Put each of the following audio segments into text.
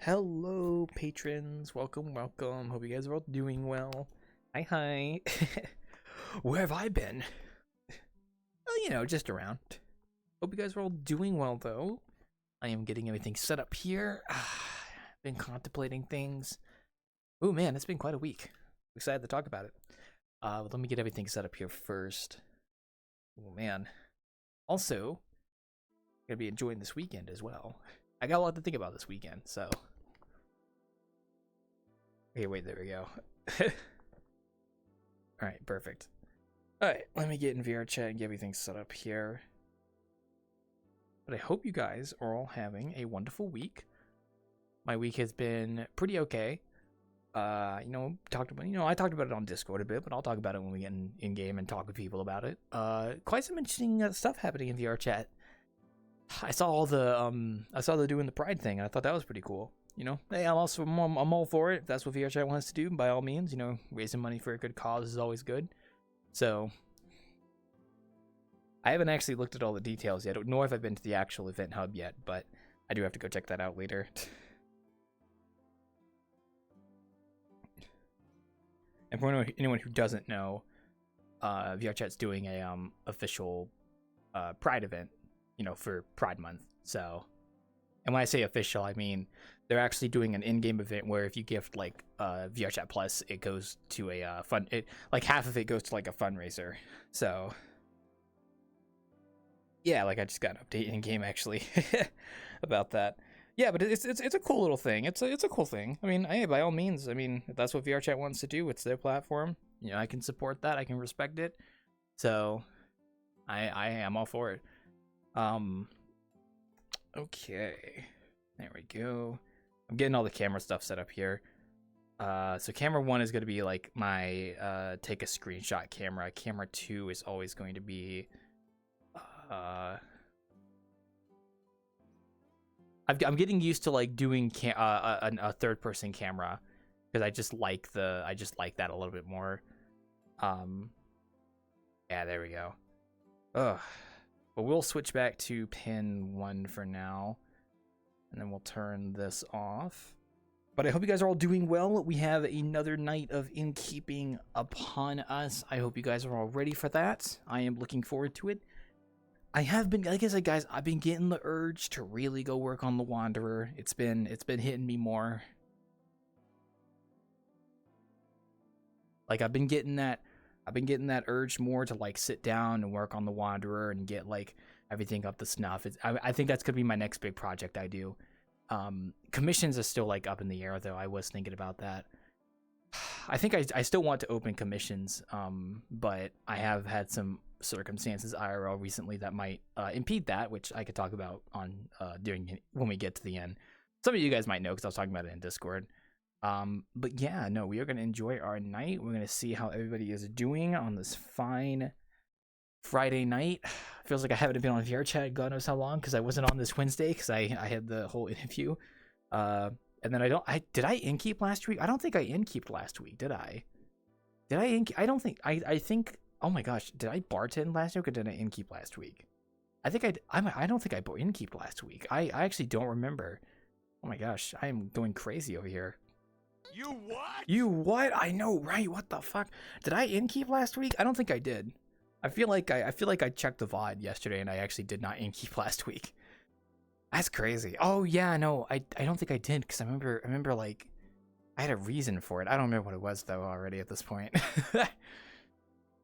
Hello, patrons. Welcome. Hope you guys are all doing well. Hi. Where have I been? Well, just around. Hope you guys are all doing well, though. I am getting everything set up here. Been contemplating things. Oh, man, it's been quite a week. Excited to talk about it. Let me get everything set up here first. Oh, man. Also, gonna be enjoying this weekend as well. I got a lot to think about this weekend, so. Okay, wait, there we go. Alright, perfect. Alright, let me get in VRChat and get everything set up here. But I hope you guys are all having a wonderful week. My week has been pretty okay. I talked about it on Discord a bit, but I'll talk about it when we get in game and talk with people about it. Quite some interesting stuff happening in VRChat. I saw they're doing the Pride thing, and I thought that was pretty cool. Hey, I'm all for it. If that's what VRChat wants to do, by all means, raising money for a good cause is always good. So, I haven't actually looked at all the details yet, nor have I been to the actual event hub yet, but I do have to go check that out later. And for anyone who doesn't know, VRChat's doing a official Pride event, for Pride Month. So, and when I say official, I mean they're actually doing an in-game event where if you gift like VRChat Plus, it goes to a half of it goes to like a fundraiser. So, yeah, like I just got an update in game actually about that. Yeah, but it's a cool little thing. It's a cool thing. I mean, hey, by all means, I mean if that's what VRChat wants to do, it's their platform. I can support that. I can respect it. So, I am all for it. Okay, there we go. I'm getting all the camera stuff set up here. So camera 1 is going to be like my take a screenshot camera. Camera 2 is always going to be I'm getting used to like doing a third person camera because I just like that a little bit more. Yeah, there we go. Ugh. But we'll switch back to pin 1 for now, and then we'll turn this off. But I hope you guys are all doing well. We have another night of Innkeeping upon us. I hope you guys are all ready for that. I am looking forward to it. I have been, like I said, guys, I've been getting the urge to really go work on the Wanderer. It's been hitting me more. Like I've been getting that urge more to like sit down and work on the Wanderer and get like everything up to snuff. I think that's gonna be my next big project I do. Commissions are still like up in the air though. I was thinking about that. I think I still want to open commissions, but I have had some circumstances IRL recently that might impede that, which I could talk about on when we get to the end. Some of you guys might know because I was talking about it in Discord. But yeah, no, we are going to enjoy our night. We're going to see how everybody is doing on this fine Friday night. Feels like I haven't been on VRChat God knows how long because I wasn't on this Wednesday because I had the whole interview. And then did I inkeep last week? I don't think I inkeeped last week, did I? Did I inkeep? I don't think, I think, oh my gosh, did I bartend last week or did I inkeep last week? I think I don't think I inkeeped last week. I actually don't remember. Oh my gosh, I am going crazy over here. You what? You what? I know, right? What the fuck? Did I inkeep last week? I don't think I did. I feel like I checked the VOD yesterday and I actually did not inkeep last week. That's crazy. Oh yeah, no, I don't think I did because I remember like I had a reason for it. I don't remember what it was though already at this point.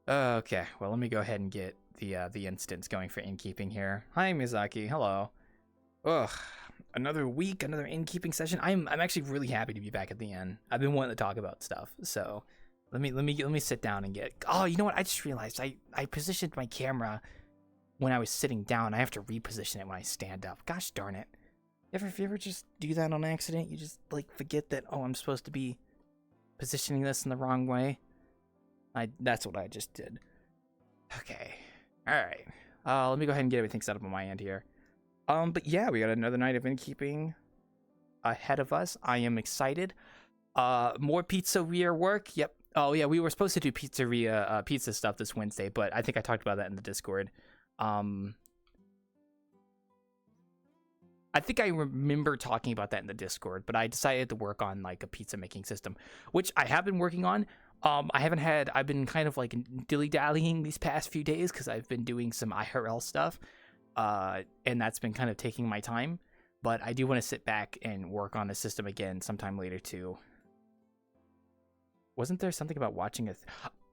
Okay, well let me go ahead and get the instance going for Innkeeping here. Hi Mizaki, hello. Ugh, another week, another Innkeeping session. I'm actually really happy to be back at the end. I've been wanting to talk about stuff, so let me sit down and get. Oh, you know what? I just realized I positioned my camera when I was sitting down. I have to reposition it when I stand up. Gosh darn it! If you ever just do that on accident, you just like forget that, oh, I'm supposed to be positioning this in the wrong way. That's what I just did. Okay, all right. Let me go ahead and get everything set up on my end here. But yeah, we got another night of Innkeeping ahead of us. I am excited. More pizzeria work. Yep. Oh yeah, we were supposed to do pizza stuff this Wednesday, but I think I talked about that in the Discord. I think I remember talking about that in the Discord, but I decided to work on like a pizza making system, which I have been working on. I've been kind of like dilly-dallying these past few days because I've been doing some IRL stuff, and that's been kind of taking my time, but I do want to sit back and work on the system again sometime later too. Wasn't there something about watching it?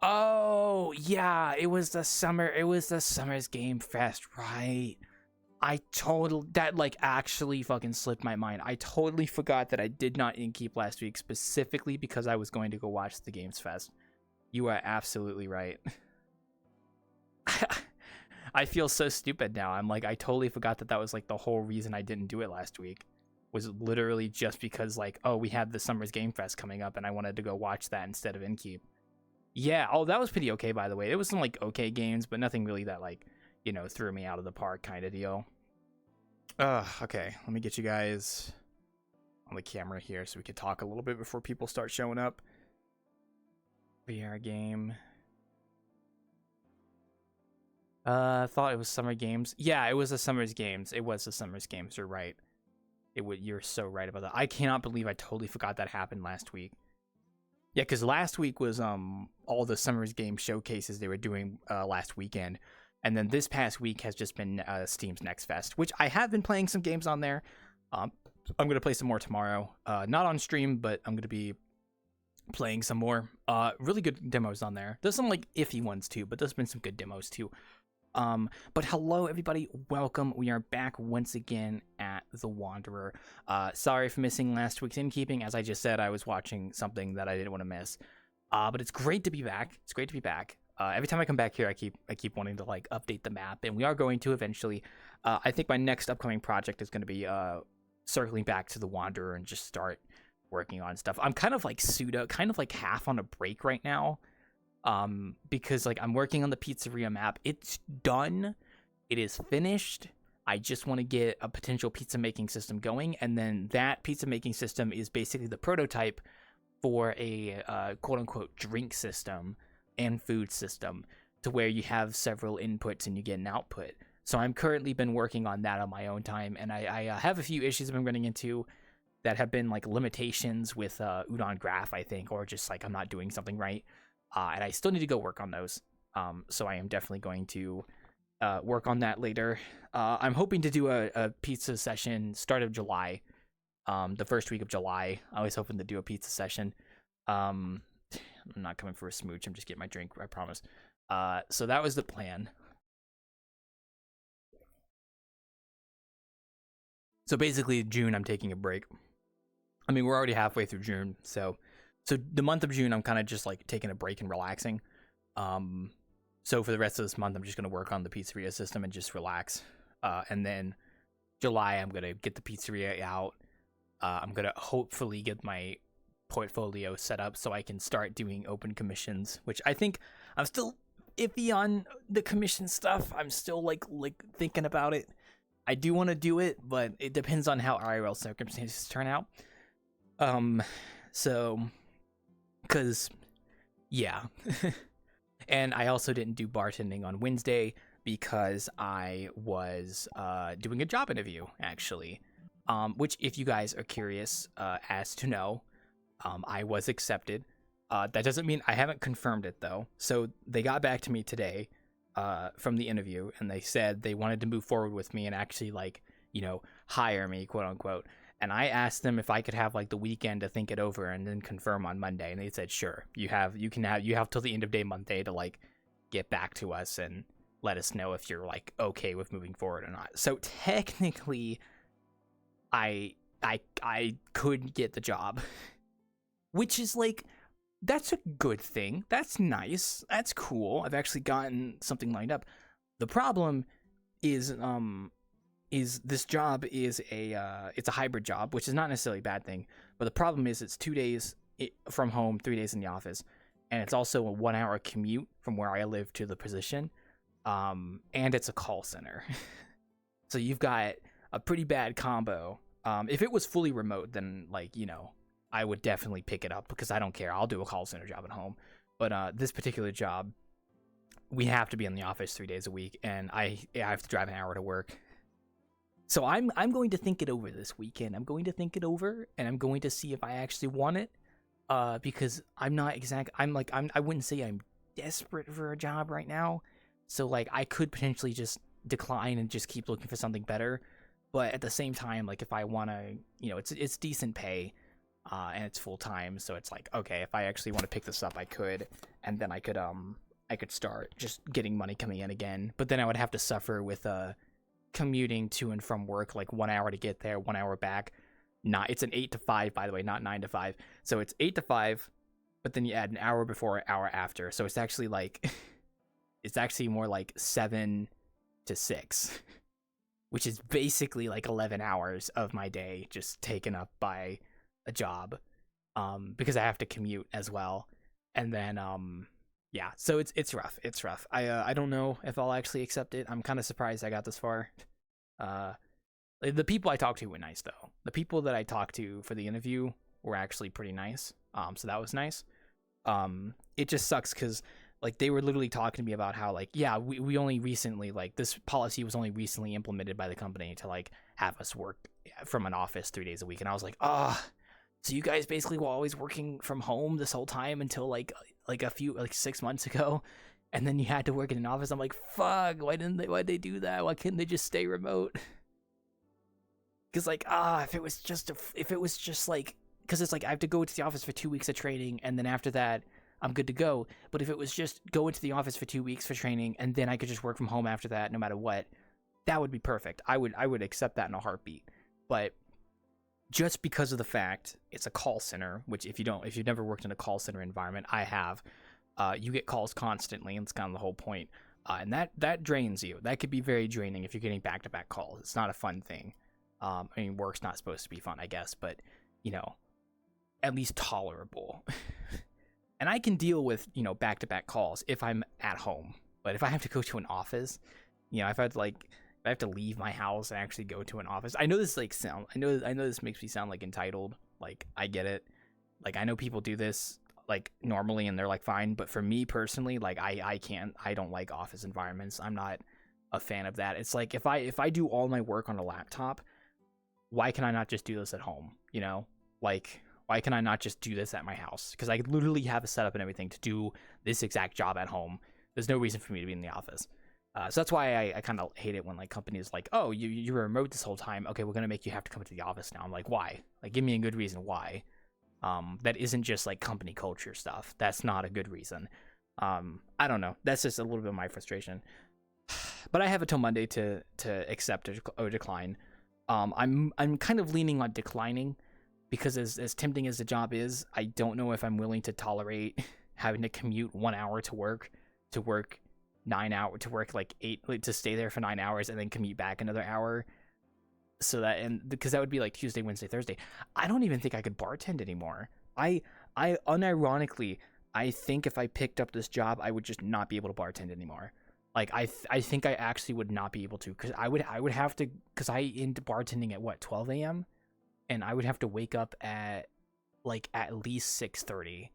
Oh yeah, it was the Summer's Game Fest, right? That like actually fucking slipped my mind. I totally forgot that I did not Innkeep last week specifically because I was going to go watch the Games Fest. You are absolutely right. I feel so stupid now. I'm like, I totally forgot that was like the whole reason I didn't do it last week. Was literally just because like, oh, we had the Summer's Game Fest coming up and I wanted to go watch that instead of Innkeep. Yeah, oh, that was pretty okay, by the way. It was some like okay games, but nothing really that like, you know, threw me out of the park kind of deal. Okay, let me get you guys on the camera here so we can talk a little bit before people start showing up. VR game. Thought it was Summer Games. Yeah, it was the Summer's Games. It was the Summer's Games. You're right. You're so right about that. I cannot believe I totally forgot that happened last week. Yeah, because last week was all the Summer's Game showcases they were doing last weekend. And then this past week has just been Steam's Next Fest, which I have been playing some games on there. I'm going to play some more tomorrow. Not on stream, but I'm going to be playing some more. Really good demos on there. There's some like iffy ones too, but there's been some good demos too. But hello everybody, welcome. We are back once again at The Wanderer. Sorry for missing last week's Innkeeping. As I just said, I was watching something that I didn't want to miss. But it's great to be back. It's great to be back. Every time I come back here, I keep wanting to like update the map, and we are going to eventually. I think my next upcoming project is going to be circling back to The Wanderer and just start working on stuff. I'm kind of like half on a break right now, because like I'm working on the pizzeria map. It's done. It is finished. I just want to get a potential pizza making system going, and then that pizza making system is basically the prototype for a quote unquote drink system and food system, to where you have several inputs and you get an output. So I'm currently been working on that on my own time, and I have a few issues I've been running into that have been like limitations with Udon Graph, I think, or just like I'm not doing something right, and I still need to go work on those. So I am definitely going to work on that later. I'm hoping to do a pizza session start of July, the first week of July. I was hoping to do a pizza session. I'm not coming for a smooch. I'm just getting my drink, I promise. So that was the plan. So basically, June, I'm taking a break. I mean, we're already halfway through June, so the month of June, I'm kind of just like taking a break and relaxing. So for the rest of this month, I'm just gonna work on the pizzeria system and just relax. And then July, I'm gonna get the pizzeria out. I'm gonna hopefully get my portfolio set up so I can start doing open commissions, which I think I'm still iffy on the commission stuff. I'm still like thinking about it. I do want to do it, but it depends on how IRL circumstances turn out. So, cause yeah. And I also didn't do bartending on Wednesday because I was doing a job interview actually. Which if you guys are curious as to know, I was accepted. That doesn't mean I haven't confirmed it though. So they got back to me today from the interview, and they said they wanted to move forward with me and actually like, you know, hire me, quote unquote. And I asked them if I could have like the weekend to think it over and then confirm on Monday, and they said sure. You have till the end of day Monday to like get back to us and let us know if you're like okay with moving forward or not. So technically, I could get the job, which is like that's a good thing. That's nice. That's cool. I've actually gotten something lined up. The problem is this job is it's a hybrid job, which is not necessarily a bad thing. But the problem is it's 2 days from home, 3 days in the office, and it's also a 1 hour commute from where I live to the position. And it's a call center, so you've got a pretty bad combo. If it was fully remote, then like I would definitely pick it up because I don't care. I'll do a call center job at home. But this particular job, we have to be in the office 3 days a week, and I have to drive an hour to work. So I'm going to think it over this weekend. I'm going to think it over, and I'm going to see if I actually want it. Because I wouldn't say I'm desperate for a job right now. So like I could potentially just decline and just keep looking for something better. But at the same time, like if I want to, it's decent pay, and it's full time. So it's like, okay, if I actually want to pick this up, I could, and then I could start just getting money coming in again. But then I would have to suffer with commuting to and from work, like 1 hour to get there, 1 hour back. It's an 8 to 5, by the way, not 9 to 5. So it's 8 to 5, but then you add an hour before, an hour after. So it's actually like, it's actually more like 7 to 6, which is basically like 11 hours of my day just taken up by a job, because I have to commute as well. And then, yeah, so it's rough. It's rough. I don't know if I'll actually accept it. I'm kind of surprised I got this far. The people I talked to were nice though. The people that I talked to for the interview were actually pretty nice. So that was nice. It just sucks because like they were literally talking to me about how like, yeah, we only recently, like this policy was only recently implemented by the company to like have us work from an office 3 days a week. And I was like, so you guys basically were always working from home this whole time until like 6 months ago, and then you had to work in an office. I'm like, fuck, why'd they do that? Why couldn't they just stay remote? Because like, if it was just like, because it's like I have to go into the office for 2 weeks of training, and then after that I'm good to go. But if it was just go into the office for 2 weeks for training, and then I could just work from home after that, no matter what, that would be perfect. I would accept that in a heartbeat. But just because of the fact it's a call center, which if you've never worked in a call center environment, I have, you get calls constantly, and it's kind of the whole point. And that drains you. That could be very draining if you're getting back-to-back calls. It's not a fun thing. I mean, work's not supposed to be fun, I guess, but at least tolerable. And I can deal with back-to-back calls if I'm at home. But if I have to go to an office, if I have to leave my house and actually go to an office. I know this I know this makes me sound like entitled. Like I get it. Like I know people do this like normally and they're like fine, but for me personally, like I don't like office environments. I'm not a fan of that. It's like if I do all my work on a laptop, why can I not just do this at home? Like why can I not just do this at my house? Because I literally have a setup and everything to do this exact job at home. There's no reason for me to be in the office. So that's why I kind of hate it when like companies like, oh, you were remote this whole time. Okay, we're gonna make you have to come to the office now. I'm like, why? Like, give me a good reason why. That isn't just like company culture stuff. That's not a good reason. I don't know. That's just a little bit of my frustration. But I have until Monday to accept or decline. I'm kind of leaning on declining because as tempting as the job is, I don't know if I'm willing to tolerate having to commute 1 hour to work 9 hours, to work like 8, like, to stay there for 9 hours and then commute back another hour. So that, and because that would be like Tuesday, Wednesday, Thursday. I don't even think I could bartend anymore. I unironically, I think if I picked up this job, I would just not be able to bartend anymore. Like I think I actually would not be able to, because I would have to, because I into bartending at 12 a.m. and I would have to wake up at like at least 6:30,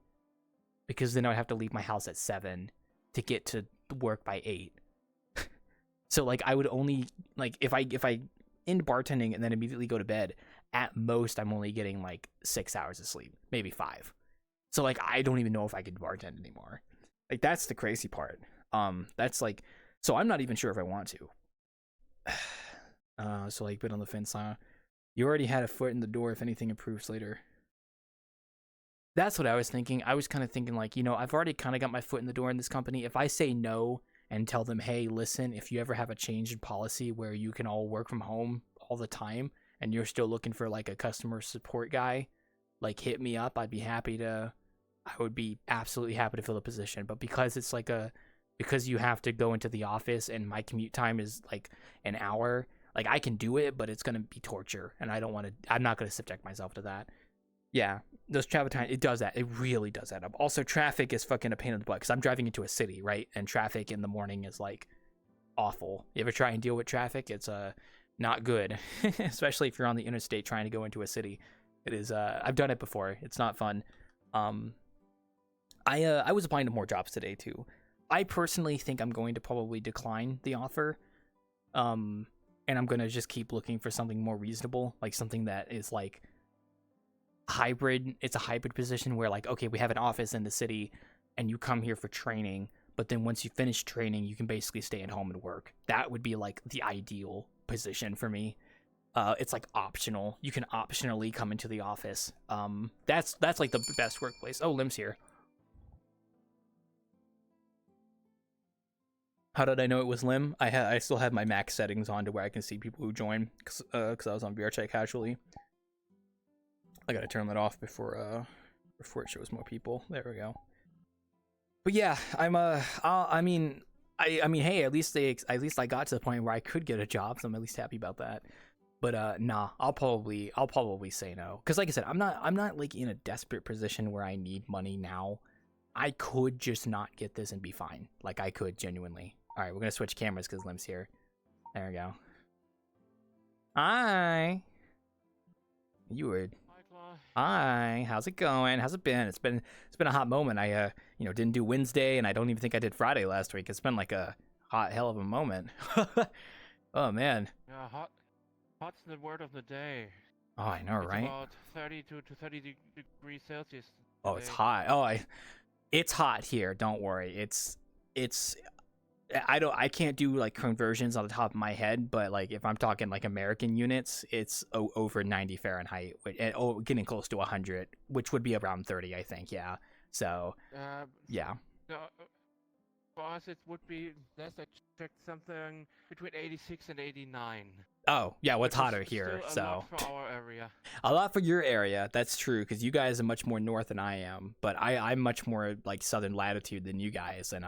because then I would have to leave my house at 7 to get to work by 8. So like I would only, like if I end bartending and then immediately go to bed, at most I'm only getting like 6 hours of sleep, maybe 5. So like I don't even know if I could bartend anymore. Like that's the crazy part. That's like, so I'm not even sure if I want to. So like been on the fence. You already had a foot in the door if anything improves later. That's what I was thinking. I was kind of thinking like, I've already kind of got my foot in the door in this company. If I say no and tell them, hey, listen, if you ever have a change in policy where you can all work from home all the time and you're still looking for like a customer support guy, like hit me up. I would be absolutely happy to fill the position. But because it's like because you have to go into the office and my commute time is like an hour, like I can do it, but it's going to be torture. And I'm not going to subject myself to that. Yeah, those travel time, it does that. It really does add up. Also, traffic is fucking a pain in the butt because I'm driving into a city, right? And traffic in the morning is like awful. You ever try and deal with traffic? It's not good, especially if you're on the interstate trying to go into a city. It is. I've done it before. It's not fun. I was applying to more jobs today too. I personally think I'm going to probably decline the offer. And I'm gonna just keep looking for something more reasonable, like something that is like hybrid. It's a hybrid position where like, okay, we have an office in the city and you come here for training, but then once you finish training you can basically stay at home and work. That would be like the ideal position for me. It's like optional. You can optionally come into the office. That's like the best workplace. Oh, Lim's here. How did I know it was Lim? I still have my max settings on to where I can see people who join because I was on VRChat casually. I gotta turn that off before it shows more people. There we go. But yeah, I mean, hey, at least I got to the point where I could get a job, so I'm at least happy about that. But nah, I'll probably say no, because like I said, I'm not like in a desperate position where I need money now. I could just not get this and be fine. Like I could genuinely. All right, we're gonna switch cameras because Lim's here. There we go. Hi. You would. Hi, how's it going? How's it been? It's been a hot moment. I didn't do Wednesday, and I don't even think I did Friday last week. It's been like a hot hell of a moment. Oh man. Yeah, hot's the word of the day. Oh, I know, It's right? about 32 to 30 degrees Celsius. Oh, it's hot. Oh, it's hot here. Don't worry. It's I can't do like conversions on the top of my head, but like if I'm talking like American units, it's over 90 Fahrenheit, getting close to 100, which would be around 30, I think. Yeah. So yeah. For us, it would be less. I checked something between 86 and 89. Oh yeah, what's hotter here? Still a So lot for our area. a lot for your area. That's true because you guys are much more north than I am, but I'm much more like southern latitude than you guys, and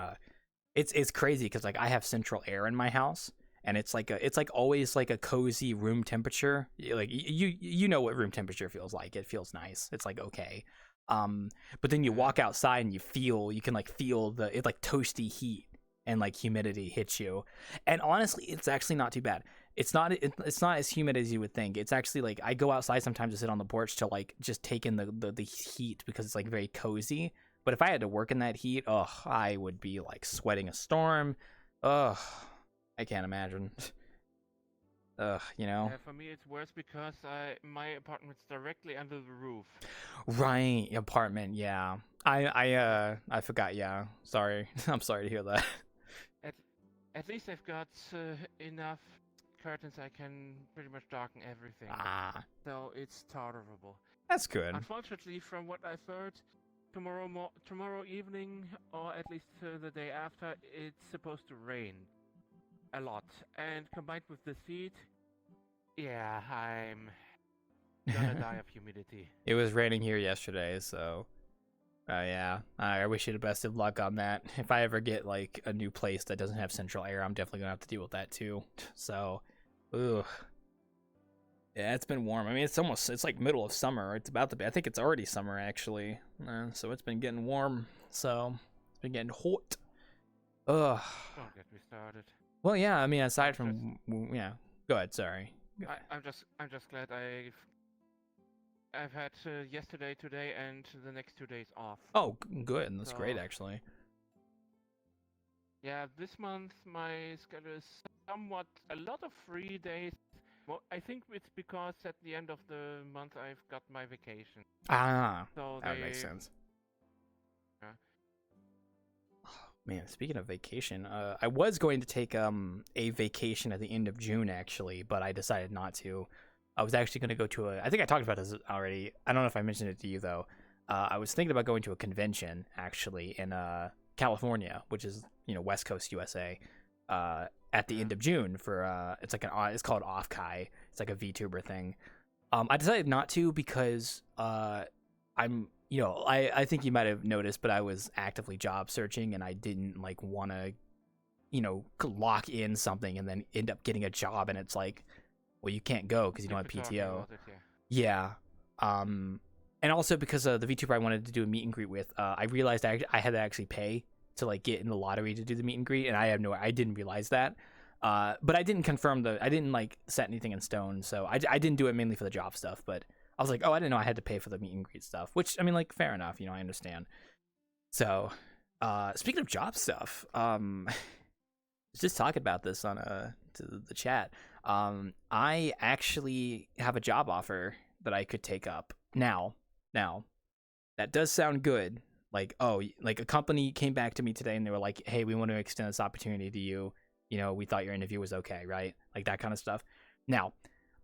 It's crazy because like I have central air in my house, and it's like always like a cozy room temperature. Like you know what room temperature feels like. It feels nice. It's like okay, but then you walk outside and you can like feel the like toasty heat and like humidity hits you. And honestly, it's actually not too bad. It's not as humid as you would think. It's actually like I go outside sometimes to sit on the porch to like just take in the heat because it's like very cozy. But if I had to work in that heat, I would be like sweating a storm. I can't imagine. Yeah, for me it's worse because my apartment's directly under the roof. Right, apartment. Yeah, I forgot. Yeah, sorry. I'm sorry to hear that. At least I've got enough curtains I can pretty much darken everything. So it's tolerable. That's good. Unfortunately, from what I've heard, tomorrow evening, or at least the day after, it's supposed to rain a lot. And combined with this heat, yeah, I'm gonna die of humidity. It was raining here yesterday, so yeah. I wish you the best of luck on that. If I ever get like a new place that doesn't have central air, I'm definitely gonna have to deal with that too. So, ugh. Yeah, it's been warm. I mean, it's like middle of summer. It's about to be. I think it's already summer actually. So it's been getting warm. So it's been getting hot. Ugh. Don't get me started. Well, yeah. I mean, aside from yeah. Go ahead. Sorry. I'm just glad I've had yesterday, today, and the next 2 days off. Oh, good. That's great actually. Yeah, this month my schedule is somewhat a lot of free days. Well, I think it's because at the end of the month I've got my vacation. So that makes sense. Yeah. Oh, man, speaking of vacation, I was going to take a vacation at the end of June actually, but I decided not to. I was actually going to go to I think I talked about this already. I don't know if I mentioned it to you though. I was thinking about going to a convention actually in California, which is West Coast USA, at the end of June for it's called Offkai. It's like a VTuber thing. I decided not to because I'm I think you might have noticed, but I was actively job searching and I didn't like want to lock in something and then end up getting a job and it's like, well, you can't go because you don't have PTO. Yeah. And also because the VTuber I wanted to do a meet and greet with, I realized I had to actually pay to like get in the lottery to do the meet and greet, and I didn't realize that. But I didn't confirm I didn't like set anything in stone, so I didn't do it mainly for the job stuff. But I was like, oh, I didn't know I had to pay for the meet and greet stuff, which I mean, like, fair enough, I understand. So, speaking of job stuff, just talking about this on to the chat. I actually have a job offer that I could take up now. Now, that does sound good. Like, oh, like a company came back to me today and they were like, hey, we want to extend this opportunity to you. We thought your interview was okay, right? Like that kind of stuff. Now,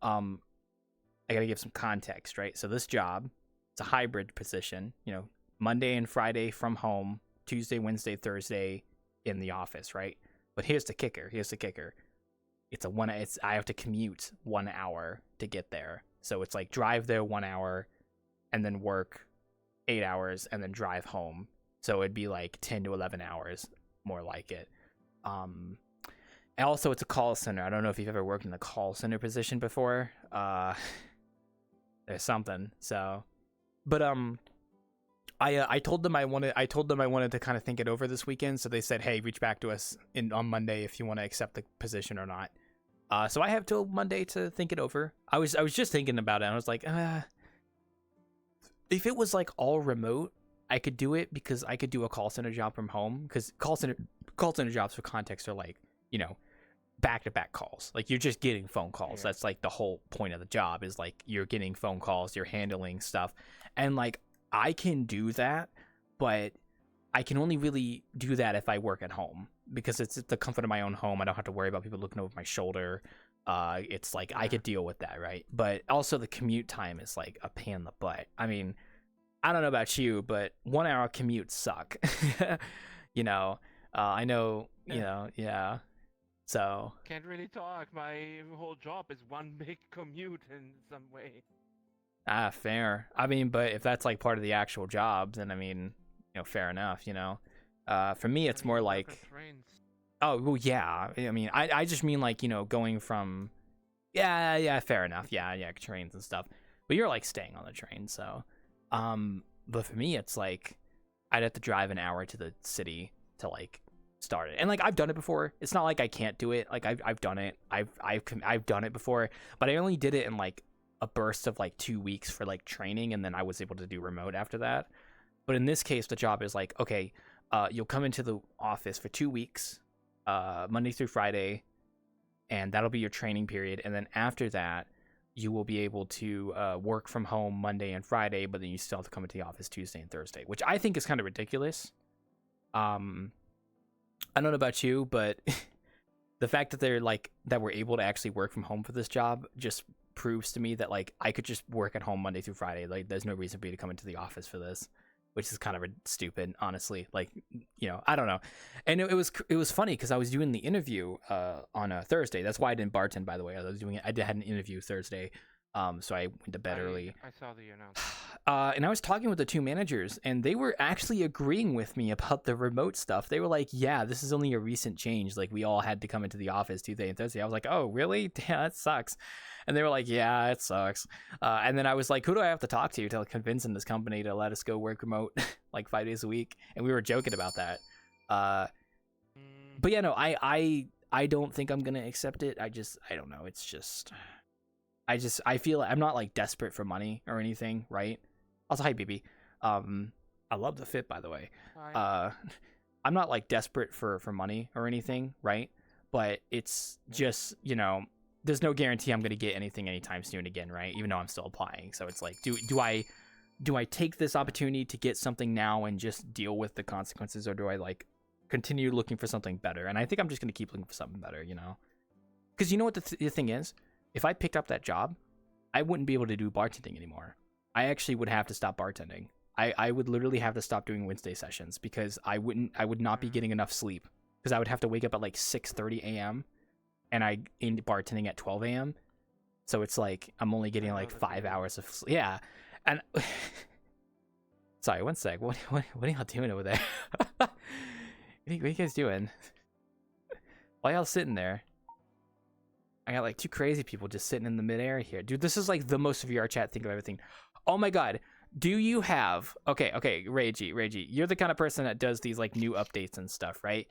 I got to give some context, right? So this job, it's a hybrid position, Monday and Friday from home, Tuesday, Wednesday, Thursday in the office, right? But here's the kicker. I have to commute 1 hour to get there. So it's like drive there 1 hour and then work 8 hours and then drive home. So it'd be like 10 to 11 hours, more like it. And also it's a call center. I don't know if you've ever worked in a call center position before. There's something. So, but I told them I wanted to kind of think it over this weekend. So they said, hey, reach back to us on Monday if you want to accept the position or not. So I have till Monday to think it over. I was just thinking about it and I was like, if it was like all remote, I could do it because I could do a call center job from home, because call center jobs, for context, are like, back-to-back calls. Like, you're just getting phone calls. Yeah. That's like the whole point of the job, is like you're getting phone calls, you're handling stuff. And like, I can do that, but I can only really do that if I work at home, because it's the comfort of my own home. I don't have to worry about people looking over my shoulder. It's like, I could deal with that, right? But also the commute time is like a pain in the butt. I mean, I don't know about you, but 1 hour commutes suck. I know, yeah. So can't really talk. My whole job is one big commute in some way. Fair. I mean, but if that's like part of the actual job, then I mean, fair enough. For me, it's more like, oh, well, yeah. I mean, I just mean like, going from, yeah, fair enough. Yeah, trains and stuff. But you're like staying on the train, so. But for me, it's like I'd have to drive an hour to the city to like start it. And like, I've done it before. It's not like I can't do it. Like, I've done it. I've done it before, but I only did it in like a burst of like 2 weeks for like training, and then I was able to do remote after that. But in this case, the job is like, okay, you'll come into the office for 2 weeks, Monday through Friday, and that'll be your training period. And then after that, you will be able to work from home Monday and Friday, but then you still have to come into the office Tuesday and Thursday, which I think is kind of ridiculous. I don't know about you, but the fact that we're able to actually work from home for this job just proves to me that like I could just work at home Monday through Friday. Like, there's no reason for me to come into the office for this, which is kind of stupid, honestly. Like, I don't know. And it was funny because I was doing the interview on a Thursday. That's why I didn't bartend, by the way. I had an interview Thursday, so I went to bed early. I saw the announcement. And I was talking with the two managers, and they were actually agreeing with me about the remote stuff. They were like, yeah, this is only a recent change. Like, we all had to come into the office Tuesday and Thursday. I was like, oh, really? Damn, that sucks. And they were like, yeah, it sucks. And then I was like, who do I have to talk to convince this company to let us go work remote like 5 days a week? And we were joking about that. But yeah, no, I don't think I'm going to accept it. I don't know. It's just, I feel I'm not like desperate for money or anything, right? Also, hi, BB. I love the fit, by the way. I'm not like desperate for money or anything, right? But it's just, there's no guarantee I'm going to get anything anytime soon again, right? Even though I'm still applying. So it's like, do I take this opportunity to get something now and just deal with the consequences, or do I like continue looking for something better? And I think I'm just going to keep looking for something better, Because you know what the thing is? If I picked up that job, I wouldn't be able to do bartending anymore. I actually would have to stop bartending. I would literally have to stop doing Wednesday sessions because I would not be getting enough sleep because I would have to wake up at like 6:30 a.m. and I in bartending at 12 a.m. So it's like I'm only getting like 5 hours of sleep. Yeah, and sorry, one sec. What are y'all doing over there? what are you guys doing? Why y'all sitting there? I got like two crazy people just sitting in the midair here, dude. This is like the most VRChat thing of everything. Oh my god. Do you have okay, Reiji, you're the kind of person that does these like new updates and stuff, right?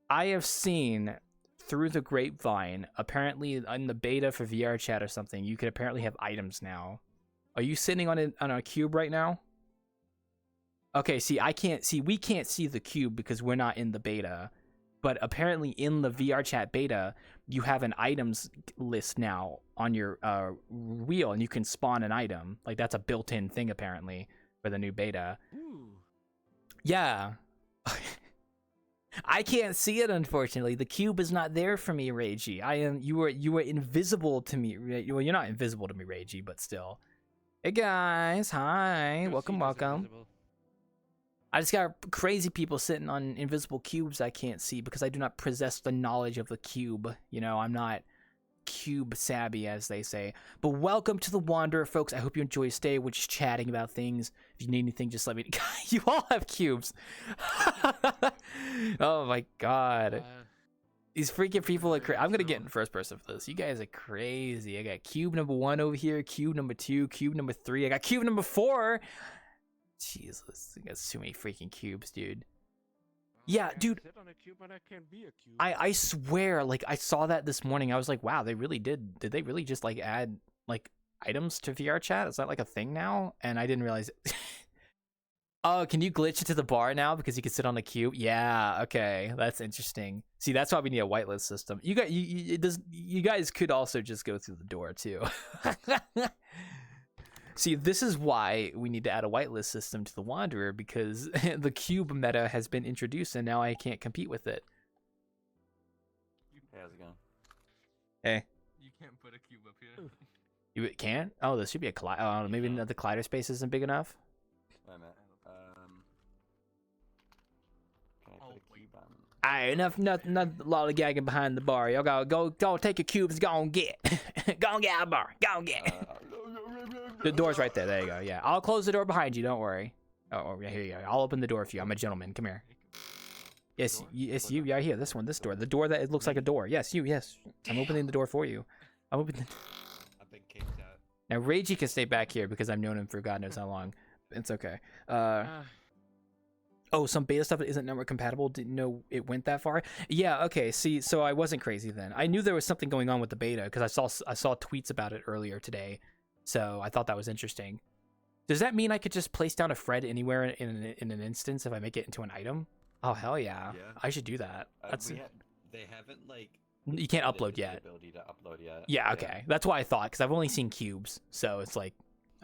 I have seen through the grapevine, apparently in the beta for VRChat or something, you could apparently have items now. Are you sitting on a cube right now? Okay, see, we can't see the cube because we're not in the beta. But apparently in the VRChat beta, you have an items list now on your wheel, and you can spawn an item. Like, that's a built-in thing, apparently, for the new beta. Ooh. Yeah. I can't see it, unfortunately. The cube is not there for me, Reiji. You were invisible to me. Well, you're not invisible to me, Reiji, but still. Hey, guys. Hi. Welcome. I just got crazy people sitting on invisible cubes I can't see because I do not possess the knowledge of the cube. You know, I'm not cube savvy, as they say. But welcome to the Wanderer, folks. I hope you enjoy your stay. We're just chatting about things. If you need anything, just let me... You all have cubes. Oh, my God. These freaking people are crazy. I'm going to get in first person for this. You guys are crazy. I got cube number 1 over here, cube number 2, cube number 3. I got cube number 4. Jesus, I got so many freaking cubes, dude. Yeah, dude. Sit on a cube, but I can't be a cube. I swear, like, I saw that this morning. I was like, wow, they really did. Did they really just, like, add, like, items to VRChat? Is that, like, a thing now? And I didn't realize it. Oh, can you glitch into the bar now because you can sit on a cube? Yeah, okay. That's interesting. See, that's why we need a whitelist system. You guys could also just go through the door, too. See, this is why we need to add a whitelist system to the Wanderer, because the cube meta has been introduced and now I can't compete with it. Hey, how's it going? Hey. You can't put a cube up here. You can't? Oh, there should be a collider. Oh, maybe the collider space isn't big enough? Wait a minute. Can I put a cube on? Alright, enough lollygagging behind the bar. Y'all go take your cubes, go and get. Go and get out of the bar. Go and get. The door's right there. There you go. Yeah, I'll close the door behind you. Don't worry. Oh, here you go. I'll open the door for you. I'm a gentleman. Come here. Yes, it's you. Yeah, here. This one. This door. The door that it looks like a door. Yes, you. Yes. I'm opening the door for you. I'm opening. I've been kicked out. Now, Reiji can stay back here because I've known him for God knows how long. It's okay. Oh, some beta stuff that isn't network compatible. Didn't know it went that far. Yeah. Okay. See, so I wasn't crazy then. I knew there was something going on with the beta because I saw tweets about it earlier today. So I thought that was interesting. Does that mean I could just place down a Fred anywhere in an instance if I make it into an item? Oh, hell yeah. I should do that. They haven't, like... You can't upload yet. Ability to upload yet. Yeah, okay. Yeah. That's what I thought, because I've only seen cubes. So it's like,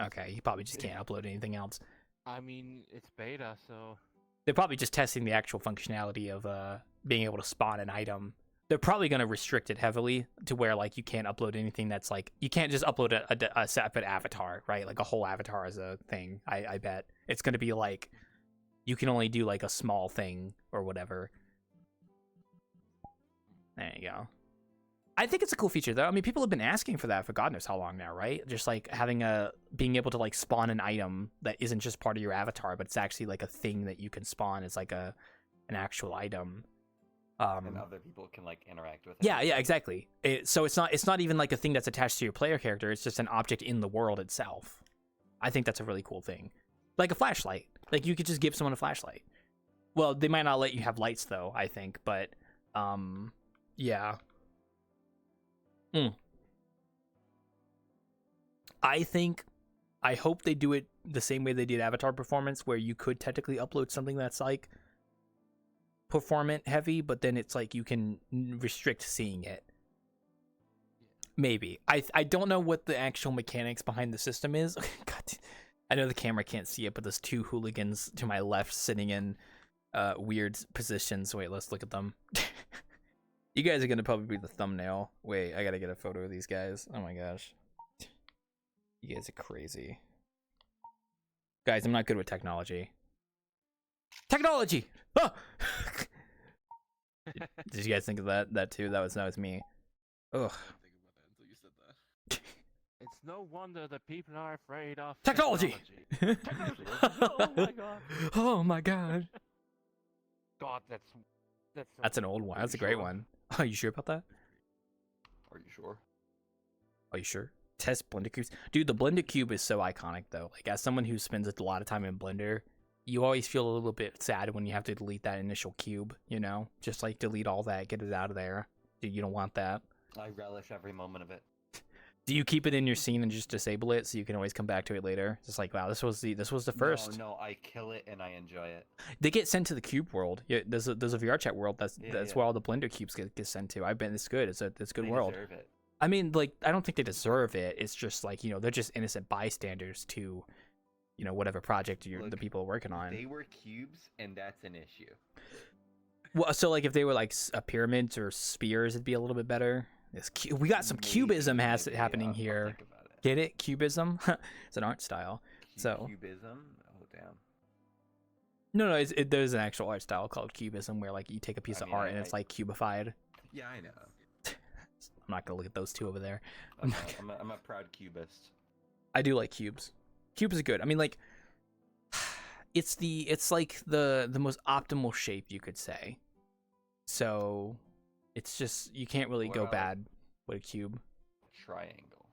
okay, you probably just can't upload anything else. I mean, it's beta, so... They're probably just testing the actual functionality of being able to spawn an item. They're probably going to restrict it heavily to where, like, you can't upload anything that's, like... You can't just upload a separate avatar, right? Like, a whole avatar as a thing, I bet. It's going to be, like... You can only do, like, a small thing or whatever. There you go. I think it's a cool feature, though. I mean, people have been asking for that for God knows how long now, right? Just, like, being able to, like, spawn an item that isn't just part of your avatar, but it's actually, like, a thing that you can spawn as, like, an actual item. And other people can, like, interact with it. Yeah, exactly. So it's not even, like, a thing that's attached to your player character. It's just an object in the world itself. I think that's a really cool thing. Like a flashlight. Like, you could just give someone a flashlight. Well, they might not let you have lights, though, I think. But, yeah. I hope they do it the same way they did Avatar Performance, where you could technically upload something that's, like, performant heavy, but then it's like you can restrict seeing it. Maybe. I don't know what the actual mechanics behind the system is. God, I know the camera can't see it, but there's two hooligans to my left sitting in weird positions. Wait, let's look at them. You guys are gonna probably be the thumbnail. Wait, I gotta get a photo of these guys. Oh my gosh. You guys are crazy. Guys, I'm not good with technology. Technology! Oh! Did you guys think of that too? That was me. Ugh. It's no wonder that people are afraid of Technology! Technology. Oh my god. Oh my god. God, that's so That's an old one. That's a great Sure. one. Are you sure about that? Are you sure? Are you sure? Test Blender cubes. Dude, the Blender cube is so iconic though. Like as someone who spends a lot of time in Blender, you always feel a little bit sad when you have to delete that initial cube, you know? Just like delete all that, get it out of there. Dude, you don't want that. I relish every moment of it. Do you keep it in your scene and just disable it so you can always come back to it later? It's like, wow, this was the first. No, I kill it and I enjoy it. They get sent to the cube world. Yeah, there's a VRChat world that's Yeah. where all the Blender cubes get sent to. I've been. It's good. It's a good They world. deserve it. I mean, like, I don't think they deserve it. It's just like, you know, they're just innocent bystanders to, you know, whatever project the Look, people are working on. They were cubes, and that's an issue. Well, so like if they were like pyramids or spears, it'd be a little bit better. We got some cubism happening I'll here. think about it. Get it? Cubism? It's an art style. So Cubism? Oh, damn. no, there's an actual art style called cubism where like you take a piece I of mean, art and it's like cubified. Yeah, I know. I'm not gonna look at those two over there. I'm a proud cubist. I do like cubes. Cubes are good. I mean, like, it's like the most optimal shape you could say. So, it's just you can't really What go about, bad with a cube. Triangle.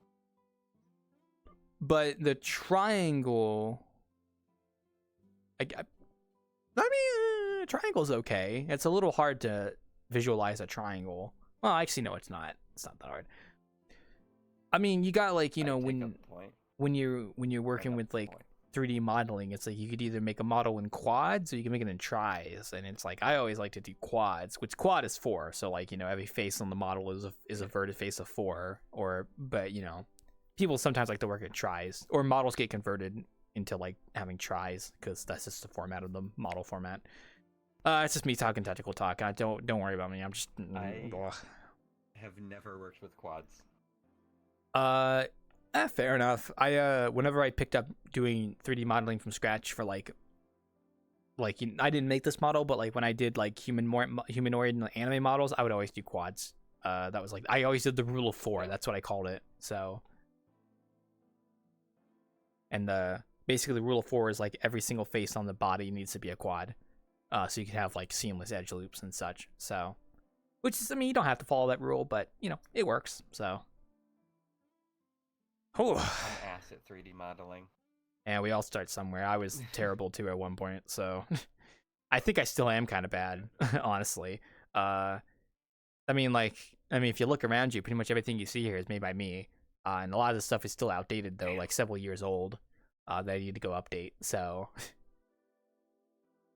But the triangle, I mean, triangle's okay. It's a little hard to visualize a triangle. Well, actually, no, it's not. It's not that hard. I mean, you got like, you know, I take when up the point. when you're working Bring up with the like point. 3D modeling, it's like you could either make a model in quads or you can make it in tris, and it's like I always like to do quads, which quad is 4, so like, you know, every face on the model is a verted face of 4, or but you know, people sometimes like to work in tris, or models get converted into like having tris because that's just the format of the model format. It's just me talking technical talk. Don't worry about me. I'm just ugh. Have never worked with quads. Fair enough. Whenever I picked up doing 3D modeling from scratch for like I didn't make this model, but like when I did like humanoid and anime models, I would always do quads. That was like I always did the rule of 4. That's what I called it. So, and basically the rule of 4 is like every single face on the body needs to be a quad, so you can have like seamless edge loops and such. So, which is, I mean, you don't have to follow that rule, but you know it works. So. Oh. I'm ass at 3D modeling. And we all start somewhere. I was terrible too at one point, so I think I still am kind of bad, honestly. I mean, if you look around you, pretty much everything you see here is made by me, and a lot of the stuff is still outdated though, like several years old. That I need to go update. So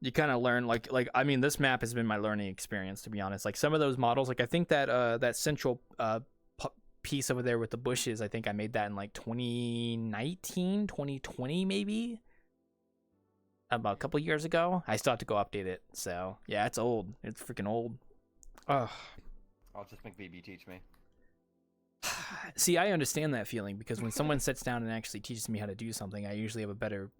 you kind of learn, like I mean, this map has been my learning experience, to be honest. Like some of those models, like I think that that central piece over there with the bushes, I think I made that in like 2019 2020 maybe, about a couple years ago. I still have to go update it, so yeah, it's old. It's freaking old. Ugh. I'll just make BB teach me. See, I understand that feeling because when someone sits down and actually teaches me how to do something, I usually have a better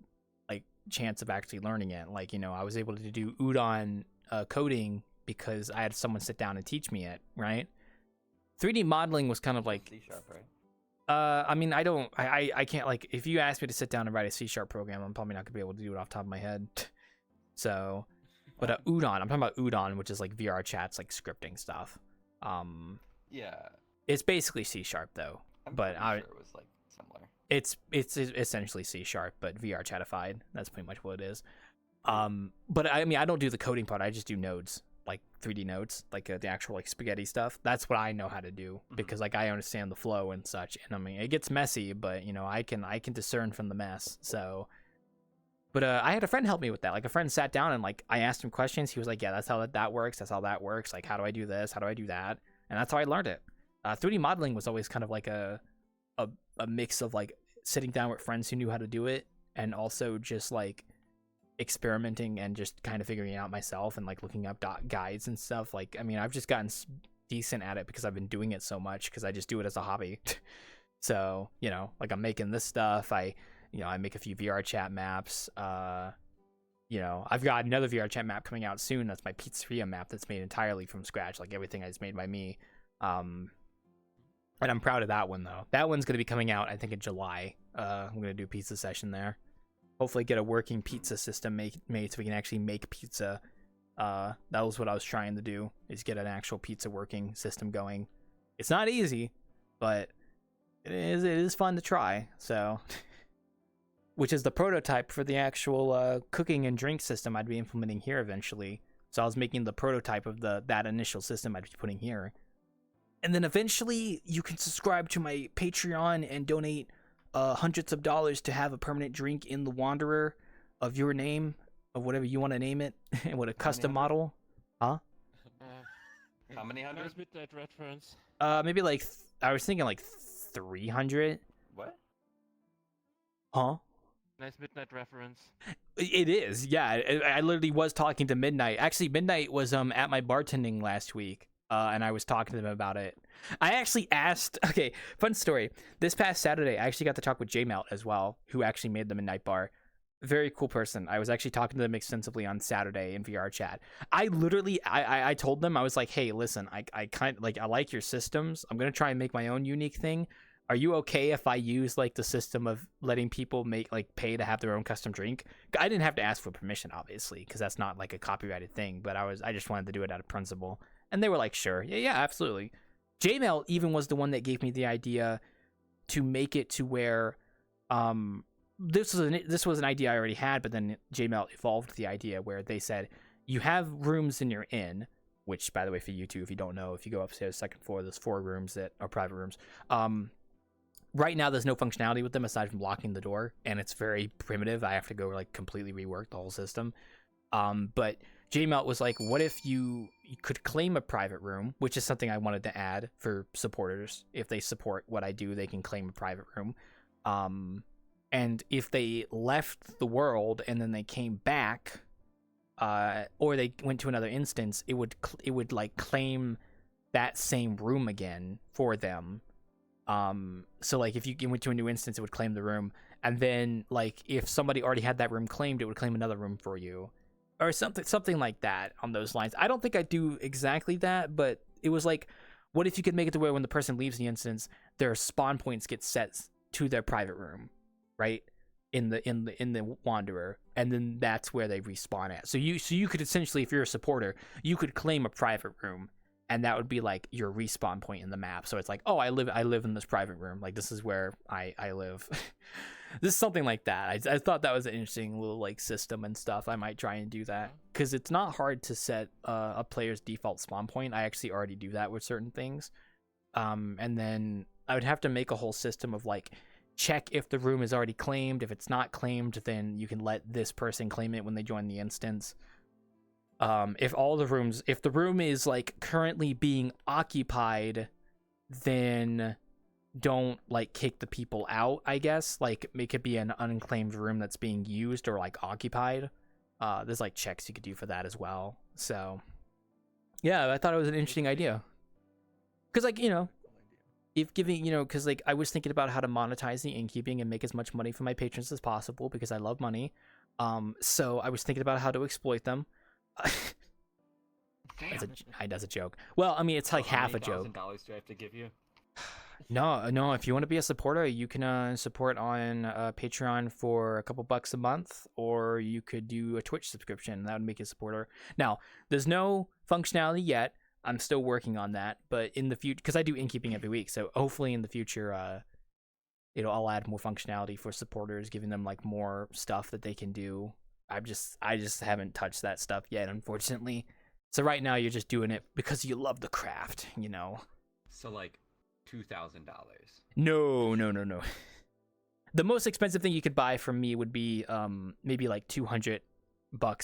like chance of actually learning it. Like, you know, I was able to do udon coding because I had someone sit down and teach me it, right? 3D modeling was kind of like C#, right? I mean, I can't, like, if you ask me to sit down and write a C# program, I'm probably not gonna be able to do it off the top of my head. So, but udon, I'm talking about udon, which is like VRChat's like scripting stuff. Yeah. It's basically C# though, I'm but pretty sure it was like similar. it's essentially C#, but VRChatified. That's pretty much what it is. But I mean, I don't do the coding part. I just do nodes, like 3D nodes, like the actual like spaghetti stuff. That's what I know how to do because like I understand the flow and such. And I mean, it gets messy, but you know, I can discern from the mess. So, but I had a friend help me with that. Like a friend sat down and like I asked him questions. He was like, "Yeah, that's how that works. That's how that works. Like, how do I do this? How do I do that?" And that's how I learned it. 3D modeling was always kind of like a mix of like sitting down with friends who knew how to do it and also just like experimenting and just kind of figuring it out myself and like looking up guides and stuff. Like, I mean, I've just gotten decent at it because I've been doing it so much because I just do it as a hobby. So, like I'm making this stuff. I make a few VRChat maps. I've got another VRChat map coming out soon. That's my pizzeria map that's made entirely from scratch. Like everything is made by me. And I'm proud of that one though. That one's going to be coming out, I think, in July. I'm going to do a pizza session there. Hopefully get a working pizza system made so we can actually make pizza. That was what I was trying to do, is get an actual pizza working system going. It's not easy, but it is fun to try. So, which is the prototype for the actual cooking and drink system I'd be implementing here eventually. So I was making the prototype of that initial system I'd be putting here. And then eventually you can subscribe to my Patreon and donate hundreds of dollars to have a permanent drink in the Wanderer of your name, of whatever you want to name it, and with a custom model. Huh? How many hundred? Nice midnight reference. Maybe like, I was thinking like 300. What? Huh? Nice midnight reference. It is, yeah. I literally was talking to Midnight. Actually, Midnight was at my bartending last week, and I was talking to them about it. I actually asked. Okay, fun story. This past Saturday, I actually got to talk with J-Melt as well, who actually made the Midnight Bar. Very cool person. I was actually talking to them extensively on Saturday in VRChat. I literally, I told them, I was like, hey, listen, I kind of like, I like your systems. I'm gonna try and make my own unique thing. Are you okay if I use like the system of letting people pay to have their own custom drink? I didn't have to ask for permission, obviously, because that's not like a copyrighted thing, but I just wanted to do it out of principle. And they were like, sure. Yeah, absolutely. J-Mail even was the one that gave me the idea to make it to where this was an idea I already had, but then J-Mail evolved the idea where they said, you have rooms in your inn, which, by the way, for you two, if you don't know, if you go upstairs, second floor, there's 4 rooms that are private rooms. Right now, there's no functionality with them aside from locking the door, and it's very primitive. I have to go like completely rework the whole system. But J-Melt was like, what if you could claim a private room, which is something I wanted to add for supporters. If they support what I do, they can claim a private room. And if they left the world and then they came back, or they went to another instance, it would like claim that same room again for them. So like if you went to a new instance, it would claim the room, and then like if somebody already had that room claimed, it would claim another room for you, or something like that on those lines. I don't think I do exactly that, but it was like, what if you could make it to where when the person leaves the instance, their spawn points get set to their private room, right? In the Wanderer, and then that's where they respawn at. So you could essentially, if you're a supporter, you could claim a private room, and that would be like your respawn point in the map. So it's like, oh, I live in this private room. Like, this is where I live. This is something like that. I thought that was an interesting little like system and stuff. I might try and do that, because it's not hard to set a player's default spawn point. I actually already do that with certain things. And then I would have to make a whole system of like, check if the room is already claimed. If it's not claimed, then you can let this person claim it when they join the instance. If the room is like currently being occupied, then don't like kick the people out, I guess. Like, make it be an unclaimed room that's being used or like occupied. There's like checks you could do for that as well. So yeah, I thought it was an interesting idea, because like, if giving, because like I was thinking about how to monetize the innkeeping and make as much money for my patrons as possible, because I love money. So I was thinking about how to exploit them. That's a joke. Well, I mean, it's like half a joke. $1,000 do I have to give you? No. If you want to be a supporter, you can support on Patreon for a couple bucks a month, or you could do a Twitch subscription. That would make you a supporter. Now, there's no functionality yet. I'm still working on that, but in the future, because I do innkeeping every week, so hopefully in the future, I'll add more functionality for supporters, giving them like more stuff that they can do. I just haven't touched that stuff yet, unfortunately. So right now you're just doing it because you love the craft, So like $2,000. No. The most expensive thing you could buy from me would be maybe like $200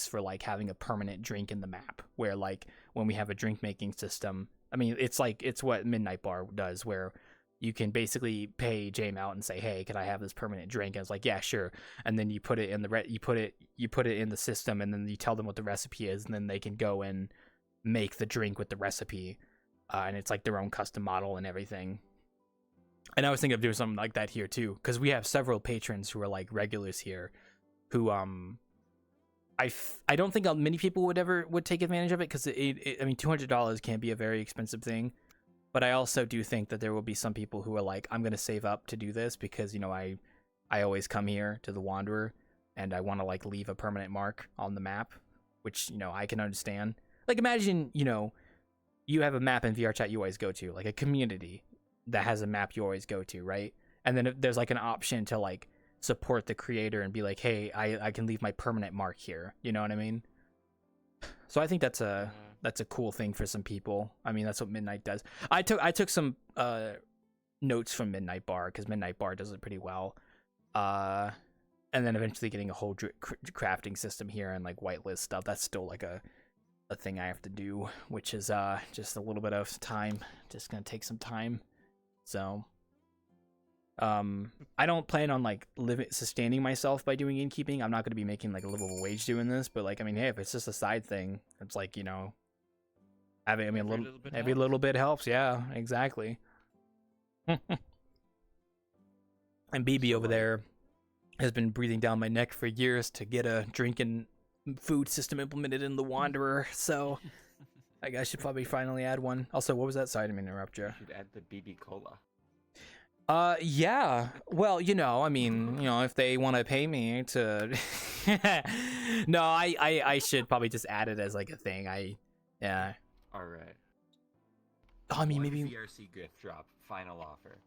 for like having a permanent drink in the map, where like when we have a drink making system, I mean, it's what Midnight Bar does, where you can basically pay J-Mount and say, hey, can I have this permanent drink? And it's like, yeah, sure. And then you put it in you put it in the system, and then you tell them what the recipe is, and then they can go and make the drink with the recipe. And it's like their own custom model and everything. And I was thinking of doing something like that here too, because we have several patrons who are like regulars here, who I don't think many people would take advantage of it, because I mean $200 can be a very expensive thing, but I also do think that there will be some people who are like, I'm gonna save up to do this because, you know, I always come here to the Wanderer and I want to like leave a permanent mark on the map, which, you know, I can understand. Like imagine, you know, you have a map in VRChat you always go to, like a community that has a map you always go to, right? And then if there's like an option to like support the creator and be like, hey, I can leave my permanent mark here. You know what I mean? So I think that's a cool thing for some people. I mean, that's what Midnight does. I took some notes from Midnight Bar, because Midnight Bar does it pretty well. And then eventually getting a whole crafting system here and like whitelist stuff. That's still like a thing I have to do, which is just a little bit of time. Just gonna take some time. So I don't plan on like sustaining myself by doing innkeeping. I'm not going to be making like a livable wage doing this, but like, I mean, hey, if it's just a side thing, it's like, you know, having, I mean, every little bit helps. Yeah, exactly. And BB over there has been breathing down my neck for years to get a drink and food system implemented in the Wanderer. So I guess I should probably finally add one. Also, what was that? Sorry to interrupt you. You should add the BB Cola. Yeah. Well, you know, I mean, you know, if they want to pay me to, no, I should probably just add it as like a thing. Yeah. All right. Oh, I mean, One maybe. VRC gift drop. Final offer.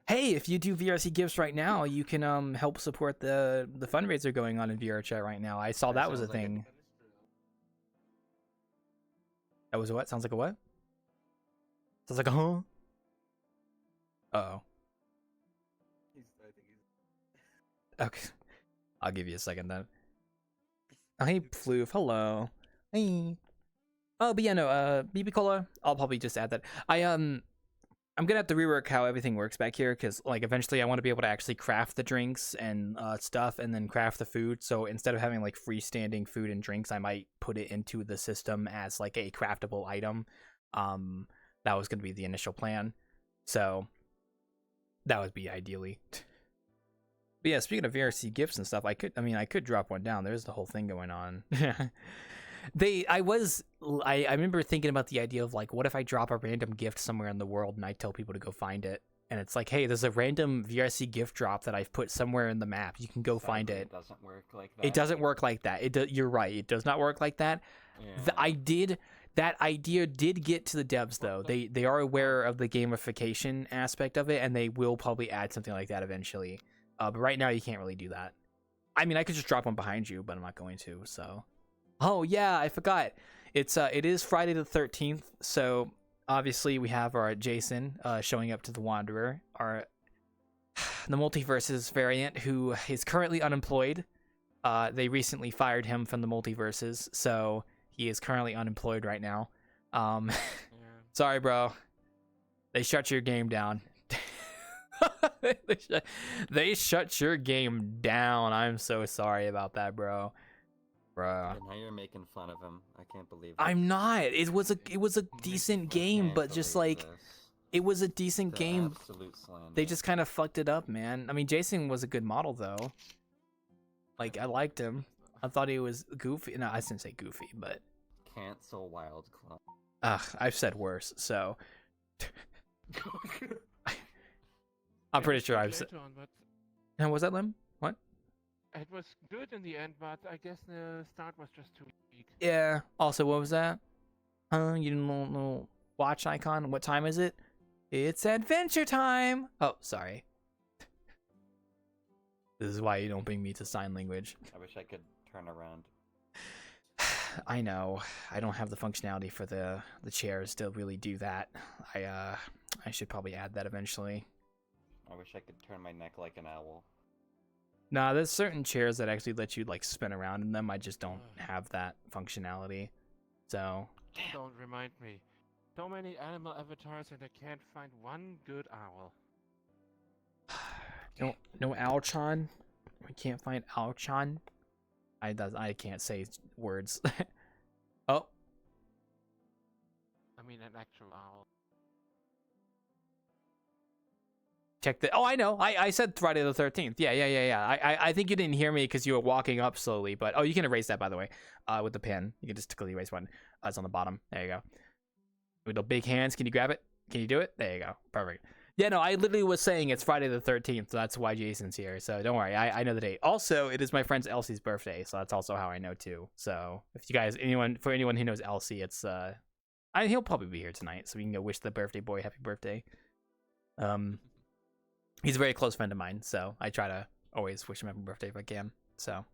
Hey, if you do VRC gifts right now, you can help support the fundraiser going on in VRChat right now. I saw that was a sounds like thing. That was a what? Sounds like a what? Sounds like a huh? Uh-oh. Okay. I'll give you a second then. Oh, hey, Floof. Hello. Hey. Oh, but yeah, no, BB Cola, I'll probably just add that. I'm gonna have to rework how everything works back here, because like eventually I want to be able to actually craft the drinks and stuff, and then craft the food. So instead of having like freestanding food and drinks, I might put it into the system as like a craftable item. That was gonna be the initial plan. So that would be ideally. But yeah, speaking of VRC gifts and stuff, I could drop one down. There's the whole thing going on. I remember thinking about the idea of like, what if I drop a random gift somewhere in the world and I tell people to go find it? And it's like, hey, there's a random VRC gift drop that I've put somewhere in the map. You can go find it. It doesn't work like that. It doesn't work like that. You're right. It does not work like that. Yeah. That idea did get to the devs though. They are aware of the gamification aspect of it, and they will probably add something like that eventually. But right now you can't really do that. I mean, I could just drop one behind you, but I'm not going to. So, oh yeah, I forgot. It is Friday the 13th, so obviously we have our Jason showing up to the Wanderer, the Multiverses variant, who is currently unemployed. They recently fired him from the Multiverses, so he is currently unemployed right now. Sorry, bro. They shut your game down. They shut your game down. I'm so sorry about that, bro. Yeah, now you're making fun of him. I can't believe it. I'm not. It was a decent game, but just like it was a decent game. Absolute slander. They just kind of fucked it up, man. I mean, Jason was a good model though. Like I liked him. I thought he was goofy. No, I didn't say goofy, but cancel Wild Club. I've said worse. So I'm pretty sure I've said. And was that Lim? What? It was good in the end, but I guess the start was just too weak. Yeah. Also, what was that? You didn't know watch icon. What time is it? It's adventure time. Oh, sorry. This is why you don't bring me to sign language. I wish I could turn around. I know. I don't have the functionality for the chairs to really do that. I should probably add that eventually. I wish I could turn my neck like an owl. Nah, there's certain chairs that actually let you like spin around in them. I just don't have that functionality. So. Don't remind me. So many animal avatars and I can't find one good owl. No Owlchan? I can't find Owlchan? I can't say words. Oh. I mean an actual owl. check the. Oh, I know. I said Friday the 13th. Yeah. I think you didn't hear me because you were walking up slowly. But you can erase that by the way. With the pen, you can just tickle the erase button. It's on the bottom. There you go. With the big hands, can you grab it? Can you do it? There you go. Perfect. Yeah, no, I literally was saying it's Friday the 13th, so that's why Jason's here. So don't worry, I know the date. Also, it is my friend's Elsie's birthday, so that's also how I know too. So if you guys, anyone who knows Elsie, it's he'll probably be here tonight, so we can go wish the birthday boy happy birthday. He's a very close friend of mine, so I try to always wish him happy birthday if I can. So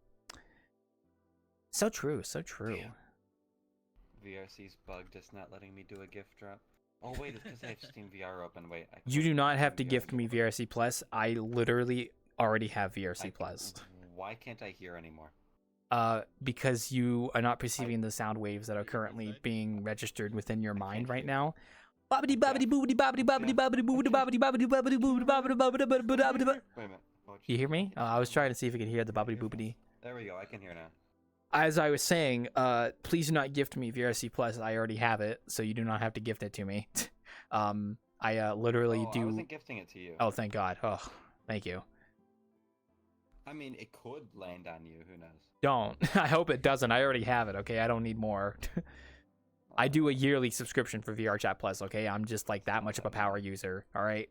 true. VRC's bugged. It's not letting me do a gift drop. Oh wait, it's because I have Steam VR open. Wait. You do not have to gift me VRC Plus. I literally already have VRC Plus. Why can't I hear anymore? Because you are not perceiving the sound waves that are currently being registered within your mind right now. Bobbity bobbity boobity bobbity bobbity bobbity boobity bobbity bobbity bobbity boobity bobbity bobbity bobbity. Wait a minute. You hear me? I was trying to see if we could hear the bobbity boobity. There we go. I can hear now. As I was saying, please do not gift me VRC Plus. I already have it, so you do not have to gift it to me. I literally do. I wasn't gifting it to you. Oh, thank God. Oh, thank you. I mean, it could land on you. Who knows? Don't. I hope it doesn't. I already have it. Okay, I don't need more. I do a yearly subscription for VRChat Plus. Okay, I'm just like that much of a power user. All right.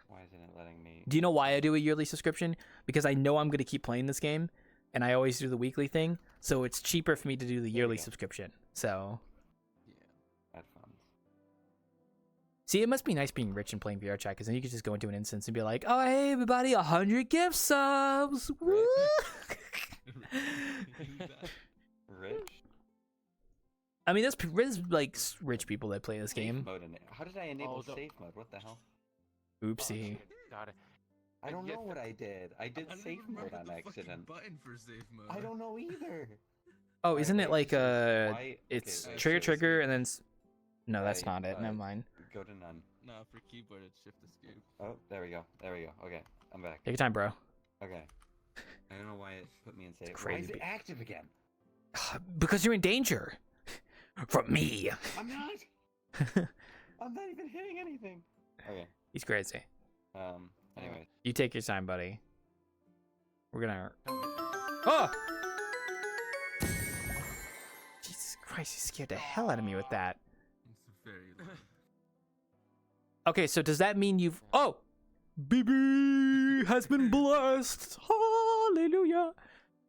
Why isn't it letting me? Do you know why I do a yearly subscription? Because I know I'm gonna keep playing this game. And I always do the weekly thing, so it's cheaper for me to do the yearly subscription. So, yeah, fun. See, it must be nice being rich and playing VRChat, because then you can just go into an instance and be like, "Oh, hey, everybody, 100 gift subs!" Woo! Rich? I mean, there's like rich people that play this game. Mode in it. How did I enable safe mode? What the hell? Oopsie. Got it. I don't know what I did. I did safe mode on accident. Button for safe mode. I don't know either. Oh, isn't it like It's trigger, and then no, that's not it. Never mind. Go to none. Nah, for keyboard it's shift escape. Oh, there we go. Okay, I'm back. Take your time, bro. Okay. I don't know why it put me in safe. Why Crazy. is it active again? Because you're in danger. From me. I'm not. I'm not even hitting anything. Okay. He's crazy. Anyway. You take your time, buddy. We're gonna. Oh! Jesus Christ, he scared the hell out of me with that. It's very low. Okay, so does that mean you've. Oh! BB has been blessed! Hallelujah!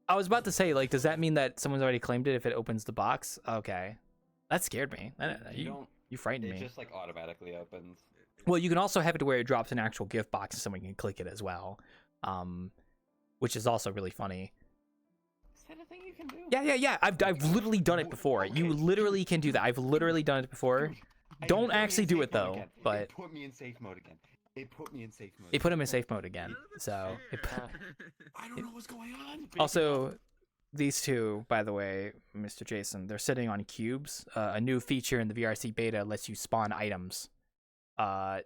I was about to say, like, does that mean that someone's already claimed it if it opens the box? Okay. That scared me. You frightened me. It just, like, automatically opens. Well, you can also have it to where it drops an actual gift box and someone can click it as well, which is also really funny. Is that a thing you can do? Yeah. I've literally done it before. Okay. You literally can do that. I've literally done it before. Don't actually do it though. But it put me in safe mode again. It put him in safe mode again. So I don't know what's going on. also, these two, by the way, Mr. Jason, they're sitting on cubes. A new feature in the VRC beta lets you spawn items.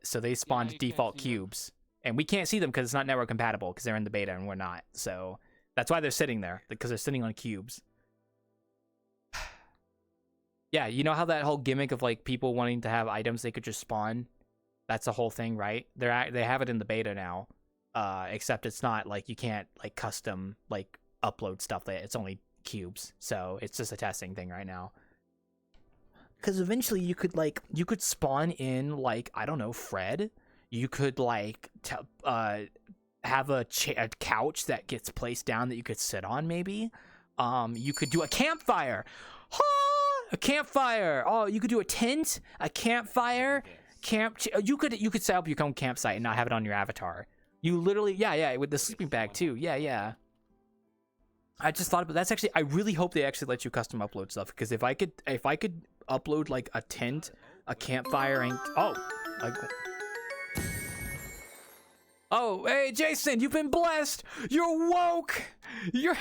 So they spawned default cubes, and we can't see them because it's not network compatible because they're in the beta and we're not. So that's why they're sitting there, because they're sitting on cubes. Yeah, you know how that whole gimmick of like people wanting to have items they could just spawn? That's the whole thing, right? They have it in the beta now, except it's not like you can't like custom like upload stuff. It's only cubes, so it's just a testing thing right now. Because eventually you could spawn in like, I don't know, Fred. You could like have a couch that gets placed down that you could sit on maybe. You could do a campfire. A campfire. Oh, you could do a tent, a campfire, you could set up your own campsite and not have it on your avatar. You literally, yeah, with the sleeping bag too. Yeah. I just thought about that's actually. I really hope they actually let you custom upload stuff, because if I could upload like a tent, a campfire, and oh, hey Jason, you've been blessed. You're woke. You're.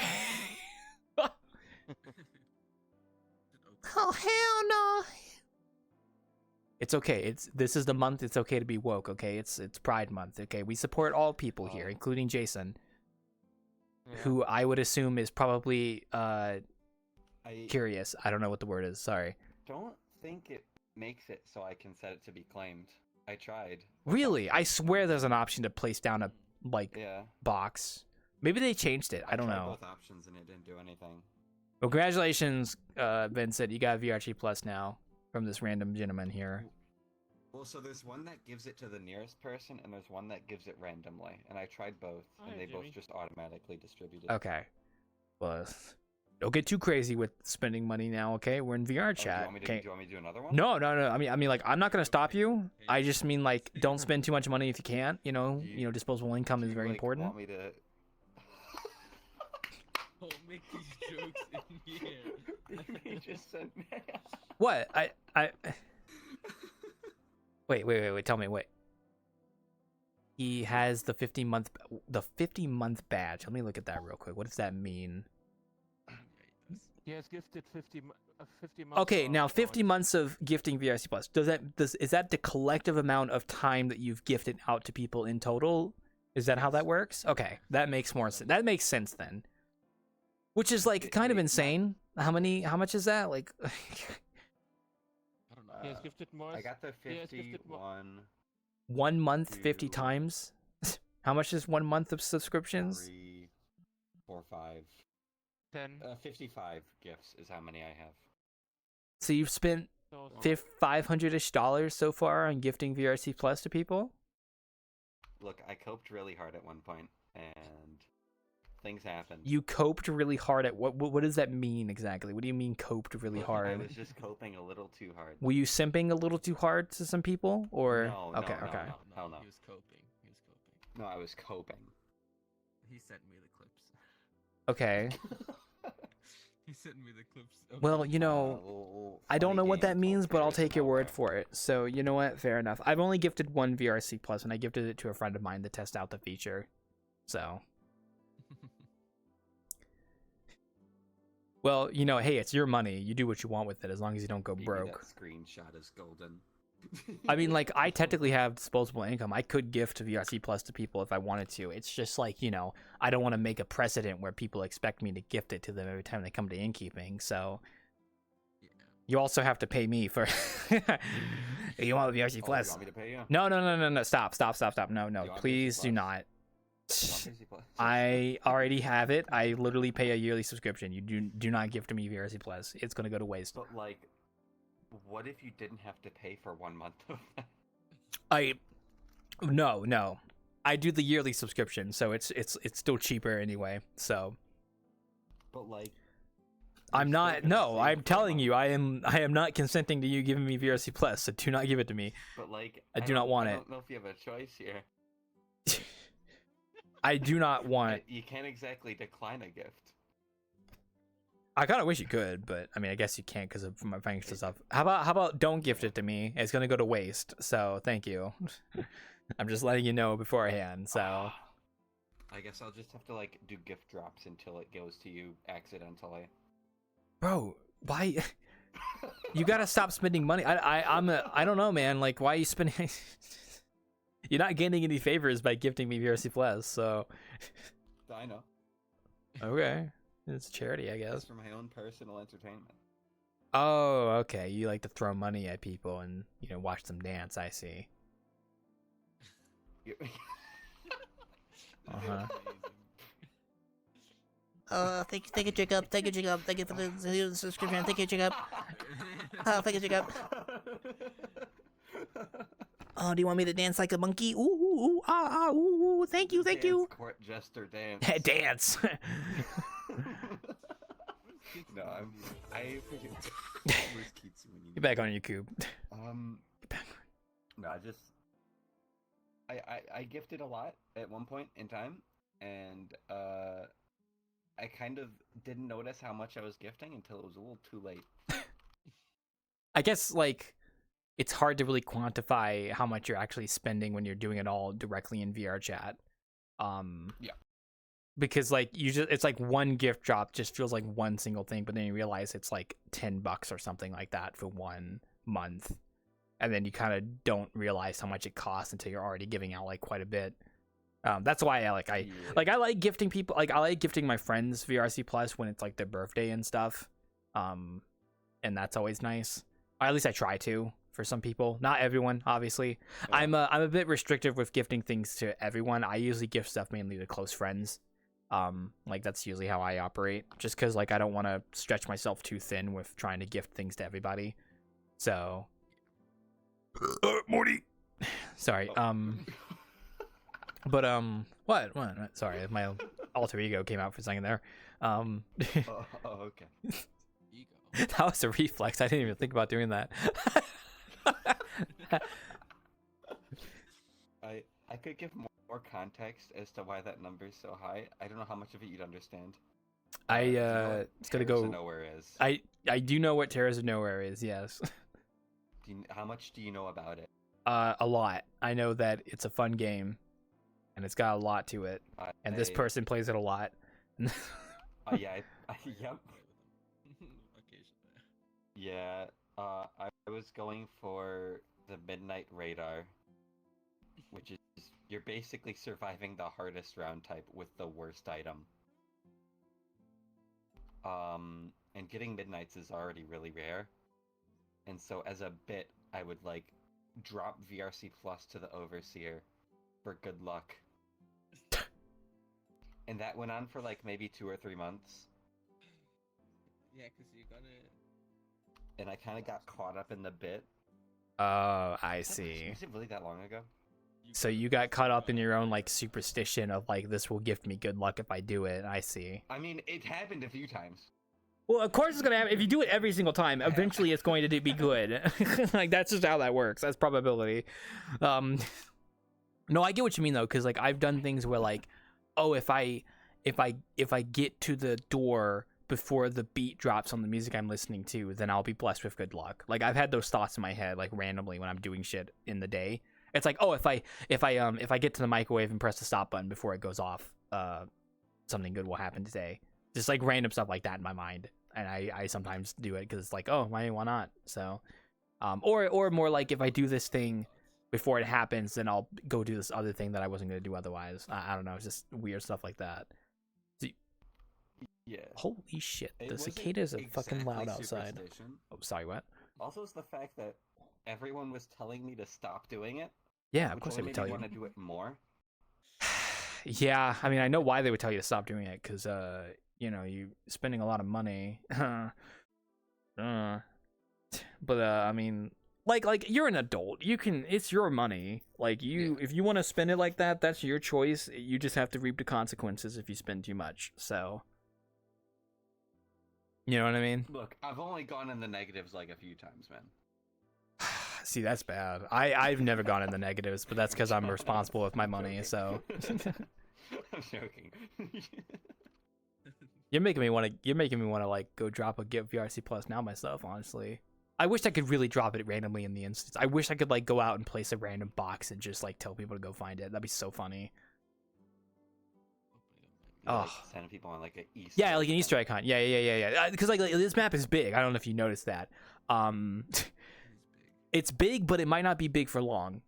Oh hell no. It's okay. This is the month. It's okay to be woke. Okay, it's Pride Month. Okay, we support all people here, including Jason. Yeah. Who I would assume is probably curious. I don't know what the word is. Sorry. Don't think it makes it so I can set it to be claimed. I tried. Really? I swear there's an option to place down a like Yeah. box. Maybe they changed it. I don't tried know. both options and it didn't do anything. Well, congratulations, Vincent. You got VRChat Plus now from this random gentleman here. Well, so there's one that gives it to the nearest person, and there's one that gives it randomly. And I tried both, and Hi, they Jimmy. both just automatically distributed. Okay. Well, don't get too crazy with spending money now. Okay, we're in VR Oh, do you chat. want me to, Okay. do you want me to do another one? No. I mean, like, I'm not gonna stop you. I just mean, like, don't spend too much money if you can't. You know, disposable income Do is you, very like, important. Want me to? Don't make these jokes in here. He just sent me. What? I. Wait. Tell me. Wait. He has the 50-month badge. Let me look at that real quick. What does that mean? He has gifted 50 months. Okay, now of 50 points. months of gifting VRC Plus. Is that the collective amount of time that you've gifted out to people in total? Is that how that works? Okay, that makes more sense. That makes sense then. Which is like kind of insane. How much is that? Like I don't know. He has gifted more. I got the He has gifted more. 51, 1 month 50 Two. times? How much is 1 month of subscriptions? 3, 4, 5. 10. 55 gifts is how many I have. So you've spent So $500-ish so far on gifting VRC Plus to people? Look, I coped really hard at one point, and things happened. You coped really hard at what does that mean exactly? What do you mean coped really I hard? was just coping a little too hard. Were you simping a little too hard to some people, or No, okay, no, okay, no. Hell no. He was coping. No, I was coping. He sent me the clips. okay? He sent me the clips. Of Well, the- you know, I don't know what that means, but I'll take your word for it. So you know what? Fair enough. I've only gifted one VRC Plus, and I gifted it to a friend of mine to test out the feature. So, well, you know, hey, it's your money. You do what you want with it, as long as you don't go Maybe broke. That screenshot is golden. I mean, like, I technically have disposable income. I could gift VRC Plus to people if I wanted to. It's just like, you know, I don't want to make a precedent where people expect me to gift it to them every time they come to Innkeeping. So Yeah. you also have to pay me for. You want VRC You Plus? want me to pay you? No. Stop. No. You want Please VRC do Plus? not. You want VRC Plus? I already have it. I literally pay a yearly subscription. You do not gift me VRC Plus. It's gonna go to waste. But like, what if you didn't have to pay for 1 month of that? No. I do the yearly subscription, so it's still cheaper anyway. So But like, I'm you're still not. gonna No, save I'm for a telling month. you, I am not consenting to you giving me VRC Plus. So do not give it to me. But like, I do not want I it. don't know if you have a choice here. I do not want. You can't exactly decline a gift. I kind of wish you could, but I mean, I guess you can't because of my financial stuff. How about don't gift it to me? It's gonna go to waste. So thank you. I'm just letting you know beforehand. So I guess I'll just have to like do gift drops until it goes to you accidentally. bro, why? You gotta stop spending money. I don't know, man. Like, why are you spending? You're not gaining any favors by gifting me VRC Plus. So I know. okay, it's charity, I guess. It's for my own personal entertainment. Oh, okay. You like to throw money at people and watch them dance. I see. You- Uh-huh. Amazing. Thank you, Jacob. Thank you, Jacob. Thank you for the subscription. Thank you, Jacob. Thank you, Jacob. Oh, do you want me to dance like a monkey? Ooh. Thank you. Dance, court jester dance. Dance. No, I forget. Where's Keats when you Get back on YouTube. No, I gifted a lot at one point in time, and I kind of didn't notice how much I was gifting until it was a little too late. I guess like it's hard to really quantify how much you're actually spending when you're doing it all directly in VRChat. Yeah. Because like it's like one gift drop just feels like one single thing, but then you realize it's like $10 or something like that for 1 month. And then you kind of don't realize how much it costs until you're already giving out like quite a bit. That's why I like gifting people. Like I like gifting my friends VRC Plus when it's like their birthday and stuff. And that's always nice. Or at least I try to. for some people. Not everyone, obviously. Yeah. I'm a bit restrictive with gifting things to everyone. I usually gift stuff mainly to close friends. Like that's usually how I operate. Just because like I don't want to stretch myself too thin with trying to gift things to everybody. So, Morty. Sorry. But what? Sorry, my alter ego came out for a second there. Oh, okay. Ego. That was a reflex. I didn't even think about doing that. I could give more context as to why that number is so high. I don't know how much of it you'd understand. It's gonna Terrors go. of Nowhere is. I do know what Terrors of Nowhere is. Yes. How much do you know about it? A lot. I know that it's a fun game, and it's got a lot to it. And this person plays it a lot. Yeah. Yep. Occasionally. Yeah. I was going for the Midnight Radar, which is you're basically surviving the hardest round type with the worst item. And getting Midnights is already really rare. And so as a bit, I would like drop VRC Plus to the Overseer for good luck. And that went on for like maybe 2 or 3 months. Yeah, because you gotta. And I kind of got caught up in the bit. Oh, I see. Was it really that long ago? So you got caught up in your own like superstition of like this will gift me good luck if I do it. I see. I mean, it happened a few times. Well, of course it's gonna happen. If you do it every single time, eventually it's going to be good. Like that's just how that works. That's probability. No, I get what you mean though, because like I've done things where like, oh, if I get to the door before the beat drops on the music I'm listening to, then I'll be blessed with good luck. Like I've had those thoughts in my head like randomly when I'm doing shit in the day. It's like, oh, if I get to the microwave and press the stop button before it goes off, something good will happen today. Just like random stuff like that in my mind, and I sometimes do it because it's like, oh, why not? So, or more like if I do this thing before it happens, then I'll go do this other thing that I wasn't gonna do otherwise. I don't know, it's just weird stuff like that. Yeah. Holy shit, It the wasn't cicadas are fucking loud exactly outside. superstition. Oh, sorry, what? Also, it's the fact that everyone was telling me to stop doing it. Yeah, of which course they only would tell made me you. want to do it more. Yeah, I mean, I know why they would tell you to stop doing it, because, you know, you spending a lot of money. But, I mean, like, you're an adult. It's your money. Like, if you want to spend it like that, that's your choice. You just have to reap the consequences if you spend too much, so. You know what I mean? Look, I've only gone in the negatives like a few times, man. See, that's bad. I've never gone in the negatives, but that's because I'm responsible with my money, so. I'm joking. You're making me want to like go drop a Get VRC Plus now myself, honestly. I wish I could really drop it randomly in the instance. I wish I could like go out and place a random box and just like tell people to go find it. That'd be so funny. Like, Oh. sending people on like an Easter. Yeah, like an Easter egg hunt. Yeah. Because like this map is big. I don't know if you noticed that. It's big, but it might not be big for long.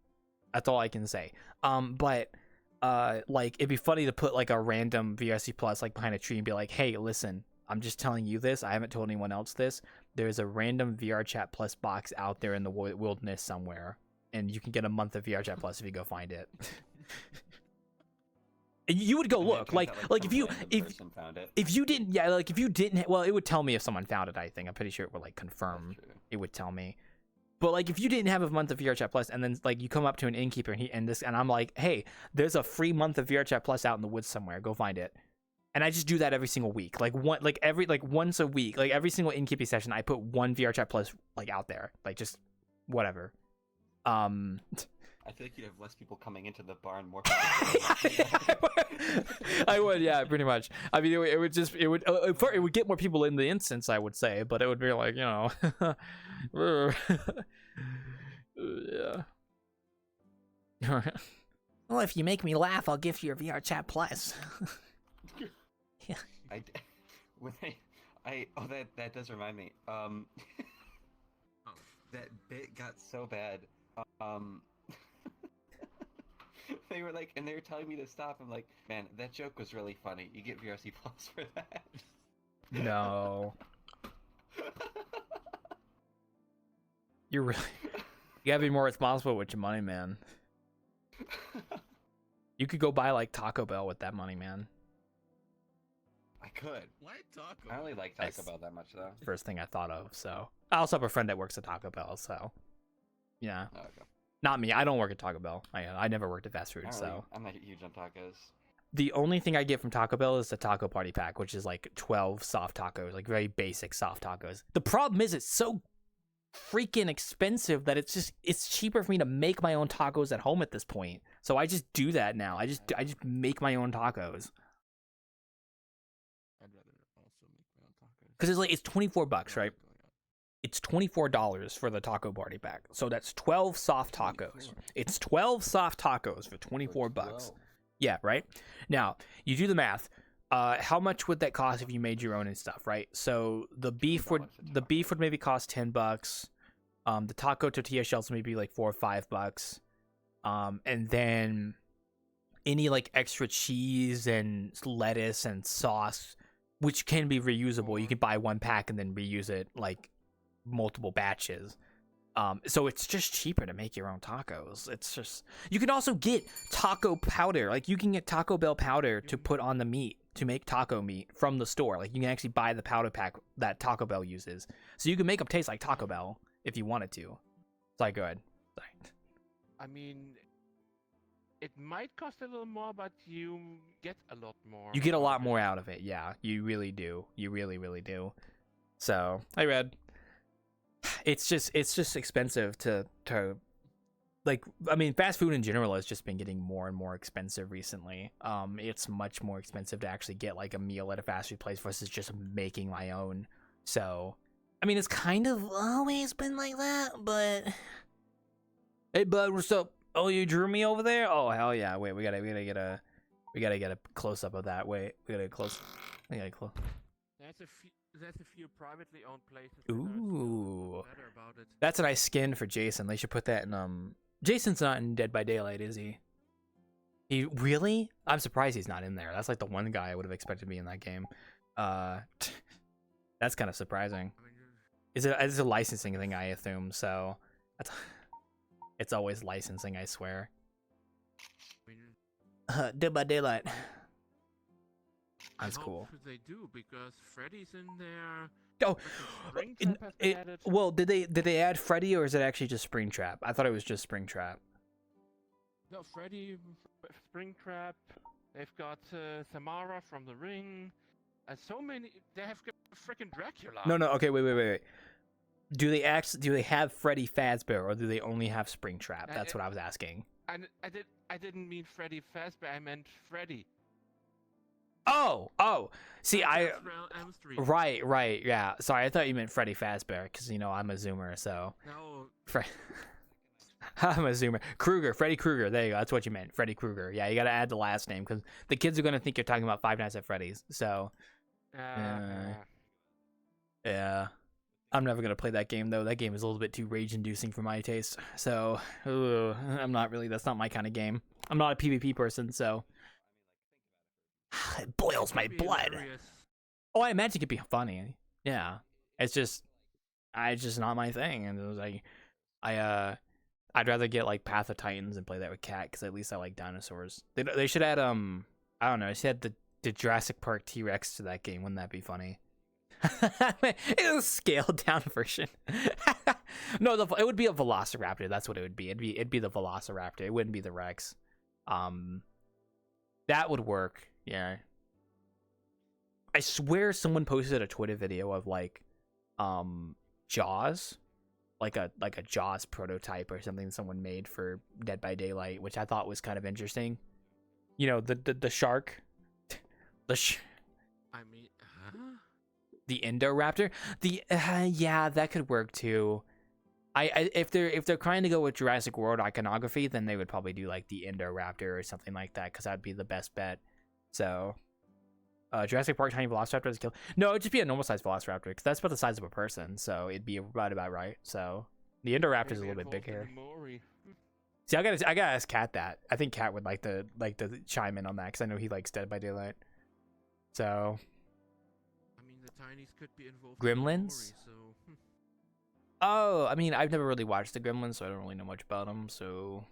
That's all I can say. But like it'd be funny to put like a random VRC Plus like behind a tree and be like, hey, listen, I'm just telling you this. I haven't told anyone else this. There's a random VRChat Plus box out there in the wilderness somewhere, and you can get a month of VRChat Plus if you go find it. And you would go And it look turns like out, like some if you random if person found it. if you didn't like if you didn't well it would tell me if someone found it. I think I'm pretty sure it would like confirm. That's true. It would tell me. But like if you didn't have a month of VRChat Plus and then like you come up to an innkeeper and I'm like, hey, there's a free month of VRChat Plus out in the woods somewhere. Go find it. And I just do that every single week. Like once a week, like every single innkeeping session, I put one VRChat Plus like out there. Like just whatever. I feel like you'd have less people coming into the bar and more people. I would, yeah, pretty much. I mean, it would get more people in the instance, I would say, but it would be like, you know, yeah. Well, if you make me laugh, I'll gift you a VRChat Plus. That does remind me. That bit got so bad. They were telling me to stop. I'm like, man, that joke was really funny. You get VRC Plus for that. No. You're really You gotta be more responsible with your money, man. You could go buy like Taco Bell with that money, man. I could. Why taco? I don't really like Nice. Taco Bell that much though. First thing I thought of. So I also have a friend that works at Taco Bell. So yeah, Oh, okay. not me. I don't work at Taco Bell. I never worked at fast food. I don't So really- I'm not huge on tacos. the only thing I get from Taco Bell is the taco party pack, which is like 12 soft tacos, like very basic soft tacos. The problem is it's so freaking expensive that it's cheaper for me to make my own tacos at home at this point. So I just do that now. I just make my own tacos I'd rather also make my own tacos. because it's 24 bucks, right? It's $24 for the taco party pack. So that's 12 soft tacos. 24. It's 12 soft tacos for 24 bucks. Yeah, right? Now, you do the math. How much would that cost if you made your own and stuff, right? So the beef would maybe cost $10. The taco tortilla shells would maybe like $4 or $5. And then any like extra cheese and lettuce and sauce, which can be reusable. You can buy one pack and then reuse it like multiple batches. So it's just cheaper to make your own tacos. It's just, you can also get taco powder. Like you can get Taco Bell powder to put on the meat to make taco meat from the store. Like you can actually buy the powder pack that Taco Bell uses. So you can make them taste like Taco Bell if you wanted to. Sorry, go ahead. Sorry. I mean, it might cost a little more, but you get a lot more. You get a out lot of it. more out of it. Yeah, you really do. You really, really do. So I read. It's just expensive to like, I mean, fast food in general has just been getting more and more expensive recently. It's much more expensive to actually get like a meal at a fast food place versus just making my own. So, I mean, it's kind of always been like that, but hey, bud, what's up? Oh, you drew me over there? Oh, hell yeah! Wait, we gotta get a close up of that. Wait, we gotta close. There's a few privately owned places. that are Ooh. still better about it. That's a nice skin for Jason. They should put that in Jason's not in Dead by Daylight, is he? He really? I'm surprised he's not in there. That's like the one guy I would have expected to be in that game. That's kind of surprising. I mean, It's a licensing thing, I assume, so that's it's always licensing, I swear. Dead by Daylight. That's I cool. hope they do because Freddy's in there. Oh, Frickin' Springtrap has been added. well, did they add Freddy or is it actually just Springtrap? I thought it was just Springtrap. No, Freddy, Springtrap. They've got Samara from The Ring. And so many. They have got frickin' Dracula. No, okay, wait. Do they have Freddy Fazbear or do they only have Springtrap? That's what I was asking. I didn't mean Freddy Fazbear. I meant Freddy. Oh. See, Nightmare on Elm Street. right, yeah. Sorry, I thought you meant Freddy Fazbear because I'm a Zoomer, so. No. I'm a Zoomer. Freddy Krueger. There you go. That's what you meant, Freddy Krueger. Yeah, you got to add the last name because the kids are gonna think you're talking about Five Nights at Freddy's. So. Yeah. I'm never gonna play that game though. That game is a little bit too rage-inducing for my taste. So, I'm not really. That's not my kind of game. I'm not a PvP person, so. It boils my Could be blood. hilarious. Oh, I imagine it could be funny. Yeah, it's just not my thing. And it was like, I'd rather get like Path of Titans and play that with Cat because at least I like dinosaurs. They should add I don't know. They should add the Jurassic Park T-Rex to that game. Wouldn't that be funny? It's a scaled down version. No, it would be a Velociraptor. That's what it would be. It'd be the Velociraptor. It wouldn't be the Rex. That would work. Yeah. I swear someone posted a Twitter video of like Jaws, like a Jaws prototype or something someone made for Dead by Daylight, which I thought was kind of interesting. You know, the shark, I mean, huh? the Indoraptor. Yeah, that could work too. If they're trying to go with Jurassic World iconography, then they would probably do like the Indoraptor or something like that because that'd be the best bet. So, Jurassic Park tiny Velociraptor is killed. No, it'd just be a normal sized Velociraptor because that's about the size of a person, so it'd be right about right. So the Indoraptor is a little bit bigger. See, I gotta ask Kat that. I think Kat would like to chime in on that because I know he likes Dead by Daylight. So. I mean, the tinies could be involved. Gremlins? In the story, so. Oh, I mean, I've never really watched the Gremlins, so I don't really know much about them. So,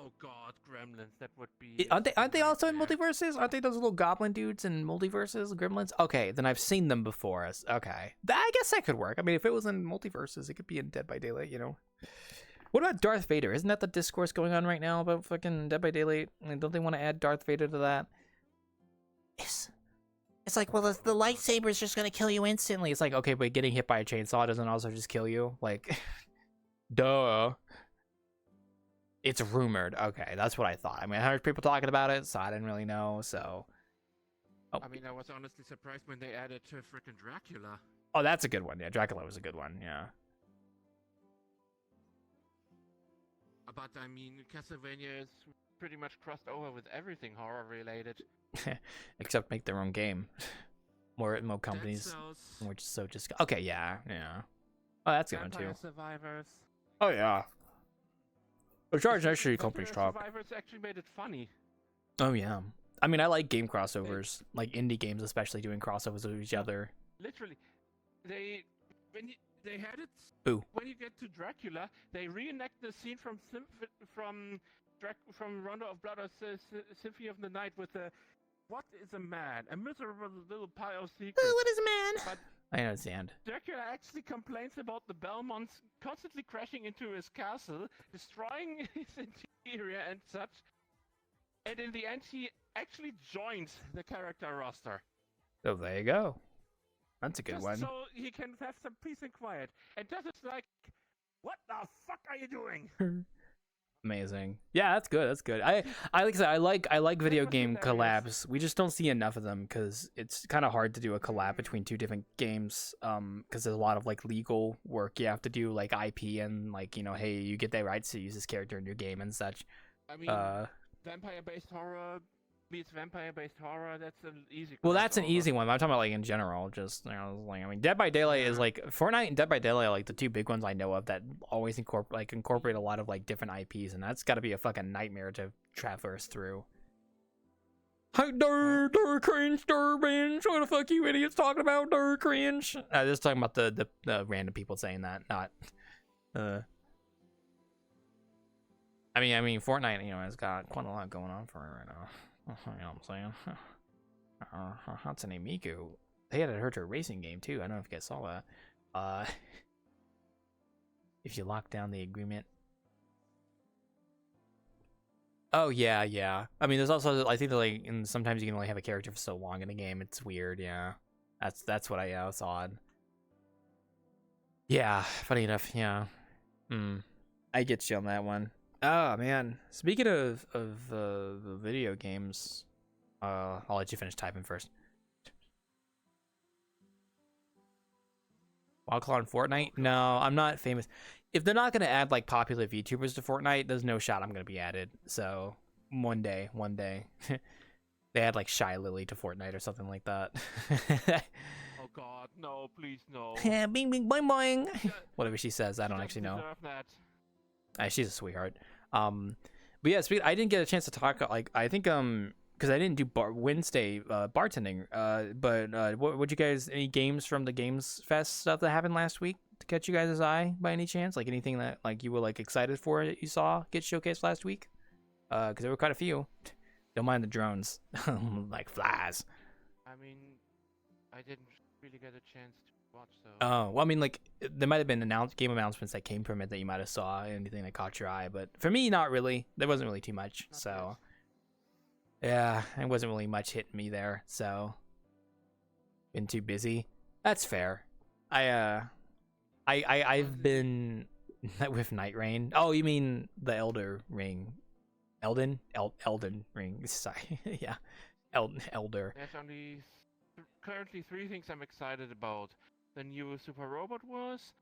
Oh god, Gremlins, that would be. aren't they also in nightmare. multiverses? Aren't they those little goblin dudes in multiverses, Gremlins? Okay, then I've seen them before. Okay, I guess that could work. I mean, if it was in multiverses, it could be in Dead by Daylight, you know. What about Darth Vader? Isn't that the discourse going on right now about fucking Dead by Daylight? I mean, don't they want to add Darth Vader to that? It's like, well, the lightsaber is just gonna kill you instantly. It's like, okay, but getting hit by a chainsaw doesn't also just kill you? Like, duh. It's rumored. Okay, that's what I thought. I mean, I heard people talking about it, so I didn't really know, so... Oh, I mean, I was honestly surprised when they added frickin' Dracula. oh, that's a good one. Yeah, Dracula was a good one, yeah. But I mean, Castlevania is pretty much crossed over with everything horror related. Except make their own game. More companies. Dead Cells, Which is so just... Okay, yeah. Oh, that's a good one, too. Vampire Survivors. Oh, yeah. The charge actually companies Vampire talk. Survivors actually made it funny. Oh, yeah. I mean, I like game crossovers. Like indie games, especially doing crossovers with each other. Literally, they had it. Ooh. When you get to Dracula, they reenact the scene from Rondo of Blood or Symphony of the Night with the what is a man? A miserable little pile of secrets. Oh, what is a man? But I understand. Dracula actually complains about the Belmonts constantly crashing into his castle, destroying his interior and such. And in the end, he actually joins the character roster. So there you go. That's a good Just one. so he can have some peace and quiet. And that is like, what the fuck are you doing? Amazing. Yeah, that's good. That's good. I like I said, I like video was game hilarious. collabs. We just don't see enough of them because it's kind of hard to do a collab between two different games. Because there's a lot of like legal work you have to do, like IP and like hey, you get the rights to use this character in your game and such. I mean, vampire-based horror meets vampire-based horror. That's an easy. Well, that's an crossover. easy one. I'm talking about like in general. Just like I mean, Dead by Daylight is like Fortnite and Dead by Daylight are like the two big ones I know of that always incorporate a lot of like different IPs, and that's got to be a fucking nightmare to traverse through. Hi, Dur cringe, binge. What the fuck you idiots talking about, cringe? Just talking about the random people saying that, not. I mean, Fortnite, has got quite a lot going on for it right now. You know what I'm saying? Hatsune Miku. They had her racing game too. I don't know if you guys saw that. If you lock down the agreement. Oh yeah. I mean, there's also I think that like sometimes you can only have a character for so long in a game. It's weird. Yeah, that's what I it's odd. Yeah, funny enough. Yeah. I get you on that one. Oh man, speaking of video games, I'll let you finish typing first. Wildclaw in Fortnite? No, I'm not famous. If they're not gonna add like popular VTubers to Fortnite, there's no shot I'm gonna be added. So one day, they add like Shy Lily to Fortnite or something like that. Oh God, no! Please no. Yeah, bing, bing, boing, boing. Whatever she says, I don't She actually doesn't know. deserve that. She's a sweetheart. But yeah, I didn't get a chance to talk. Like I think because I didn't do Wednesday bartending. But what you guys? Any games from the Games Fest stuff that happened last week to catch you guys' eye by any chance? Like anything that like you were like excited for that you saw get showcased last week? Because there were quite a few. Don't mind the drones, like flies. I mean, I didn't really get a chance to watch so. Oh, well, I mean, like, there might have been game announcements that came from it that you might have saw, anything that caught your eye, but for me, not really. There wasn't really too much, Not so... Yeah, it wasn't really much hitting me there, so... Been too busy. That's fair. I've been... with Night Rain. Oh, you mean the Elder Ring. Elden Ring. Sorry. Yeah. Elder. There's only currently 3 things I'm excited about. The new Super Robot Wars,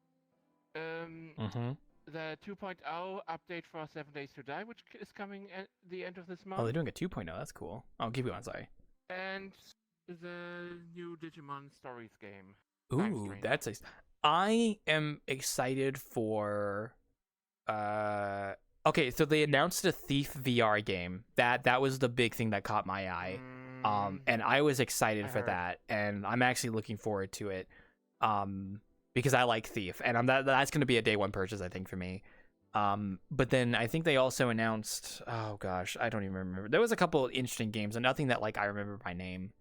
Mm-hmm. the 2.0 update for 7 Days to Die, which is coming at the end of this month, Oh, they're doing a 2.0. That's cool. Oh, keep going. Sorry. and the new Digimon Stories game. Ooh, Strange. that's I am excited for okay, so they announced a Thief VR game. That was the big thing that caught my eye. And I was excited I for heard. that, and I'm actually looking forward to it. because I like Thief, and that's going to be a day one purchase, I think, for me. But then I think they also announced, oh gosh, I don't even remember. There was a couple of interesting games, and nothing that like I remember by name.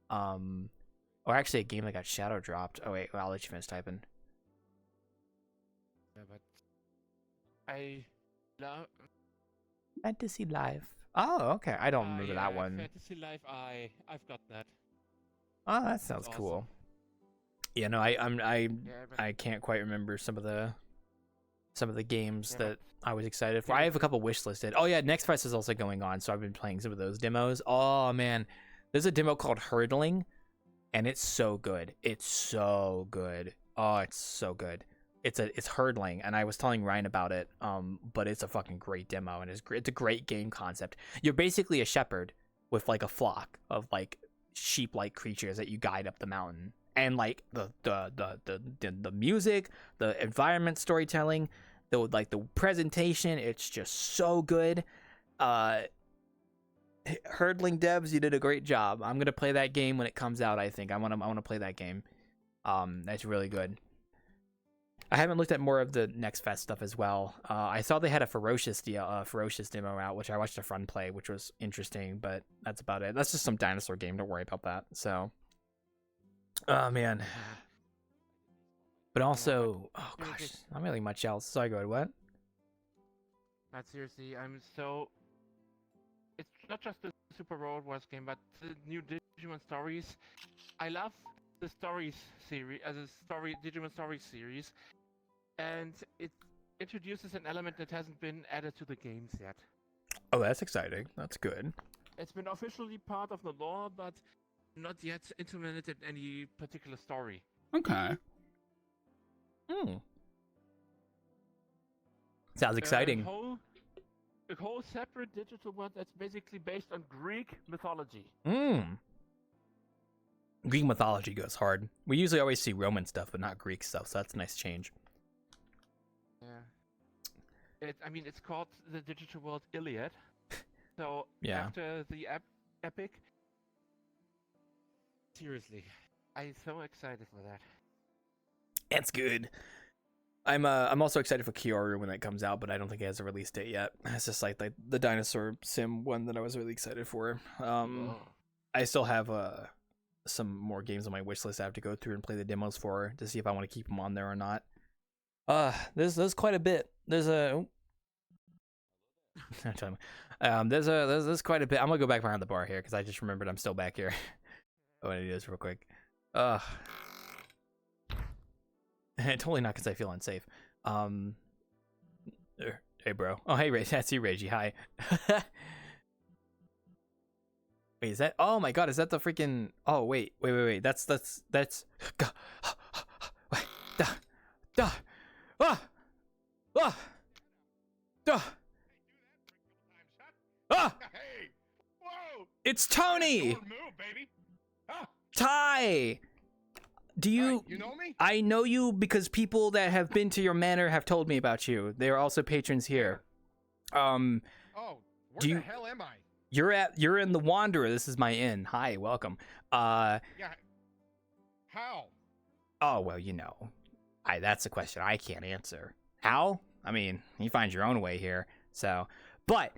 Or actually a game that got shadow dropped. Oh wait, well, I'll let you finish typing. Yeah, but I love. Fantasy Life. Oh, okay. I don't remember that one. Fantasy Life. I've got that. Oh, that sounds That's cool. awesome. Yeah, no, I can't quite remember some of the games that I was excited for. I have a couple wish listed. Oh yeah, Next Fest is also going on, so I've been playing some of those demos. Oh man, there's a demo called Hurdling, and it's so good. It's so good. Oh, it's so good. It's hurdling, and I was telling Ryan about it. But it's a fucking great demo, and it's a great game concept. You're basically a shepherd with like a flock of like sheep-like creatures that you guide up the mountain, and like the music, the environment storytelling, the presentation, it's just so good. Hurdling devs, you did a great job. I'm gonna play that game when it comes out. I think I want to play that game. That's really good. I haven't looked at more of the Next Fest stuff as well. I saw they had a Ferocious demo out, which I watched a friend play, which was interesting, but that's about it. That's just some dinosaur game. Don't worry about that. So, oh man. But also, oh gosh, not really much else. Sorry, go ahead. What? But seriously, I'm so. It's not just the Super Robot Wars game, but the new Digimon Stories. I love the Stories series, Digimon Stories series, and it introduces an element that hasn't been added to the games yet. Oh, that's exciting. That's good. It's been officially part of the lore, but not yet implemented in any particular story. Okay. Sounds exciting. A whole separate digital one that's basically based on Greek mythology. Greek mythology goes hard. We usually always see Roman stuff, but not Greek stuff, so that's a nice change. Yeah. It's called the Digital World Iliad. So Yeah. after the epic, seriously, I'm so excited for that. That's good. I'm also excited for Kyoru when that comes out, but I don't think it has a release date yet. It's just like the dinosaur sim one that I was really excited for. I still have some more games on my wish list I have to go through and play the demos for to see if I want to keep them on there or not. There's quite a bit. There's quite a bit. I'm gonna go back behind the bar here because I just remembered I'm still back here. I want to do this real quick. Totally not because I feel unsafe. Hey bro. Oh hey Rage, that's you, Reggie. Hi. Wait, is that? Oh my god, is that the freaking? Oh wait. That's. Hey! Whoa! It's Tony. Don't move, baby. Ah, Ty. Do you? you know me? I know you because people that have been to your manor have told me about you. They are also patrons here. Oh, where do you- the hell am I? You're in the Wanderer. This is my inn. Hi, welcome. Yeah. How? Oh well, you know, that's a question I can't answer. How? I mean, you find your own way here. So, but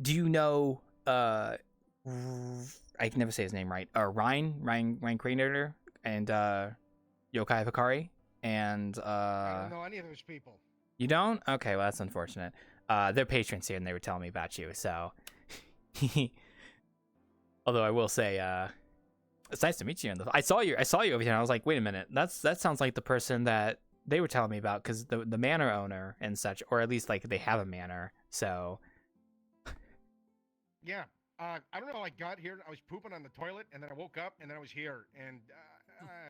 do you know? I can never say his name right. Ryan Craner and Yokai Hikari and I don't know any of those people. You don't? Okay, well that's unfortunate. They're patrons here and they were telling me about you, so although I will say it's nice to meet you. I saw you over here and I was like, wait a minute, that sounds like the person that they were telling me about, because the manor owner and such, or at least like they have a manor, so Yeah. I don't know how I got here. I was pooping on the toilet, and then I woke up, and then I was here, and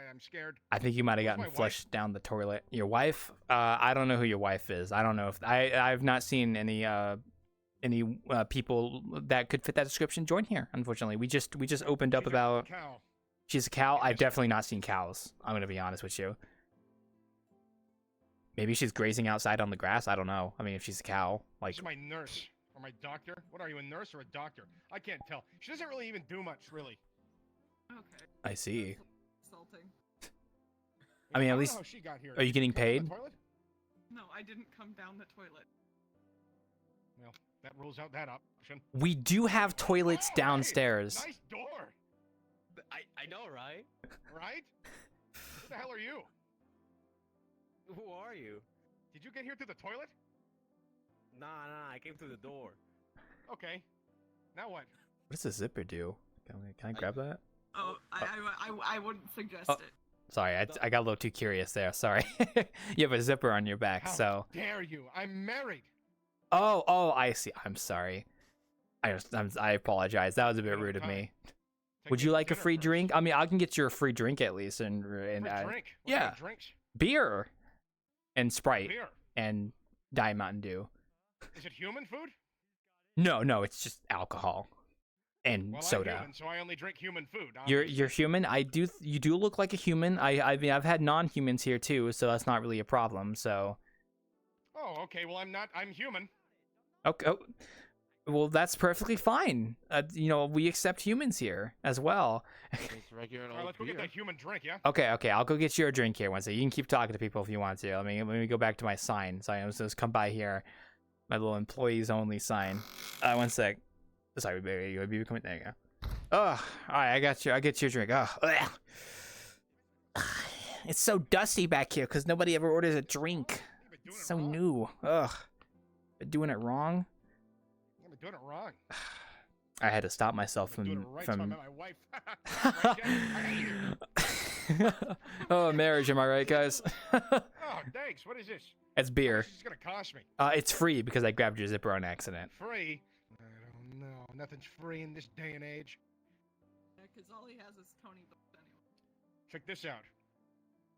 I'm scared. I think you might have Where's gotten my flushed down the toilet. Your wife? I don't know who your wife is. I don't know if I've not seen any people that could fit that description join here. Unfortunately, we just opened up She's a about. cow. She's a cow. Yeah, I've definitely not seen cows. I'm gonna be honest with you. Maybe she's grazing outside on the grass. I don't know. I mean, if she's a cow, like She's my nurse or my doctor. What are you, a nurse or a doctor? I can't tell. She doesn't really even do much, really. Okay. I see. Insulting. I mean, at don't least know how she got here. are you getting Did she come down paid? the toilet? No, I didn't come down the toilet. Well, that rules out that option. We do have toilets Oh, hey, downstairs. nice door, I know, right? right? Who the hell are you? Who are you? Did you get here through the toilet? Nah, I came through the door. Okay. Now what? What does the zipper do? Can I grab that? Oh, I wouldn't suggest Oh. it. Sorry, I got a little too curious there. Sorry. You have a zipper on your back, How so. dare you? I'm married. Oh, I see. I'm sorry. I apologize. That was a bit rude of me. Take Would me you to like a dinner free first. drink? I mean, I can get you a free drink at least, and Free drink? What yeah. kind of drinks? Beer and Sprite Beer. and Diet Mountain Dew. Is it human food? No, it's just alcohol and Well, soda. I'm human, so I only drink human food. You're obviously. human. You do look like a human. I mean I've had non-humans here too, so that's not really a problem. So Oh, okay. Well, I'm not. I'm human. okay, well that's perfectly fine. You know, we accept humans here as well. It's regular All right, old let's go get beer. that human drink, yeah? Okay, I'll go get you a drink here one second. You can keep talking to people if you want to. Let me go back to my sign. So I was just come by here, my little employees only sign. One sec. Sorry, baby, you coming? There you go. Oh, all right, I got you. I get you a drink. Oh, it's so dusty back here because nobody ever orders a drink. You've been doing It's it so wrong. new. Ugh, been doing it wrong. You've been doing it wrong. I had to stop myself You've been doing from it right, so I from. met my wife. Right, Jack? I hate you. Oh, marriage, am I right, guys? Oh, thanks. What is this? It's beer. This is gonna cost me. It's free because I grabbed your zipper on accident. Free? I don't know. Nothing's free in this day and age. Yeah, because all he has is Tony bucks anyway. Check this out.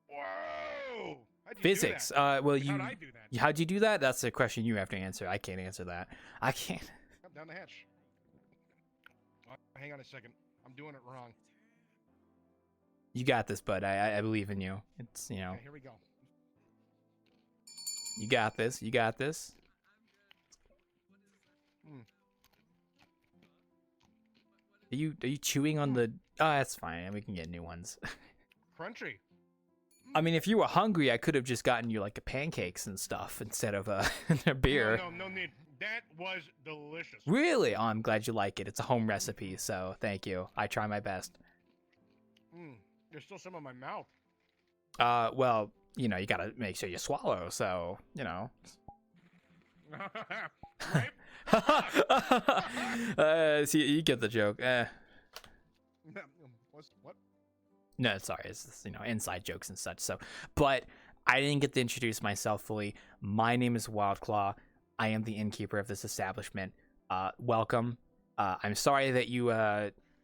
Whoa! How'd you Physics. Do that? Well, How'd I do that? how'd you do that? That's a question you have to answer. I can't answer that. I can't. Come down the hatch. Oh, hang on a second. I'm doing it wrong. You got this, bud. I believe in you. It's you know. Okay, here we go. You got this. You got this. Are you chewing on the? Oh, that's fine. We can get new ones. Crunchy. I mean, if you were hungry, I could have just gotten you like pancakes and stuff instead of a beer. No need. That was delicious. Really? Oh, I'm glad you like it. It's a home recipe, so thank you. I try my best. There's still some in my mouth. Well, you know, you gotta make sure you swallow, so, you know. Right? See, you get the joke. What? No, sorry, it's just, you know, inside jokes and such, so. But I didn't get to introduce myself fully. My name is Wildclaw. I am the innkeeper of this establishment. Welcome. I'm sorry that you,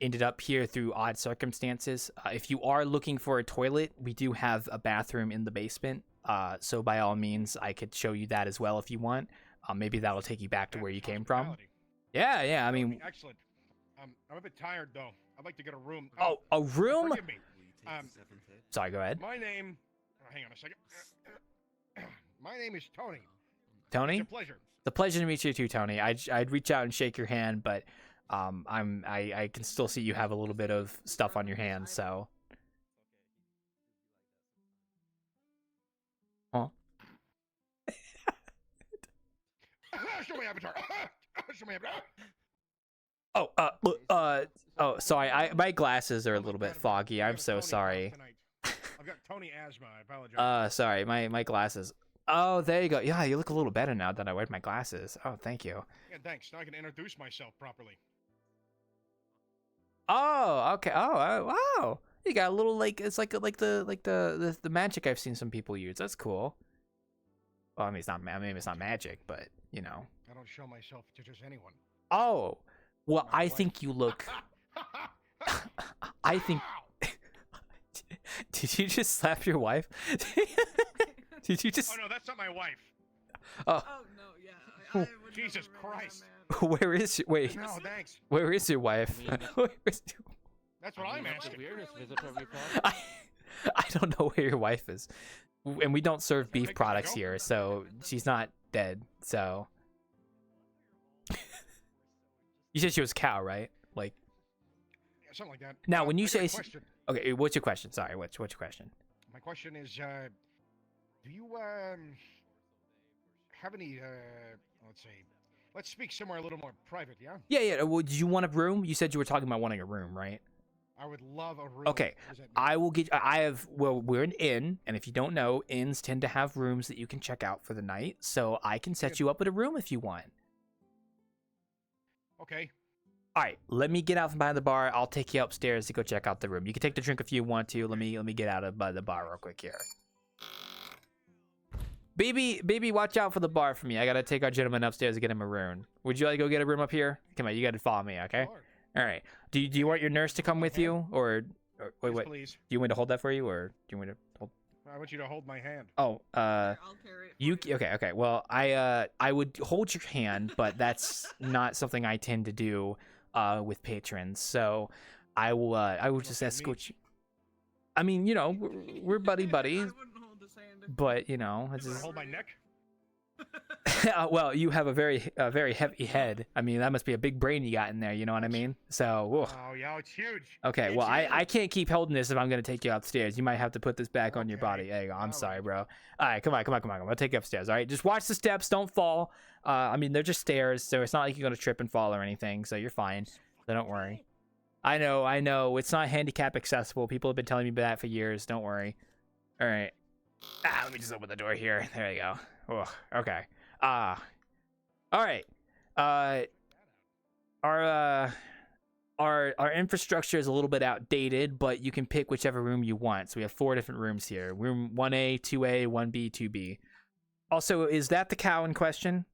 ended up here through odd circumstances. If you are looking for a toilet, we do have a bathroom in the basement. So by all means, I could show you that as well if you want. Maybe that'll take you back to where you came from. Hospitality. Yeah. I That would mean, be excellent. I'm a bit tired though. I'd like to get a room. oh, a room? Forgive me. Sorry, go ahead. My name. Hang on a second. My name is Tony. Tony? It's a pleasure. The pleasure to meet you too, Tony. I'd reach out and shake your hand, but I can still see you have a little bit of stuff on your hands, so. Huh? Show my avatar. Show my avatar. Oh, sorry. My glasses are a little bit foggy. I'm so sorry. I've got Tony asthma. I apologize. Sorry. My glasses. Oh, there you go. Yeah, you look a little better now that I wear my glasses. Oh, thank you. Yeah, thanks. Now I can introduce myself properly. Oh, okay. Oh, wow. You got a little it's like the magic I've seen some people use. That's cool. Well, I mean it's not magic, but you know. I don't show myself to just anyone. Oh, well, My I wife. think you look. I think. Did you just slap your wife? Did you just? Oh no, that's not my wife. Oh, Oh no, yeah. I would Jesus never marry Christ. that man. where is your wait? No, thanks. Where is your wife? I mean, Where is your- That's what I'm That's the asking. weirdest Really visitor we've doesn't had. I don't know where your wife is, and we don't serve Make beef that products joke? here, so she's not dead. So you said she was a cow, right? Like, Yeah, something like that. Now, when you I got a say- question. okay, what's your question? Sorry, what's your question? My question is, do you have any? Let's see. Let's speak somewhere a little more private. Yeah. Yeah. Well, did you want a room? You said you were talking about wanting a room, right? I would love a room. Okay, What does that mean? I will get. I have. Well, we're an inn, and if you don't know, inns tend to have rooms that you can check out for the night. So I can set you up with a room if you want. Okay. All right, let me get out from behind the bar. I'll take you upstairs to go check out the room. You can take the drink if you want to. Let me get out of by the bar real quick here. Baby, watch out for the bar for me. I gotta take our gentleman upstairs to get him a room. Would you like to go get a room up here? Come on, you gotta follow me, okay? Sure. All right. Do you want your nurse to come with you, or wait, Yes, do please. you want me to hold that for you, or do you want me to hold? I want you to hold my hand. Oh, Here, I'll carry it. you for you. okay? Well, I would hold your hand, but that's not something I tend to do with patrons. So I will just that escort you. I mean, you know, we're buddy I buddies, wouldn't hold his hand. but you know, it's You wanna just, hold my neck? well, you have a very heavy head. I mean, that must be a big brain you got in there. You know what I mean? So, ugh. Oh yeah, it's huge. Okay, It's well, huge. I can't keep holding this if I'm gonna take you upstairs. You might have to put this back on your Okay. body. There you go. I'm All sorry, right. bro. All right, come on. I'll take you upstairs. All right, just watch the steps. Don't fall. I mean, they're just stairs, so it's not like you're gonna trip and fall or anything. So you're fine. So don't worry. I know. It's not handicap accessible. People have been telling me that for years. Don't worry. All right. Let me just open the door here. There you go. Oh, okay. All right. Our infrastructure is a little bit outdated, but you can pick whichever room you want. So we have 4 different rooms here. Room 1A, 2A, 1B, 2B. Also, is that the cow in question?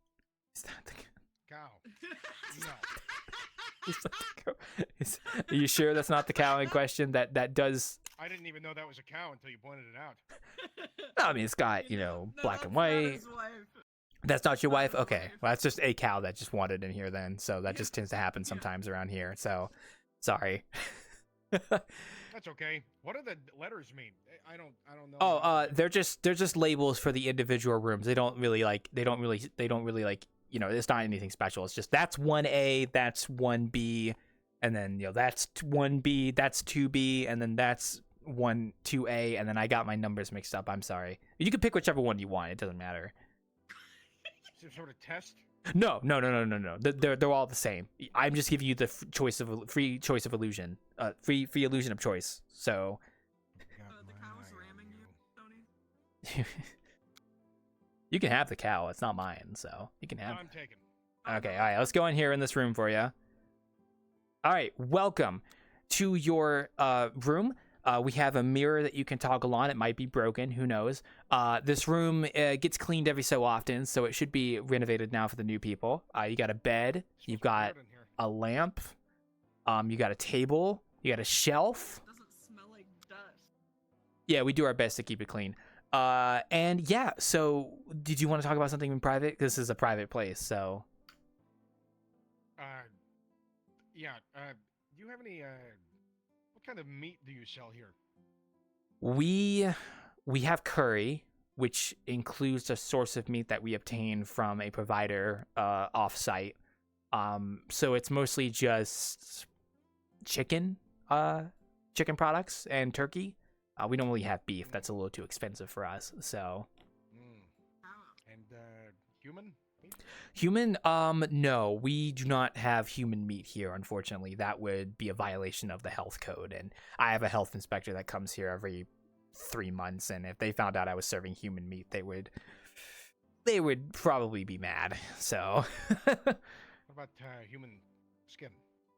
Is that the Cow. No. is that the cow? Are you sure that's not the cow in question? That does. I didn't even know that was a cow until you pointed it out. I mean, it's got, you know, No, black that's and not white. his wife. That's not your Not wife? his Okay. wife. Well, that's just a cow that just wanted in here then. So that Yeah. just tends to happen Yeah. sometimes around here. So, sorry. That's okay. What do the letters mean? I don't know. Oh, they're just labels for the individual rooms. They don't really like, you know, it's not anything special. It's just that's 1A, that's 1B, and then, you know, that's 1B, that's 2B, and then that's 2A, and then I got my numbers mixed up. I'm sorry. You can pick whichever one you want. It doesn't matter. Some sort of test. No. They're all the same. I'm just giving you the free choice of illusion. Free illusion of choice. So The cow's ramming you, Tony. you can have the cow. It's not mine, so you can have. I'm taken. Okay, all right. Let's go in here in this room for you. All right, welcome to your room. We have a mirror that you can toggle on. It might be broken. Who knows? This room gets cleaned every so often, so it should be renovated now for the new people. You got a bed. You've got Weird in here. a lamp. You got a table. You got a shelf. It doesn't smell like dust. Yeah, we do our best to keep it clean. And yeah, so did you want to talk about something in private? This is a private place, so. Yeah. Do you have any? What kind of meat do you sell here? We have curry, which includes a source of meat that we obtain from a provider off-site. So it's mostly just chicken products and turkey. We don't really have beef. That's a little too expensive for us. So Cow. And human meat? human, no, we do not have human meat here. Unfortunately, that would be a violation of the health code. And I have a health inspector that comes here every 3 months, and if they found out I was serving human meat, they would probably be mad. So What about human skin?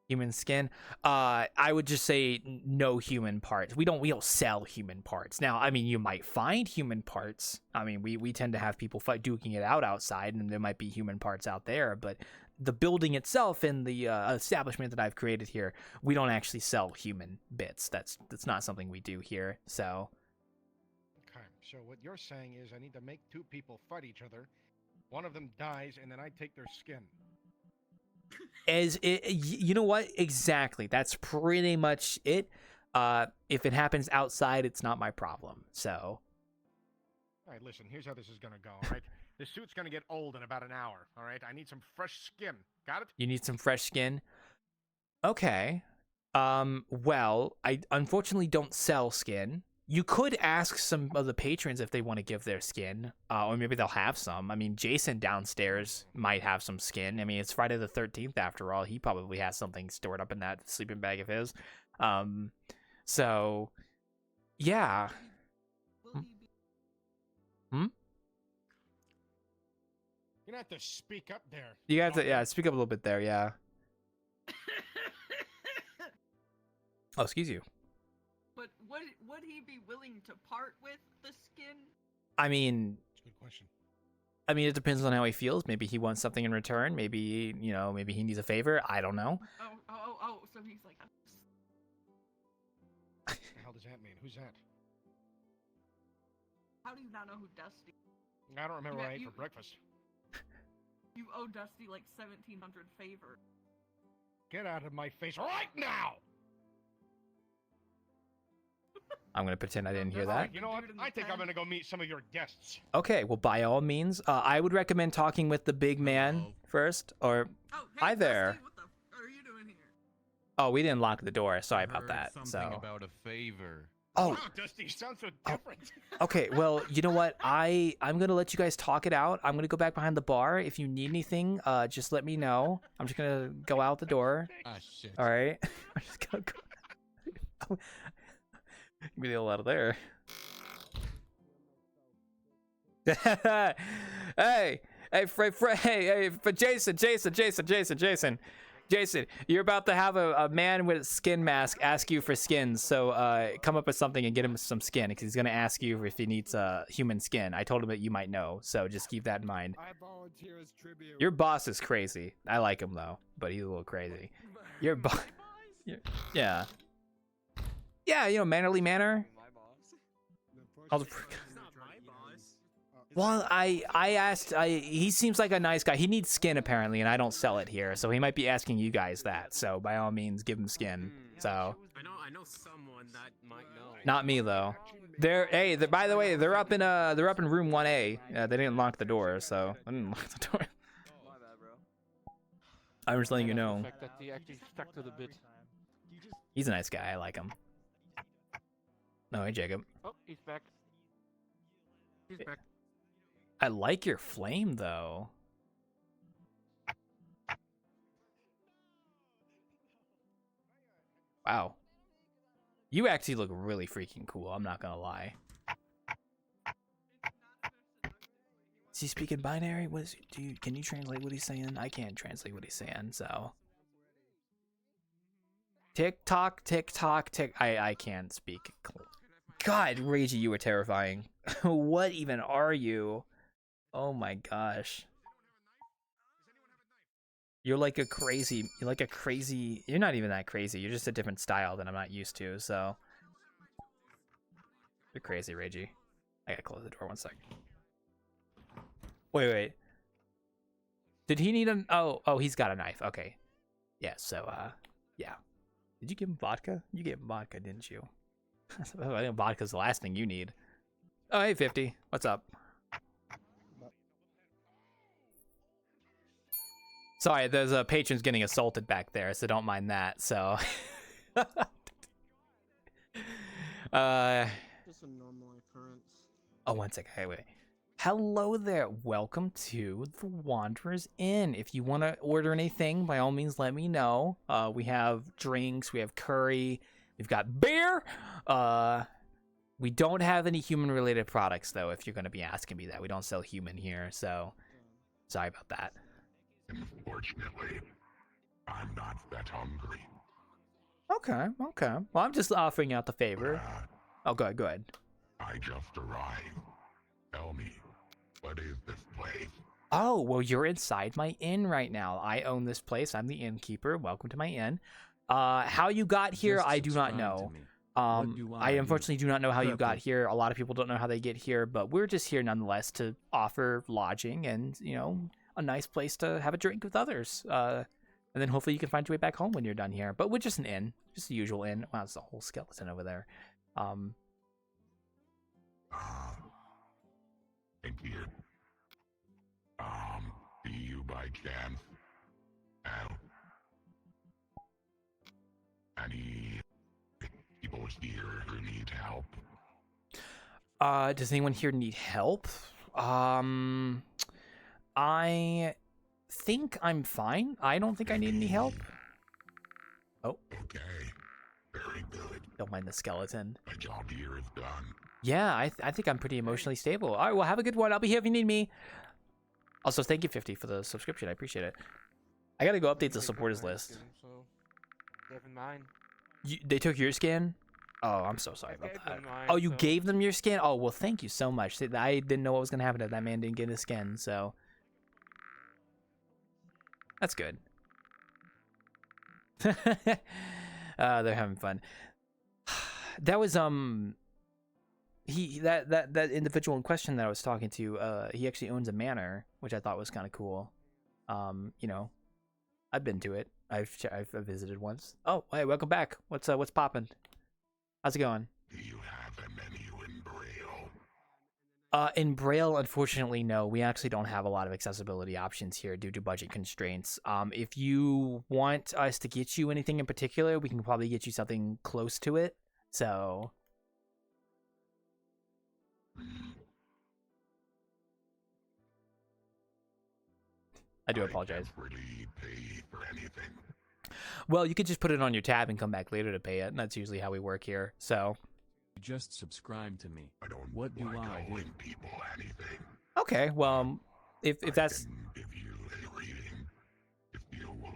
human skin, I would just say no human parts. We don't sell human parts. Now, I mean, you might find human parts. I mean, we tend to have people duking it out outside, and there might be human parts out there, but the building itself and the establishment that I've created here, we don't actually sell human bits. That's not something we do here. So Okay. So what you're saying is I need to make 2 people fight each other. One of them dies, and then I take their skin. you know what? Exactly. That's pretty much it. If it happens outside, it's not my problem. So All right. Listen. Here's how this is gonna go. All right. This suit's gonna get old in about an hour. All right. I need some fresh skin. Got it? you need some fresh skin. Okay. Well, I unfortunately don't sell skin, You could ask some of the patrons if they want to give their skin, or maybe they'll have some. I mean, Jason downstairs might have some skin. I mean, it's Friday the 13th after all. He probably has something stored up in that sleeping bag of his. So, yeah. Will he be? Hmm? You're gonna have to speak up there. You guys, Sophie. yeah, speak up a little bit there, yeah. Oh, excuse you. But would he be willing to part with the skin? I mean, That's a good question. it depends on how he feels. Maybe he wants something in return. Maybe, maybe he needs a favor. I don't know. Oh, so he's like, What the hell does that mean? Who's that? how do you not know who Dusty? I don't remember Yeah, what I ate you- for breakfast. You owe Dusty like 1,700 favors. Get out of my face right now! I'm going to pretend I didn't hear All that. right, You know what? Dude in the I think I'm pen. gonna go meet some of your guests. Okay, well, by all means, I would recommend talking with the big man Hello. first. Or, Oh, hey, Hi there. Dusty, what the f- are you doing here? oh, we didn't lock the door. Sorry Heard about that. Something So, about a favor. oh, Wow, Dusty, you sound so different. okay. Well, you know what? I'm gonna let you guys talk it out. I'm gonna go back behind the bar. If you need anything, just let me know. I'm just gonna go out the door. Ah, shit. All right. I'm just gonna go. Give me the hell out of there. hey, but Jason, you're about to have a man with a skin mask ask you for skins. So come up with something and get him some skin, because he's gonna ask you if he needs human skin. I told him that you might know, so just keep that in mind. I volunteer as tribute. Your boss is crazy. I like him though, but he's a little crazy. Your boss, yeah, mannerly manner. All the Well, I asked. He seems like a nice guy. He needs skin apparently, and I don't sell it here, so he might be asking you guys that. So by all means, give him skin. So I know someone that might know. not me though. By the way, they're up in room 1A. They didn't lock the door, so I didn't lock the door. I'm just letting you The know. fact that he actually stuck to the bit. He's a nice guy. I like him. No, hey Jacob. Oh, he's back. He's back. I like your flame though. Wow. You actually look really freaking cool, I'm not gonna lie. Is he speaking binary? Can you translate what he's saying? I can't translate what he's saying, so. Tick tock, tick tock, tick. I can't speak. God, Reggie, you were terrifying. What even are you? Oh my gosh. You're like a crazy, you're not even that crazy. You're just a different style that I'm not used to, so. You're crazy, Reggie. I gotta close the door 1 second. Wait. Did he need an, oh, he's got a knife, okay. Yeah, so, yeah. Did you give him vodka? You gave him vodka, didn't you? I think vodka's the last thing you need. Oh, hey, 50. What's up? Sorry, there's a patron's getting assaulted back there, so don't mind that. So, Just a normal occurrence. oh, 1 second. Hey, wait. Hello there. Welcome to the Wanderer's Inn. If you want to order anything, by all means, let me know. We have drinks. We have curry. We've got beer. We don't have any human-related products, though, if you're going to be asking me that. We don't sell human here, so sorry about that. Unfortunately, I'm not that hungry. Okay. Well, I'm just offering out the favor. Oh, go ahead. I just arrived. Tell me, what is this place? Oh, well, you're inside my inn right now. I own this place. I'm the innkeeper. Welcome to my inn. How you got here, Just I do not subscribe know. to me. What do I I do? unfortunately do not know how you got Purple. here. A lot of people don't know how they get here, but we're just here nonetheless to offer lodging and, a nice place to have a drink with others. And then hopefully you can find your way back home when you're done here. But we're just an inn, just the usual inn. Wow, there's a whole skeleton over there. Thank you. Do you by chance have any people here who need help? Does anyone here need help? I think I'm fine. I don't think I need any help. Oh. Okay. Very good. Don't mind the skeleton. My job here is done. Yeah, I think I'm pretty emotionally stable. All right, well, have a good one. I'll be here if you need me. Also, thank you, 50, for the subscription. I appreciate it. I gotta go update the supporters list. So, never mind. They took your skin? Oh, I'm so sorry about gave that. them mine, Oh, you so- gave them your skin? Oh, well, thank you so much. I didn't know what was gonna happen if that man didn't get his skin, so... That's good. They're having fun. That was, that individual in question that I was talking to, he actually owns a manor, which I thought was kind of cool. You know, I've been to it. I've visited once. Oh, hey, welcome back. What's poppin'? How's it going? Do you have a menu in Braille? In Braille, unfortunately, no. We actually don't have a lot of accessibility options here due to budget constraints. If you want us to get you anything in particular, we can probably get you something close to it. So... I do apologize. I can't really pay for anything. Well, you could just put it on your tab and come back later to pay it, and that's usually how we work here. So... Just subscribe to me. I don't What do like I do? owing people anything. Okay, well, if that's... I can give you a reading if you will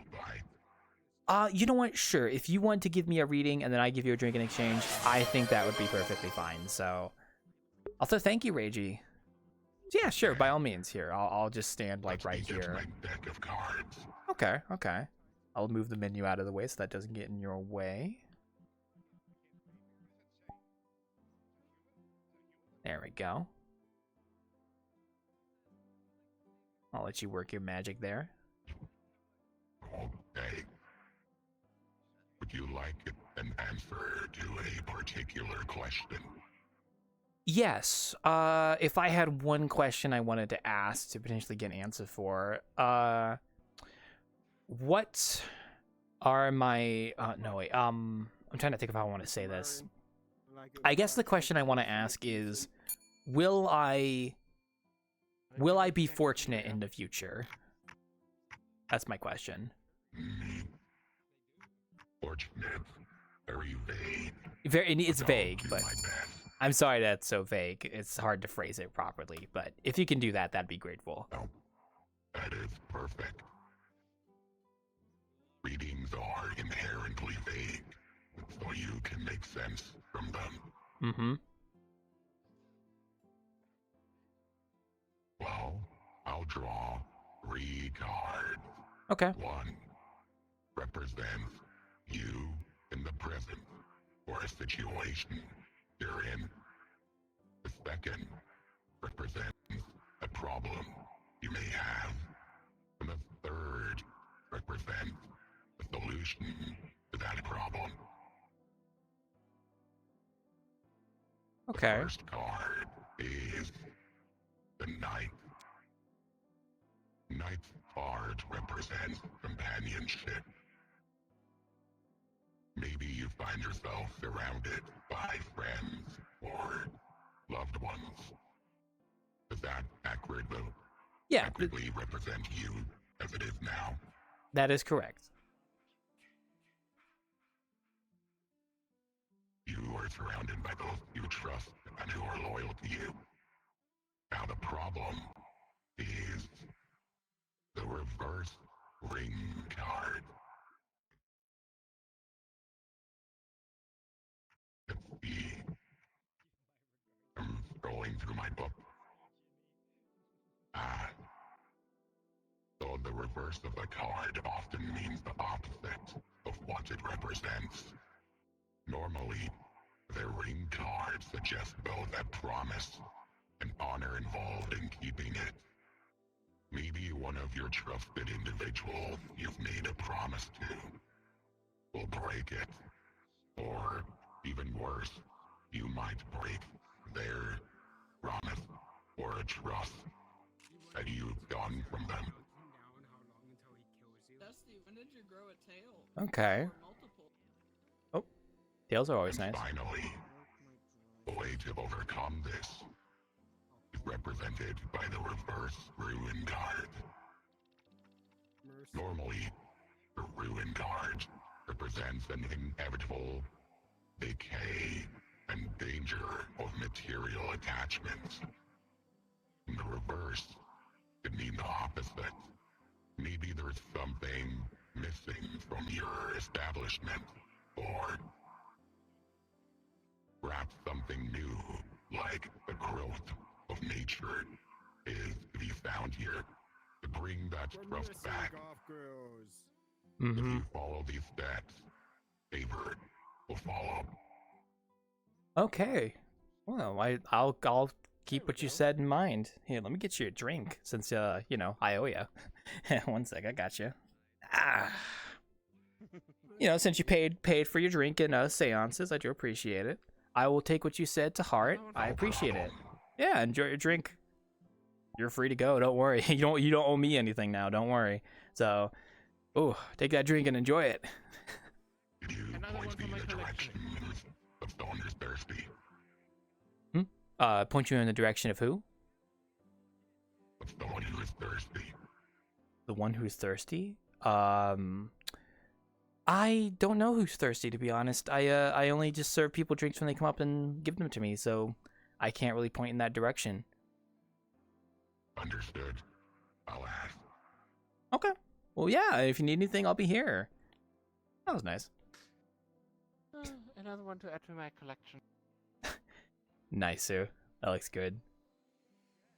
buy. You know what? Sure. If you want to give me a reading and then I give you a drink in exchange, I think that would be perfectly fine. So, also, thank you, Reiji. Yeah, sure. By all means, here. I'll just stand like right here. My deck of cards. Okay, okay. I'll move the menu out of the way so that doesn't get in your way. There we go. I'll let you work your magic there. Okay. Would you like an answer to a particular question? Yes. If I had one question I wanted to ask to potentially get an answer for, what are my... no, wait. I'm trying to think of how I want to say this. I guess the question I want to ask is, will I be fortunate in the future? That's my question. Fortunate. Very vague. It's vague, but My best. I'm sorry that's so vague. It's hard to phrase it properly, but if you can do that, that'd be grateful. No, that is perfect. Readings are inherently vague, so you can make sense from them. Mm-hmm. Well, I'll draw 3 cards. Okay. One represents you in the present or a situation you're in. The second represents a problem you may have. And the third represents the solution to that problem. Okay. The first card is the Knight. Knight's card represents companionship. Maybe you find yourself surrounded by friends or loved ones. Does that accurately represent you as it is now? That is correct. You are surrounded by those you trust and who are loyal to you. Now the problem is the reverse ring card. Let's see. I'm scrolling through my book. So the reverse of the card often means the opposite of what it represents. Normally, the ring card suggests both a promise and honor involved in keeping it. Maybe one of your trusted individuals you've made a promise to will break it. Or, even worse, you might break their promise or a trust that you've done from them. Dusty, when did you grow a tail? Okay. Or multiple? Oh, tails are always And nice. finally, The way to overcome this is represented by the reverse ruin card. Normally, the ruin card represents an inevitable decay and danger of material attachments. In the reverse, it means the opposite. Maybe there's something missing from your establishment, or perhaps something new, like the growth of nature, is to be found here to bring that trust back. If you follow these steps, favor will follow. Okay. Well, I'll keep what you said in mind. Here, let me get you a drink since you know, I owe you. One sec, I got you. You know, since you paid for your drink and seances, I do appreciate it. I will take what you said to heart. I appreciate it. Yeah, enjoy your drink. You're free to go. Don't worry. You don't owe me anything now. Don't worry. So, ooh, take that drink and enjoy it. Another one from my collection. The stone is thirsty. Point you in the direction of who? The one who is thirsty. The one who's thirsty? I don't know who's thirsty, to be honest. I only just serve people drinks when they come up and give them to me, so I can't really point in that direction. Understood. I'll ask. Okay. Well, yeah, if you need anything, I'll be here. That was nice. Another one to add to my collection. Nice, Sue. That looks good.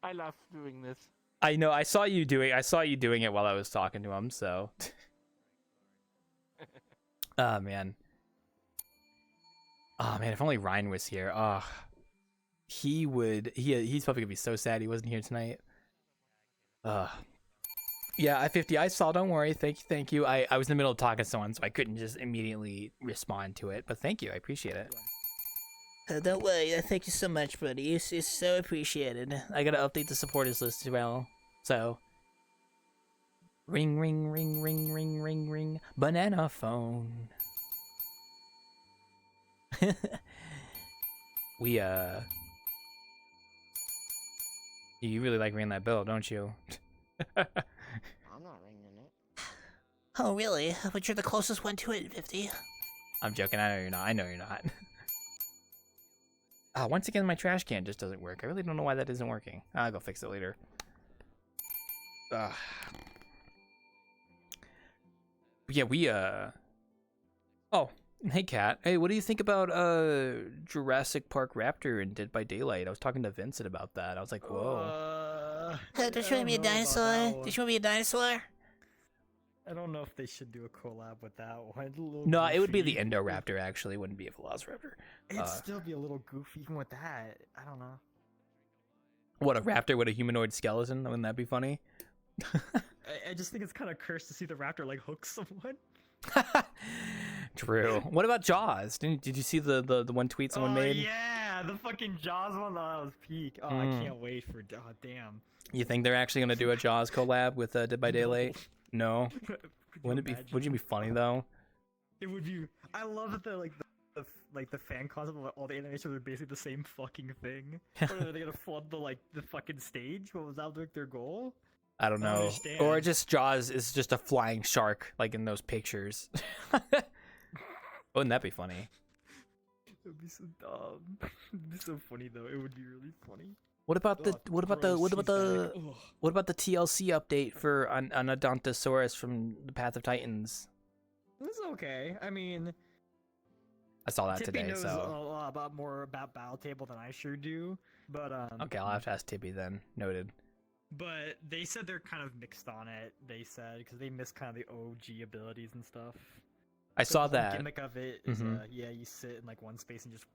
I love doing this. I know. I saw you doing it while I was talking to him. So. Oh man. Oh man, if only Ryan was here. Oh, he would. He's probably gonna be so sad he wasn't here tonight. Yeah, I-50. I saw. Don't worry. Thank you. I was in the middle of talking to someone, so I couldn't just immediately respond to it. But thank you. I appreciate it. Don't worry. Thank you so much, buddy. It's so appreciated. I gotta update the supporters list as well. So. Ring, ring, ring, ring, ring, ring, ring. Banana phone. We, You really like ringing that bell, don't you? I'm not ringing it. Oh, really? But you're the closest one to it, 50. I'm joking. I know you're not. I know you're not. Once again, my trash can just doesn't work. I really don't know why that isn't working. I'll go fix it later. Yeah, we, Oh, hey, Kat. Hey, what do you think about, Jurassic Park Raptor and Dead by Daylight? I was talking to Vincent about that. I was like, whoa. Don't you want to be a dinosaur? Don't you want to be a dinosaur? I don't know if they should do a collab with that one. No, it would be the Indoraptor, actually. It wouldn't be a Velociraptor. It'd still be a little goofy even with that. I don't know. What, a raptor with a humanoid skeleton? Wouldn't that be funny? I just think it's kind of cursed to see the raptor like hook someone. True. What about Jaws? Did you see the one tweet someone made? Yeah, the fucking Jaws one. That was peak. Oh, I can't wait for. Oh, damn. You think they're actually gonna do a Jaws collab with Dead by Daylight? No. Wouldn't it be? Would you be funny though? It would be. I love that they're like the fan concept of all the animations are basically the same fucking thing. Or are they gonna flood the fucking stage? What was that like their goal? I don't know. Or just Jaws is just a flying shark, like in those pictures. Wouldn't that be funny? It would be so dumb. It'd be so funny though. It would be really funny. What about the TLC update for Anodontosaurus from the Path of Titans? It's okay. I mean, I saw that Tippy today. knows So a lot more about Battle Table than I sure do. But okay, I'll have to ask Tippy then. Noted. But they said they're kind of mixed on it. They said because they miss kind of the OG abilities and stuff. I saw the that. The gimmick of it is, yeah, you sit in like one space and just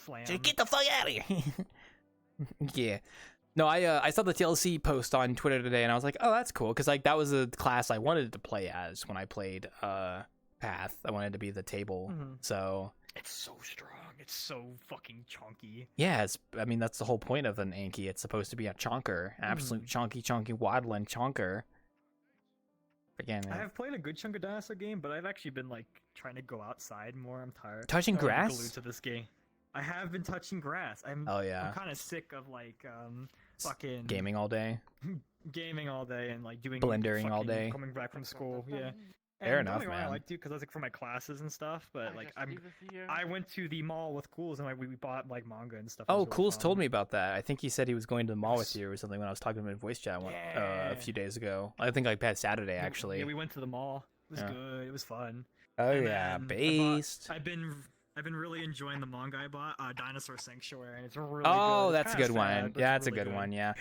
slam. Just get the fuck out of here. Yeah. No, I saw the TLC post on Twitter today, and I was like, oh, that's cool, because like that was a class I wanted to play as when I played Path. I wanted to be the table, so. It's so strong. It's so fucking chunky. Yeah, I mean that's the whole point of an Anki. It's supposed to be a chonker, absolute chunky waddling chonker. Again, I have played a good chunk of dinosaur game, but I've actually been like trying to go outside more. I'm tired. Touching I'm grass? glued to this game. I have been touching grass. Oh yeah. I'm kind of sick of like fucking Gaming all day. gaming all day and like doing Blendering all fucking day. Coming back from school, yeah. Fair And don't enough, get me wrong, I man. like to because that's like for my classes and stuff. But like Just leave it here. I went to the mall with Cools and like we bought like manga and stuff. Oh, Cools told me about that. I think he said he was going to the mall with you or something when I was talking to him in voice chat a few days ago. I think like past Saturday actually. Yeah, we went to the mall. It was good. It was fun. Oh And yeah, then based. I've been really enjoying the manga I bought, Dinosaur Sanctuary, and it's really Oh, good. It's that's a kinda good sad, one. but Yeah, it's that's a really good one. Yeah.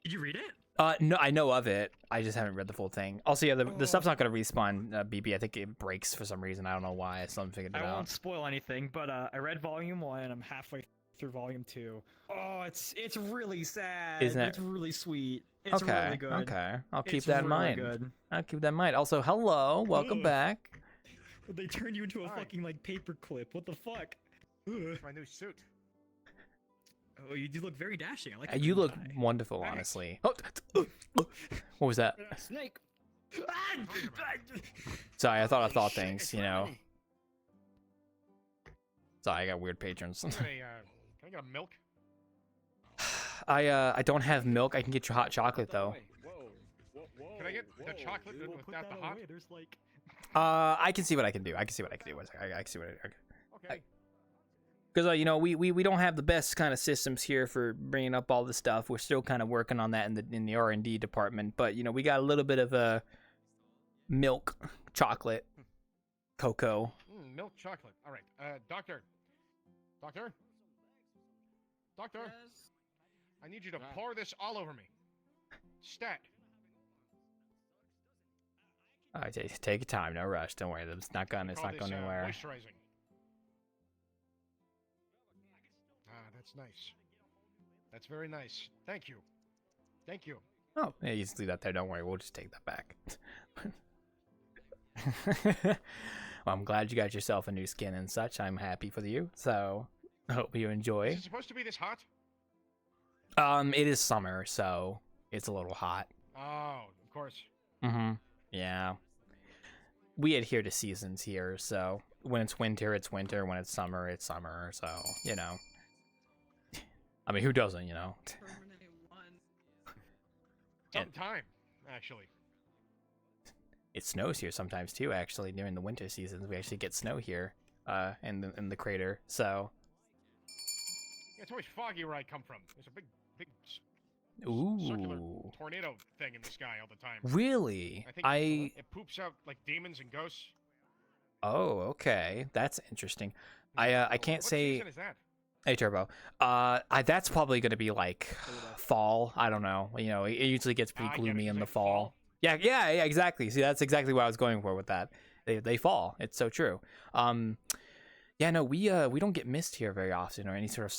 Did you read it? No, I know of it. I just haven't read the full thing. Also, yeah, the stuff's not gonna respawn. BB, I think it breaks for some reason. I don't know why. I still haven't figured it I out. won't spoil anything, but I read Volume 1 and I'm halfway through Volume 2. Oh, it's really sad. Isn't it? It's really sweet. It's Okay, really good. okay. I'll keep It's that in really mind. good. I'll keep that in mind. Also, hello, welcome Ugh. back. They turned you into a fucking like paper clip. What the fuck? Ugh. My new suit. Oh, you do look very dashing. I like. You your look tie. wonderful, honestly. Oh, what was that? Snake. Sorry, I thought things, you know. Sorry, I got weird patrons. Can I get a milk? I don't have milk. I can get you hot chocolate though. Can I get the chocolate without the hot? There's like. I can see what I can do. I can see what I can do. I can see what I. Okay. Because you know we don't have the best kind of systems here for bringing up all this stuff. We're still kind of working on that in the R&D department. But you know we got a little bit of milk, chocolate, cocoa. Milk chocolate. All right. Doctor. Yes. I need you to pour this all over me. Stat. All right, take your time. No rush. Don't worry. It's not going anywhere. Moisturizing. That's nice. That's very nice. Thank you. Thank you. Oh, yeah, you just leave that there. Don't worry. We'll just take that back. Well, I'm glad you got yourself a new skin and such. I'm happy for you. So, I hope you enjoy. Is it supposed to be this hot? It is summer, so it's a little hot. Oh, of course. Mm-hmm. Yeah. We adhere to seasons here, so when it's winter, it's winter. When it's summer, so, you know. I mean, who doesn't, you know? Sometime, actually. It snows here sometimes, too, actually. During the winter seasons, we actually get snow here in the crater, so... Yeah, it's always foggy where I come from. There's a big circular Ooh. tornado thing in the sky all the time. Really? I think it poops out like demons and ghosts. Oh, okay. That's interesting. I can't What say... season is that? Hey, Turbo. That's probably going to be, like, fall. I don't know. You know, it usually gets pretty gloomy in the fall. Yeah, exactly. See, that's exactly what I was going for with that. They fall. It's so true. Yeah, no, we don't get mist here very often or any sort of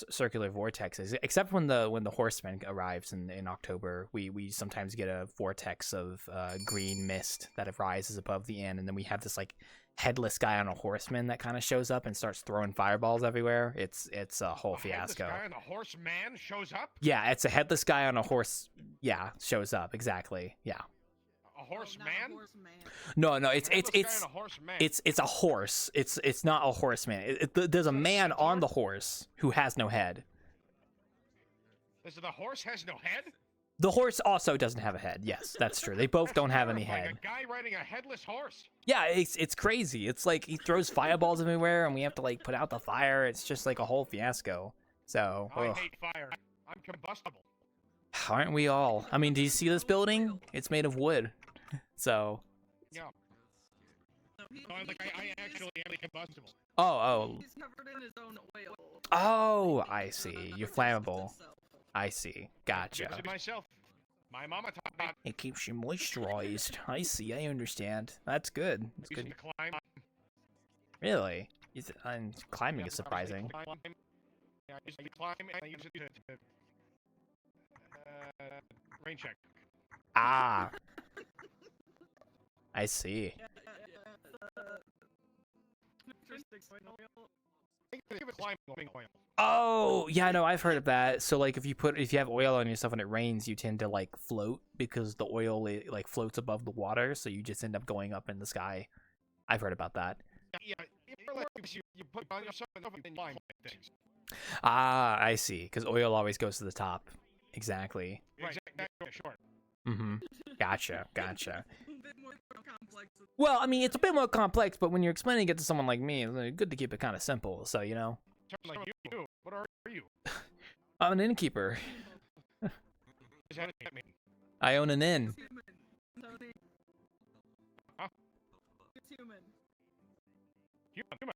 circular vortexes, except when the horseman arrives in October. We sometimes get a vortex of green mist that rises above the inn, and then we have this like headless guy on a horseman that kind of shows up and starts throwing fireballs everywhere. It's a whole fiasco. This guy on a horseman shows up? Yeah, it's a headless guy on a horse. Yeah, shows up exactly. Yeah. A horseman? No, it's a horse. It's not a horseman. There's a man on the horse who has no head. The horse has no head? The horse also doesn't have a head. Yes, that's true. They both don't have any head. A guy riding a headless horse. Yeah, it's crazy. It's like he throws fireballs everywhere, and we have to like put out the fire. It's just like a whole fiasco. So I hate fire. I'm combustible. Aren't we all? I mean, do you see this building? It's made of wood. So. Yeah. I actually am combustible. Oh. He's covered in his own oil. Oh, I see. You're flammable. I see. Gotcha. Myself. My mama taught me. It keeps you moisturized. I see. I understand. That's good. That's good. Really? Climbing is surprising. Yeah, I used to climb and I use it to rain check. Ah. I see. Oh, yeah, no, I've heard of that. So like if you have oil on yourself and it rains, you tend to like float because the oil like floats above the water, so you just end up going up in the sky. I've heard about that. Yeah, like you put on yourself and then you find things. Ah, I see. Because oil always goes to the top. Exactly. Right, exactly, sure. Mm-hmm. Gotcha. Gotcha. A bit more complex. Well, I mean, it's a bit more complex, but when you're explaining it to someone like me, it's good to keep it kind of simple. So, you know. Like you. What are you? I'm an innkeeper. What does that mean? I own an inn. Human. Tony. Huh? It's human. Human.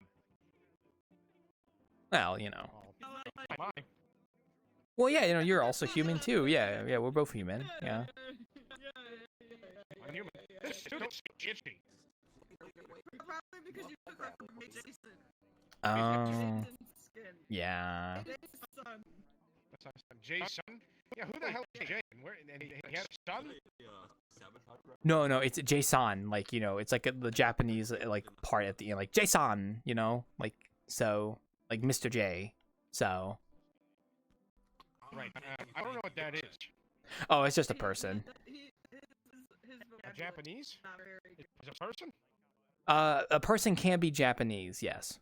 Well, you know. My. Well, yeah, you know, you're also human too. Yeah, yeah, we're both human. Yeah. I'm human. This suit is itchy. Probably because you took that from Jason. Oh. Jason's skin. Yeah. Son. That's not son. Jason? Yeah, who the hell is Jay? Where, and he had a son? No, it's Jason. Like, you know, it's like the Japanese like part at the end, like Jason. You know, like so, like Mr. J. So. Right. I don't know what that is. Oh, it's just a person. A Japanese? Is a person? A person can be Japanese, yes.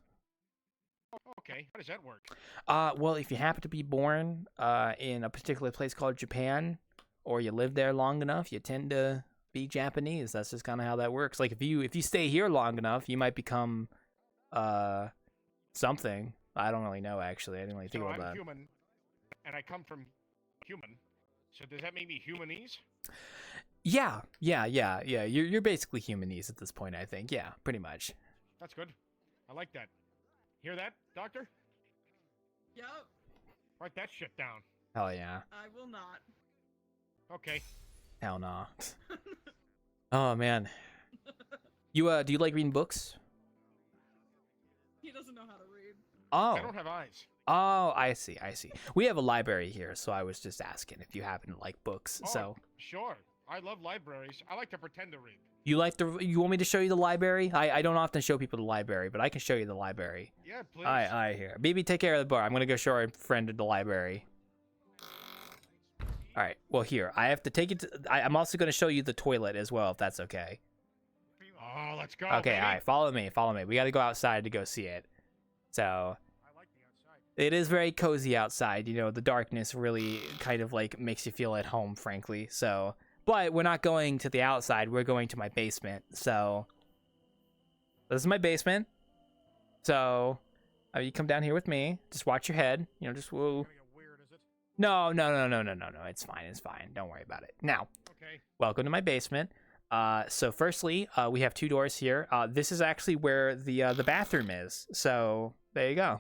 Okay. How does that work? Well, if you happen to be born in a particular place called Japan, or you live there long enough, you tend to be Japanese. That's just kind of how that works. Like if you stay here long enough, you might become something. I don't really know actually. I didn't really think about that. I'm human, and I come from human. So does that make me humanese? Yeah. You're basically humanese at this point, I think. Yeah, pretty much. That's good. I like that. Hear that, Doctor? Yep. Write that shit down. Hell yeah. I will not. Okay. Hell no. Oh man. You do you like reading books? He doesn't know how to read. Oh. I don't have eyes. Oh, I see. We have a library here, so I was just asking if you happen to like books. Oh, So sure. I love libraries. I like to pretend to read. you want me to show you the library? I don't often show people the library, but I can show you the library. Yeah, please. I hear. BB, take care of the bar. I'm gonna go show our friend at the library. All right. Well, here I have to take it. I'm also gonna show you the toilet as well, if that's okay. Oh, let's go. Okay. Baby. All right. Follow me. We got to go outside to go see it. So. It is very cozy outside. You know, the darkness really kind of like makes you feel at home, frankly. So, but we're not going to the outside. We're going to my basement. So, this is my basement. So, you come down here with me. Just watch your head. You know, just whoa. No. It's fine. Don't worry about it. Now, okay. Welcome to my basement. So firstly, we have two doors here. This is actually where the bathroom is. So there you go.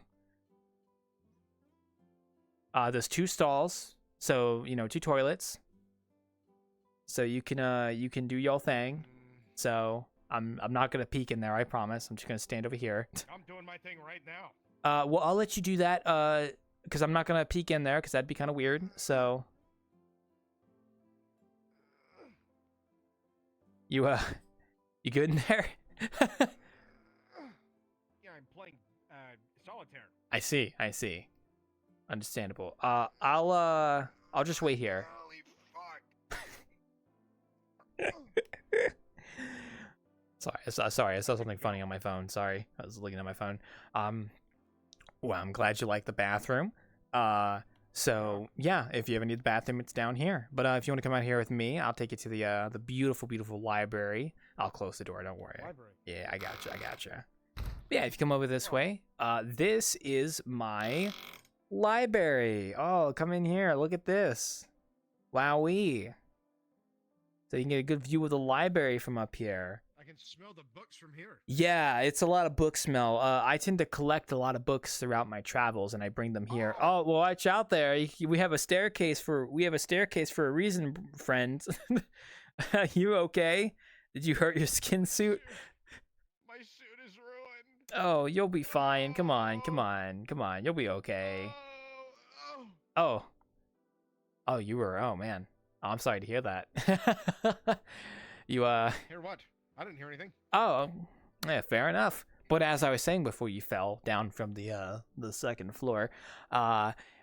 There's two stalls, so you know, two toilets. So you can do your thing. So I'm not gonna peek in there, I promise. I'm just gonna stand over here. I'm doing my thing right now. Well, I'll let you do that. Because I'm not gonna peek in there, because that'd be kind of weird. So you good in there? Yeah, I'm playing solitaire. I see. Understandable. I'll just wait here. Sorry, I saw something funny on my phone. Sorry, I was looking at my phone. Well, I'm glad you like the bathroom. So yeah, if you ever need the bathroom, it's down here. But if you want to come out here with me, I'll take you to the beautiful library. I'll close the door. Don't worry. Library. Yeah, I gotcha. Yeah, if you come over this way, this is my library. Oh, come in here. Look at this. Wowee. So you can get a good view of the library from up here. I can smell the books from here. Yeah, it's a lot of book smell. I tend to collect a lot of books throughout my travels, and I bring them here. Oh, well, watch out there. We have a staircase for a reason, friend. You okay? Did you hurt your skin suit? My suit is ruined. Oh, you'll be fine. Come on. You'll be okay. Oh, you were. Oh man. Oh, I'm sorry to hear that. You Hear what? I didn't hear anything. Oh, yeah, fair enough. But as I was saying before you fell down from the second floor,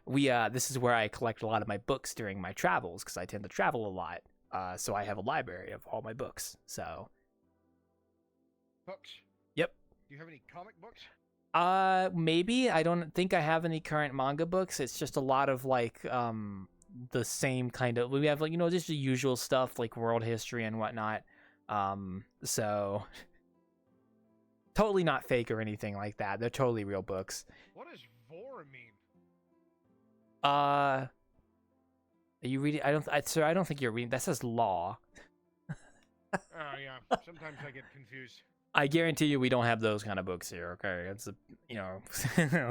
this is where I collect a lot of my books during my travels, because I tend to travel a lot. So I have a library of all my books. So. Books. Yep. Do you have any comic books? Maybe. I don't think I have any current manga books. It's just a lot of like the same kind of. We have like just the usual stuff like world history and whatnot. So totally not fake or anything like that. They're totally real books. What does vor mean? Are you reading? Sir, I don't think you're reading. That says law. Oh yeah. Sometimes I get confused. I guarantee you we don't have those kind of books here, okay? It's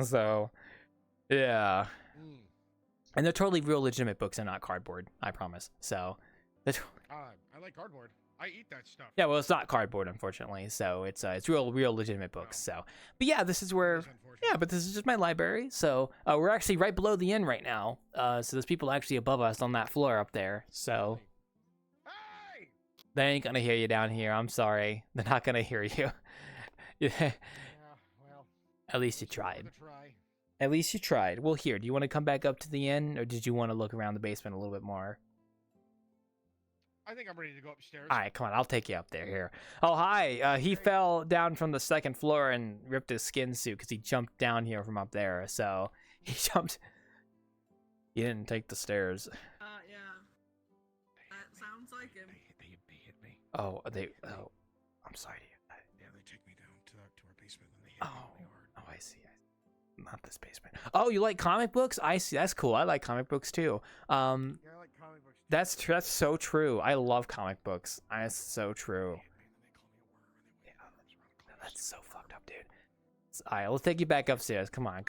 so yeah. And they're totally real legitimate books and not cardboard, I promise. So I like cardboard. I eat that stuff. yeah, well it's not cardboard unfortunately. So it's real legitimate books. So but yeah, this is where but this is just my library. So we're actually right below the inn right now. So there's people actually above us on that floor up there. So they ain't gonna hear you down here. I'm sorry. They're not gonna hear you. Yeah. Well, At least you tried. At least you tried. Well, here, do you want to come back up to the inn, or did you want to look around the basement a little bit more? I think I'm ready to go upstairs. All right, come on. I'll take you up there. Here. Oh, hi. He fell down from the second floor and ripped his skin suit because he jumped down here from up there. So he jumped. He didn't take the stairs. Yeah. That sounds like him. They hit me. Oh, I'm sorry. Yeah, they take me down to our basement and they hit me really hard. Oh, I see. Not this basement. Oh, you like comic books? I see. That's cool. I like comic books too. Yeah, I like comic books. That's so true. I love comic books. That's so true. Yeah, that's so fucked up, dude. All right, let's take you back upstairs. Come on.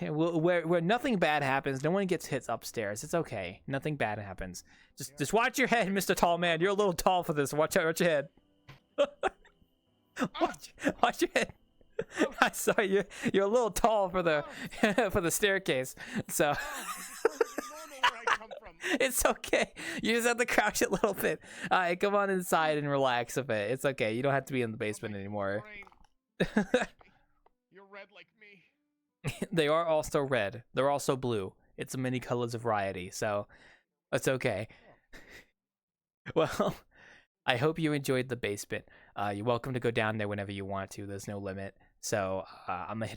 Where nothing bad happens. No one gets hit upstairs. It's okay. Nothing bad happens. Just watch your head, Mr. Tall Man. You're a little tall for this. Watch your head. watch your head. I saw you. You're a little tall for the for the staircase. So it's okay. You just have to crouch it a little bit. All right, come on inside and relax a bit. It's okay. You don't have to be in the basement anymore. You're red like me. They are also red. They're also blue. It's many colors of variety. So that's okay. Well, I hope you enjoyed the basement. You're welcome to go down there whenever you want to. There's no limit. So I'm gonna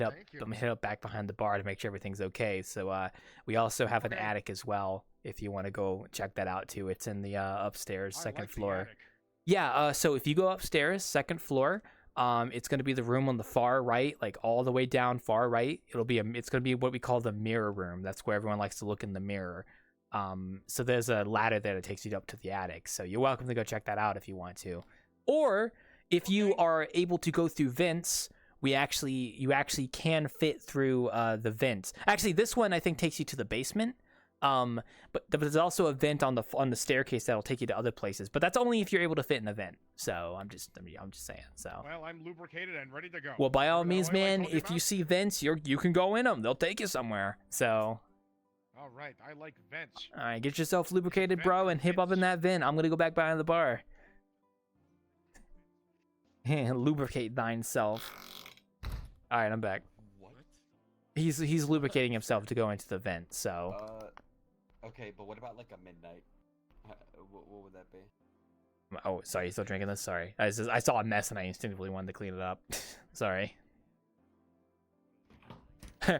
hit up back behind the bar to make sure everything's okay. So we also have an attic as well. If you want to go check that out too, it's in the upstairs second floor. Yeah. So if you go upstairs, second floor, it's gonna be the room on the far right, like all the way down far right. It's gonna be what we call the mirror room. That's where everyone likes to look in the mirror. So there's a ladder there that takes you up to the attic. So you're welcome to go check that out if you want to, or if you are able to go through vents. You actually can fit through the vents. Actually, this one I think takes you to the basement. But there's also a vent on the staircase that'll take you to other places. But that's only if you're able to fit in a vent. So I'm just saying. So. Well, I'm lubricated and ready to go. Well, by all means, man, if you see vents, you can go in them. They'll take you somewhere. So. All right, I like vents. All right, get yourself lubricated, bro, and hip up in that vent. I'm gonna go back behind the bar. Lubricate thine self. All right, I'm back. What? He's lubricating himself to go into the vent. So. Okay, but what about like a midnight? What would that be? Oh, sorry, you still drinking this? Sorry, I saw a mess and I instinctively wanted to clean it up. Sorry. All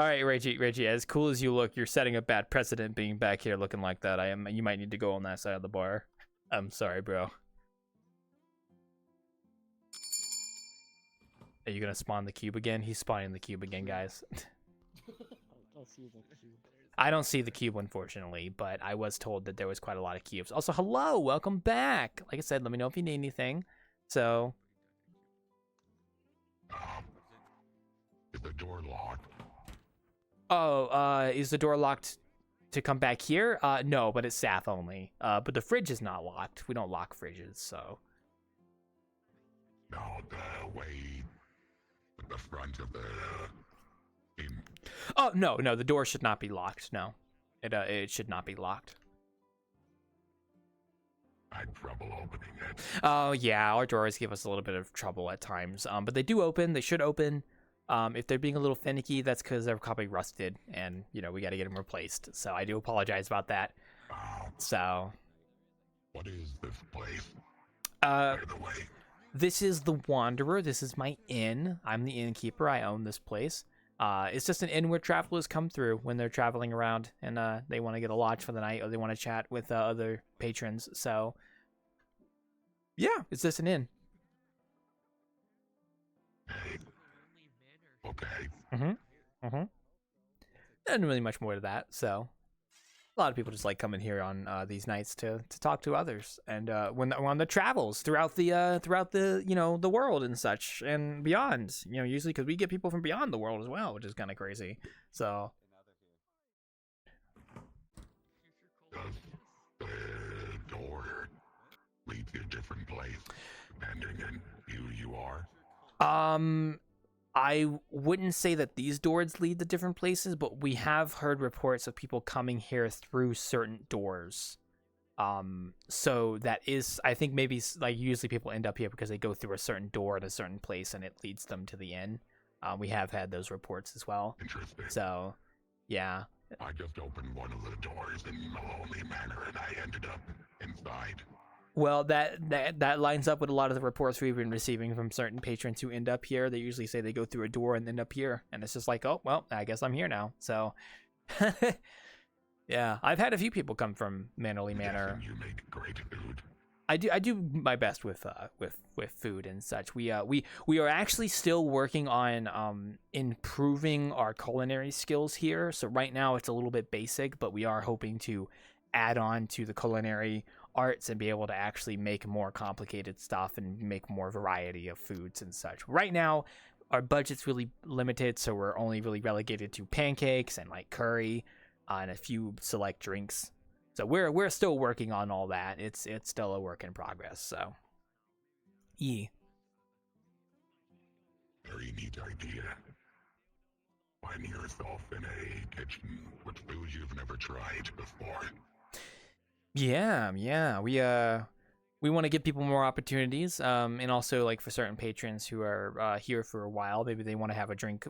right, Reggie. As cool as you look, you're setting a bad precedent being back here looking like that. You might need to go on that side of the bar. I'm sorry, bro. Are you gonna spawn the cube again? He's spawning the cube again, guys. I don't see the cube, unfortunately, but I was told that there was quite a lot of cubes. Also, hello, welcome back. Like I said, let me know if you need anything. So. Is the door locked? Oh, is the door locked to come back here? No, but it's staff only. But the fridge is not locked. We don't lock fridges, so. No, the way at the front of the inn. Oh, no, the door should not be locked. No, it should not be locked. I had trouble opening it. Oh, yeah, our doors give us a little bit of trouble at times. But they do open. They should open. If they're being a little finicky, that's because they're probably rusted, and we got to get them replaced. So I do apologize about that. So. What is this place? By the way. This is the Wanderer. This is my inn. I'm the innkeeper. I own this place. It's just an inn where travelers come through when they're traveling around and they want to get a lodge for the night or they want to chat with other patrons. So, yeah, it's just an inn. Okay. Not really much more to that. So, a lot of people just like coming here on these nights to talk to others and when on the travels throughout the the world and such and beyond. Usually because we get people from beyond the world as well, which is kind of crazy. So. Does the door lead to a different place depending on who you are? I wouldn't say that these doors lead to different places, but we have heard reports of people coming here through certain doors. So that is, I think maybe like usually people end up here because they go through a certain door at a certain place and it leads them to the inn. We have had those reports as well. Interesting. So, yeah. I just opened one of the doors in a lonely manner and I ended up inside. Well, that lines up with a lot of the reports we've been receiving from certain patrons who end up here. They usually say they go through a door and end up here, and it's just like, oh, well, I guess I'm here now. So, yeah, I've had a few people come from Mannerly Manor. You make great food. I do my best with food and such. We are actually still working on improving our culinary skills here. So right now it's a little bit basic, but we are hoping to add on to the culinary arts and be able to actually make more complicated stuff and make more variety of foods and such. Right now, our budget's really limited, so we're only really relegated to pancakes and like curry and a few select drinks. So we're still working on all that. It's still a work in progress. So, yeah. Very neat idea. Find yourself in a kitchen with food you've never tried before. Yeah. We want to give people more opportunities, and also like for certain patrons who are here for a while, maybe they want to have a drink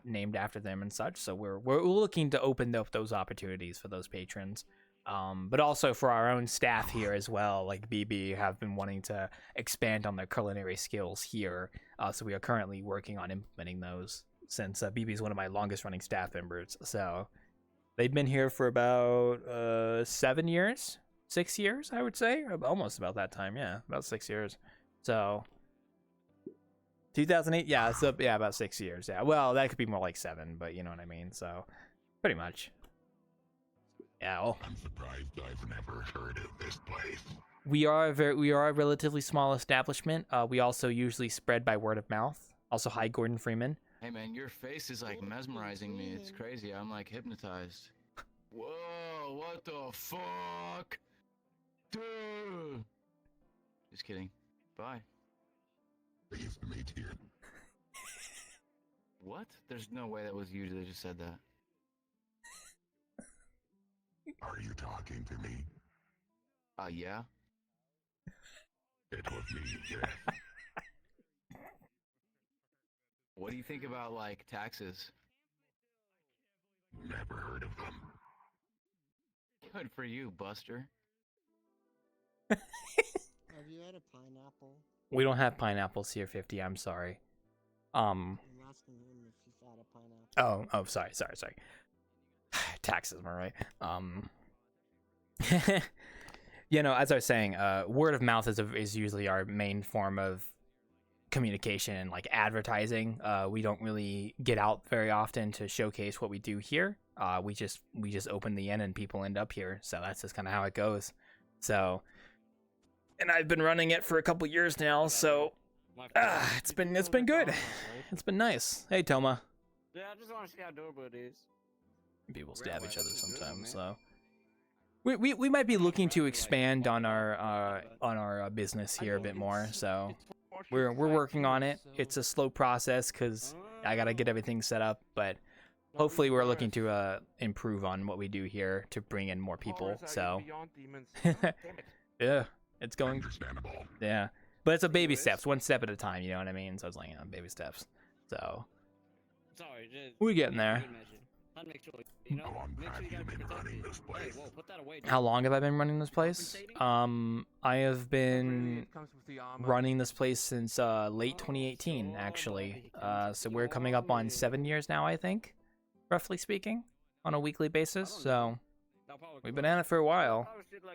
named after them and such. So we're looking to open up those opportunities for those patrons, but also for our own staff here as well. Like BB have been wanting to expand on their culinary skills here, so we are currently working on implementing those. Since BB is one of my longest running staff members, so. They've been here for about 7 years, 6 years, I would say, almost about that time. Yeah, about 6 years. So 2008, yeah, so yeah, about 6 years. Yeah, well, that could be more like 7, but you know what I mean. So pretty much. Yeah. Well, I'm surprised I've never heard of this place. We are a relatively small establishment. We also usually spread by word of mouth. Also, hi, Gordon Freeman. Hey man, your face is like mesmerizing me. It's crazy. I'm like hypnotized. Whoa, what the fuck? Dude. Just kidding. Bye. Pleased to meet you. What? There's no way that was you that just said that. Are you talking to me? Yeah. It was me, yes. What do you think about, like, taxes? Never heard of them. Good for you, Buster. Have you had a pineapple? We don't have pineapples here, 50. I'm sorry. I'm asking him if he's had a pineapple. Oh, sorry. Taxes, am I right? As I was saying, word of mouth is usually our main form of communication and like advertising. We don't really get out very often to showcase what we do here. We just open the inn and people end up here. So that's just kind of how it goes. So, and I've been running it for a couple years now. So, it's been good. It's been nice. Hey, Toma. Yeah, I just want to see how durable it is. People stab each other sometimes. So. We might be looking to expand on our business here a bit more, so we're working on it. It's a slow process because I gotta get everything set up, but hopefully we're looking to improve on what we do here to bring in more people. So yeah, it's going. Understandable. Yeah, but it's a baby steps, one step at a time. You know what I mean? So it's like baby steps. So Sorry, we're getting there. I'd make sure, you know, How long make sure have you you gotta be been running protected. this Hey, place? whoa, put that away. How long have I been running this place? I have Really, been it comes with the armor. running this place since late 2018, actually. So we're coming up on 7 years now, I think, roughly speaking, on a weekly basis. So we've been at it for a while.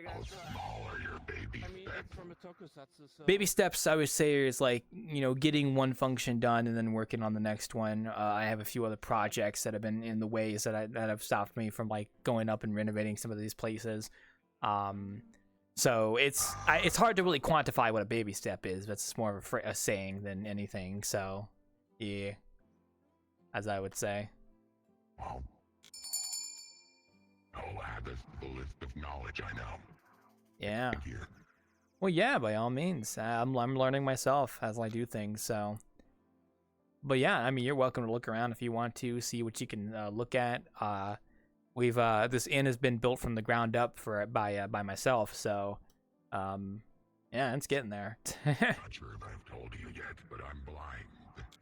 How small are your baby I mean, steps? it's from a tokusatsu, so... Baby steps, I would say, is like, you know, getting one function done and then working on the next one. I have a few other projects that have been in the ways that have stopped me from like going up and renovating some of these places. So it's hard to really quantify what a baby step is. That's more of a saying than anything. So, yeah, as I would say. Well, I'll add this to the list of knowledge I know. Yeah. Thank you. Well, yeah, by all means. I'm learning myself as I do things. So, but yeah, I mean, you're welcome to look around if you want to see what you can look at. We've this inn has been built from the ground up by myself. So, yeah, it's getting there. Not sure if I've told you yet, but I'm blind.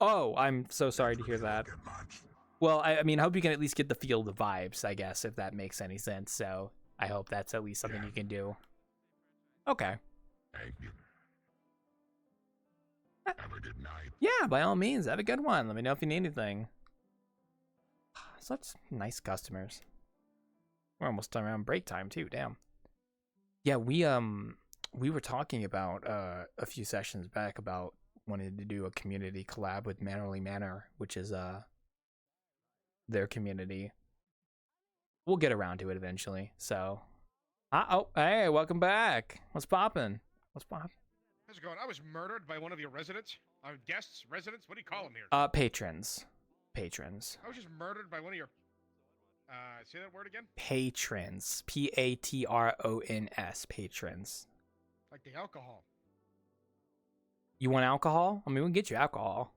Oh, I'm so sorry to hear that. Get much. Well, I mean, I hope you can at least get the feel of the vibes, I guess, if that makes any sense. So I hope that's at least something you can do. Okay. Thank you. Have a good night. Yeah, by all means, have a good one. Let me know if you need anything. Such nice customers. We're almost around break time too. Damn. Yeah, we were talking about a few sessions back about wanting to do a community collab with Mannerly Manor, which is their community. We'll get around to it eventually. So, oh, hey, welcome back. What's poppin'? What's poppin'? How's it going? I was murdered by one of your residents. Guests, residents. What do you call them here? Patrons. Patrons. I was just murdered by one of your. Say that word again. Patrons. Patrons. Patrons. Like the alcohol. You want alcohol? I mean, we can get you alcohol.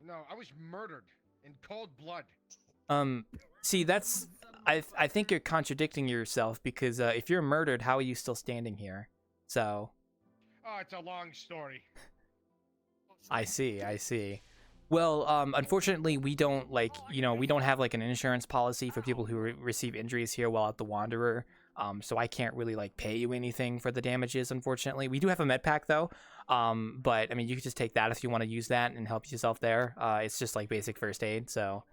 No, I was murdered in cold blood. See, that's I think you're contradicting yourself because if you're murdered, how are you still standing here? So. Oh, it's a long story. I see. Well, unfortunately, we don't we don't have like an insurance policy for people who receive injuries here while at the Wanderer. So I can't really like pay you anything for the damages, unfortunately. We do have a med pack though. But I mean, you could just take that if you want to use that and help yourself there. It's just like basic first aid, so.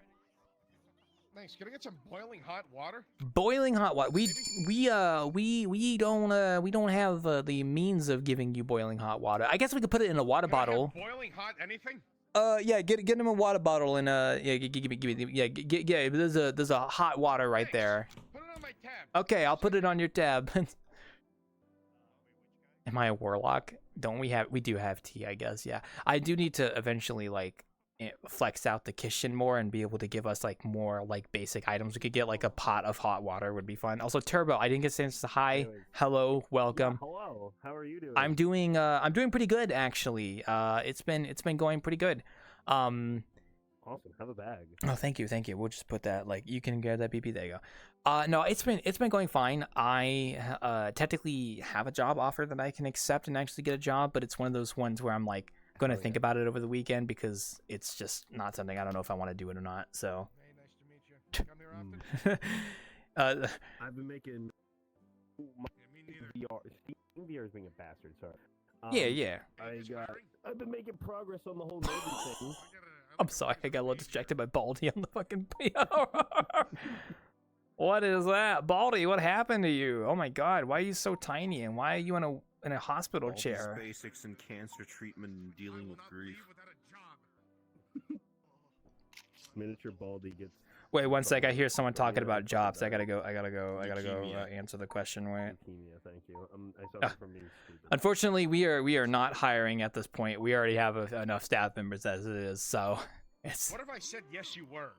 Thanks. Can I get some boiling hot water? Boiling hot water. We don't have the means of giving you boiling hot water. I guess we could put it in a water bottle. Boiling hot anything? Yeah, get him a water bottle and give me there's a hot water right there. Put it on my tab. Okay, I'll put it on your tab. Am I a warlock? We do have tea, I guess. Yeah, I do need to eventually like flex out the kitchen more and be able to give us like more like basic items. We could get like a pot of hot water would be fun. Also, Turbo, I didn't get a chance to hi. Hello, welcome. Yeah, hello. How are you doing? I'm doing pretty good actually. It's been going pretty good. Awesome. Have a bag. Oh, thank you. We'll just put that like you can get that BP. There you go. No, it's been going fine. I technically have a job offer that I can accept and actually get a job, but it's one of those ones where I'm like gonna think about it over the weekend because it's just not something I don't know if I want to do it or not. So. Hey, nice to meet you. Come here often? I've been making me neither. VR is being a bastard. Sorry. Yeah. I've been making progress on the whole Navy thing. I'm sorry, I got a little distracted by Baldy on the fucking. What is that, Baldy? What happened to you? Oh my God, why are you so tiny and why are you in a hospital chair? Basics in cancer treatment and dealing with grief. Miniature Baldy gets. Wait 1 sec. I hear someone talking about jobs. I gotta go answer the question. Wait. Thank you. I suffer from being stupid. Unfortunately, we are not hiring at this point. We already have enough staff members as it is. So it's. What if I said yes, you were?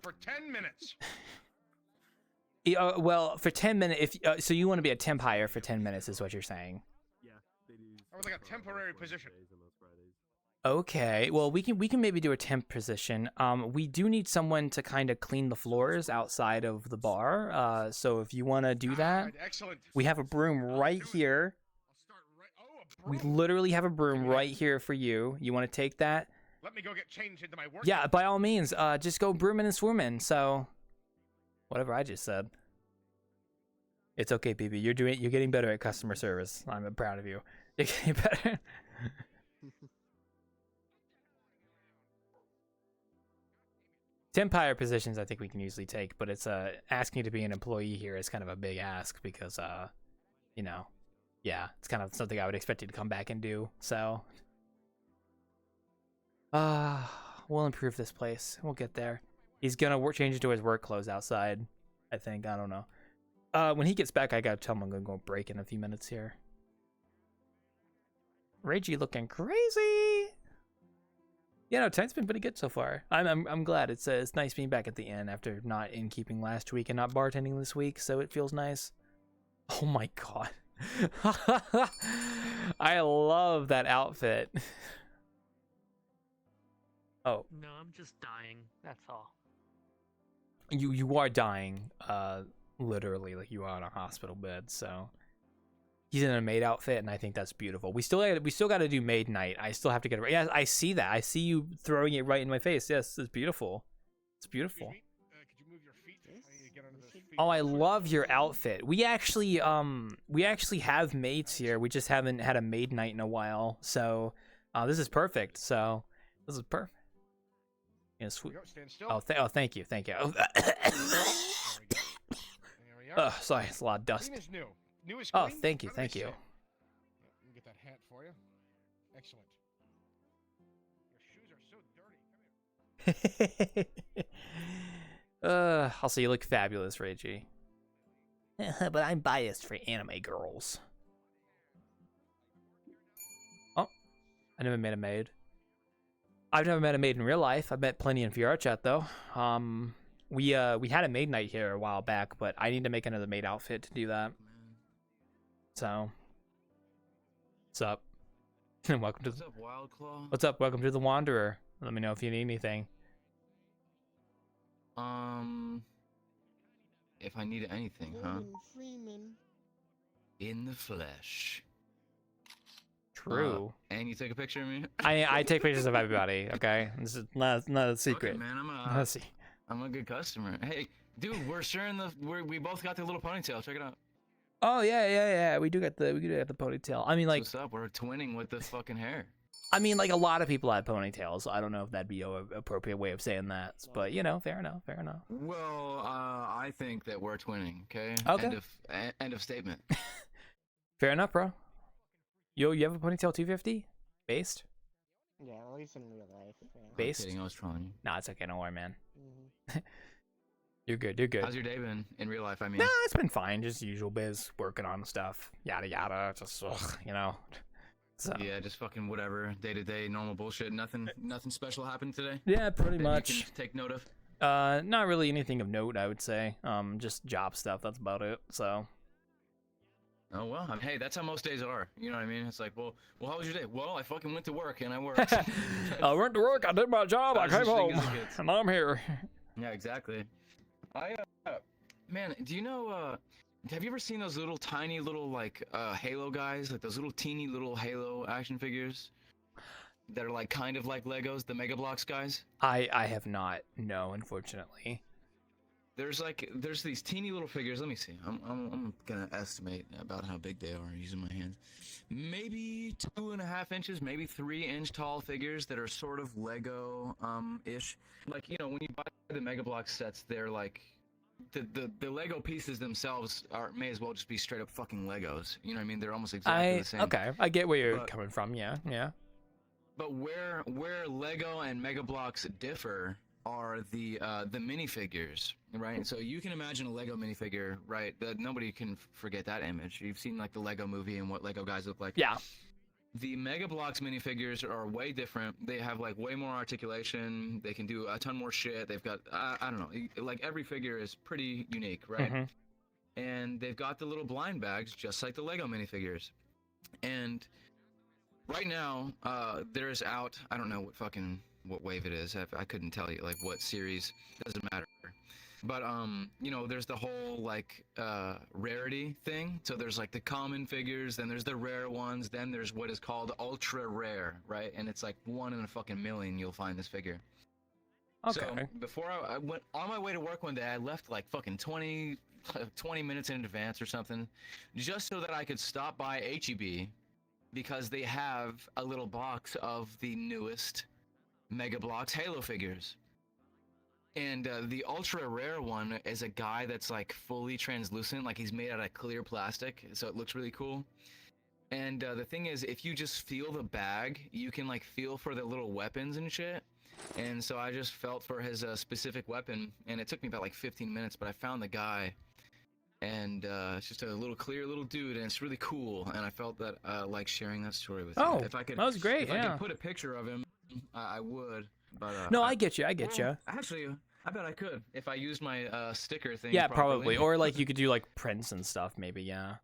For For 10 minutes. Well, for 10 minutes, so you want to be a temp hire for 10 minutes is what you're saying. Yeah, they do. I would like a temporary position. Okay, well we can maybe do a temp position. We do need someone to kind of clean the floors outside of the bar. So if you want to do that, excellent. We have a broom right here. We literally have a broom right here for you. You want to take that Let me go get changed into my work. Yeah, by all means, just go brooming and swimming. So, whatever I just said. It's okay, BB. You're getting better at customer service. I'm proud of you. You're getting better. Temp hire positions I think we can usually take, but it's asking to be an employee here is kind of a big ask because you know, yeah, it's kind of something I would expect you to come back and do. So we'll improve this place. We'll get there. He's gonna change into his work clothes outside, I think. I don't know. When he gets back, I gotta tell him I'm gonna go break in a few minutes here. Reggie looking crazy. Yeah, no, tonight's been pretty good so far. I'm glad. It's nice being back at the inn after not innkeeping last week and not bartending this week, so it feels nice. Oh my god. I love that outfit. Oh. No, I'm just dying. That's all. You are dying, literally, like you are on a hospital bed, so he's in a maid outfit, and I think that's beautiful. We still got to do maid night. I still have to get it right. Yeah, I see that. I see you throwing it right in my face. Yes, it's beautiful. It's beautiful. Could you move your feet? I need to get under those feet. Oh, I love your outfit. We actually have maids here. We just haven't had a maid night in a while. So, this is perfect. So, this is perfect. Yeah, sweet. Oh, thank you. Thank you. Sorry, it's a lot of dust. Clean as new. New as Oh, clean? thank you. What did I Thank you. say? Yeah, let me get that hat for you. Excellent. Your shoes are so dirty. Also, you look fabulous, Reggie. But I'm biased for anime girls. Oh, I never met a maid. I've never met a maid in real life. I've met plenty in VRChat though. We had a maid night here a while back, but I need to make another maid outfit to do that. So, what's up? Welcome to. What's up, Wildclaw? What's up? Welcome to the Wanderer. Let me know if you need anything. If I need anything, huh? Freeman. In the flesh. True. And you take a picture of me? I take pictures of everybody. Okay, this is not a secret. Okay, man, Let's see. I'm a good customer. Hey, dude, we're sharing we both got the little ponytail. Check it out. Oh yeah. We do got the ponytail. I mean, like, What's up? We're twinning with the fucking hair. I mean, like a lot of people have ponytails. I don't know if that'd be an appropriate way of saying that, but you know, fair enough. Well, I think that we're twinning. Okay. Okay. End of statement. Fair enough, bro. You have a ponytail 250? Based? Yeah, at least in real life. Yeah. Based? I'm kidding, I was trolling you. Nah, it's okay. Don't worry, man. Mm-hmm. You're good. How's your day been in real life? I mean, Nah, it's been fine. Just usual biz, working on stuff, yada yada. Just you know. So. Yeah, just fucking whatever, day to day, normal bullshit. Nothing special happened today. Yeah, pretty that much. You can take note of. Not really anything of note, I would say. Just job stuff. That's about it. So. Oh well, hey, that's how most days are. You know what I mean? It's like, well, how was your day? Well, I fucking went to work and I worked. I went to work. I did my job. I came home, and I'm here. Yeah, exactly. Man, do you know? Have you ever seen those little tiny little like Halo guys, like those little teeny little Halo action figures that are like kind of like Legos, the Mega Bloks guys? I have not. No, unfortunately. There's these teeny little figures. Let me see. I'm gonna estimate about how big they are using my hands. Maybe 2.5 inches, maybe 3-inch tall figures that are sort of Lego ish. Like, you know, when you buy the Mega Bloks sets, they're like the Lego pieces themselves may as well just be straight up fucking Legos. You know what I mean? They're almost exactly the same. Okay, I get where you're coming from. Yeah. But where Lego and Mega Bloks differ are the minifigures, right? So you can imagine a Lego minifigure, right? That nobody can forget that image. You've seen like the Lego movie and what Lego guys look like. Yeah. The Mega Bloks minifigures are way different. They have like way more articulation. They can do a ton more shit. They've got I don't know, like every figure is pretty unique, right? Mm-hmm. And they've got the little blind bags just like the Lego minifigures. And right now, there's out, I don't know what wave it is. I couldn't tell you like what series. Doesn't matter. But you know, there's the whole like rarity thing. So there's like the common figures, then there's the rare ones, then there's what is called ultra rare, right? And it's like 1 in a fucking million you'll find this figure. Okay. So before I went on my way to work one day, I left like fucking 20 minutes in advance or something, just so that I could stop by HEB because they have a little box of the newest Mega Bloks Halo figures. And the ultra rare one is a guy that's like fully translucent, like he's made out of clear plastic, so it looks really cool. And the thing is, if you just feel the bag, you can like feel for the little weapons and shit. And so I just felt for his specific weapon, and it took me about like 15 minutes, but I found the guy. And it's just a little clear little dude, and it's really cool. And I felt that like sharing that story with you. If I could, that was great. If I could put a picture of him, I would. But no, I get you. I get you. Actually, I bet I could if I used my sticker thing. Yeah, properly. probably. Or like you could do like prints and stuff, maybe. Yeah.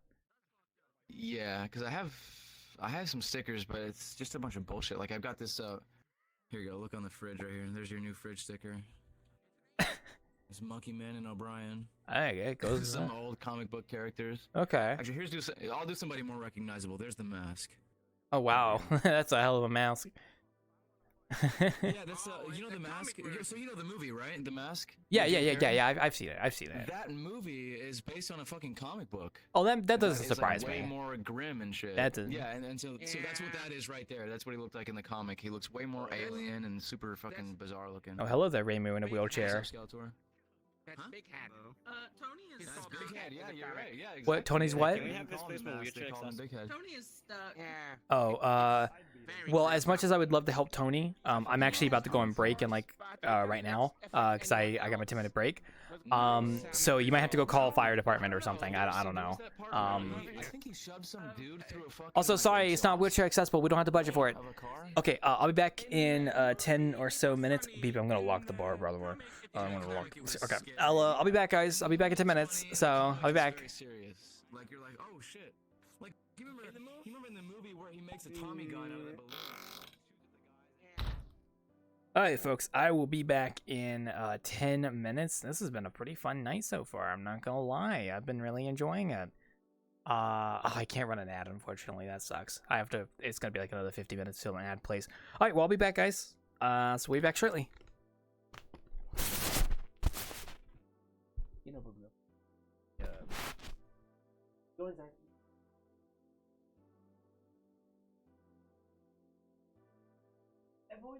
Yeah, because I have some stickers, but it's just a bunch of bullshit. Like I've got this. Here you go. Look on the fridge right here. There's your new fridge sticker. It's Monkey Man and O'Brien. Hey, it goes. Some old comic book characters. Okay. Actually, I'll do somebody more recognizable. There's the mask. Oh wow, that's a hell of a mask. Yeah, that's you know the mask. So you know the movie, right? The Mask. Yeah. I've seen it. I've seen it. That movie is based on a fucking comic book. Oh, that doesn't It's surprise like way me. more grim and shit. That doesn't. Yeah, and so that's what that is right there. That's what he looked like in the comic. He looks way more alien and super fucking bizarre looking. Oh, hello there, Ramu in a wheelchair. Skeletor. That's Big Head. Tony is That's stuck. Big Head. Yeah, you're right. Yeah, exactly. What? Tony's what? Can we have this place where we check Big Head. Tony is stuck. Yeah. Oh, well, as much as I would love to help Tony, I'm actually about to go on break and like right now, because I got my 10-minute break. So you might have to go call fire department or something. I don't know. I think he shoved some dude through a fucking. Also, sorry, it's not wheelchair accessible. We don't have the budget for it. Okay, I'll be back in 10 or so minutes. Beep, I'm gonna lock the bar, brother. I'm gonna lock. Okay, I'll be back, guys. I'll be back in 10 minutes. So I'll be back. Very serious. Like you're like, oh shit. Like you remember in the movie where he makes a Tommy gun out of the balloon. Alright, folks, I will be back in 10 minutes. This has been a pretty fun night so far. I'm not gonna lie. I've been really enjoying it. I can't run an ad, unfortunately. That sucks. I have to. It's gonna be like another 50 minutes till an ad plays. All right, well, I'll be back, guys. So we'll be back shortly. You know, go inside. Boy.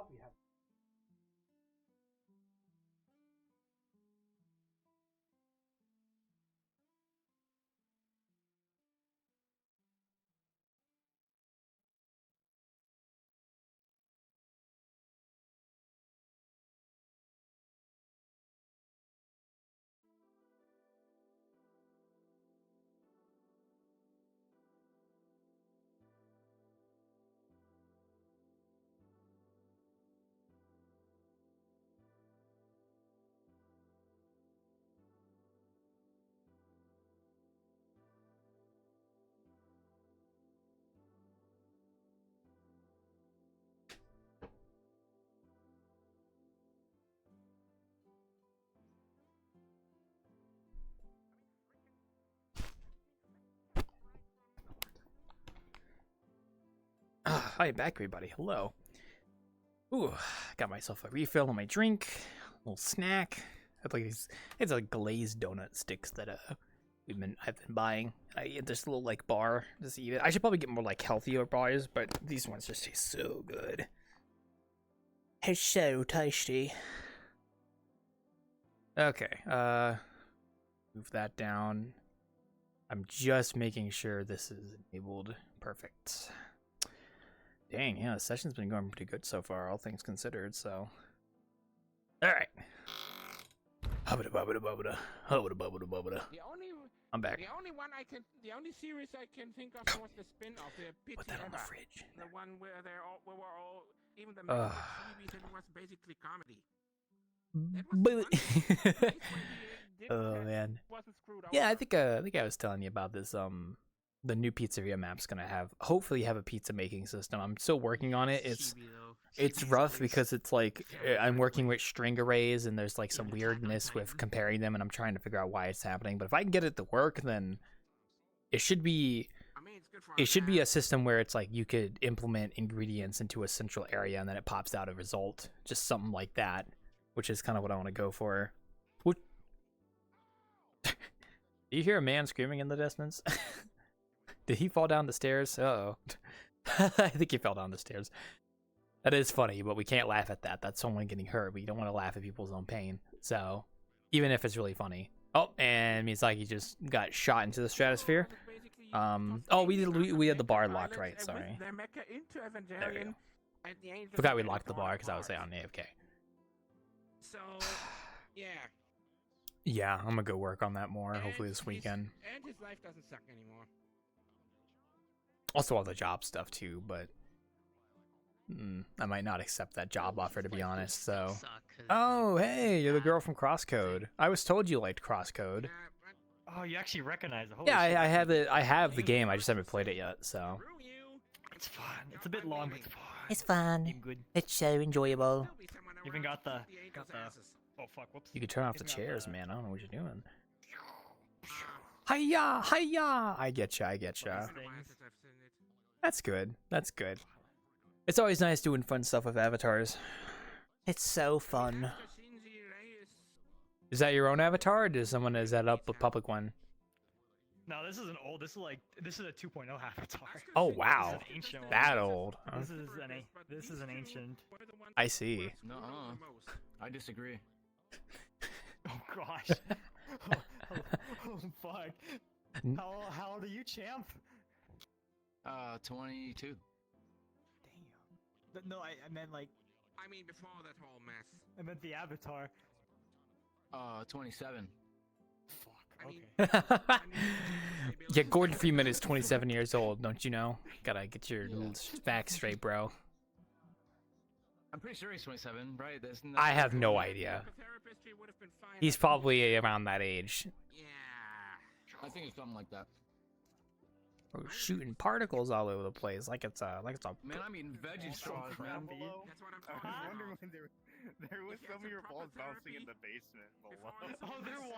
probably have. Hi, back everybody. Hello. Ooh, got myself a refill on my drink, a little snack. I like these. It's like glazed donut sticks that I've been buying. I get this little like bar just to eat it. I should probably get more like healthier bars, but these ones just taste so good. It's so tasty. Okay, move that down. I'm just making sure this is enabled. Perfect. Dang, yeah, the session's been going pretty good so far, all things considered, so. Alright. Hubba bubba bubba. Hubba bubba bubba. I'm back. The only series I can think of was the spin-off, the Pitchy Put that on the Ever. fridge. The one where we were all, even the main TV said it was basically comedy. Oh man. Yeah, I think I was telling you about this. The new pizzeria map's gonna hopefully have a pizza making system. I'm still working on it. It's rough because it's like I'm working with string arrays and there's like some weirdness with comparing them, and I'm trying to figure out why it's happening. But if I can get it to work, then it should be a system where it's like you could implement ingredients into a central area and then it pops out a result, just something like that, which is kind of what I want to go for. What? Do you hear a man screaming in the distance? Did he fall down the stairs? Uh-oh. I think he fell down the stairs. That is funny, but we can't laugh at that. That's someone getting hurt. We don't want to laugh at people's own pain. So, even if it's really funny. Oh, and Miyazaki just got shot into the stratosphere. Oh, we had the bar locked, right? Sorry. There we go. Forgot we locked the bar because I was on AFK. So, yeah. Yeah, I'm gonna go work on that more, hopefully this weekend. And his life doesn't suck anymore. Also all the job stuff too, but I might not accept that job offer, to be honest, so. Oh, hey, you're the girl from Crosscode. I was told you liked Crosscode. Oh, you actually recognize it. Yeah, I have it. I have the game. I just haven't played it yet, so. It's fun. It's a bit long, but it's fun. It's fun. Good. It's so enjoyable. You even got the. Oh fuck! Whoops. You could turn off the chairs, man. I don't know what you're doing. Hiya! Hiya! I getcha. That's good. That's good. It's always nice doing fun stuff with avatars. It's so fun. Is that your own avatar, or is that up a public one? No, this is an old. This is a 2.0 avatar. Oh wow, This is an ancient one. that old. Huh? This is an ancient. I see. No, I disagree. Oh gosh. oh fuck. How old are you, champ? 22. Damn. No, I meant like. I mean, before that whole mess. I meant the avatar. 27. Fuck. Okay. Yeah, Gordon Freeman is 27 years old, don't you know? Gotta get your facts straight, bro. I'm pretty sure he's 27, right? I have no idea. He's probably around that age. Yeah. I think it's something like that. We're shooting particles all over the place, like it's a. Man, I'm eating veggie straws, man. That's what I'm talking I was about. wondering when there was some of your balls bouncing in the basement below. Oh, there was?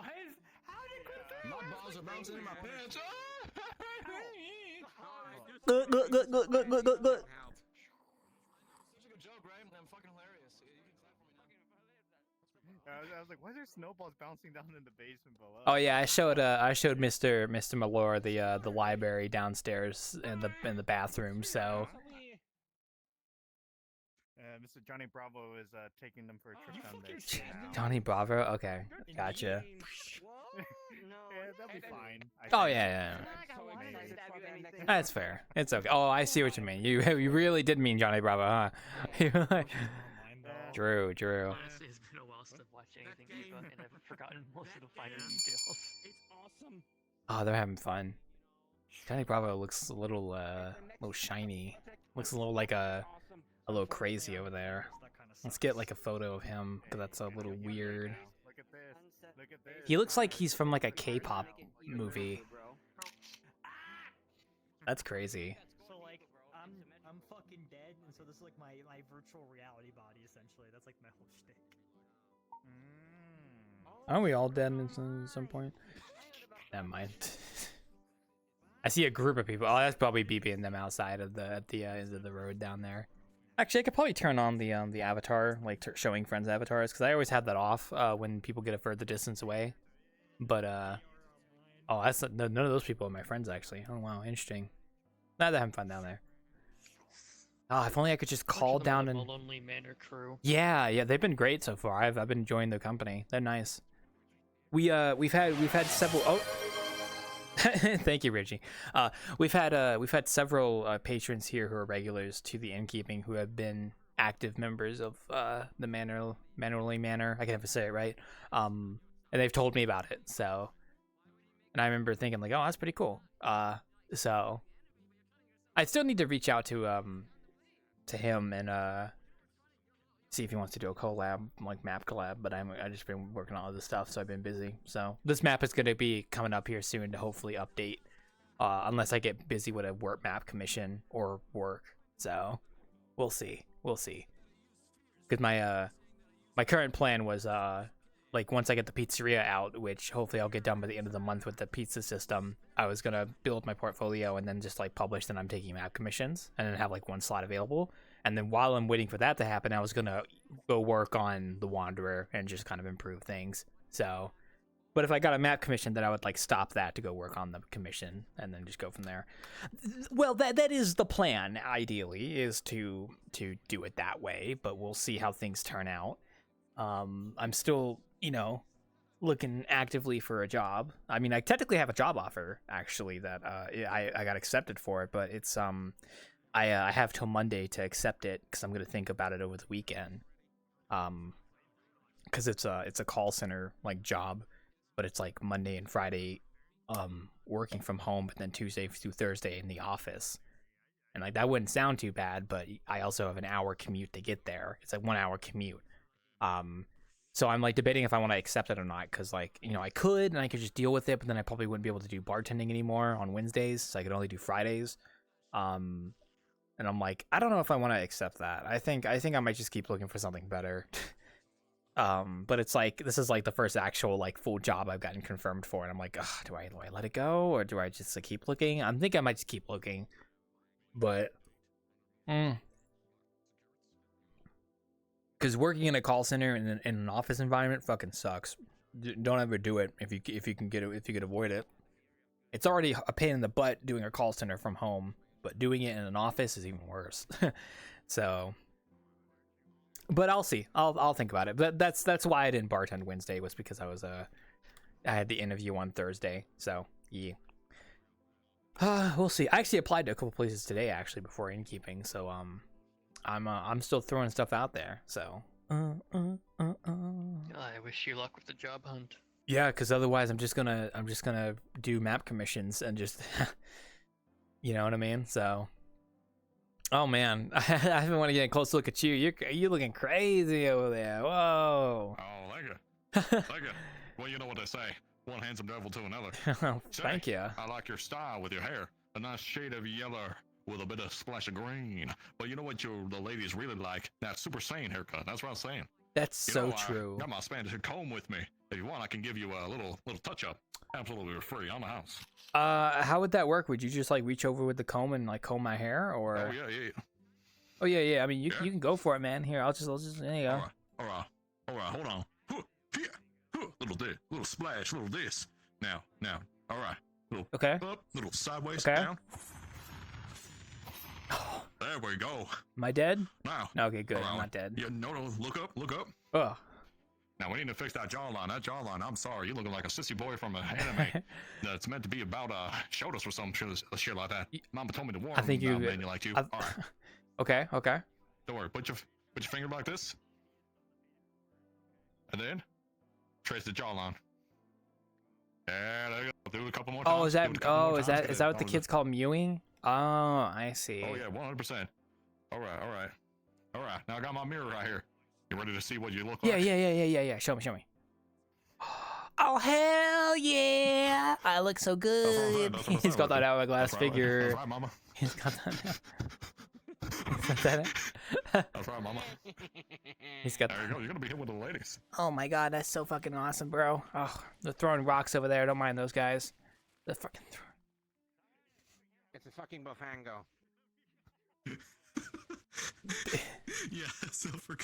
How did it go My balls are bouncing in my pants. Good. Such a good joke, right? I'm fucking hilarious. You can clap for me now. I was like, why is there snowballs bouncing down in the basement below? Oh yeah, I showed Mr. Malore the library downstairs in the bathroom. So. Mr. Johnny Bravo is taking them for a trip down there. Johnny Bravo. Okay, gotcha. Yeah, that'll be fine. Oh yeah. That's fair. It's okay. Oh, I see what you mean. You really did mean Johnny Bravo, huh? You're like, Drew. Honestly, it's been a while since I've watched anything Eva, and I've forgotten most of the finer details. It's awesome. Oh, they're having fun. Johnny Bravo looks a little shiny. Looks a little like a little crazy over there. Let's get like a photo of him, because that's a little weird. Look at this. Look at this. He looks like he's from like a K-pop movie. That's crazy. So like, I'm fucking dead, and so this is like my virtual reality body essentially. That's like my whole shtick. Aren't we all dead at some point? Never mind. I see a group of people. Oh, that's probably beeping them outside of at the end of the road down there. Actually, I could probably turn on the avatar, like showing friends avatars, because I always have that off when people get a further distance away. But oh, that's none of those people are my friends actually. Oh wow, interesting. Nah, they're having fun down there. Oh, if only I could just call down and. Lonely Manor crew. Yeah, they've been great so far. I've been enjoying their company. They're nice. We've had several. Oh. Thank you, Richie. We've had several patrons here who are regulars to the Innkeeping who have been active members of the Manually Manor. I can never say it right. And they've told me about it. So, and I remember thinking like, oh, that's pretty cool. So I still need to reach out to him and see if he wants to do a collab, like map collab, but I just been working on all this stuff, so I've been busy. So this map is going to be coming up here soon to hopefully update, unless I get busy with a work map commission or work. So we'll see. Because my current plan was like once I get the pizzeria out, which hopefully I'll get done by the end of the month with the pizza system, I was gonna build my portfolio and then just like publish that I'm taking map commissions and then have like one slot available. And then while I'm waiting for that to happen, I was gonna go work on the Wanderer and just kind of improve things. So, but if I got a map commission, then I would like stop that to go work on the commission and then just go from there. Well, that is the plan. Ideally, is to do it that way, but we'll see how things turn out. I'm still, looking actively for a job. I mean, I technically have a job offer actually that I got accepted for it, but it's I have till Monday to accept it because I'm gonna think about it over the weekend. Because it's a call center like job, but it's like Monday and Friday, working from home, but then Tuesday through Thursday in the office. And like that wouldn't sound too bad, but I also have an hour commute to get there. It's like 1 hour commute. So I'm like debating if I want to accept it or not, because like I could and I could just deal with it, but then I probably wouldn't be able to do bartending anymore on Wednesdays, so I could only do Fridays. And I'm like, I don't know if I want to accept that. I think I might just keep looking for something better. But it's like this is like the first actual like full job I've gotten confirmed for, and I'm like, do I let it go or do I just like, keep looking? I think I might just keep looking, but because working in a call center in an office environment fucking sucks. Don't ever do it if you can avoid it. It's already a pain in the butt doing a call center from home, but doing it in an office is even worse. So, but I'll see. I'll think about it. But that's why I didn't bartend Wednesday, was because I had the interview on Thursday. So yeah. We'll see. I actually applied to a couple places today actually before Innkeeping. So I'm still throwing stuff out there. So I wish you luck with the job hunt. Yeah, because otherwise I'm just gonna do map commissions and just you know what I mean. So, oh man, I haven't want to get a close look at you. You're looking crazy over there. Whoa. Oh, thank you. Thank you. Well, you know what they say. One handsome devil to another. Thank you. I like your style with your hair. A nice shade of yellow with a bit of splash of green. But you know what the ladies really like? That Super Saiyan haircut. That's what I'm saying. That's so true. I got my Spanish comb with me. If you want, I can give you a little touch-up. Absolutely free on the house. How would that work? Would you just like reach over with the comb and like comb my hair, or? Oh yeah. Oh yeah. I mean, you can go for it, man. Here, I'll just there you go. All right. Hold on. Little splash, little this. Now. All right. Little okay. Up, little sideways, okay. down. There we go. Am I dead? Now. Okay, good. I'm Around. not dead. Yeah, no, look up, look up. Ugh. Now, we need to fix that jawline. That jawline, I'm sorry. You're looking like a sissy boy from an anime that's meant to be about, Shotos or some shit like that. Mama told me to warn I think you... man, you like you. All right. Okay, okay. Don't worry. Put your finger like this. And then, trace the jawline. Yeah, there you go. Do it a couple more times. Oh, is that what the kids call mewing? Oh, I see. Oh, yeah, 100%. All right. Now I got my mirror right here. You ready to see what you look like? Yeah. Show me. Oh, hell yeah! I look so good. He's got that hourglass figure. That's right, mama. He's got that. Is that it? That's right, mama. He's got. There you go. You're gonna be here with the ladies. Oh my god, that's so fucking awesome, bro. Oh, they're throwing rocks over there. Don't mind those guys. They're fucking throwing. It's a fucking bufango. Yeah, so for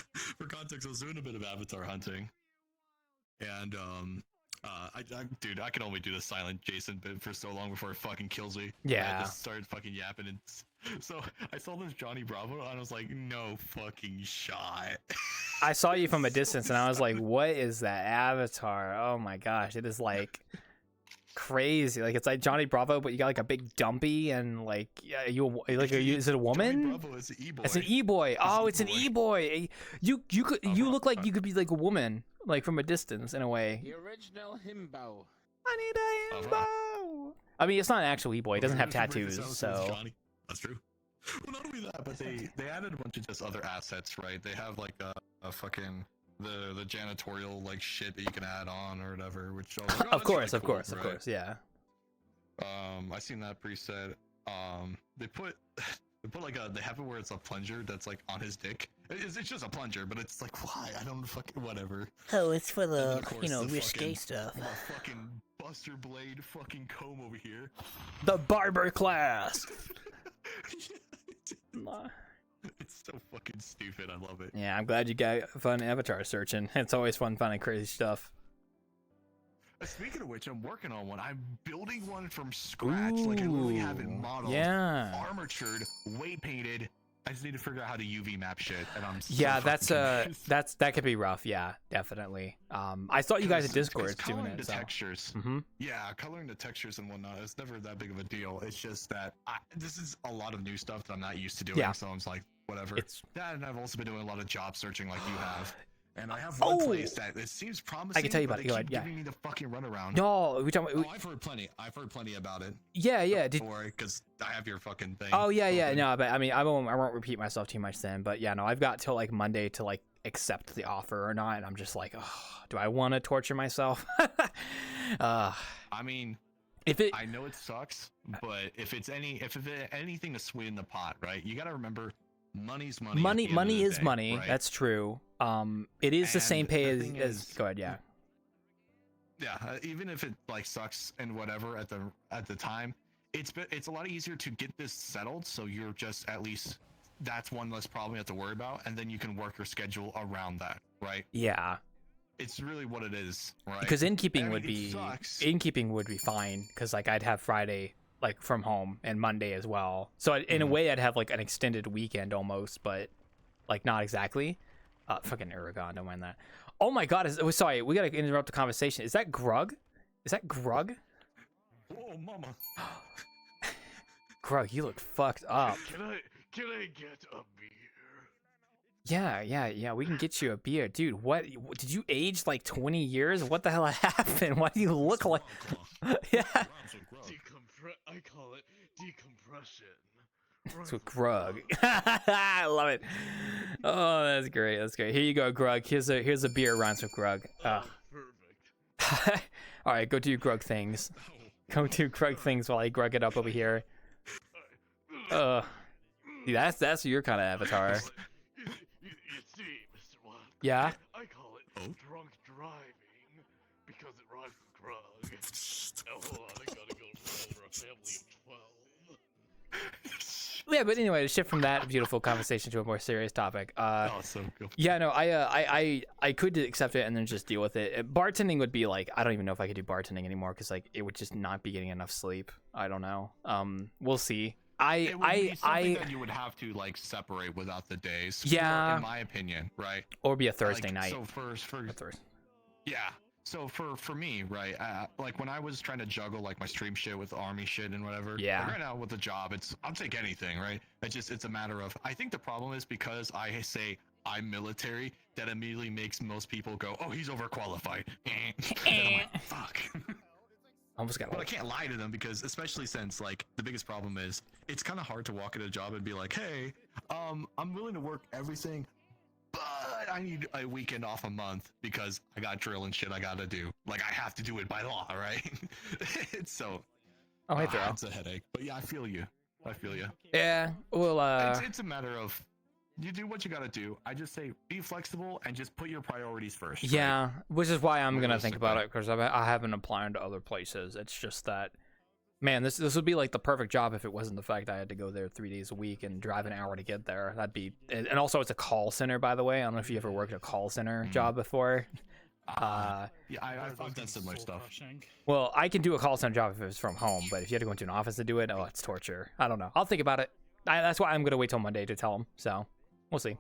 context, I was doing a bit of avatar hunting, and dude, I can only do the silent Jason bit for so long before it fucking kills me. Yeah. I just started fucking yapping, and so I saw this Johnny Bravo, and I was like, no fucking shot. I saw you from a distance, and I was like, what is that avatar? Oh my gosh, it is like crazy. Like it's like Johnny Bravo, but you got like a big dumpy, and like is it a woman? Johnny Bravo is an e-boy. It's an e-boy. Oh, it's an e-boy. You look like you could be like a woman, like from a distance in a way. The original himbo. I need a himbo. I mean, it's not an actual e-boy. It doesn't have tattoos, so. That's true. Well, not only that, but they added a bunch of just other assets, right? They have like a fucking the janitorial like shit that you can add on or whatever, which I was like, of course, yeah. I seen that preset. They put like they have it where it's a plunger that's like on his dick. It's just a plunger, but it's like, why? I don't fucking whatever. Oh, it's for the The risque fucking, stuff. The fucking Buster Blade fucking comb over here. The barber class. It's so fucking stupid. I love it. Yeah, I'm glad you got fun avatar searching. It's always fun finding crazy stuff. Speaking of which, I'm working on one. I'm building one from scratch. Like I literally have it modeled, armatured, weight painted. I just need to figure out how to UV map shit, and I'm that could be rough. Yeah, definitely. I saw you guys at Discord doing it. The textures. Mm-hmm. Yeah, coloring the textures and whatnot. It's never that big of a deal. It's just that this is a lot of new stuff that I'm not used to doing. Yeah. So I'm just like, whatever. That, and I've also been doing a lot of job searching like you have. And I have one place that it seems promising. I can tell you about it. Go ahead. ahead, giving me the fucking runaround. No, we talking about. I've heard plenty. I've heard plenty about it. Yeah. Because I have your fucking thing. Oh yeah. No, but I mean, I won't repeat myself too much then. But yeah, no, I've got till like Monday to like accept the offer or not, and I'm just like, oh, do I want to torture myself? I mean, I know it sucks, but if it's anything to sweeten the pot, right? You got to remember. Money's money. Money is day, money. Right? That's true. It is the same pay as. Go ahead. Yeah. Yeah. Even if it like sucks and whatever at the time, it's a lot easier to get this settled. So you're just at least that's one less problem you have to worry about, and then you can work your schedule around that. Right. Yeah. It's really what it is. Right. Because innkeeping would be fine. Because like I'd have Friday. Like from home and Monday as well. So in a way I'd have like an extended weekend almost, but like not exactly. Fucking Aragon, don't mind that. Oh my god, sorry, we gotta interrupt the conversation. Is that Grug? Oh mama. Grug, you look fucked up. Can I get a beer? Yeah, we can get you a beer. Dude, what did you age like 20 years? What the hell happened? Why do you look like Yeah. I call it decompression. So Grug. I love it. Oh, that's great. Here you go, Grug. Here's a beer rhymes with Grug. Perfect. All right, go do Grug things. Go do Grug things while I Grug it up over here. Dude, that's your kind of avatar. You see, Mr. One. Yeah. I call it drunk driving because it rhymes with Grug. Now hold on, I gotta go roll over a family of 12. Yeah, but anyway, to shift from that beautiful conversation to a more serious topic. So cool. Yeah, no, I could accept it and then just deal with it. Bartending would be like, I don't even know if I could do bartending anymore because like it would just not be getting enough sleep. I don't know. We'll see. It would be something that you would have to like separate without the days. Yeah. In my opinion, right? Or be a Thursday Like, night. So for yeah. So for me, right? Like when I was trying to juggle like my stream shit with army shit and whatever. Yeah. Like right now with the job, I'll take anything, right? It's a matter of. I think the problem is because I say I'm military, that immediately makes most people go, "Oh, he's overqualified." And I'm like, fuck. Almost got. But I can't lie to them because, especially since like the biggest problem is, it's kind of hard to walk at a job and be like, "Hey, I'm willing to work everything, but I need a weekend off a month because I got drill and shit I gotta do. Like I have to do it by law, right?" It's so. Oh, hey, Throw. It's a headache, but yeah, I feel you. Yeah. Well, it's a matter of. You do what you gotta do. I just say be flexible and just put your priorities first. Right? yeah, which is why I'm gonna think about it because I haven't applied to other places. It's just that, man, this would be like the perfect job if it wasn't the fact I had to go there 3 days a week and drive an hour to get there. That'd be, and also it's a call center, by the way. I don't know if you ever worked a call center job before. Yeah, I thought that similar stuff. Well, I can do a call center job if it's from home, but if you had to go into an office to do it, oh, it's torture. I don't know. I'll think about it. That's why I'm gonna wait till Monday to tell them. So we'll see.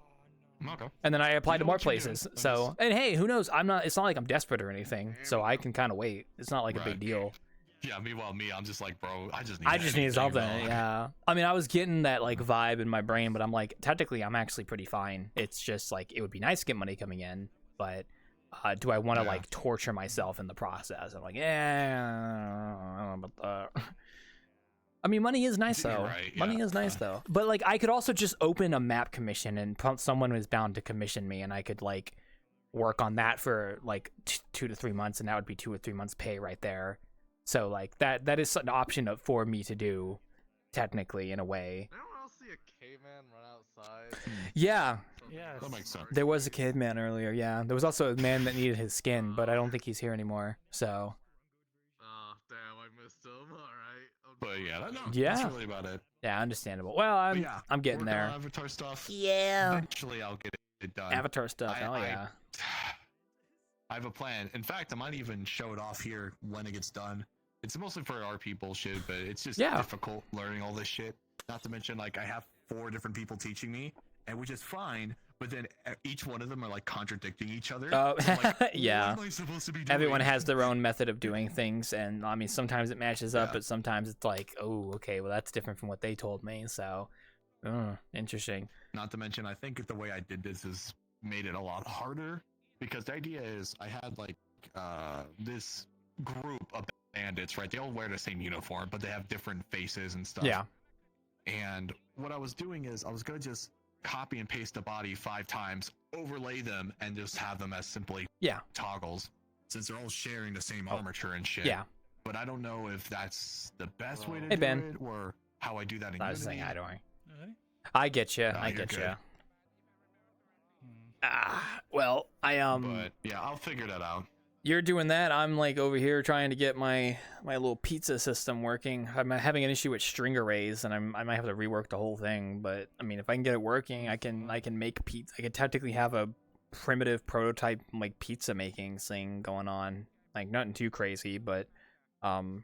Okay. And then I applied to more places. So, and hey, who knows? It's not like I'm desperate or anything. So I can kind of wait. It's not like a big deal. Yeah, meanwhile, I'm just like, bro, I just need something. Yeah. I mean, I was getting that like vibe in my brain, but I'm like, technically, I'm actually pretty fine. It's just like, it would be nice to get money coming in, but do I want to like torture myself in the process? I'm like, yeah, I don't know about that. I mean, money is nice though. Right, money is nice though. But like, I could also just open a map commission and someone was bound to commission me, and I could like work on that for like 2 to 3 months, and that would be 2 or 3 months pay right there. So like that is an option for me to do, technically, in a way. Anyone else see a caveman run outside? Yeah. Yeah, that makes sense. There was a caveman earlier. Yeah, there was also a man that needed his skin, but I don't think he's here anymore. So. Oh damn, I missed him. All right. But yeah, Yeah. that's really about it. Yeah, understandable. Well, I'm getting working there. on Avatar stuff. Yeah. Eventually, I'll get it done. Avatar stuff. Oh yeah. I have a plan. In fact, I might even show it off here when it gets done. It's mostly for our people shit, but it's just difficult learning all this shit. Not to mention, like, I have 4 different people teaching me, and which is fine. But then each one of them are like contradicting each other. Oh, so like, yeah. What am I supposed to be doing? Everyone has their own method of doing things, and I mean, sometimes it matches up, but sometimes it's like, oh, okay, well, that's different from what they told me. So, interesting. Not to mention, I think the way I did this has made it a lot harder because the idea is I had like this group of bandits, right? They all wear the same uniform, but they have different faces and stuff. Yeah. And what I was doing is I was gonna just copy and paste the body 5 times, overlay them, and just have them as simply toggles, since they're all sharing the same armature and shit. Yeah. But I don't know if that's the best way to Hey, do Ben. it, or how I do that in I was Unity. saying, I don't. I get you. I you're get good. you. Well, But yeah, I'll figure that out. You're doing that. I'm like over here trying to get my little pizza system working. I'm having an issue with string arrays, and I might have to rework the whole thing. But I mean, if I can get it working, I can make pizza. I could technically have a primitive prototype like pizza making thing going on. Like nothing too crazy, but I'm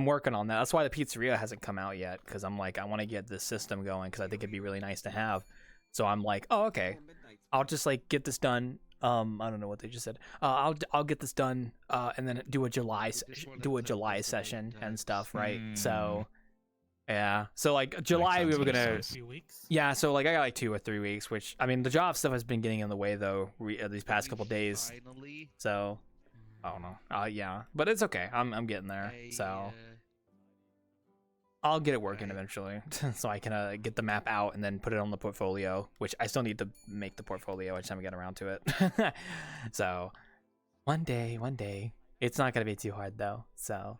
working on that. That's why the pizzeria hasn't come out yet, because I'm like, I want to get this system going because I think it'd be really nice to have. So I'm like, oh, okay, I'll just like get this done. I don't know what they just said. I'll get this done, and then do a July session and stuff, right? So, yeah. So like July we were gonna. Yeah. So like I got like 2 or 3 weeks, which I mean the job stuff has been getting in the way though these past couple days. So I don't know. Yeah, but it's okay. I'm getting there. So I'll get it working eventually, so I can get the map out and then put it on the portfolio, which I still need to make the portfolio each time I get around to it. So one day, it's not gonna be too hard though. So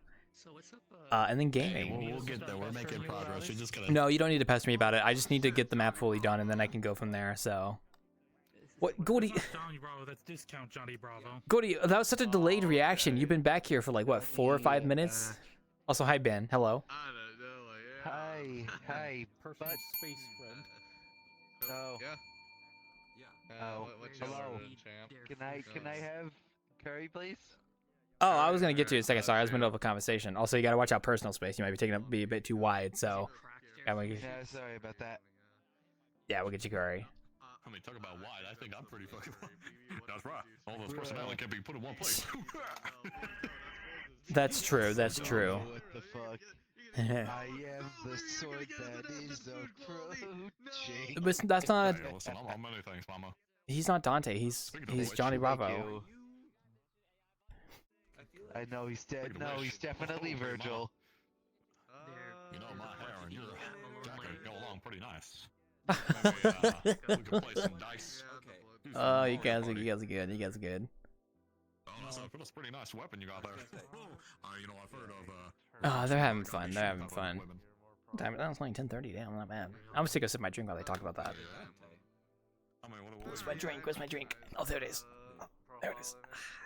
what's up? And then gaming. We'll get there. We're making progress. You're just gonna. No, you don't need to pester me about it. I just need to get the map fully done, and then I can go from there. So. What, Gordy? Johnny Bravo, that's discount Johnny Bravo. Gordy, that was such a delayed reaction. You've been back here for like what, 4 or 5 minutes? Also, hi Ben. Hello. Hi. Perfect space friend. Oh. Oh. Hello. Can I have curry, please? Oh, I was gonna get to you in a second. Sorry, I was in the middle of a conversation. Also, you gotta watch out personal space. You might be be a bit too wide. So, Yeah, sorry about that. Yeah, we'll get you curry. I mean, talk about wide. I think I'm pretty fucking. That's right. All those personnel can't be put in one place. That's true. That's true. What the fuck? I am the sword that is approaching. But that's not. Hey, listen, I'm many things, Mama. He's not Dante. He's Johnny Bravo. I know he's dead. No, he's definitely Virgil. You know, my hair and your jacket go along pretty nice. Maybe, we can play some dice. Oh, you guys are good. You guys are good. Oh, that's a pretty nice weapon you got there. You know, I've heard of. Oh, they're having fun. They're having fun. Damn it, that was only 10:30. Damn, not bad. I'm gonna take a sip of my drink while they talk about that. Where's my drink? Where's my drink? Oh, there it is. Oh, there it is.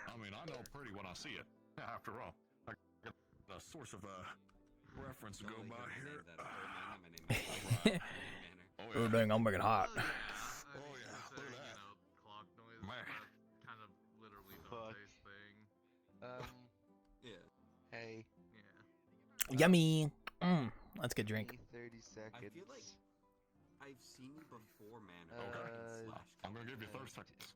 I mean, I know pretty when I see it. After all, I got the source of reference to go by here. Oh, dang, I'm making hot. Oh yeah, look at that. Man. Fuck. Yeah. Hey. Yummy. That's a good drink. 30 seconds. I feel like I've seen you before, man. Okay. I'm gonna give you 30 seconds.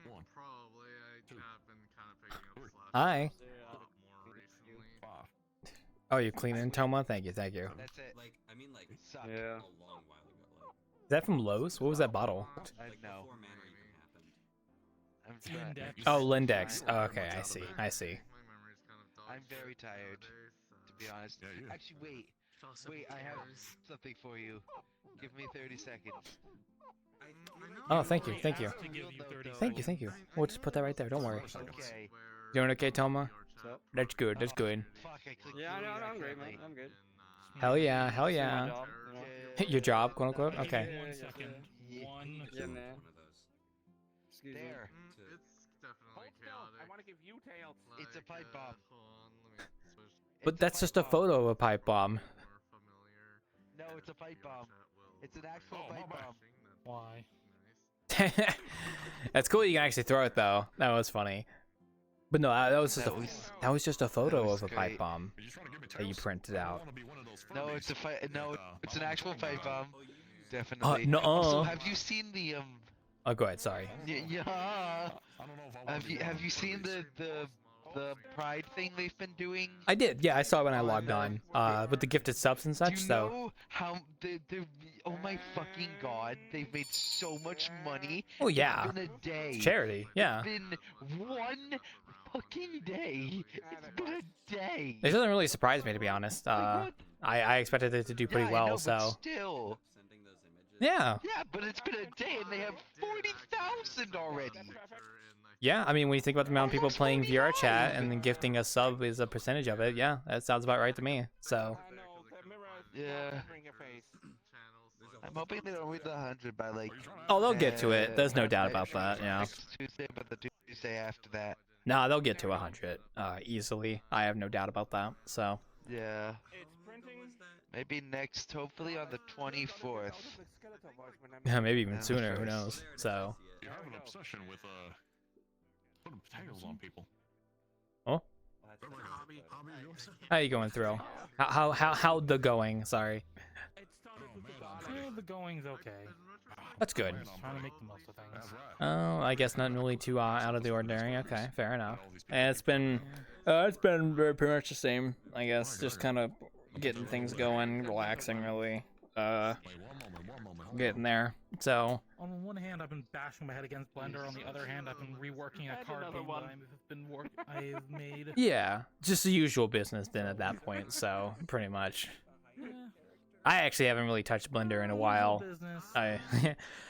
One. Probably. Two. I've been kind of picking up Slash Hi. a little bit more recently. 5. Oh, you're cleaning, Toma? Thank you, thank you. That's it. Like, I mean, like, Yeah. a long while ago. Like, Is that from Lowe's? What was that bottle? I know. before Manor even happened. I'm trying. Oh, Lindex. Oh, okay, I see. I see. My memory's kind of dog I'm very shit tired, nowadays, so- to be honest. Yeah, you. Actually, wait. Wait, I have something for you. Give me 30 seconds. Oh, thank you, thank you. To give you 30 Thank you, thank you. We'll just put that right there. Don't worry. Okay. Doing okay, Toma? That's good. That's good. Fuck, I clicked Yeah, really no, I'm great, accidentally. man. I'm good. Hell yeah, hell It's my yeah. job, you know? Your job, quote unquote. Okay. 1 second. Yeah. One. Yeah, man. One of those. Excuse me. There. It's definitely Hold still. chaotic. I want to give you tails. It's a pipe bomb. Hold on, let me switch But that's just a photo of a pipe bomb. more familiar. No, it's a pipe bomb. It's an actual Oh, my pipe bad. bomb. Why? That's cool. You can actually throw it though. That was funny. But no, that was just a photo was of a pipe great. bomb Are you trying to give me that you tails? printed I out. wanna be one of those No, Furbies it's a fight. No, with, it's an my actual arms pipe going, bomb. Definitely. no, Also, have you seen the Oh, go ahead. Sorry. Yeah. I don't know if I wanna be one Have of you those seen Furbies. the Pride thing they've been doing? I did. Yeah, I saw it when I logged on. With the gifted subs and Do such. you So know how they're oh my fucking god, they've made so much money. Oh, yeah. It's been a day. it's charity. Yeah. It's been one fucking day. It's been a day. It doesn't really surprise me, to be honest. I expected it to do pretty Yeah, I well. know, but So still. Sending those images. yeah. Yeah, but it's been a day and they have 40,000 already. Yeah, I mean, when you think about the amount of people playing VRChat and then gifting a sub is a percentage of it, yeah, that sounds about right to me. So, I know, the mirror Yeah. in your face. I'm hoping they don't reach the 100 by like. oh, they'll get to it. There's no doubt about that. Yeah. Next Tuesday, but the Tuesday after that. Nah, they'll get to 100 easily. I have no doubt about that. So, Yeah. It's printing. Maybe next, hopefully on the 24th. yeah, maybe even Yeah, sooner. Who first. knows? So, You have an obsession with putting potatoes on people. oh, Hobby of yours? how you going through? How the going? Sorry, It started with the Yeah, the going's okay. that's good. Just trying to make the most of things. That's right. Oh, I guess nothing really too out of the ordinary. Okay, fair enough. And it's been very pretty much the same. I guess just kind of getting things going, relaxing, really. Wait, one moment. Getting there. So, On one hand, I've been bashing my head against Blender. On the other hand, I've been reworking a Add card another game one. I've made. yeah, just the usual business then at that point. So, pretty much. Yeah. I actually haven't really touched Blender in a while. Business.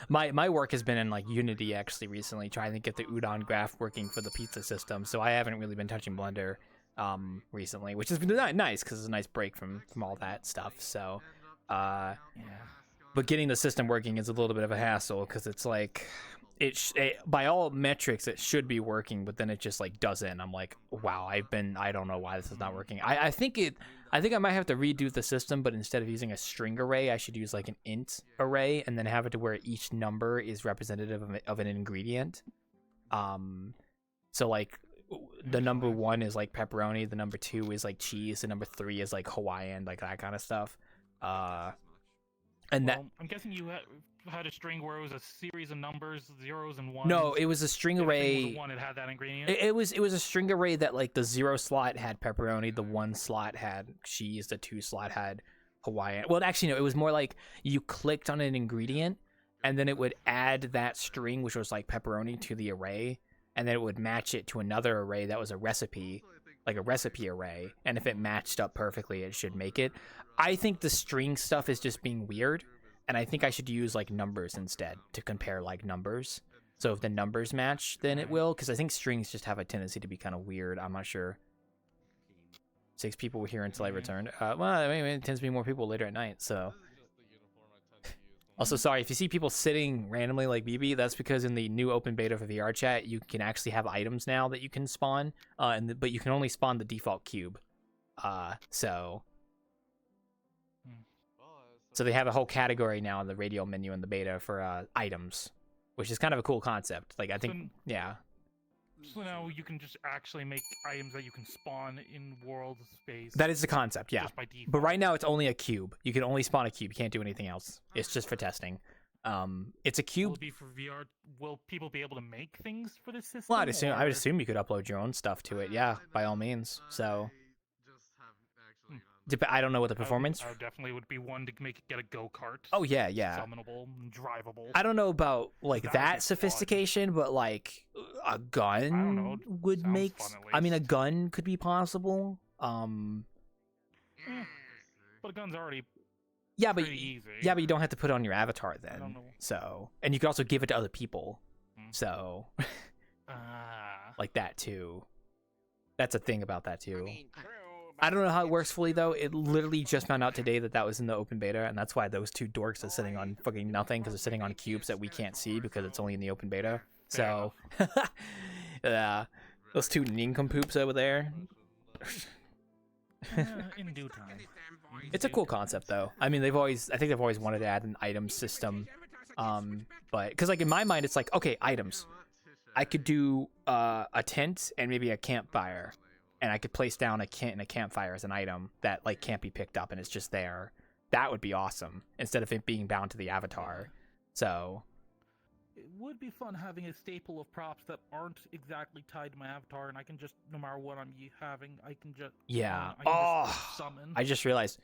My work has been in like Unity actually recently, trying to get the udon graph working for the pizza system. So I haven't really been touching Blender recently, which has been nice because it's a nice break from all that stuff. So Yeah. but getting the system working is a little bit of a hassle because it's like by all metrics it should be working, but then it just like doesn't. I'm like, wow, I don't know why this is not working. I think I might have to redo the system, but instead of using a string array, I should use like an int array and then have it to where each number is representative of an ingredient. So like the number 1 is like pepperoni, the number 2 is like cheese, the number 3 is like Hawaiian, like that kind of stuff. And Well, I'm guessing you had a string where it was a series of numbers, zeros and ones. no, it was a string If everything array. was a one, it had that ingredient. It was a string array that like the 0 slot had pepperoni, the 1 slot had cheese, the 2 slot had Hawaiian. Well, actually no, it was more like you clicked on an ingredient and then it would add that string, which was like pepperoni, to the array, and then it would match it to another array that was a recipe, like a recipe array, and if it matched up perfectly, it should make it. I think the string stuff is just being weird, and I think I should use like numbers instead to compare like numbers. So if the numbers match, then it will, because I think strings just have a tendency to be kind of weird. I'm not sure. 6 people were here until I returned. Well, I mean, it tends to be more people later at night, so. Also, sorry, if you see people sitting randomly like BB, that's because in the new open beta for VRChat, you can actually have items now that you can spawn, but you can only spawn the default cube. So they have a whole category now in the radial menu in the beta for items, which is kind of a cool concept. Like, I think, yeah. So now you can just actually make items that you can spawn in world space. That is the concept, yeah. Just by default. But right now it's only a cube. You can only spawn a cube. You can't do anything else. It's just for testing. It's a cube. Will it be for VR? Will people be able to make things for this system? Well, I would assume you could upload your own stuff to it. Yeah, by all means. So I don't know what the performance. I definitely would be one to get a go-kart. Oh yeah. Summonable, drivable. I don't know about like that sophistication, but like a gun would make. I mean, a gun could be possible. But a gun's already. Yeah, but easy. Yeah, but you don't have to put it on your avatar then. So, and you can also give it to other people. So, like that too. That's a thing about that too. I don't know how it works fully though. It literally just found out today that was in the open beta, and that's why those 2 dorks are sitting on fucking nothing, because they're sitting on cubes that we can't see because it's only in the open beta. So, yeah, those 2 nincompoops over there. In due time. It's a cool concept though. I mean, I think they've always wanted to add an item system, but because like in my mind, it's like, okay, items. I could do a tent and maybe a campfire. And I could place down a tent and a campfire as an item that like can't be picked up and it's just there. That would be awesome instead of it being bound to the avatar. So it would be fun having a staple of props that aren't exactly tied to my avatar, and I can just, no matter what I'm having, I can just just summon. I just realized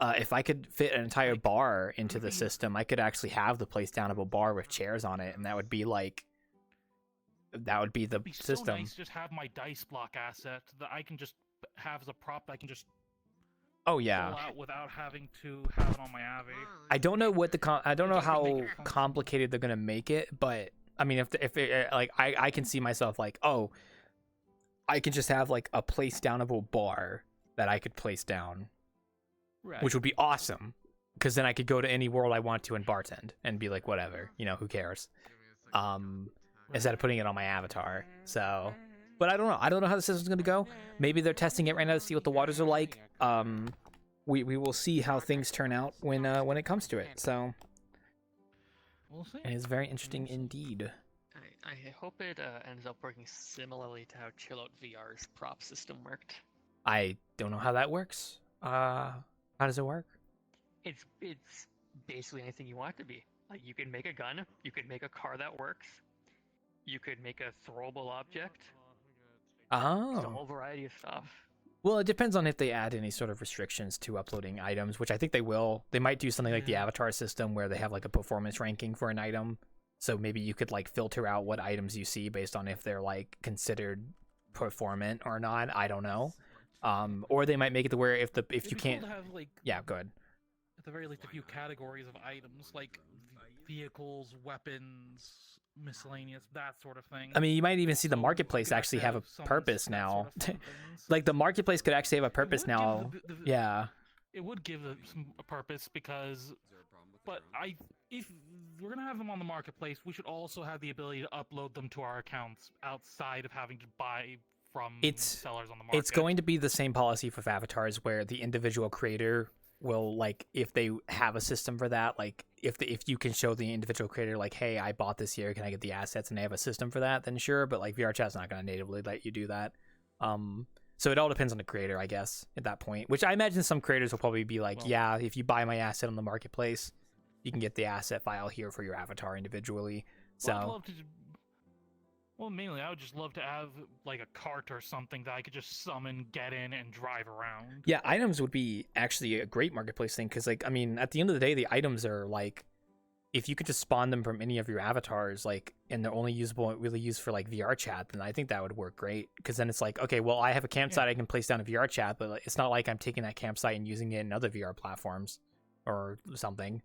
if I could fit an entire bar into the system, I could actually have the place downable bar with chairs on it, and that would be like. That would be the system. So nice, just have my dice block asset that I can just have as a prop that I can just pull out without having to have it on my Avi. I don't know what I don't know how complicated they're gonna make it, but I mean, if it, like I can see myself like, oh, I can just have like a place downable bar that I could place down, which would be awesome, because then I could go to any world I want to and bartend and be like, whatever, who cares. Instead of putting it on my avatar. So, but I don't know. I don't know how the system's going to go. Maybe they're testing it right now to see what the waters are like. We will see how things turn out when it comes to it. So, we'll see. And it's very interesting indeed. I hope it ends up working similarly to how Chillout VR's prop system worked. I don't know how that works. How does it work? It's basically anything you want it to be. Like, you can make a gun, you can make a car that works. You could make a throwable object. Oh. Just a whole variety of stuff. Well, it depends on if they add any sort of restrictions to uploading items, which I think they will. They might do something like the avatar system where they have like a performance ranking for an item. So maybe you could like filter out what items you see based on if they're like considered performant or not. I don't know. Or they might make it to where if you can't. Cool to have, like, yeah, go ahead. At the very least, a few categories of items like vehicles, weapons, miscellaneous, that sort of thing. I mean, you might even see the marketplace actually have a purpose now. Like the marketplace could actually have a purpose now. Yeah. It would give a purpose because, but if we're gonna have them on the marketplace, we should also have the ability to upload them to our accounts outside of having to buy from sellers on the market. It's going to be the same policy for avatars where the individual creator will, like, if they have a system for that, like if you can show the individual creator like, hey, I bought this here, can I get the assets, and they have a system for that, then sure. But like VRChat's not going to natively let you do that. So it all depends on the creator, I guess, at that point, which I imagine some creators will probably be like, yeah, if you buy my asset on the marketplace, You can get the asset file here for your avatar individually. Well, I'd So love to. Well, mainly, I would just love to have like a cart or something that I could just summon, get in, and drive around. yeah, items would be actually a great marketplace thing because, like, I mean, at the end of the day, the items are like, if you could just spawn them from any of your avatars, like, and they're only usable, really used for like VRChat, then I think that would work great. Because then it's like, okay, well, I have a campsite I can place down a VRChat, but like, it's not like I'm taking that campsite and using it in other VR platforms or something.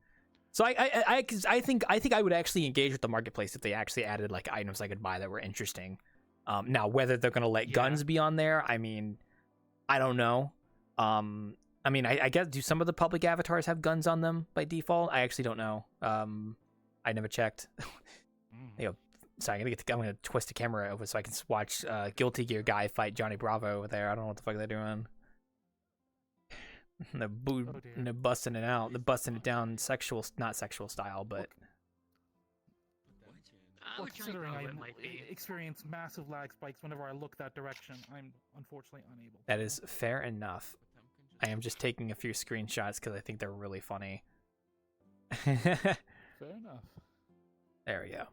So I think I would actually engage with the marketplace if they actually added like items I could buy that were interesting. Now whether they're gonna let guns be on there, I mean, I don't know. I mean, I guess, do some of the public avatars have guns on them by default? I actually don't know. I never checked. You know, sorry, I'm gonna twist the camera over so I can watch Guilty Gear guy fight Johnny Bravo over there. I don't know what the fuck they're doing. They're busting it out. They're busting it down not sexual style, but Well, considering I experience massive lag spikes whenever I look that direction, I'm unfortunately unable. that is fair enough. I am just taking a few screenshots because I think they're really funny. Fair enough. There we go.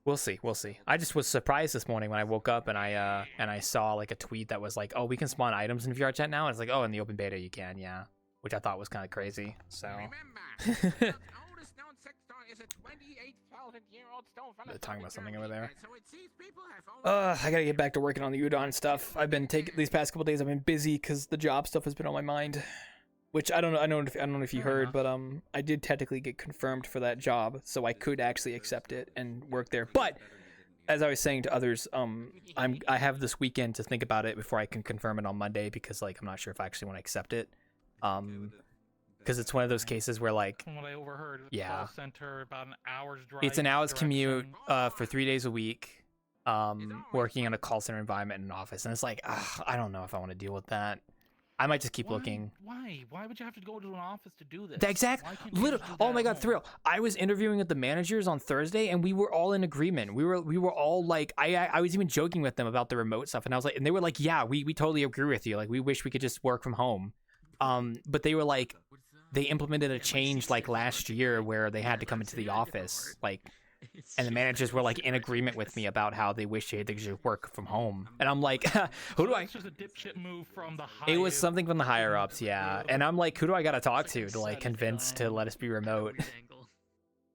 We'll see. We'll see. I just was surprised this morning when I woke up and I saw like a tweet that was like, "Oh, we can spawn items in VRChat now." And it's like, "Oh, in the open beta you can, yeah," which I thought was kind of crazy. So. They're talking about something over there. I gotta get back to working on the udon stuff. I've been these past couple days. I've been busy because the job stuff has been on my mind. Which I don't know if you heard, but I did technically get confirmed for that job, so I could actually accept it and work there. But as I was saying to others, I have this weekend to think about it before I can confirm it on Monday because like I'm not sure if I actually want to accept it. Because it's one of those cases where like, From what I overheard, yeah, call center about an hour's drive. it's an hour's direction. commute for 3 days a week, working in a call center environment in an office, and it's like, I don't know if I want to deal with that. I might just keep looking. Why? Why would you have to go to an office to do this? Literally. Oh my god, Thrill. I was interviewing with the managers on Thursday, and we were all in agreement. We were all like, I was even joking with them about the remote stuff, and I was like, and they were like, yeah, we totally agree with you. Like, we wish we could just work from home. But they were like, they implemented a change like last year where they had to come into the office, like. And the managers were like in agreement with me about how they wish they could just work from home. And I'm like, who do I? It's just a dipshit move from the It was something from the higher ups, yeah. And I'm like, who do I gotta talk to like convince to let us be remote?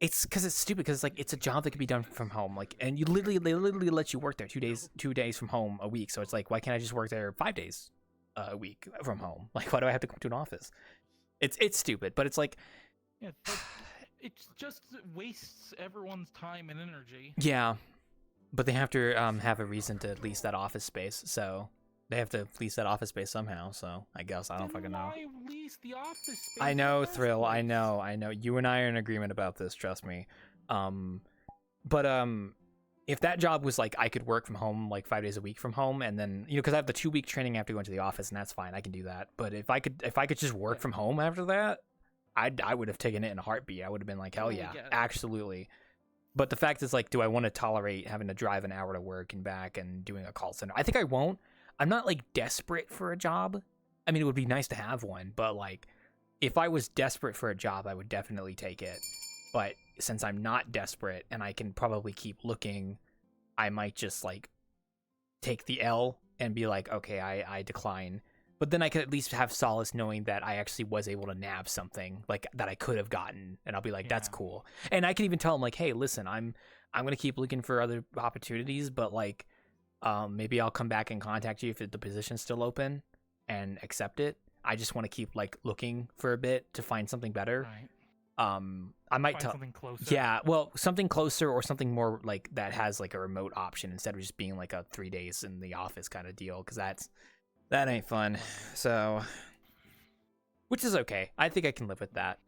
It's because it's stupid because like it's a job that can be done from home, like, and they literally let you work there 2 days from home a week. So it's like, why can't I just work there 5 days a week from home? Like, why do I have to come to an office? It's stupid, but it's like. Yeah, it just wastes everyone's time and energy. Yeah, but they have to have a reason to lease that office space, so they have to lease that office space somehow. So I guess I don't fucking know. Why lease the office space? I know, Thrill. I know. You and I are in agreement about this. Trust me. But if that job was like I could work from home like 5 days a week from home, and then because I have the 2-week training, I have to go into the office, and that's fine. I can do that. But if I could just work from home after that. I would have taken it in a heartbeat. I would have been like, hell yeah, absolutely. But the fact is, like, do I want to tolerate having to drive an hour to work and back and doing a call center? I think I won't. I'm not, like, desperate for a job. I mean, it would be nice to have one, but, like, if I was desperate for a job, I would definitely take it. But since I'm not desperate and I can probably keep looking, I might just, like, take the L and be like, okay, I decline. But then I could at least have solace knowing that I actually was able to nab something like that I could have gotten, and I'll be like, that's cool. And I can even tell them like, hey, listen, I'm gonna keep looking for other opportunities, but like, maybe I'll come back and contact you if the position's still open and accept it. I just want to keep like looking for a bit to find something better. Right. I might tell something closer. Yeah, well, something closer or something more like that has like a remote option instead of just being like a 3 days in the office kind of deal, because that ain't fun. So, which is okay. I think I can live with that.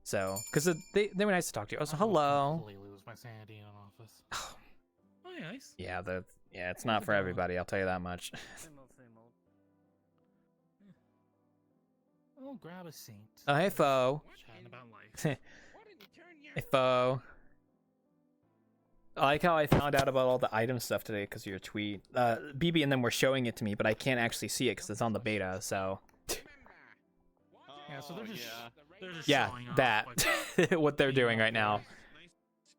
So, because they were nice to talk to. Oh, so hello. Completely lose my sanity in an office. Oh, nice. Yeah, it's not for everybody. I'll tell you that much. Oh, grab a seat. Oh, hey, Fo. Chatting about life. Hey, Fo. I like how I found out about all the item stuff today because of your tweet. BB and them were showing it to me, but I can't actually see it because it's on the beta, so. Yeah, Yeah, so they're just Yeah, showing off, that like, what they're doing right now. Nice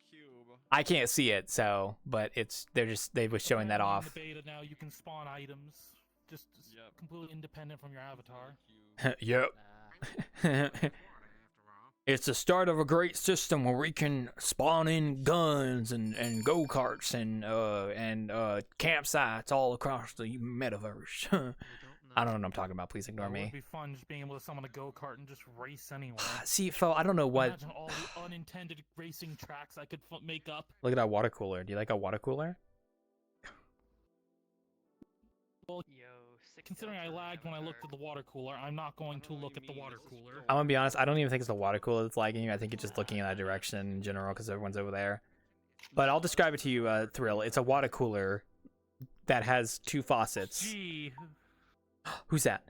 cube. I can't see it, so but they were showing that apparently off. In the beta now, you can spawn items just completely independent from your avatar. Yep. It's the start of a great system where we can spawn in guns and go-karts and campsites all across the metaverse. I don't know what I'm talking about. Please ignore It me. would be fun just being able to summon a go-kart and just race anywhere. See, Phil, I don't know what. Imagine all the unintended racing tracks I could make up. Look at that water cooler. Do you like a water cooler? Well, considering I lagged when I looked at the water cooler, I'm not going to look at the water cooler. I'm gonna be honest. I don't even think it's the water cooler that's lagging you. I think it's just looking in that direction in general because everyone's over there. But I'll describe it to you, Thrill. It's a water cooler that has two faucets. Gee. Who's that?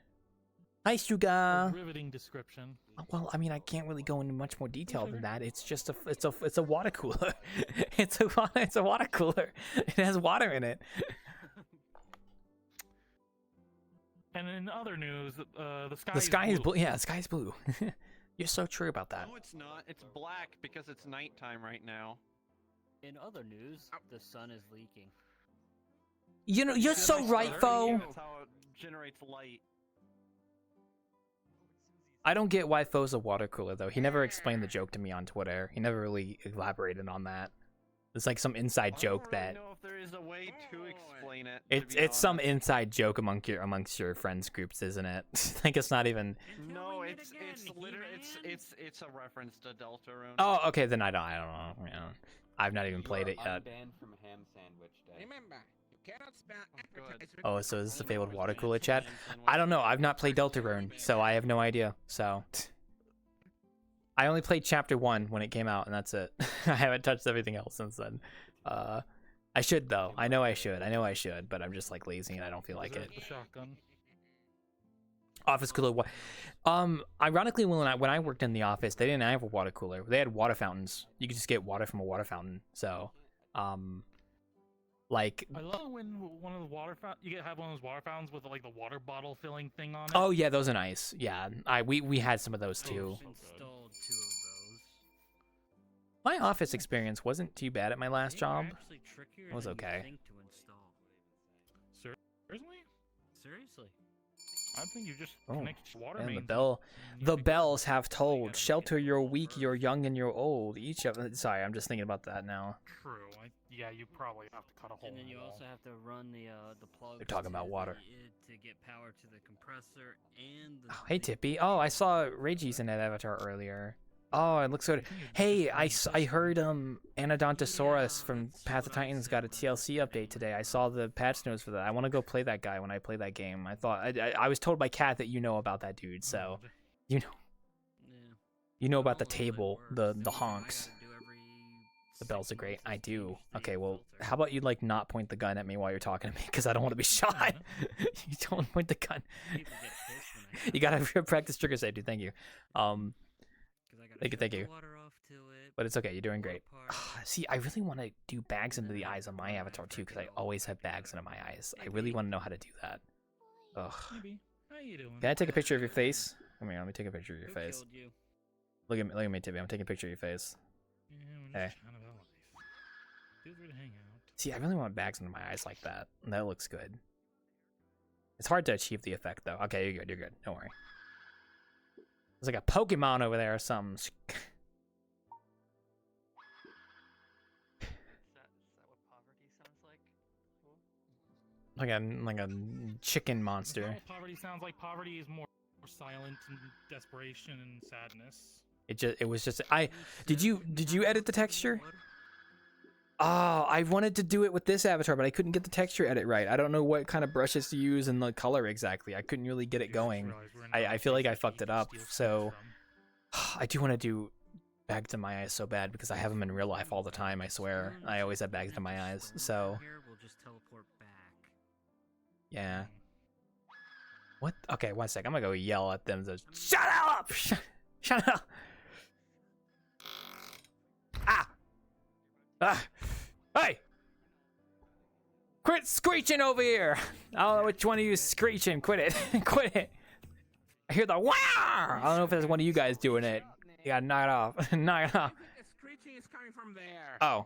Hi, Suga. Riveting description. Well, I mean, I can't really go into much more detail than that. It's just it's a water cooler. it's a water cooler. It has water in it. And in other news, the sky is blue. Yeah, the sky is blue. You're so true about that. No, it's not. It's black because it's nighttime right now. In other news, the sun is leaking. You know, you're so right, Fo. That's how it generates light. I don't get why Fo's a water cooler though. He never explained the joke to me on Twitter. He never really elaborated on that. It's like some inside joke that. I don't know if there is a way to explain it. It's some inside joke amongst your friends groups, isn't it? Like it's not even. No, it's literally it's a reference to Deltarune. Oh, okay, then I don't know. Yeah. I've not even played it yet. Banned from ham sandwich day. Remember, you cannot spell advertisement. Oh, so is this the fabled water cooler chat? I don't know. I've not played Deltarune, so I have no idea. So I only played chapter 1 when it came out, and that's it. I haven't touched everything else since then. I should though. I know I should, but I'm just like lazy and I don't feel like it. Shotgun. Office cooler. Ironically, when I worked in the office, they didn't have a water cooler. They had water fountains. You could just get water from a water fountain. So, like. I love when one of the you have one of those water fountains with like the water bottle filling thing on it. Oh yeah, those are nice. Yeah, we had some of those too. Installed 2 of those. My office experience wasn't too bad at my last job. Actually trickier It was than you okay. think to install. Seriously? Seriously. I think you just Oh, connect water and mains. the bells have tolled. Shelter you're weak, you're young, and you're old. Each of sorry, I'm just thinking about that now. True. Yeah, you probably have to cut a hole. And then you in the wall. also have to run the plugs. They're talking about water. To get power to the compressor and the. Oh, hey Tippy. Oh, I saw Reggie's in that avatar earlier. Oh, it looks good. Hey, I heard Anodontosaurus from Path of Titans got a TLC update today. I saw the patch notes for that. I want to go play that guy when I play that game. I was told by Kat that you know about that dude, so you know. Yeah. You know about the table, the honks. The bells are great. I do. Okay, well, how about you like not point the gun at me while you're talking to me, because I don't want to be shot. You don't point the gun. You gotta practice trigger safety. Thank you. Thank you. But it's okay. You're doing great. See, I really want to do bags into the eyes on my avatar too, because I always have bags into my eyes. I really want to know how to do that. Ugh. How you doing? Can I take a picture of your face? Come here. Let me take a picture of your face. Look at me, Tippy. I'm taking a picture of your face. Hey. See, I really want bags under my eyes like that. That looks good. It's hard to achieve the effect, though. Okay, you're good. You're good. Don't worry. There's like a Pokemon over there or something. Is that what poverty sounds like? Like a chicken monster. Is that what poverty sounds like? Poverty is more silent and desperation and sadness. It was just did you edit the texture? Oh, I wanted to do it with this avatar, but I couldn't get the texture edit right. I don't know what kind of brushes to use and the color exactly. I couldn't really get it going. I feel like I fucked it up. So I do want to do bags in my eyes so bad because I have them in real life all the time. I swear, I always have bags in my eyes. So We'll just teleport back. yeah. What? Okay, one sec. I'm gonna go yell at them. Shut up! Shut up! Hey! Quit screeching over here! I don't know which one of you is screeching. Quit it. Quit it. I hear the wow. I don't know if that's one of you guys doing it. You gotta knock it off. Knock it off. The screeching is coming from there. Oh.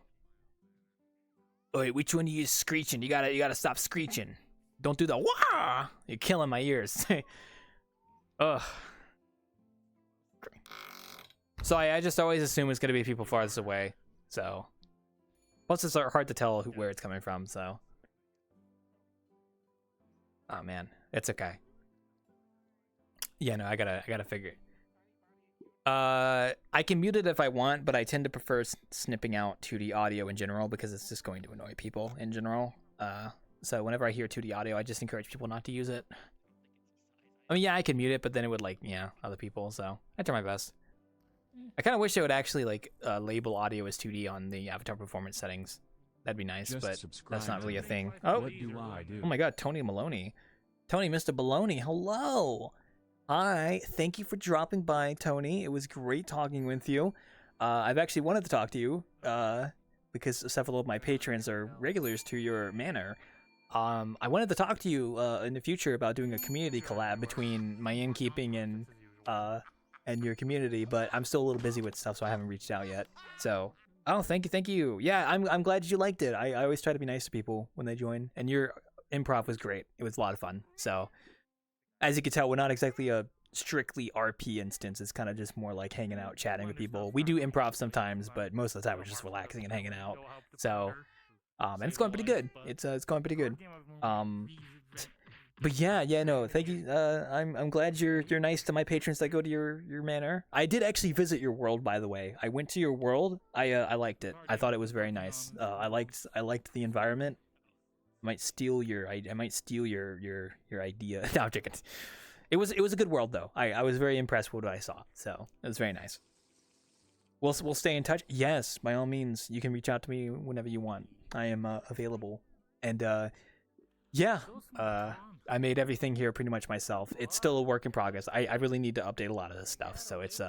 Wait, which one of you is screeching? You gotta stop screeching. Don't do the wah! You're killing my ears. Ugh. So I just always assume it's gonna be people farthest away. So. Plus it's hard to tell where it's coming from, so. Oh man, it's okay. Yeah, no, I gotta figure it. I can mute it if I want, but I tend to prefer snipping out 2D audio in general because it's just going to annoy people in general. So whenever I hear 2D audio, I just encourage people not to use it. I mean, yeah, I can mute it, but then it would like, yeah, other people. So I try my best. I kind of wish they would actually like label audio as 2D on the avatar performance settings. That'd be nice, but that's not really a thing. Oh, What do I do? Oh my God, Tony Maloney, Tony, Mr. Baloney, hello. Hi, thank you for dropping by, Tony. It was great talking with you. I've actually wanted to talk to you because several of my patrons are regulars to your manor. I wanted to talk to you in the future about doing a community collab between my innkeeping and your community, but I'm still a little busy with stuff, so I haven't reached out yet. So, oh, thank you. Yeah, I'm glad you liked it. I always try to be nice to people when they join, and your improv was great. It was a lot of fun. So, as you can tell, we're not exactly a strictly RP instance. It's kind of just more like hanging out, chatting with people. We do improv sometimes, but most of the time we're just relaxing and hanging out. So, and it's going pretty good. It's going pretty good. But yeah, no, thank you. I'm glad you're nice to my patrons that go to your manor. I did actually visit your world, by the way. I went to your world. I liked it. I thought it was very nice. I liked the environment. I might steal your idea. No, I'm joking. It was a good world though. I was very impressed with what I saw. So it was very nice. We'll stay in touch. Yes, by all means, you can reach out to me whenever you want. I am available. And yeah, I made everything here pretty much myself. It's still a work in progress. I really need to update a lot of this stuff. So it's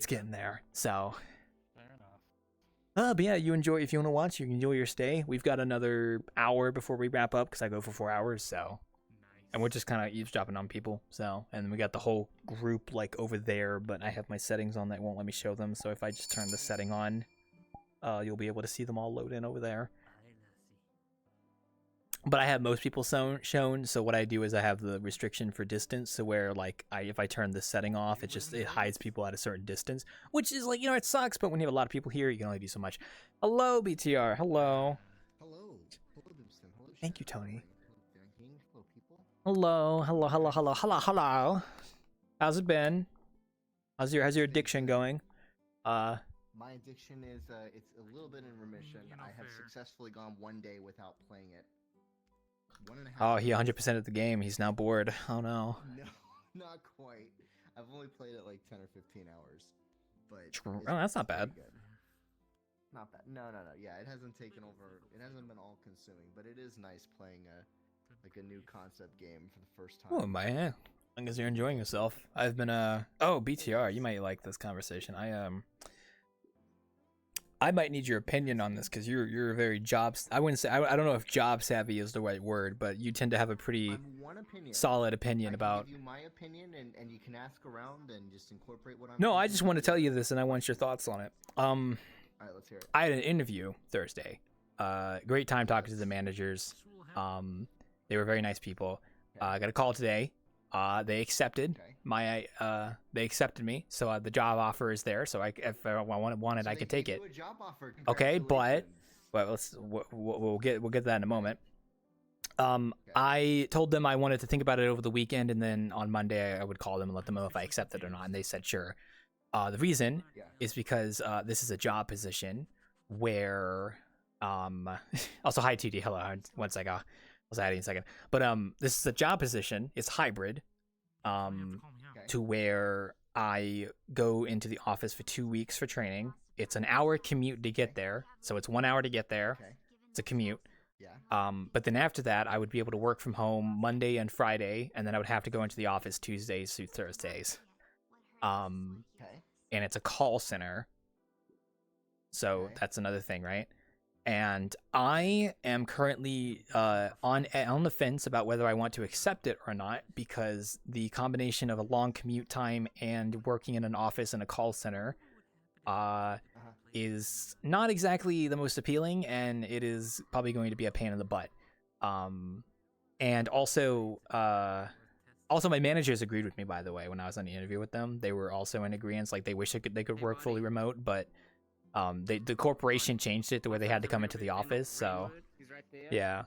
getting there. So. But yeah, if you want to watch, you can enjoy your stay. We've got another hour before we wrap up because I go for 4 hours, so. And we're just kind of eavesdropping on people, so. And we got the whole group like over there, but I have my settings on that won't let me show them. So if I just turn the setting on, you'll be able to see them all load in over there. But I have most people shown, so what I do is I have the restriction for distance, so where like if I turn this setting off, it hides people at a certain distance, which is like, it sucks, but when you have a lot of people here, you can only do so much. Hello, BTR. Hello. Hello. Hello, Bimston. Hello, thank you, Tony. Hello, people. Hello. How's it been? How's your addiction going? My addiction is it's a little bit in remission. I have successfully gone 1 day without playing it. 1.5 Oh, he 100%ed the game. He's now bored. Oh no. No, not quite. I've only played it like 10 or 15 hours. But oh, that's not bad. Good. Not bad. No. Yeah, it hasn't taken over. It hasn't been all consuming, but it is nice playing a new concept game for the first time. Oh man, as long as you're enjoying yourself. I've been oh, BTR, you might like this conversation. I might need your opinion on this because you're very I wouldn't say I don't know if job savvy is the right word, but you tend to have a pretty solid opinion about. I can give you my opinion, and you can ask around and just incorporate what I'm. No, I just want to tell you this, and I want your thoughts on it. All right, let's hear it. I had an interview Thursday. Great time talking to the managers. They were very nice people. I got a call today. They accepted they accepted me, so the job offer is there. So if I wanted, I could take it. A job offer. Okay, but we'll get to that in a moment. I told them I wanted to think about it over the weekend, and then on Monday I would call them and let them know if I accepted or not, and they said sure. The reason is because this is a job position where also hi 2D, hello, one second. I'll say it in a second. But this is a job position. It's hybrid. To where I go into the office for 2 weeks for training. It's an hour commute to get there. So it's 1 hour to get there. It's a commute. But then after that, I would be able to work from home Monday and Friday, and then I would have to go into the office Tuesdays through Thursdays. And it's a call center. So that's another thing, right? and I am currently on the fence about whether I want to accept it or not, because the combination of a long commute time and working in an office and a call center is not exactly the most appealing, and it is probably going to be a pain in the butt. And also my managers agreed with me, by the way, when I was on the interview with them. They were also in agreement, like they wish they could work fully remote, but the corporation changed it to where they had to come into the office. So yeah.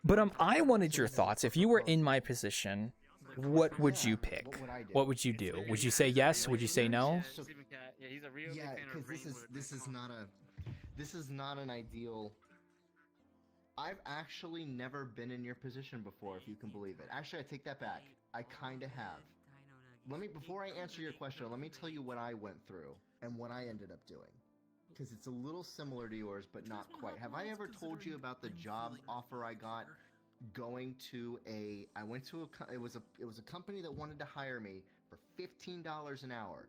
But I wanted your thoughts. If you were in my position, what would you pick? What would you do? Would you say yes? Would you say no? Yeah, because this is not an ideal. I've actually never been in your position before, if you can believe it. Actually, I take that back. I kind of have. Before I answer your question, let me tell you what I went through and what I ended up doing. Because it's a little similar to yours, but not quite. Have I ever told you about the job offer I got going to it was a company that wanted to hire me for $15 an hour.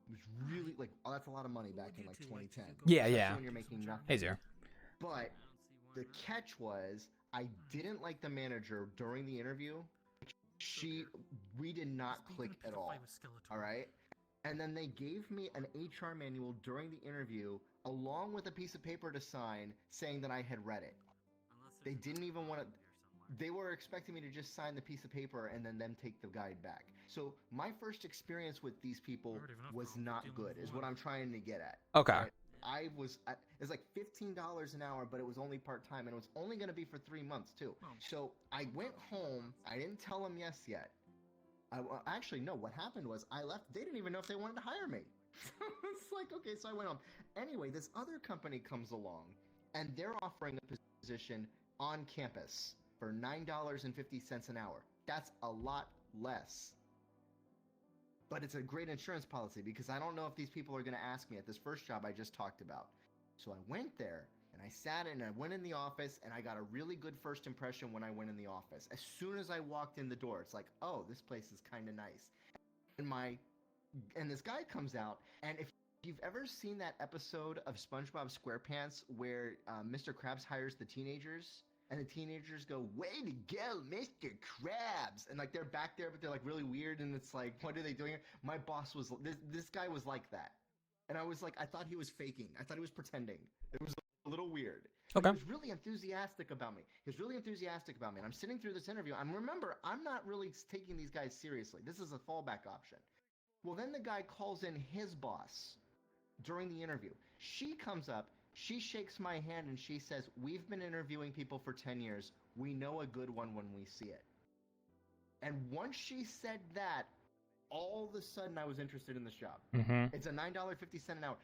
It was really that's a lot of money back in 2010. Yeah. When you're making nothing. Hey, Zero. But the catch was I didn't like the manager during the interview. We did not click at all. All right? And then they gave me an HR manual during the interview along with a piece of paper to sign saying that I had read it. They didn't even want to. They were expecting me to just sign the piece of paper and then them take the guide back. So my first experience with these people was not good, is what I'm trying to get at. Okay. Right? It's like $15 an hour, but it was only part-time, and it was only going to be for 3 months, too. So I went home. I didn't tell them yes yet. Actually, no, what happened was I left. They didn't even know if they wanted to hire me. It's like, okay, so I went home. Anyway, this other company comes along, and they're offering a position on campus for $9.50 an hour. That's a lot less. But it's a great insurance policy because I don't know if these people are going to ask me at this first job I just talked about. So I went there and I sat in and I went in the office and I got a really good first impression when I went in the office. As soon as I walked in the door, it's like, oh, this place is kind of nice. And this guy comes out, and if you've ever seen that episode of SpongeBob SquarePants where Mr. Krabs hires the teenagers, and the teenagers go, way to go, Mr. Krabs! And they're back there, but they're really weird, and it's like, what are they doing? My boss was, this guy was like that. And I was like, I thought he was faking. I thought he was pretending. It was a little weird. Okay. He was really enthusiastic about me. And I'm sitting through this interview. And remember, I'm not really taking these guys seriously. This is a fallback option. Well, then the guy calls in his boss during the interview. She comes up, she shakes my hand, and she says, we've been interviewing people for 10 years. We know a good one when we see it. And once she said that, all of a sudden I was interested in this job. Mm-hmm. It's a $9.50 an hour,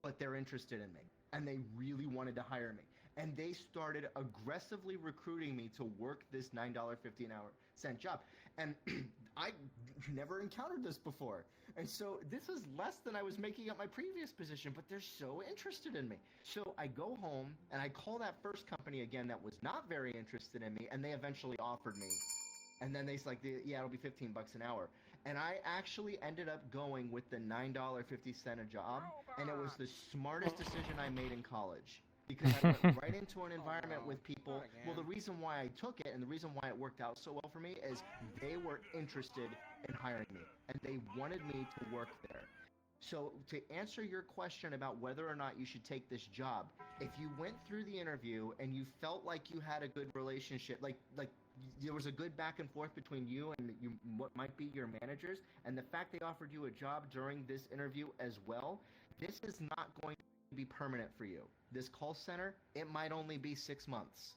but they're interested in me. And they really wanted to hire me. And they started aggressively recruiting me to work this $9.50 an hour job. And I never encountered this before. And so this is less than I was making at my previous position, but they're so interested in me. So I go home and I call that first company again that was not very interested in me, and they eventually offered me. And then they're like, yeah, it'll be $15 an hour. And I actually ended up going with the $9.50 a job, and it was the smartest decision I made in college. Because I went right into an environment with people. Well, the reason why I took it and the reason why it worked out so well for me is they were interested in hiring me, and they wanted me to work there. So to answer your question about whether or not you should take this job, if you went through the interview and you felt like you had a good relationship, like there was a good back and forth between you and what might be your managers, and the fact they offered you a job during this interview as well, this is not going to be permanent for you. This call center, it might only be 6 months.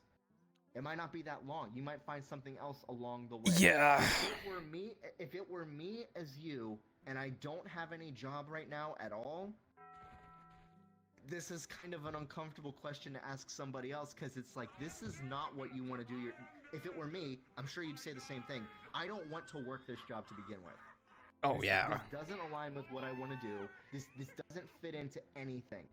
It might not be that long. You might find something else along the way. Yeah. If it were me as you, and I don't have any job right now at all, this is kind of an uncomfortable question to ask somebody else, because it's like, this is not what you want to do. If it were me, I'm sure you'd say the same thing. I don't want to work this job to begin with. Oh, yeah. This doesn't align with what I want to do. This doesn't fit into anything.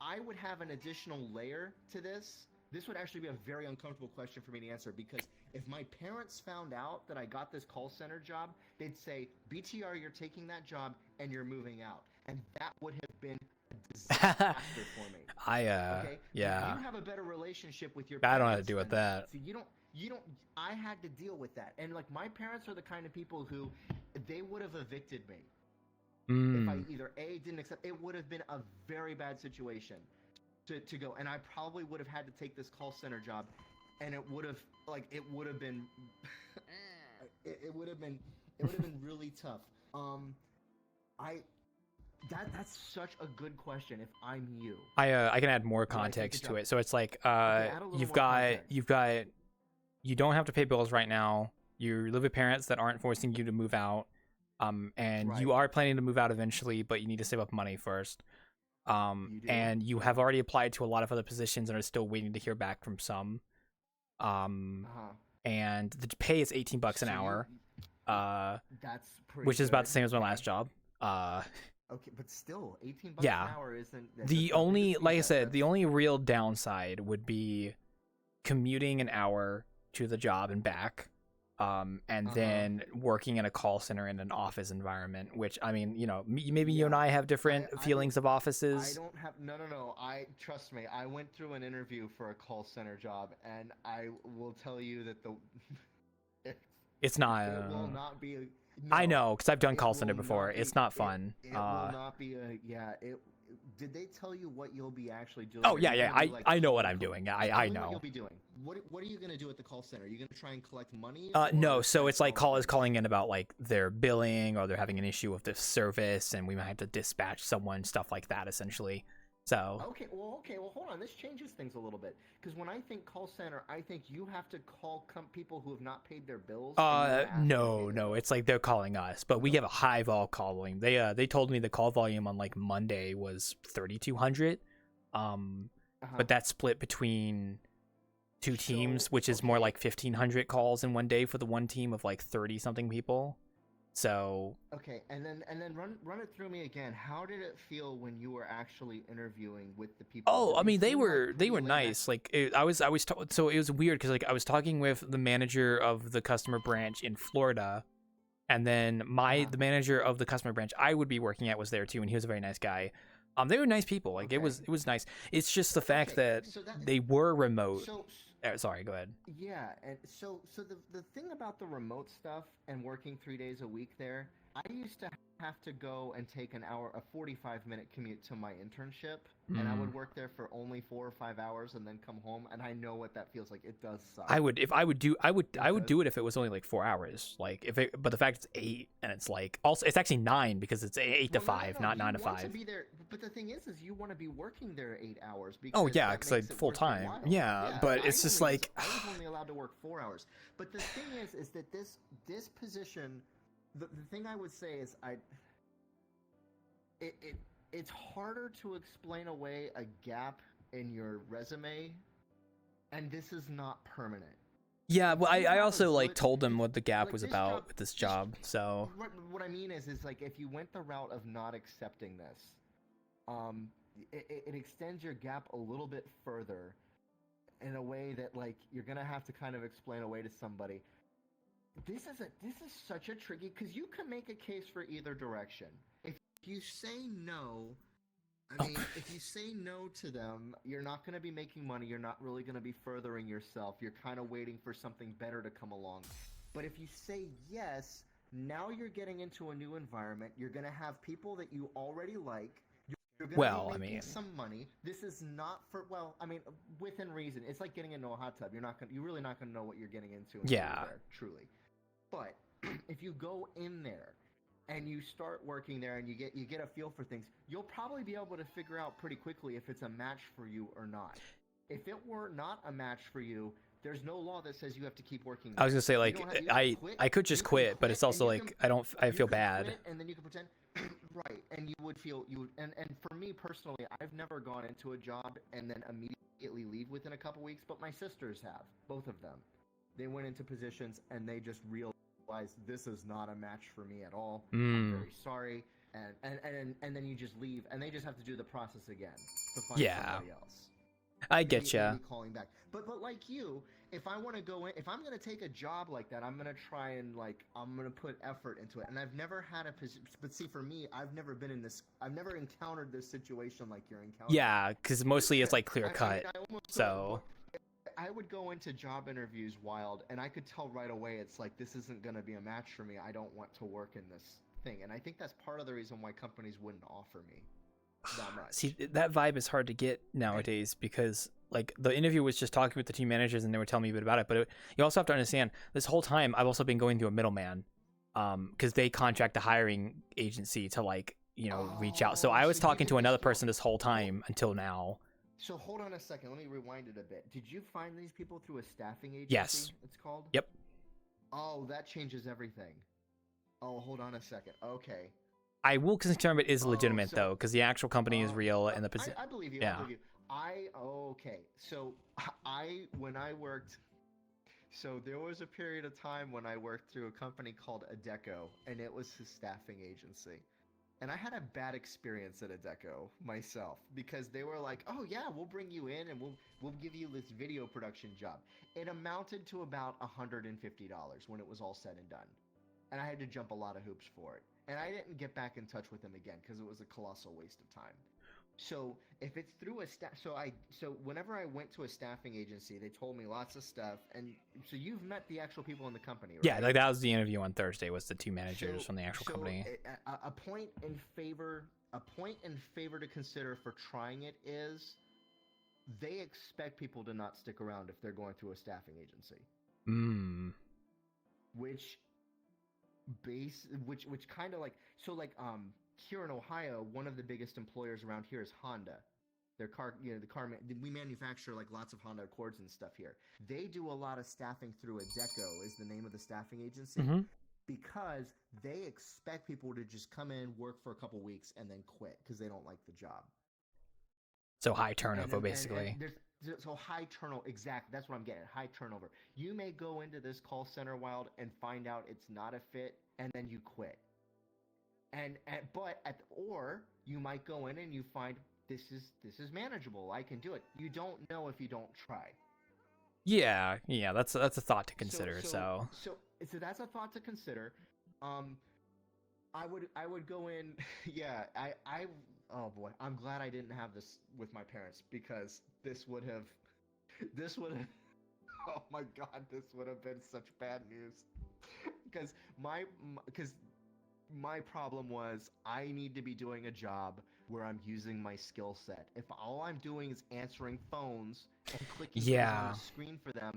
I would have an additional layer to this. This would actually be a very uncomfortable question for me to answer, because if my parents found out that I got this call center job, they'd say, BTR, you're taking that job and you're moving out. And that would have been a disaster for me. Okay? Yeah. You have a better relationship with your I parents. don't know how to deal with than- that. See, you don't, I had to deal with that. And, like, my parents are the kind of people who, they would have evicted me. If I either A, didn't accept, it would have been a very bad situation to go. And I probably would have had to take this call center job. And it would have, like, it would have been, it would have been really tough. That's such a good question. If I'm you, I can add more context to it. So it's like you don't have to pay bills right now. You live with parents that aren't forcing you to move out. And you are planning to move out eventually, but you need to save up money first. And you have already applied to a lot of other positions and are still waiting to hear back from some. And the pay is $18 an hour. That's pretty which is about good. the same as my last job. Okay, but still, $18 yeah. an hour isn't. The only, like I said, the only real downside would be commuting an hour to the job and back, and then working in a call center in an office environment. Which, I mean, you know, maybe you and I have different feelings of offices. I don't have no. Trust me. I went through an interview for a call center job, and I will tell you that it's not. It will not be. I know, because I've done call center before. It's not fun. It will not be a did they tell you what you'll be actually doing? Oh yeah. I know what I'm doing. I know. What you'll be doing. What are you gonna do at the call center? Are you gonna try and collect money? No. So it's like callers calling in about like their billing, or they're having an issue with the service, and we might have to dispatch someone, stuff like that, essentially. So. Okay. Well, hold on. This changes things a little bit, because when I think call center, I think you have to call people who have not paid their bills. No. It's like they're calling us, but we have a high vol call volume. They told me the call volume on like Monday was 3,200, but that's split between two teams, which is more like 1,500 calls in one day for the one team of like 30 something people. So okay, and then run it through me again. How did it feel when you were actually interviewing with the people? Oh, I mean, they were nice. Like I was so it was weird because like I was talking with the manager of the customer branch in Florida, and then the manager of the customer branch I would be working at was there too, and he was a very nice guy. They were nice people. Like it was nice. It's just the fact that they were remote. Sorry, go ahead. Yeah, and so the thing about the remote stuff and working 3 days a week there, I used to have to go and take a 45-minute commute to my internship, and I would work there for only 4 or 5 hours and then come home, and I know what that feels like. It does suck. I would do it if it was only like 4 hours. Like but the fact it's 8, and it's like also it's actually 9 because it's 8 to 5, not 9 to 5. To be there, but the thing is you want to be working there 8 hours. Oh yeah, because like full time. Yeah, but it's just like I was only allowed to work 4 hours. But the thing is that this position, the thing I would say is it's harder to explain away a gap in your resume, and this is not permanent. Yeah, well, I also like told them what the gap was about with this job. So what I mean is like if you went the route of not accepting this, it extends your gap a little bit further, in a way that like you're gonna have to kind of explain away to somebody. This is such a tricky, because you can make a case for either direction. If you say no, if you say no to them, you're not going to be making money. You're not really going to be furthering yourself. You're kind of waiting for something better to come along. But if you say yes, now you're getting into a new environment. You're going to have people that you already like. You're going to be making some money. This is not within reason. It's like getting into a hot tub. You're really not going to know what you're getting into. There, truly. But if you go in there and you start working there and you get a feel for things, you'll probably be able to figure out pretty quickly if it's a match for you or not. If it were not a match for you, there's no law that says you have to keep working there. I was gonna say like I could just quit, but it's also like I feel bad. And then you can pretend. Right, and and for me personally, I've never gone into a job and then immediately leave within a couple weeks, but my sisters have, both of them. They went into positions and they just realized this is not a match for me at all. I'm very sorry, and then you just leave, and they just have to do the process again to find somebody else. I get ya. Maybe calling back. But like you, if I want to go in, if I'm gonna take a job like that, I'm gonna try and I'm gonna put effort into it. And I've never had a position. But see, for me, I've never been in this. I've never encountered this situation like you're encountering. Yeah, because mostly it's like clear cut. I almost So I would go into job interviews wild, and I could tell right away it's like this isn't gonna be a match for me. I don't want to work in this thing, and I think that's part of the reason why companies wouldn't offer me that much. see, that vibe is hard to get nowadays because like the interview was just talking with the team managers and they were telling me a bit about it. But you also have to understand this whole time I've also been going through a middleman, because they contract a hiring agency to reach out. So I was talking to another person this whole time until now. So hold on a second. Let me rewind it a bit. Did you find these people through a staffing agency? Yes. It's called? Yep. Oh, that changes everything. Oh, hold on a second. Okay. I will confirm it is legitimate though, because the actual company is real and the position. I believe you. Yeah. I believe you. Okay. So when I worked, so there was a period of time when I worked through a company called Adecco, and it was his staffing agency. And I had a bad experience at Adecco myself because they were like, "Oh yeah, we'll bring you in and we'll give you this video production job." It amounted to about $150 when it was all said and done, and I had to jump a lot of hoops for it. And I didn't get back in touch with them again because it was a colossal waste of time. So if it's through a so whenever I went to a staffing agency, they told me lots of stuff. And so you've met the actual people in the company, right? Yeah, like that was the interview on Thursday. Was the two managers from the actual company. A point in favor to consider for trying it is they expect people to not stick around if they're going through a staffing agency. Which kind of here in Ohio, one of the biggest employers around here is Honda. Their car, we manufacture like lots of Honda Accords and stuff here. They do a lot of staffing through Adecco, is the name of the staffing agency, because they expect people to just come in, work for a couple weeks, and then quit because they don't like the job. So high turnover, basically. So high turnover, exactly. That's what I'm getting at. High turnover. You may go into this call center wild and find out it's not a fit, and then you quit. Or you might go in and you find this is manageable. I can do it. You don't know if you don't try. Yeah, that's a thought to consider. So that's a thought to consider. I would go in. Yeah, oh boy, I'm glad I didn't have this with my parents because this would have. Oh my God, this would have been such bad news. Because my problem was I need to be doing a job where I'm using my skill set. If all I'm doing is answering phones and clicking things on the screen for them,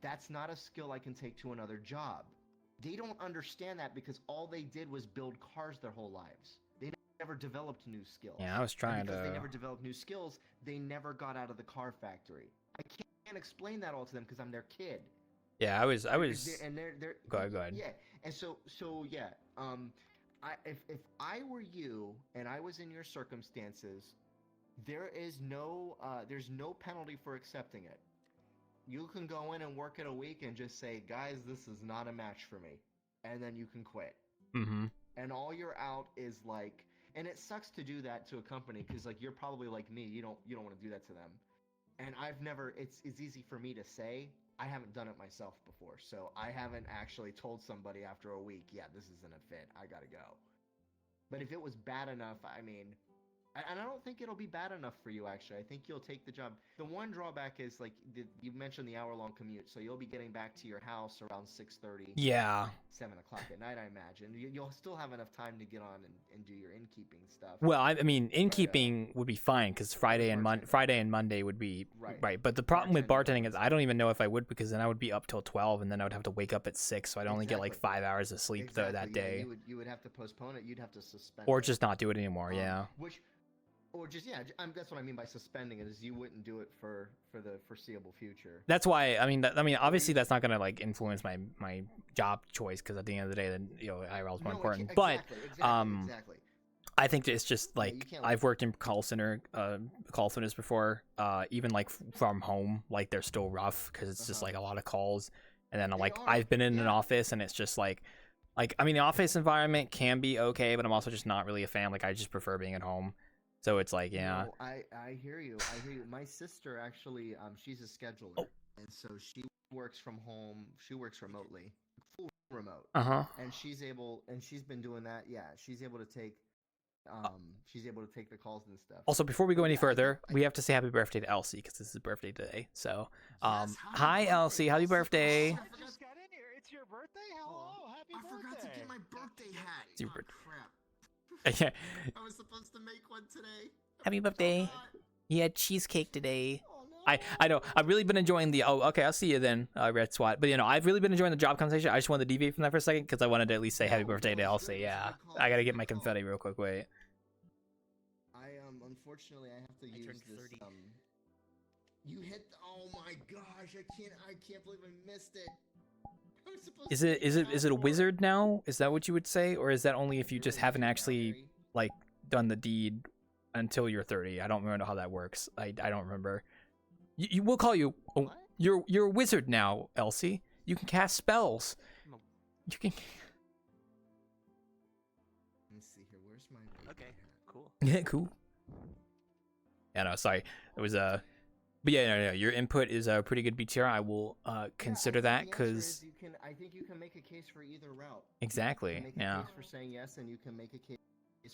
that's not a skill I can take to another job. They don't understand that because all they did was build cars their whole lives. They never developed new skills. Yeah, I was trying because to. they never developed new skills, they never got out of the car factory. I can't explain that all to them because I'm their kid. Yeah, I was. And they're Go ahead. Yeah, and so yeah. If I were you and I was in your circumstances, there's no penalty for accepting it. You can go in and work it a week and just say, guys, this is not a match for me, and then you can quit. And all you're out is like, and it sucks to do that to a company because like you're probably like me, you don't want to do that to them. And I've never. It's easy for me to say. I haven't done it myself before, so I haven't actually told somebody after a week, yeah, this isn't a fit, I gotta go. But if it was bad enough, I mean, and I don't think it'll be bad enough for you, actually. I think you'll take the job. The one drawback is, like, you mentioned the hour-long commute, so you'll be getting back to your house around 6:30. Yeah. 7 o'clock at night, I imagine. You'll still have enough time to get on and do your innkeeping stuff. Well, I mean, innkeeping would be fine because Friday and Monday would be right. But the problem with bartending is I don't even know if I would because then I would be up till 12 and then I would have to wake up at 6, so I'd only get like 5 hours of sleep that day. You would have to postpone it. You'd have to suspend. Or just not do it anymore. Yeah. That's what I mean by suspending it is you wouldn't do it for the foreseeable future. That's why I mean obviously that's not gonna like influence my job choice because at the end of the day then IRL is more important. Exactly. I think it's just like I've worked in call centers before. Even like from home, like they're still rough because it's just like a lot of calls. And then I've been in an office and it's just like I mean the office environment can be okay, but I'm also just not really a fan. Like I just prefer being at home. So it's like, yeah. No, I hear you. I hear you. My sister actually, she's a scheduler, and so she works from home. She works remotely, full remote. And she's been doing that. Yeah, she's able to take the calls and stuff. Also, before we go any further, we have to say happy birthday to Elsie because this is her birthday today. So, hi Elsie, happy birthday! I just got in here. It's your birthday. Hello, happy birthday! I forgot to get my birthday hat. It's your birthday. Crap. Yeah. I was supposed to make one today. Happy birthday. He had cheesecake today. I know. I've really been enjoying the. Oh, okay. I'll see you then, Red SWAT. But I've really been enjoying the job conversation. I just wanted to deviate from that for a second because I wanted to at least say happy birthday to Elsie. Yeah. I gotta get my confetti real quick. Wait. Unfortunately, I have to use this. You hit. Oh my gosh! I can't believe I missed it. Is it a wizard now? Is that what you would say, or is that only if you just haven't actually like done the deed until you're 30? I don't remember how that works. I don't remember. We'll call you. Oh, you're a wizard now, Elsie. You can cast spells. You can. Let's see here. Where's my? Okay. Cool. Yeah. Cool. Yeah. No. Sorry. It was But yeah, no. Your input is a pretty good BTR. I will consider that because I think you can make a case for either route. Exactly. You can make a case for saying yes, and you can make a case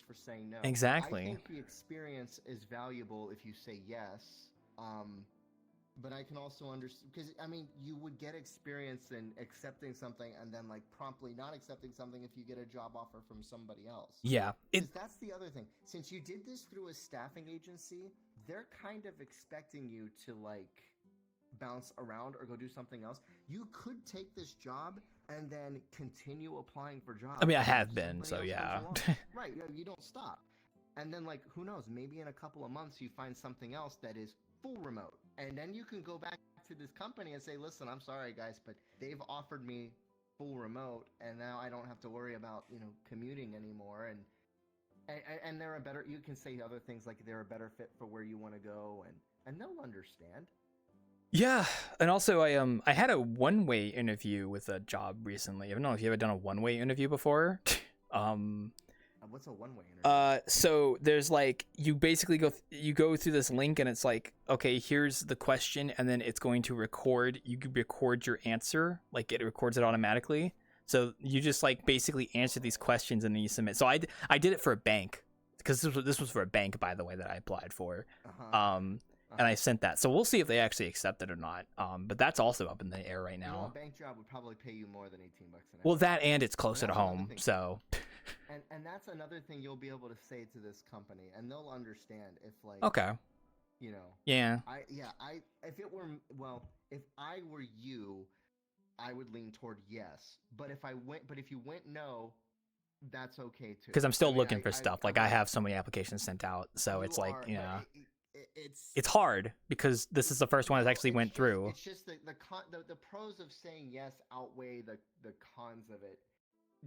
for saying no. Exactly. I think the experience is valuable if you say yes. But I can also understand because you would get experience in accepting something and then like promptly not accepting something if you get a job offer from somebody else. Yeah. That's the other thing. Since you did this through a staffing agency, they're kind of expecting you to like bounce around or go do something else. You could take this job and then continue applying for jobs. I have been, so yeah. Right, you don't stop. And then like who knows, maybe in a couple of months you find something else that is full remote. And then you can go back to this company and say, listen, I'm sorry guys, but they've offered me full remote and now I don't have to worry about, commuting anymore and they're a better, you can say other things like they're a better fit for where you want to go and they'll understand. Yeah, and also I had a one-way interview with a job recently. I don't know if you ever done a one-way interview before. What's a one-way interview? So there's like you basically go through this link and it's like, okay, here's the question, and then it's going to record. You could record your answer, like it records it automatically. So you just like basically answer these questions and then you submit. So I did it for a bank because this was for a bank, by the way, that I applied for. And I sent that. So we'll see if they actually accept it or not. But that's also up in the air right now. A bank job would probably pay you more than $18 an hour. Well, that and it's closer to home, so. And that's another thing you'll be able to say to this company, and they'll understand if like. Okay. Yeah. If I were you, I would lean toward yes. But if you went no, that's okay too. Because I'm still looking for stuff. Like I have so many applications sent out, so it's like it's hard because this is the first one that actually went through. It's just the pros of saying yes outweigh the cons of it,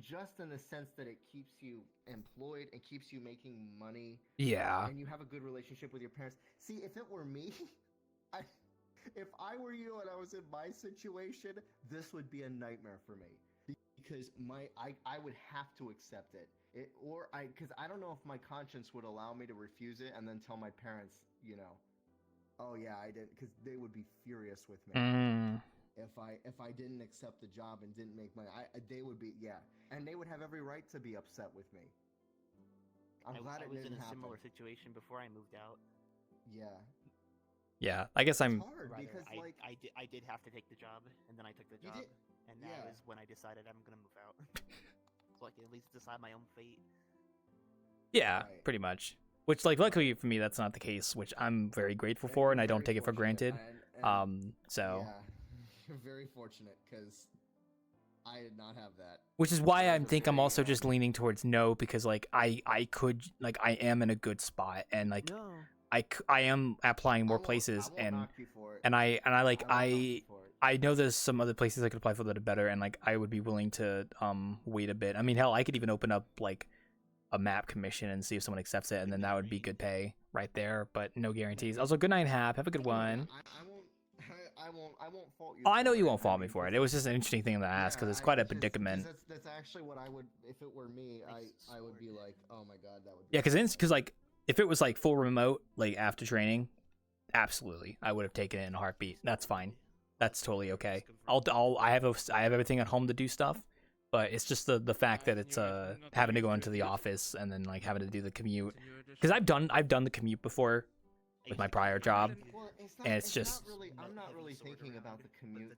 just in the sense that it keeps you employed and keeps you making money. Yeah. And you have a good relationship with your parents. See, if it were me, if I were you and I was in my situation, this would be a nightmare for me because I would have to accept it. Because I don't know if my conscience would allow me to refuse it and then tell my parents, oh yeah, I didn't, because they would be furious with me. If I didn't accept the job and didn't make money, they would be, and they would have every right to be upset with me. I'm glad it didn't happen. I was in a similar situation before I moved out. Yeah, I guess I'm. Hard because I did have to take the job, and then I took the job, and that is when I decided I'm gonna move out, so I can at least decide my own fate. Yeah, pretty much. Which, like, luckily for me, that's not the case, which I'm very grateful for, and I don't take it for granted. So. Yeah, you're very fortunate because I did not have that. Which is why I think I'm also just leaning towards no, because like I am in a good spot, and like I am applying more places, and I know there's some other places I could apply for that are better, and like I would be willing to wait a bit. I mean, hell, I could even open up like a map commission and see if someone accepts it, and then that would be good pay right there, but no guarantees. Also, good night, Hap. Have a good one. I won't fault you. Oh, I know you won't fault me for it. It was just an interesting thing to ask because it's quite a predicament. That's actually what I would, if it were me, I would be like, oh my god, that would. Yeah, because like If it was like full remote, like after training, absolutely, I would have taken it in a heartbeat. That's fine. That's totally okay. I have everything at home to do stuff, but it's just the fact that it's having to go into the office and then like having to do the commute. Because I've done the commute before with my prior job, and it's just I'm not really thinking about the commute.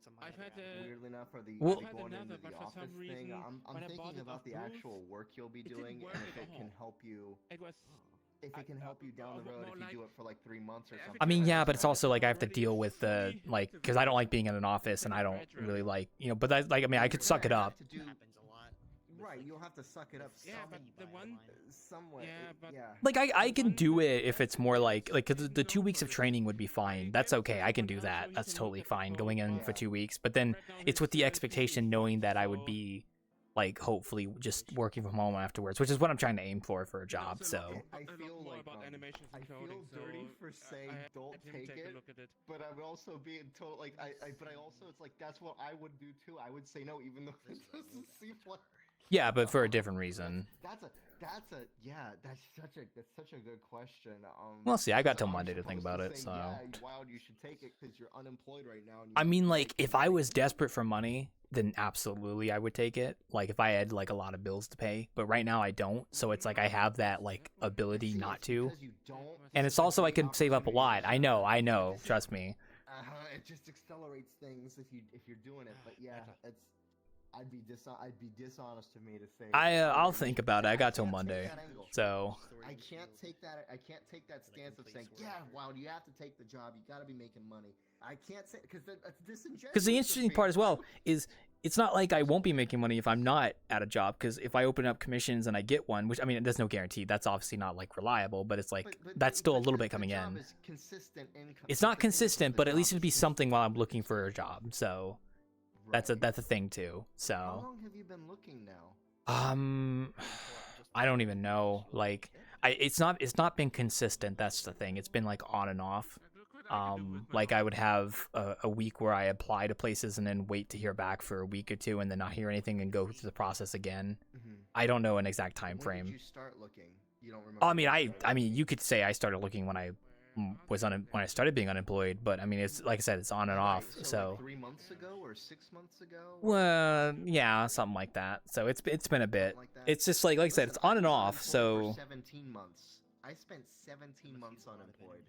Weirdly enough, or the Well- going into the office thing. I'm thinking about the actual work you'll be doing, and if it can help you. If it can help you down the road, if you do it for like 3 months or something. I mean, yeah, but it's also like I have to deal with the like because I don't like being in an office and I don't really like but that like I mean I could suck it up. Right, you'll have to suck it up. Somewhat. Yeah. Like I can do it if it's more like 'cause the 2 weeks of training would be fine. That's okay. I can do that. That's totally fine going in for 2 weeks. But then it's with the expectation knowing that I would be like hopefully just working from home afterwards, which is what I'm trying to aim for a job. So I feel like I feel dirty for saying don't take it, but I would also be told like but I also it's like that's what I would do too. I would say no even though it doesn't seem like. yeah, but for a different reason. That's such a good question. Well, see, I got till Monday to think about it. So Wild, you should take it because you're unemployed right now. I mean, like if I was desperate for money, then absolutely I would take it. Like if I had like a lot of bills to pay, but right now I don't. So it's like I have that like ability not to. And it's also I can save up a lot. I know. Trust me. It just accelerates things if you're doing it. But yeah, it's. I'd be dishonest to me to say. I'll think about it. I got till Monday, so. I can't take that stance of saying, yeah, wow, you have to take the job. You got to be making money. I can't say because that's disingenuous. Because the interesting part as well is it's not like I won't be making money if I'm not at a job. Because if I open up commissions and I get one, which I mean, there's no guarantee. That's obviously not like reliable, but it's like that's still a little bit coming in. It's not consistent, but at least it'd be something while I'm looking for a job. So. That's a thing too. So. How long have you been looking now? I don't even know. Like, it's not been consistent. That's the thing. It's been like on and off. Like I would have a week where I apply to places and then wait to hear back for a week or two and then not hear anything and go through the process again. I don't know an exact time frame. When did you start looking? You don't remember? I mean, you could say I started looking when I when I started being unemployed, but I mean, it's like I said, it's on and off. So like 3 months ago or 6 months ago? Well, yeah, something like that. So it's been a bit. It's just like I said, it's on and off. So 17 months. I spent 17 months unemployed.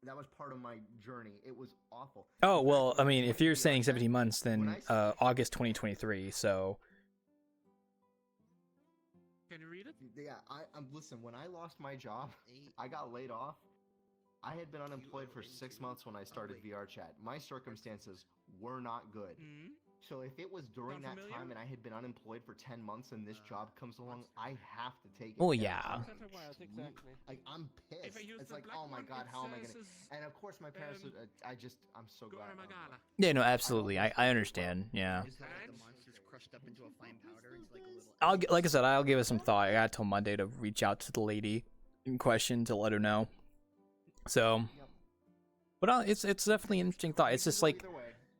That was part of my journey. It was awful. Oh well, I mean, if you're saying 17 months, then August 2023. So. Can you read it? Yeah, listen. When I lost my job, I got laid off. I had been unemployed for 6 months when I started VRChat. My circumstances were not good. So if it was during that time and I had been unemployed for 10 months and this job comes along, I have to take it. Oh yeah. Like I'm pissed. It's like, oh my god, how am I gonna? And of course, my parents. I'm so glad. Yeah, no, absolutely. I understand. Yeah. Like I said, I'll give it some thought. I got till Monday to reach out to the lady in question to let her know. So, but it's definitely an interesting thought. It's just like,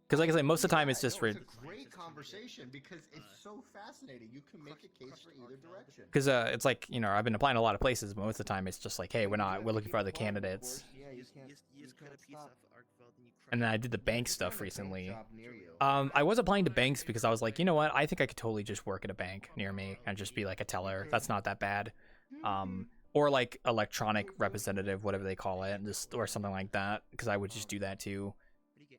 because like I said, most of the time it's just It's a great conversation because it's so fascinating. You can make a case for either direction. Because it's like, you know, I've been applying to a lot of places, but most of the time it's just like, hey, we're looking for other candidates. And then I did the bank stuff recently. I was applying to banks because I was like, you know what, I think I could totally just work at a bank near me and just be like a teller. That's not that bad. Or like electronic representative, whatever they call it, or something like that, because I would just do that too.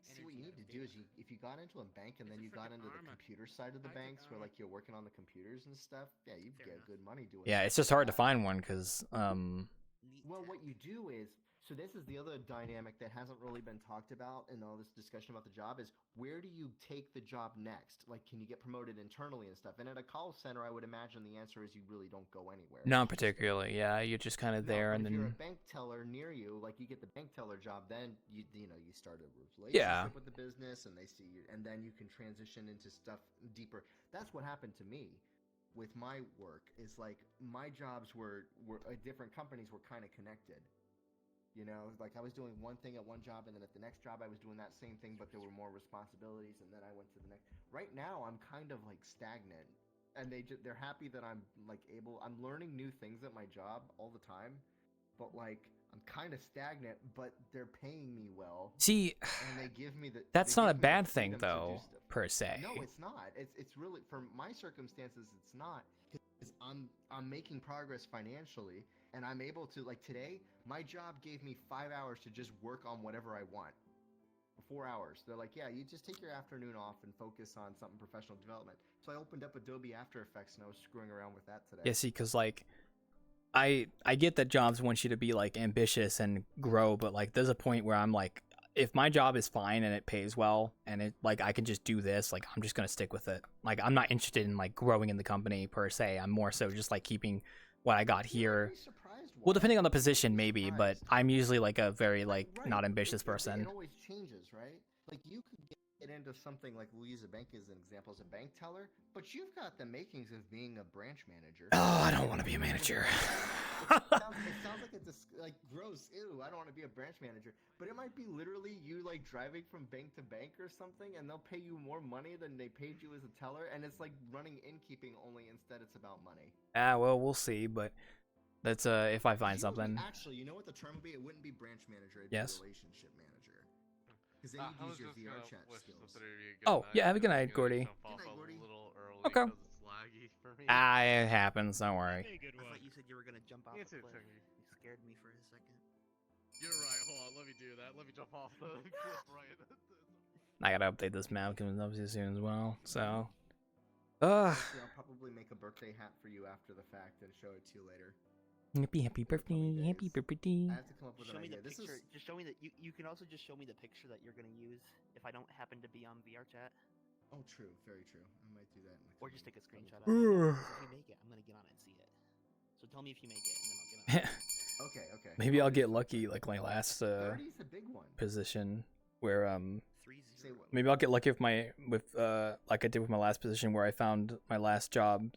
See, what you need to do is if you got into a bank and then you got into the computer side of the banks where like you're working on the computers and stuff, yeah, you'd get good money doing Yeah, it's just hard to find one because well, what you do is, so this is the other dynamic that hasn't really been talked about in all this discussion about the job is where do you take the job next? Like, can you get promoted internally and stuff? And at a call center, I would imagine the answer is you really don't go anywhere. Not particularly, yeah. You're just kind of there, and if then you're a bank teller near you, like you get the bank teller job, then you start a relationship with the business, and they see you, and then you can transition into stuff deeper. That's what happened to me with my work. Is like my jobs were different companies were kind of connected. You know, like I was doing one thing at one job, and then at the next job I was doing that same thing, but there were more responsibilities, and then I went to the next. Right now, I'm kind of like stagnant, and they're happy that I'm like I'm learning new things at my job all the time, but like I'm kind of stagnant, but they're paying me well. See, and they give me the. that's they not a give me the bad thing freedom to do though, stuff. per se. No, it's not. It's really for my circumstances. It's not because I'm making progress financially, and I'm able to like today. My job gave me 5 hours to just work on whatever I want. 4 hours. They're like, yeah, you just take your afternoon off and focus on something professional development. So I opened up Adobe After Effects and I was screwing around with that today. Yeah, see, because like I get that jobs want you to be like ambitious and grow, but like there's a point where I'm like, if my job is fine and it pays well and it like I can just do this, like I'm just gonna stick with it. Like I'm not interested in like growing in the company per se. I'm more so just like keeping what I got here. Well, depending on the position, maybe, but I'm usually like a very like not ambitious person. It always changes, right? Like you could get into something like we'll use a bank as an example as a bank teller, but you've got the makings of being a branch manager. Oh, I don't want to be a manager. it sounds like it's like gross. Ew, I don't want to be a branch manager. But it might be literally you like driving from bank to bank or something, and they'll pay you more money than they paid you as a teller, and it's like running Innkeeping only instead it's about money. Well, we'll see, but that's if I find something. Actually, you know what the term would be? It wouldn't be branch manager. It'd Yes. be relationship manager. Because then you'd use your VRChat skills. Oh, yeah, have a good night, Gordy. Okay. It happens, don't worry. I thought you said you were gonna jump off the cliff. You scared me for a second. You're right. Hold on. Let me do that. Let me jump off the cliff right. I gotta update this map coming up soon as well, so. I'll probably make a birthday hat for you after the fact and show it to you later. Happy birthday, happy birthday. I have to come up with Show an me idea. the picture. Just show me that you can also just show me the picture that you're gonna use if I don't happen to be on VRChat. Oh, true. Very true. I might do that. Or just take a screenshot of it. If you make it, I'm gonna get on it and see it. So tell me if you make it, and then I'll get on it. Okay. Maybe I'll get lucky like my last 30's the big one. position where Say what? maybe I'll get lucky with like I did with my last position where I found my last job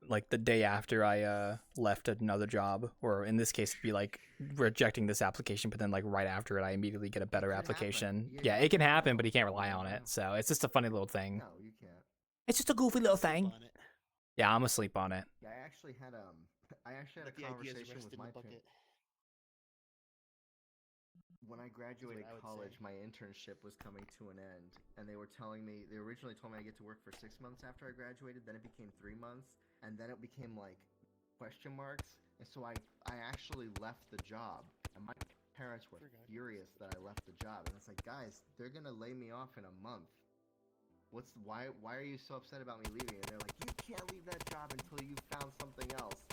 like the day after I left another job, or in this case it'd be like rejecting this application, but then like right after it I immediately get a better application. Yeah, it can happen, but you can't rely on it. So it's just a funny little thing. No, you can't. It's just a goofy little thing. Yeah, I'm asleep on it. Yeah, I actually had a conversation with my parents. When I graduated college, my internship was coming to an end, and they were telling me, they originally told me I get to work for 6 months after I graduated, then it became 3 months, and then it became like question marks, and so I actually left the job, and my parents were furious that I left the job, and it's like, guys, they're gonna lay me off in a month. Why are you so upset about me leaving? And they're like, you can't leave that job until you found something else.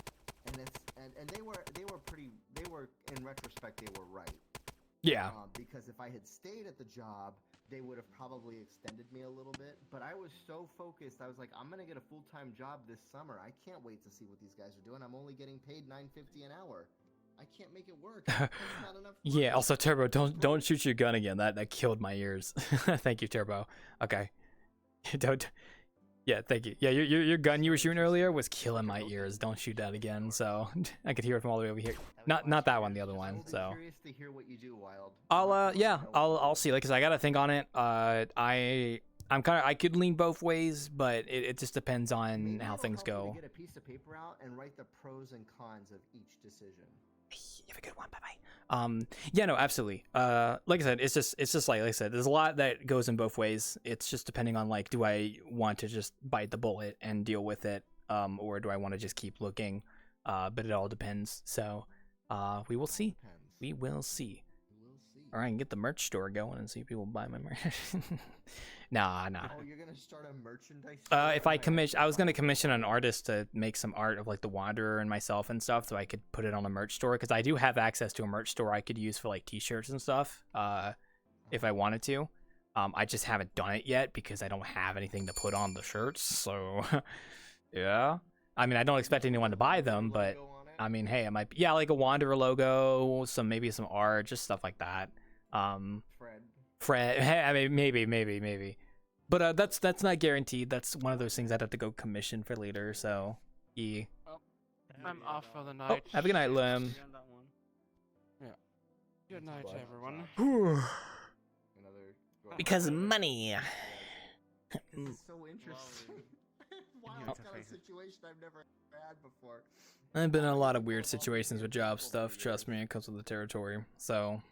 And they were in retrospect they were right. Yeah. Because if I had stayed at the job, they would have probably extended me a little bit. But I was so focused. I was like, I'm gonna get a full-time job this summer. I can't wait to see what these guys are doing. I'm only getting paid $9.50 an hour. I can't make it work. That's not enough. Yeah. Also, Turbo, don't shoot your gun again. That killed my ears. Thank you, Turbo. Okay. Don't. Yeah, thank you. Yeah, your gun you were shooting earlier was killing my ears. Don't shoot that again. So I could hear it from all the way over here. Not that one, the other one. So. Curious to hear what you do, Wild. I'll see. Like, cause I gotta think on it. I could lean both ways, but it just depends on how things go. Get a piece of paper out and write the pros and cons of each decision. You have a good one. Bye bye. Yeah, no, absolutely. Like I said, it's just like I said, there's a lot that goes in both ways. It's just depending on like, do I want to just bite the bullet and deal with it, or do I want to just keep looking? But it all depends. So, we will see. We will see. Or I can get the merch store going and see if people buy my merch. Nah. Oh, you're gonna start a merchandise store? If I was gonna commission an artist to make some art of like the Wanderer and myself and stuff, so I could put it on a merch store, because I do have access to a merch store I could use for like t-shirts and stuff, if I wanted to. I just haven't done it yet because I don't have anything to put on the shirts. So, yeah. I mean, I don't expect anyone to buy them, but I mean, hey, it might be, yeah, like a Wanderer logo, maybe some art, just stuff like that. Fred. I mean, maybe. But that's not guaranteed. That's one of those things I'd have to go commission for later. So, yeah. I'm off for the night. Have a good night, Lim. Yeah. Good night, everyone. Because money. It's so interesting. wild kind of situation I've never had before. I've been in a lot of weird situations with job stuff. Trust me, it comes with the territory. So.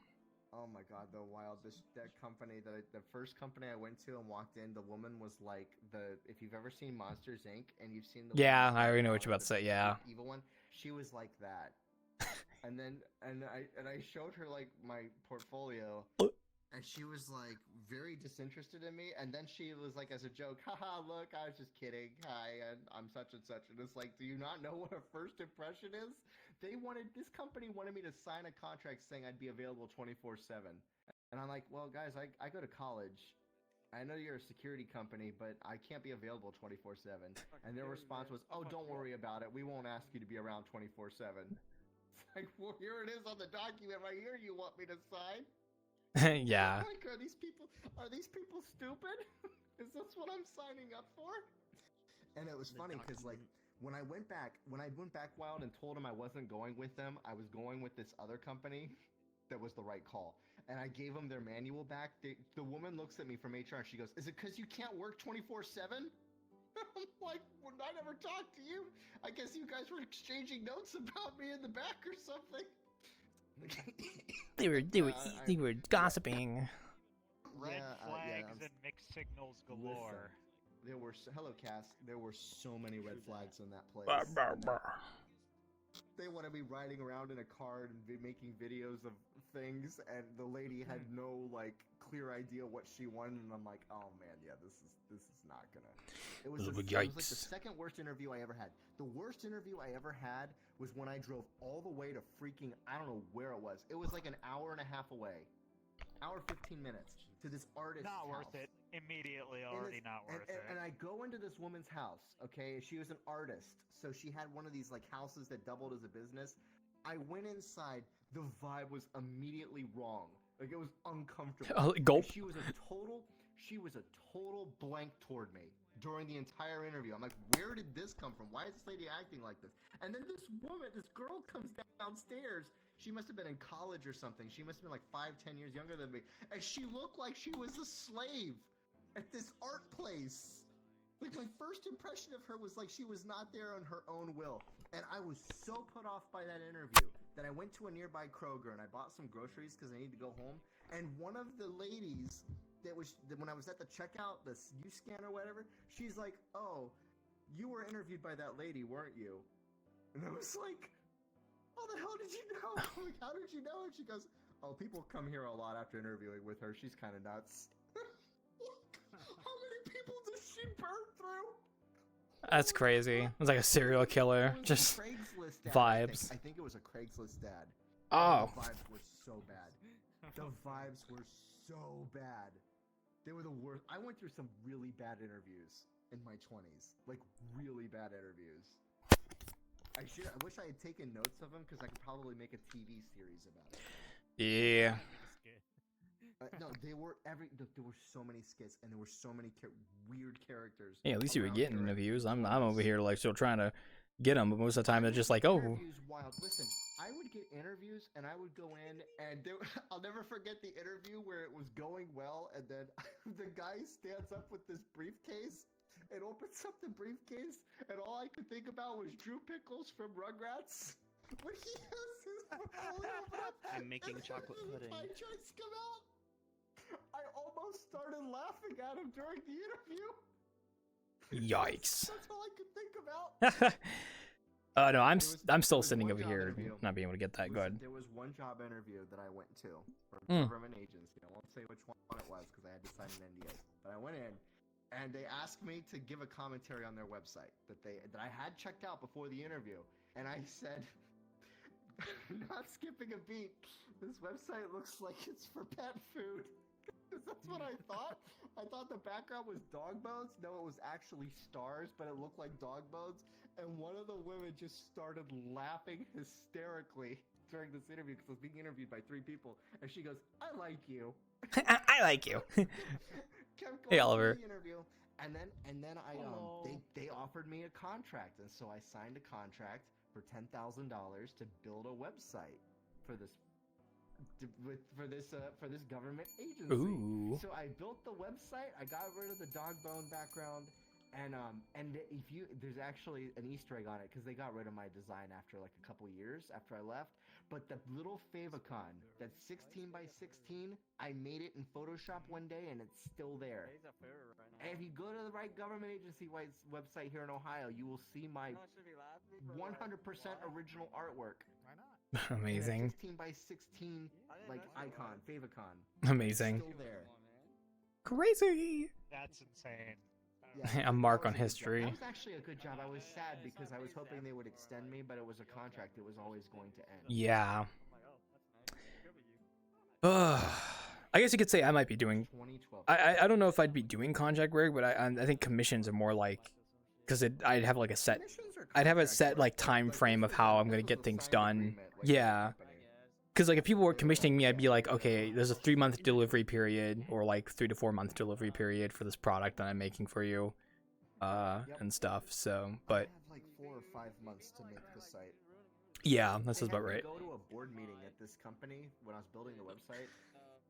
Oh my god, the wild that company the first company I went to and walked in, the woman was like if you've ever seen Monsters Inc. and you've seen the Yeah, I already know what you're about to say. Yeah. Evil one, she was like that. and I showed her like my portfolio. And she was like very disinterested in me, and then she was like, as a joke, haha, look, I was just kidding. Hi, and I'm such and such. And it's like, do you not know what a first impression is? This company wanted me to sign a contract saying I'd be available 24/7. And I'm like, well, guys, I go to college. I know you're a security company, but I can't be available 24/7. And their response was, oh, don't worry about it. We won't ask you to be around 24/7. It's like, well, here it is on the document right here you want me to sign. Yeah. Like, are these people stupid? Is this what I'm signing up for? And it was funny because like when I went back wild and told them I wasn't going with them, I was going with this other company that was the right call. And I gave them their manual back. The woman looks at me from HR and she goes, "Is it because you can't work 24/7?" I'm like, well, I never talked to you. I guess you guys were exchanging notes about me in the back or something. They were gossiping. Red flags and mixed signals galore. There were hello, Cass. There were so many red flags in that place. They wanted me riding around in a car and making videos of things, and the lady had no like clear idea what she wanted, and I'm like, oh man, yeah, this is not gonna. It was like the second worst interview I ever had. The worst interview I ever had was when I drove all the way to freaking, I don't know where it was. It was like an hour and a half away. Hour 15 minutes to this artist's Not house. worth it. Immediately already not worth it. And I go into this woman's house, okay? She was an artist, so she had one of these like houses that doubled as a business. I went inside, the vibe was immediately wrong. Like it was uncomfortable. Gulp. She was a total blank toward me during the entire interview. I'm like, where did this come from? Why is this lady acting like this? And then this girl comes downstairs. She must have been in college or something. She must have been like 5-10 years younger than me. And she looked like she was a slave at this art place. Like my first impression of her was like she was not there on her own will. And I was so put off by that interview that I went to a nearby Kroger and I bought some groceries because I needed to go home. And one of the ladies when I was at the checkout, the U-scan or whatever, she's like, oh, you were interviewed by that lady, weren't you? And I was like, how the hell did you know? I'm like, how did you know? And she goes, oh, people come here a lot after interviewing with her. She's kind of nuts. How many people does she burn through? That's crazy. It was like a serial killer. Just Craigslist ad, vibes. I think it was a Craigslist ad. Oh. The vibes were so bad. The vibes were so bad. They were the worst. I went through some really bad interviews in my 20s. Like, really bad interviews. I wish I had taken notes of them because I could probably make a TV series about it. Yeah. No, there were so many skits and there were so many weird characters. Yeah, at least you were getting interviews. I'm over here like still trying to get them, but most of the time it's just like, oh. Interviews wild. Listen, I would get interviews and I would go in and I'll never forget the interview where it was going well and then the guy stands up with this briefcase and opens up the briefcase and all I could think about was Drew Pickles from Rugrats. When he has his portfolio open up I'm making chocolate pudding. Pie charts come out. I almost started laughing at him during the interview. Yikes. That's all I could think about. No, I'm still sitting over here, not being able to get that good. There was one job interview that I went to for a government agency. I won't say which one it was because I had to sign an NDA. But I went in, and they asked me to give a commentary on their website that I had checked out before the interview. And I said, not skipping a beat, this website looks like it's for pet food. That's what I thought. I thought the background was dog bones. No, it was actually stars, but it looked like dog bones. And one of the women just started laughing hysterically during this interview because I was being interviewed by 3 people. And she goes, I like you. I like you. Hey, Oliver. The interview. And then they offered me a contract. And so I signed a contract for $10,000 to build a website for this government agency. Ooh. So I built the website. I got rid of the dog bone background. And if you, there's actually an Easter egg on it because they got rid of my design after like a couple years after I left. But the little favicon that's 16 by 16, I made it in Photoshop one day and it's still there. And if you go to the right government agency website here in Ohio, you will see my 100% original artwork. Why not? Amazing. 16 by 16 like icon, favicon. Amazing. Still there. Crazy. That's insane. A mark on history. That was actually a good job. I was sad because I was hoping they would extend me, but it was a contract that was always going to end. Yeah. I guess you could say I might be doing. I don't know if I'd be doing contract work, but I think commissions are more like, because I'd have like a set. I'd have a set like time frame of how I'm gonna get things done. Yeah. Because like if people were commissioning me, I'd be like, okay, there's a 3-month delivery period or like 3 to 4 month delivery period for this product that I'm making for you, and stuff. So, but I have like 4 or 5 months to make the site. Yeah, that's about right. I go to a board meeting at this company when I was building the website,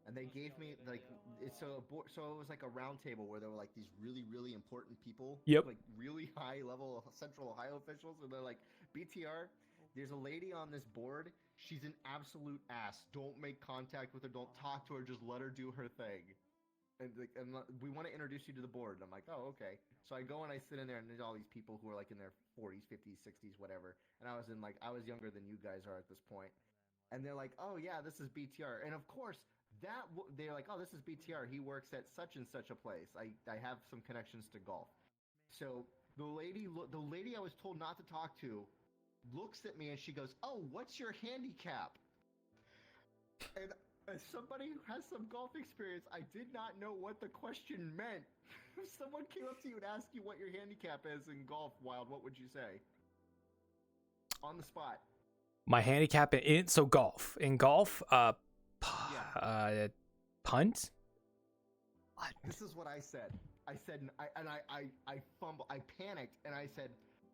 and they gave me like so it was like a round table where there were like these really important people, like really high level Central Ohio officials, and they're like, BTR, there's a lady on this board. She's an absolute ass. Don't make contact with her. Don't talk to her. Just let her do her thing. And we want to introduce you to the board. And I'm like, oh, okay. So I go and I sit in there, and there's all these people who are like in their 40s, 50s, 60s, whatever. And I was younger than you guys are at this point. And they're like, oh yeah, this is BTR. And of course, they're like, oh, this is BTR. He works at such and such a place. I have some connections to golf. So the lady I was told not to talk to looks at me and she goes, oh, what's your handicap? And as somebody who has some golf experience, I did not know what the question meant. If someone came up to you and asked you what your handicap is in golf, Wild, what would you say? On the spot. My handicap in golf. In golf, punt? What? This is what I said. I said, I fumbled, I panicked, and I said,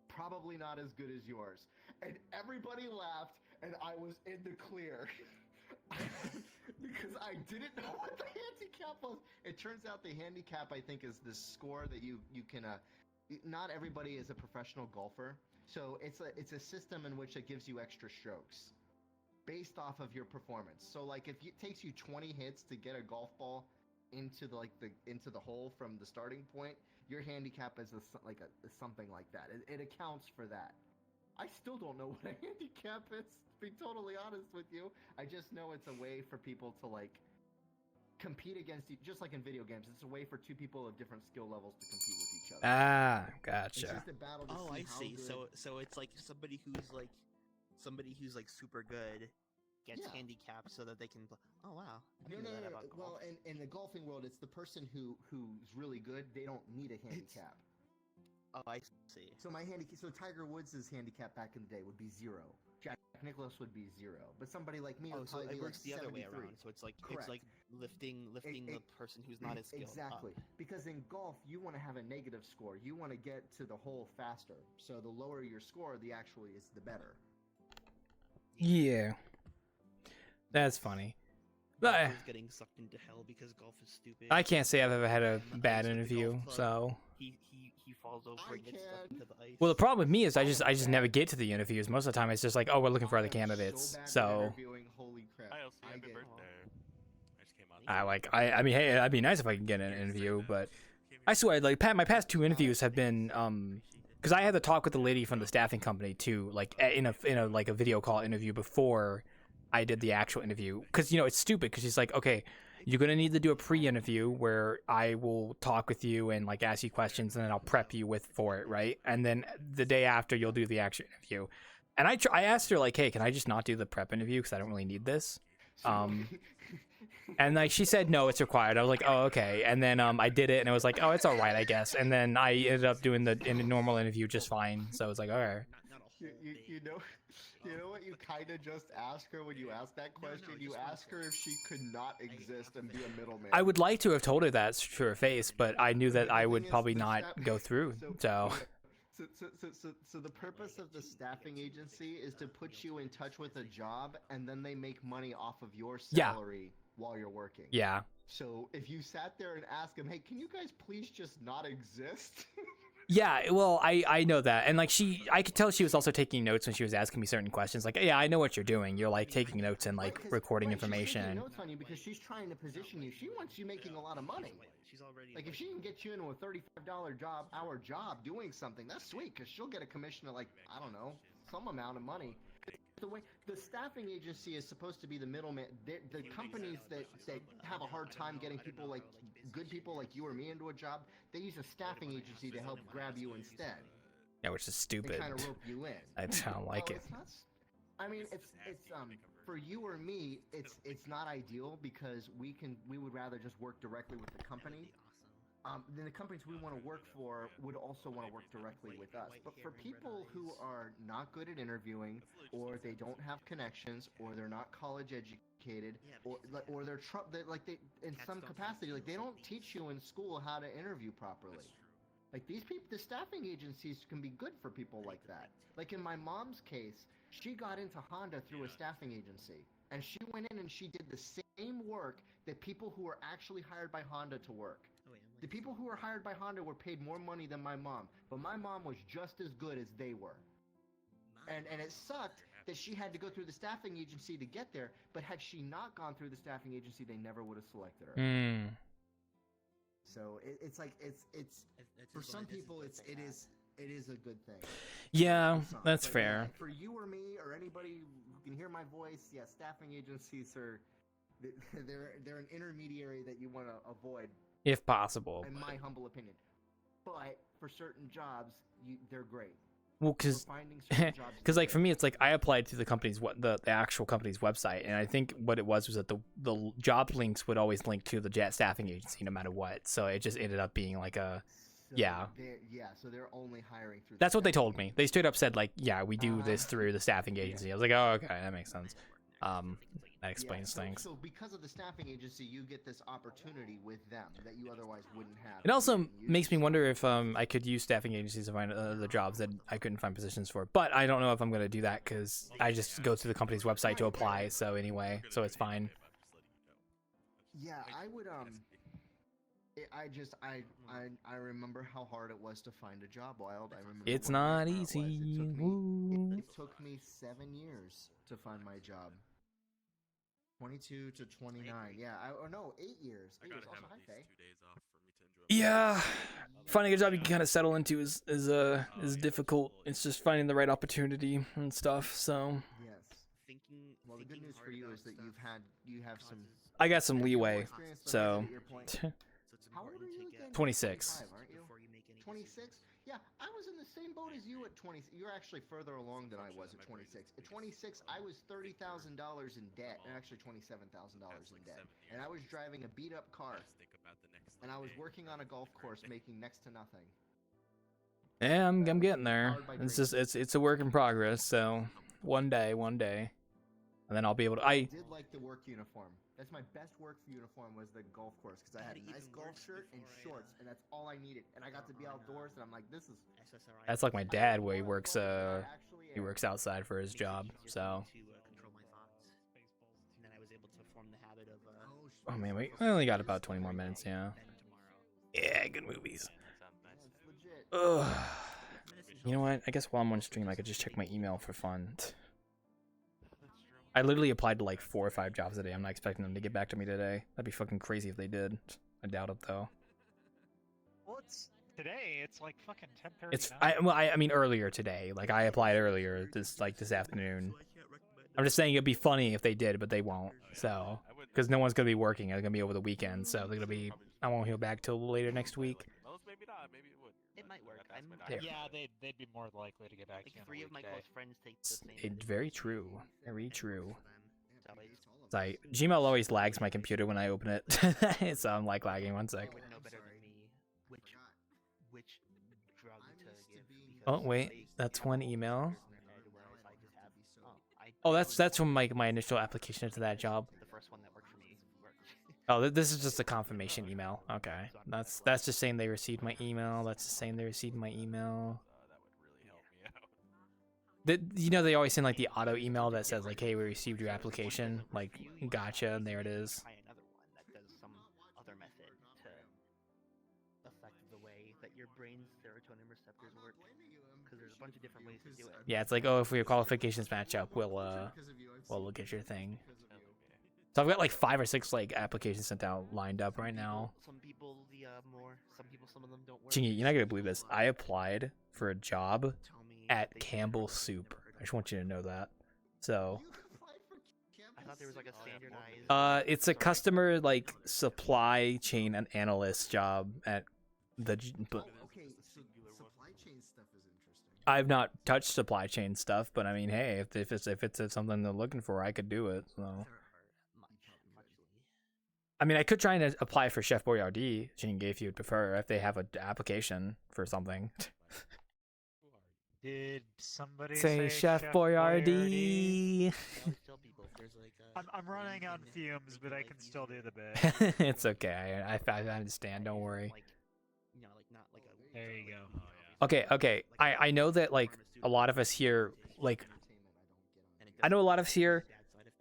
probably not as good as yours. And everybody laughed, and I was in the clear. Because I didn't know what the handicap was. It turns out the handicap, I think, is the score that you can, not everybody is a professional golfer. So it's a system in which it gives you extra strokes based off of your performance. So like if it takes you 20 hits to get a golf ball into the hole from the starting point, your handicap is something like that. It accounts for that. I still don't know what a handicap is, to be totally honest with you. I just know it's a way for people to like compete against you, just like in video games. It's a way for two people of different skill levels to compete with each other. Ah, gotcha. It's just a battle to I see see. how good... So it's like somebody who's like super good gets handicapped so that they can. Oh wow. No. Well, in the golfing world, it's the person who's really good. They don't need a handicap. Oh, I see. So so Tiger Woods' handicap back in the day would be 0. Jack Nicklaus would be 0. But somebody like me would probably it be works like the other 73. way around. So it's like Correct. it's like lifting the person who's not as skilled. Exactly. Because in golf, you want to have a negative score. You want to get to the hole faster. So the lower your score, the better. Yeah. That's funny. But getting sucked into hell because golf is stupid. I can't say I've ever had a bad interview, so. He falls over and gets stuck into the ice. Well, the problem with me is I just never get to the interviews. Most of the time, it's just like, oh, we're looking for other candidates. So. Holy crap! Happy birthday. I mean, hey, it'd be nice if I could get an interview, but I swear, like, my past 2 interviews have been, because I had to talk with the lady from the staffing company too, like in a like a video call interview before I did the actual interview. Because it's stupid. Because she's like, okay, you're gonna need to do a pre-interview where I will talk with you and like ask you questions, and then I'll prep you for it, right? And then the day after, you'll do the actual interview. And I asked her like, hey, can I just not do the prep interview because I don't really need this? And like she said, no, it's required. I was like, oh, okay. And then I did it, and it was like, oh, it's all right, I guess. And then I ended up doing the normal interview just fine. So I was like, all right. You know what you kind of just ask her when you ask that question? You ask her if she could not exist and be a middleman. I would like to have told her that to her face, but I knew that I would probably not go through. So the purpose of the staffing agency is to put you in touch with a job, and then they make money off of your salary while you're working. Yeah. So if you sat there and asked them, hey, can you guys please just not exist? Yeah, well, I know that, and like I could tell she was also taking notes when she was asking me certain questions. Like, yeah, I know what you're doing. You're like taking notes and like recording She's taking information. notes on you because she's trying to position you. She wants you making a lot of money. Like if she can get you into a $35 hour job doing something, that's sweet because she'll get a commission of like I don't know some amount of money. The way the staffing agency is supposed to be the middleman, the companies that have a hard time getting people like good people like you or me into a job, they use a staffing agency to help grab you instead. Yeah, which is stupid. They kind of rope you in. I don't like it. It's not, I mean, it's for you or me, it's not ideal because we would rather just work directly with the company. Then the companies we want to work for would also want to work directly with us. But for people who are not good at interviewing, or they don't have connections, or they're not college educated, or they're in some capacity, like they don't teach you in school how to interview properly. Like these people, the staffing agencies can be good for people like that. Like in my mom's case, she got into Honda through a staffing agency, and she went in and she did the same work that people who were actually hired by Honda to work. The people who were hired by Honda were paid more money than my mom, but my mom was just as good as they were. And it sucked that she had to go through the staffing agency to get there, but had she not gone through the staffing agency, they never would have selected her. So it's like it's for some people it is a good thing. Yeah, that's fair. For you or me or anybody who can hear my voice, yeah, staffing agencies are they're an intermediary that you want to avoid. If possible. In my humble opinion. But for certain jobs, they're great. Well, because like for me, it's like I applied to the company's the actual company's website, and I think what it was that the job links would always link to the staffing agency no matter what. So it just ended up being like a so they're only hiring through. That's what they told me. They straight up said like, yeah, we do this through the staffing agency. I was like, oh, okay, that makes sense. That explains things. So because of the staffing agency, you get this opportunity with them that you otherwise wouldn't have. It also makes me wonder if I could use staffing agencies to find the jobs that I couldn't find positions for. But I don't know if I'm going to do that because I just go to the company's website to apply. So anyway, so it's fine. Yeah, I would. I remember how hard it was to find a job, Wild. I remember. It's not easy. It took me 7 years to find my job. 22 to 29. Yeah, 8 years. 8 years. Also, hi, Faye. Yeah, finding a job you can kind of settle into is difficult. It's just finding the right opportunity and stuff. So. Yes. Well, the good news for you is that you have some. I got some leeway. So. How old are you again? 26. 26? Yeah, I was in the same boat as you at 20. You're actually further along than I was at 26. At 26, I was $30,000 in debt, and actually $27,000 in debt. And I was driving a beat-up car. And I was working on a golf course making next to nothing. Yeah, I'm getting there. It's just it's a work in progress. So one day, and then I'll be able to. I did like the work uniform. That's my best work uniform was the golf course because I had a nice golf shirt and shorts, and that's all I needed. And I got to be outdoors, and I'm like, this is. That's like my dad, where he works outside for his job. So. Oh man, we only got about 20 more minutes. Yeah. Yeah, good movies. Ugh. You know what? I guess while I'm on stream, I could just check my email for fun. I literally applied to like 4 or 5 jobs a day. I'm not expecting them to get back to me today. That'd be fucking crazy if they did. I doubt it though. Well, it's today. It's like fucking 10:30. I mean earlier today. Like I applied earlier this afternoon. I'm just saying it'd be funny if they did, but they won't. So because no one's gonna be working. It's gonna be over the weekend. So they're gonna be. I won't hear back till later next week. Maybe not. Maybe it would. It might work. Yeah, they'd be more likely to get back to you. 3 of my close friends take the same. Very true. Very true. It's like Gmail always lags my computer when I open it, so I'm like lagging. One sec. Oh wait, that's one email. Oh, that's from my initial application to that job. Oh, this is just a confirmation email. Okay, that's just saying they received my email. That's just saying they received my email. You know, they always send like the auto email that says like, "Hey, we received your application." Like, gotcha, and there it is. Try another one that does some other method to affect the way that your brain's serotonin interceptors work. Because there's a bunch of different ways to do it. Yeah, it's like, oh, if your qualifications match up, we'll look at your thing. So I've got like 5 or 6 like applications sent out lined up right now. Some people more. Some of them don't work. Chingy, you're not gonna believe this. I applied for a job at Campbell's Soup. I just want you to know that. So. I thought there was like a standardized. It's a customer like supply chain and analyst job at the. Okay, so supply chain stuff is interesting. I've not touched supply chain stuff, but I mean, hey, if it's something they're looking for, I could do it. So. I mean, I could try and apply for Chef Boyardee, Chingy, if you'd prefer, if they have an application for something. Did somebody say Chef Boyardee? I'm running on fumes, but I can still do the bit. It's okay. I understand. Don't worry. There you go. Okay. I know that like a lot of us here, like I know a lot of us here,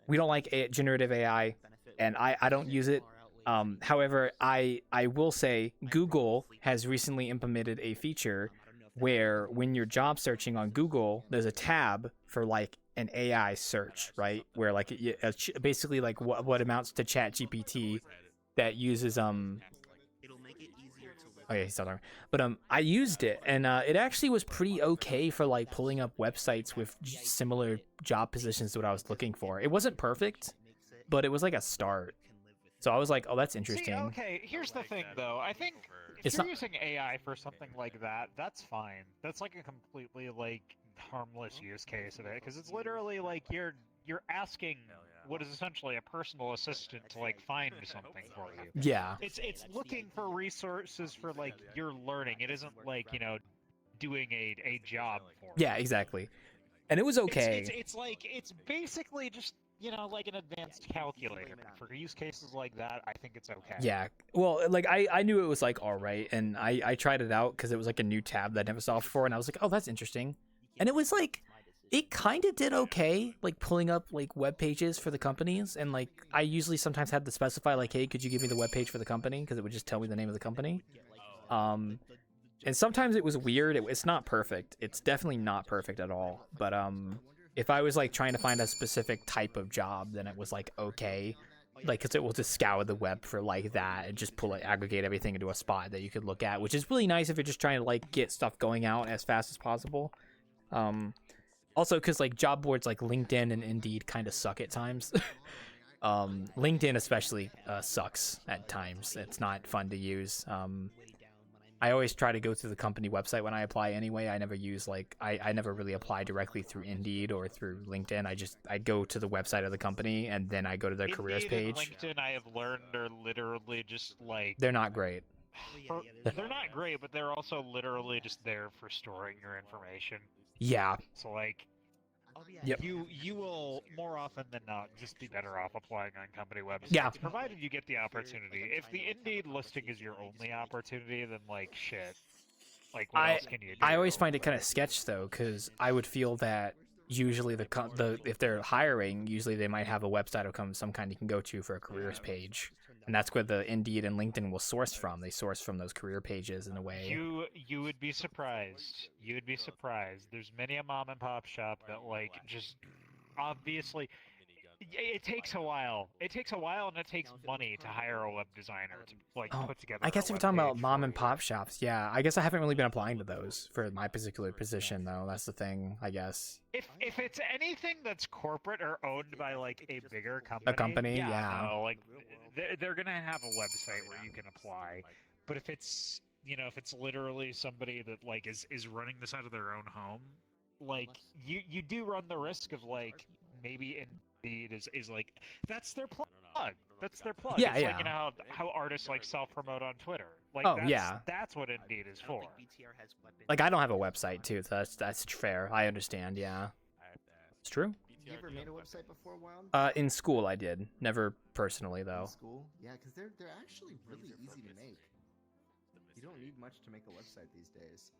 we don't like generative AI, and I don't use it. However, I will say Google has recently implemented a feature where when you're job searching on Google, there's a tab for like an AI search, right? Where like basically like what amounts to ChatGPT that uses Okay, he's still talking. But I used it, and it actually was pretty okay for like pulling up websites with similar job positions to what I was looking for. It wasn't perfect, but it was like a start. So I was like, oh, that's interesting. See, okay, here's the thing, though. I think if you're using AI for something like that, that's fine. That's like a completely like harmless use case of it, because it's literally like you're asking what is essentially a personal assistant to like find something for you. Yeah. It's looking for resources for like your learning. It isn't like, you know, doing a job for you. Yeah, exactly. And it was okay. It's basically just, you know, like an advanced calculator. For use cases like that, I think it's okay. Yeah. Well, like I knew it was like all right, and I tried it out because it was like a new tab that I never saw before, and I was like, oh, that's interesting. And it was like, it kind of did okay, like pulling up like web pages for the companies, and like I usually sometimes had to specify like, hey, could you give me the web page for the company, because it would just tell me the name of the company. And sometimes it was weird. It's not perfect. It's definitely not perfect at all. But if I was like trying to find a specific type of job, then it was like okay, like because it will just scour the web for like that and just pull it, aggregate everything into a spot that you could look at, which is really nice if you're just trying to like get stuff going out as fast as possible. Also, because like job boards like LinkedIn and Indeed kind of suck at times. LinkedIn especially sucks at times. It's not fun to use. I always try to go through the company website when I apply anyway. I never use like I never really apply directly through Indeed or through LinkedIn. I go to the website of the company and then I go to their careers page. LinkedIn, I have learned, are literally just like they're not great. They're not great, but they're also literally just there for storing your information. Yeah. So like, yep. You will more often than not just be better off applying on company websites. Yeah. Provided you get the opportunity. If the Indeed listing is your only opportunity, then like shit. Like what else can you do? I always find it kind of sketch though, because I would feel that usually the if they're hiring, usually they might have a website of some kind you can go to for a careers page. And that's where the Indeed and LinkedIn will source from. They source from those career pages in a way. You would be surprised. You would be surprised. There's many a mom and pop shop that like just obviously it takes a while. It takes a while and it takes money to hire a web designer to like put together. I guess if you're talking about mom and pop shops, yeah. I guess I haven't really been applying to those for my particular position though. That's the thing, I guess. If it's anything that's corporate or owned by like a bigger company, a company, yeah. No, like they're gonna have a website where you can apply. But if it's, you know, if it's literally somebody that like is running this out of their own home, like you do run the risk of like maybe Indeed is like that's their plug. That's their plug. Yeah, it's yeah. Like, you know how artists like self-promote on Twitter. Like that's what Indeed is for. Like I don't have a website too, so that's fair. I understand, yeah. It's true. You ever made a website before, Wild? In school I did. Never personally though. In school? Yeah, because they're actually really easy to make. You don't need much to make a website these days.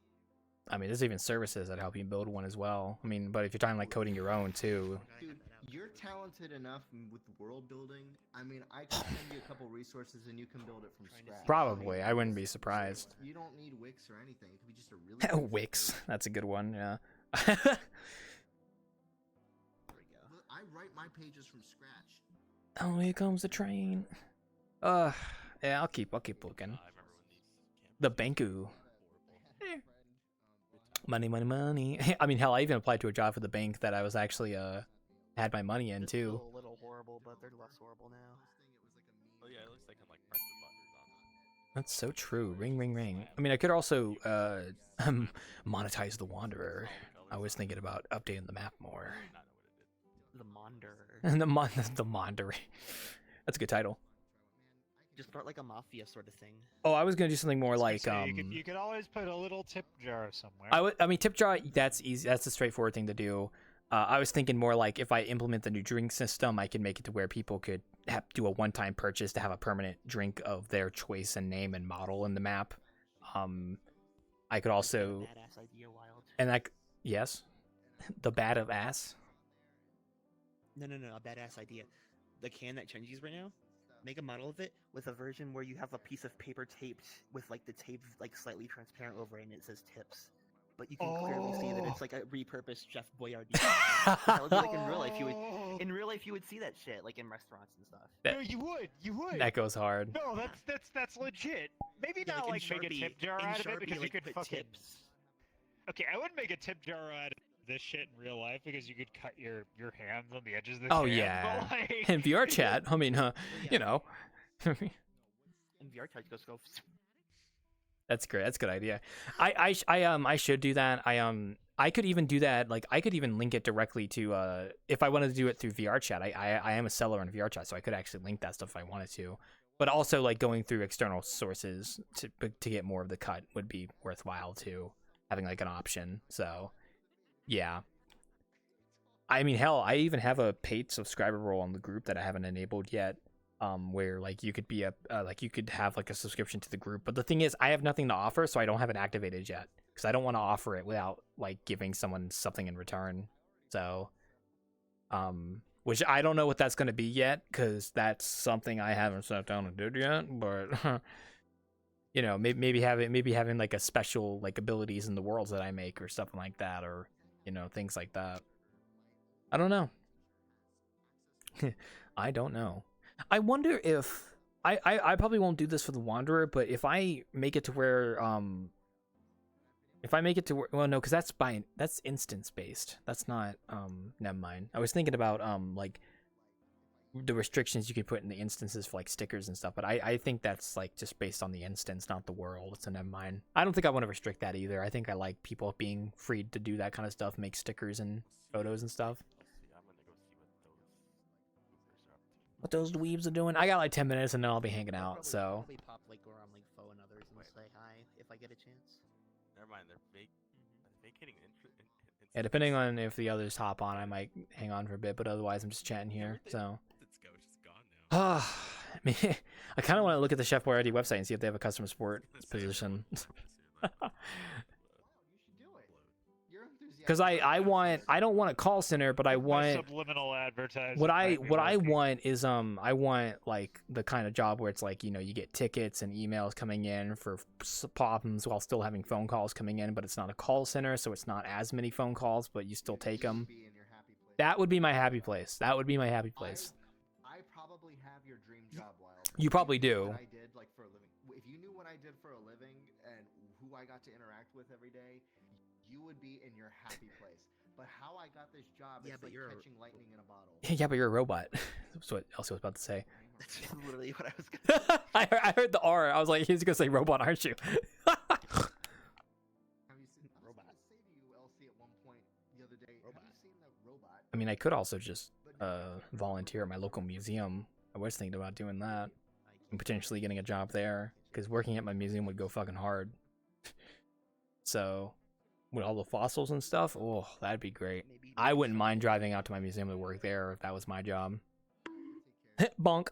I mean, there's even services that help you build one as well. I mean, but if you're talking like coding your own too. Dude, you're talented enough with world building. I mean, I can send you a couple resources and you can build it from scratch. Probably, I wouldn't be surprised. You don't need Wix or anything. It could be just a really Wix, that's a good one. Yeah. I write my pages from scratch. Oh, here comes the train. Yeah, I'll keep looking. The Banku. Money, money, money. I mean, hell, I even applied to a job for the bank that I was actually had my money in too. A little horrible, but they're less horrible now. Oh yeah, at least they can like press the buttons on. That's so true. Ring, ring, ring. I mean, I could also monetize the Wanderer. I was thinking about updating the map more. The Monderer. The Monderer. That's a good title. Just start like a mafia sort of thing. Oh, I was gonna do something more like you could always put a little tip jar somewhere. I mean, tip jar. That's easy. That's a straightforward thing to do. I was thinking more like if I implement the new drink system, I can make it to where people could do a one-time purchase to have a permanent drink of their choice and name and model in the map. I could also, badass idea, Wild. and like yes, the bad of ass. No, a badass idea. The can that Chenji's right now, make a model of it with a version where you have a piece of paper taped with like the tape like slightly transparent over it and it says tips. But you can clearly see that it's like a repurposed Chef Boyardee. That would be like in real life you would see that shit like in restaurants and stuff. No, you would. That goes hard. No, that's legit. Maybe not like make a tip jar out of it because you could fucking tips. Okay, I wouldn't make a tip jar out of this shit in real life because you could cut your hands on the edges of the Oh can, yeah. but, like... In VRChat, I mean, you know. In VRChat, just go. That's great. That's a good idea. I should do that. I could even do that. Like I could even link it directly to if I wanted to do it through VRChat. I am a seller on VRChat, so I could actually link that stuff if I wanted to. But also like going through external sources to get more of the cut would be worthwhile too. Having like an option. So yeah. I mean, hell, I even have a paid subscriber role on the group that I haven't enabled yet. Where like you could be like you could have like a subscription to the group, but the thing is I have nothing to offer, so I don't have it activated yet because I don't want to offer it without like giving someone something in return. So which I don't know what that's going to be yet because that's something I haven't sat down and did yet, but you know, maybe having like a special like abilities in the worlds that I make or something like that, or you know, things like that. I don't know. I don't know. I wonder if I probably won't do this for the Wanderer, but if I make it to where well no, because that's instance based. That's not never mind. I was thinking about like the restrictions you can put in the instances for like stickers and stuff, but I think that's like just based on the instance, not the world. So never mind. I don't think I want to restrict that either. I think I like people being free to do that kind of stuff, make stickers and photos and stuff. What those dweebs are doing. I got like 10 minutes and then I'll be hanging out, so. Probably pop like Goron, like Foe and others and say hi if I get a chance. Never mind, they're vacating Yeah, depending on if the others hop on, I might hang on for a bit, but otherwise I'm just chatting here, so. I mean, I kind of want to look at the Chef Boyardee website and see if they have a customer support position. Because I don't want a call center, but I want subliminal advertising. What I want is I want like the kind of job where it's like, you know, you get tickets and emails coming in for problems while still having phone calls coming in, but it's not a call center, so it's not as many phone calls, but you still take them. That would be my happy place. That would be my happy place. I probably have your dream job, Wild. You probably do. What I did like for a living. If you knew what I did for a living and who I got to interact with every day, you would be in your happy place. But how I got this job is like catching lightning in a bottle. Yeah, but you're a robot. That's what else I was about to say. That's literally what I was gonna say. I heard the R. I was like, he's gonna say robot, aren't you? Have you seen robot? I was gonna say to you, Elsie, at one point the other day. Robot. Have you seen that robot? I mean, I could also just volunteer at my local museum. I was thinking about doing that and potentially getting a job there because working at my museum would go fucking hard. So. With all the fossils and stuff, oh, that'd be great. I wouldn't mind driving out to my museum to work there if that was my job. Bonk.